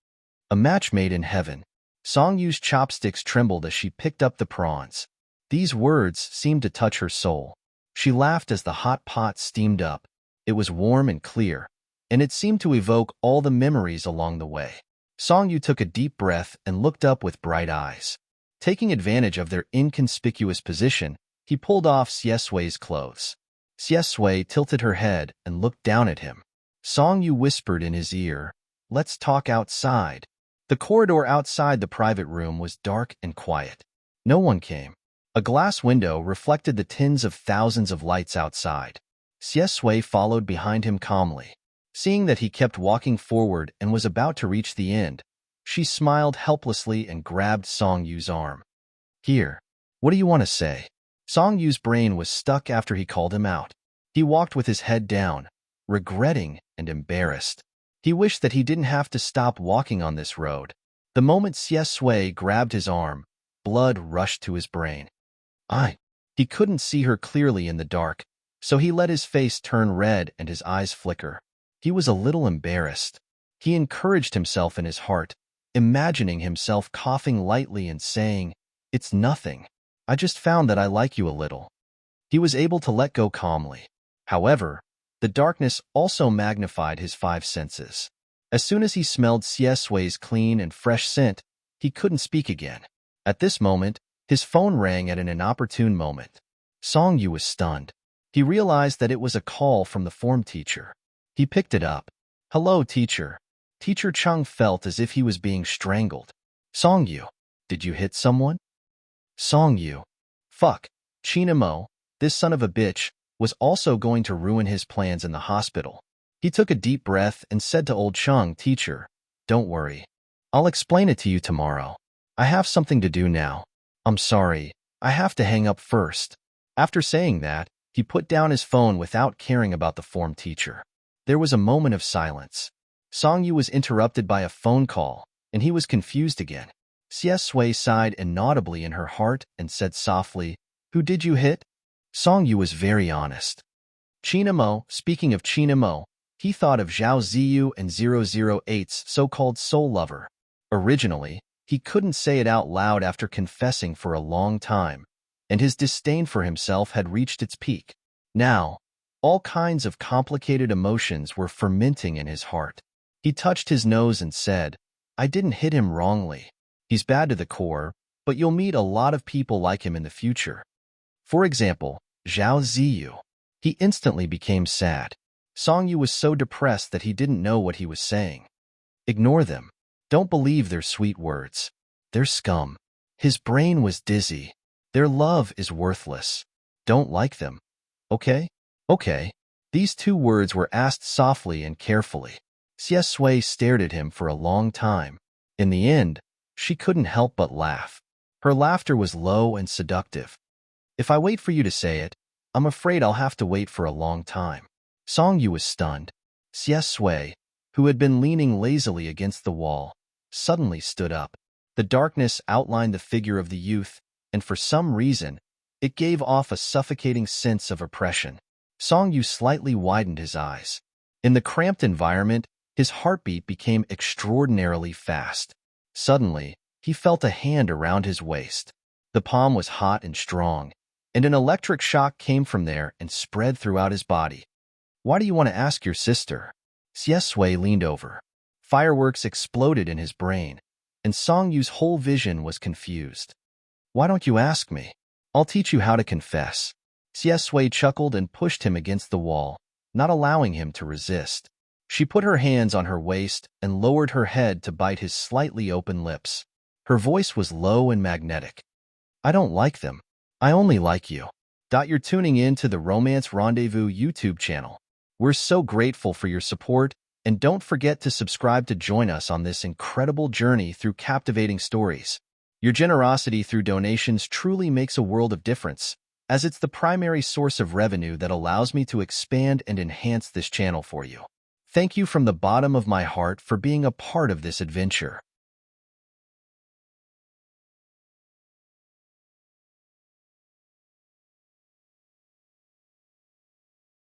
A match made in heaven. Song Yu's chopsticks trembled as she picked up the prawns. These words seemed to touch her soul. She laughed as the hot pot steamed up. It was warm and clear, and it seemed to evoke all the memories along the way. Song Yu took a deep breath and looked up with bright eyes. Taking advantage of their inconspicuous position, he pulled off Xie Sui's clothes. Xie Sui tilted her head and looked down at him. Song Yu whispered in his ear, let's talk outside. The corridor outside the private room was dark and quiet. No one came. A glass window reflected the tens of thousands of lights outside. Xie Sui followed behind him calmly. Seeing that he kept walking forward and was about to reach the end, she smiled helplessly and grabbed Song Yu's arm. Here, what do you want to say? Song Yu's brain was stuck after he called him out. He walked with his head down, regretting and embarrassed. He wished that he didn't have to stop walking on this road. The moment Xie Sui grabbed his arm, blood rushed to his brain. He couldn't see her clearly in the dark, so he let his face turn red and his eyes flicker. He was a little embarrassed. He encouraged himself in his heart, imagining himself coughing lightly and saying, it's nothing. I just found that I like you a little. He was able to let go calmly. However, the darkness also magnified his five senses. As soon as he smelled Xie Sui's clean and fresh scent, he couldn't speak again. At this moment, his phone rang at an inopportune moment. Song Yu was stunned. He realized that it was a call from the form teacher. He picked it up. Hello, teacher. Teacher Chung felt as if he was being strangled. Song Yu, did you hit someone? Song Yu. Fuck. Chinamo, this son of a bitch, was also going to ruin his plans in the hospital. He took a deep breath and said to old Chung, teacher, don't worry. I'll explain it to you tomorrow. I have something to do now. I'm sorry. I have to hang up first. After saying that, he put down his phone without caring about the form teacher. There was a moment of silence. Song Yu was interrupted by a phone call, and he was confused again. Xie Sui sighed inaudibly in her heart and said softly, who did you hit? Song Yu was very honest. Chinamo, speaking of Chinamo, he thought of Zhao Ziyu and 008's so-called soul lover. Originally, he couldn't say it out loud after confessing for a long time, and his disdain for himself had reached its peak. Now, all kinds of complicated emotions were fermenting in his heart. He touched his nose and said, I didn't hit him wrongly. He's bad to the core, but you'll meet a lot of people like him in the future. For example, Zhao Ziyu. He instantly became sad. Song Yu was so depressed that he didn't know what he was saying. Ignore them. Don't believe their sweet words. They're scum. His brain was dizzy. Their love is worthless. Don't like them. Okay? Okay. These two words were asked softly and carefully. Xie Sui stared at him for a long time. In the end, she couldn't help but laugh. Her laughter was low and seductive. If I wait for you to say it, I'm afraid I'll have to wait for a long time. Song Yu was stunned. Xie Sui, who had been leaning lazily against the wall, suddenly stood up. The darkness outlined the figure of the youth, and for some reason, it gave off a suffocating sense of oppression. Song Yu slightly widened his eyes. In the cramped environment, his heartbeat became extraordinarily fast. Suddenly, he felt a hand around his waist. The palm was hot and strong, and an electric shock came from there and spread throughout his body. Why do you want to ask your sister? Xie Sui leaned over. Fireworks exploded in his brain, and Song Yu's whole vision was confused. Why don't you ask me? I'll teach you how to confess. Xie Sui chuckled and pushed him against the wall, not allowing him to resist. She put her hands on her waist and lowered her head to bite his slightly open lips. Her voice was low and magnetic. I don't like them. I only like you. You're tuning in to the Romance Rendezvous YouTube channel. We're so grateful for your support, and don't forget to subscribe to join us on this incredible journey through captivating stories. Your generosity through donations truly makes a world of difference, as it's the primary source of revenue that allows me to expand and enhance this channel for you. Thank you from the bottom of my heart for being a part of this adventure.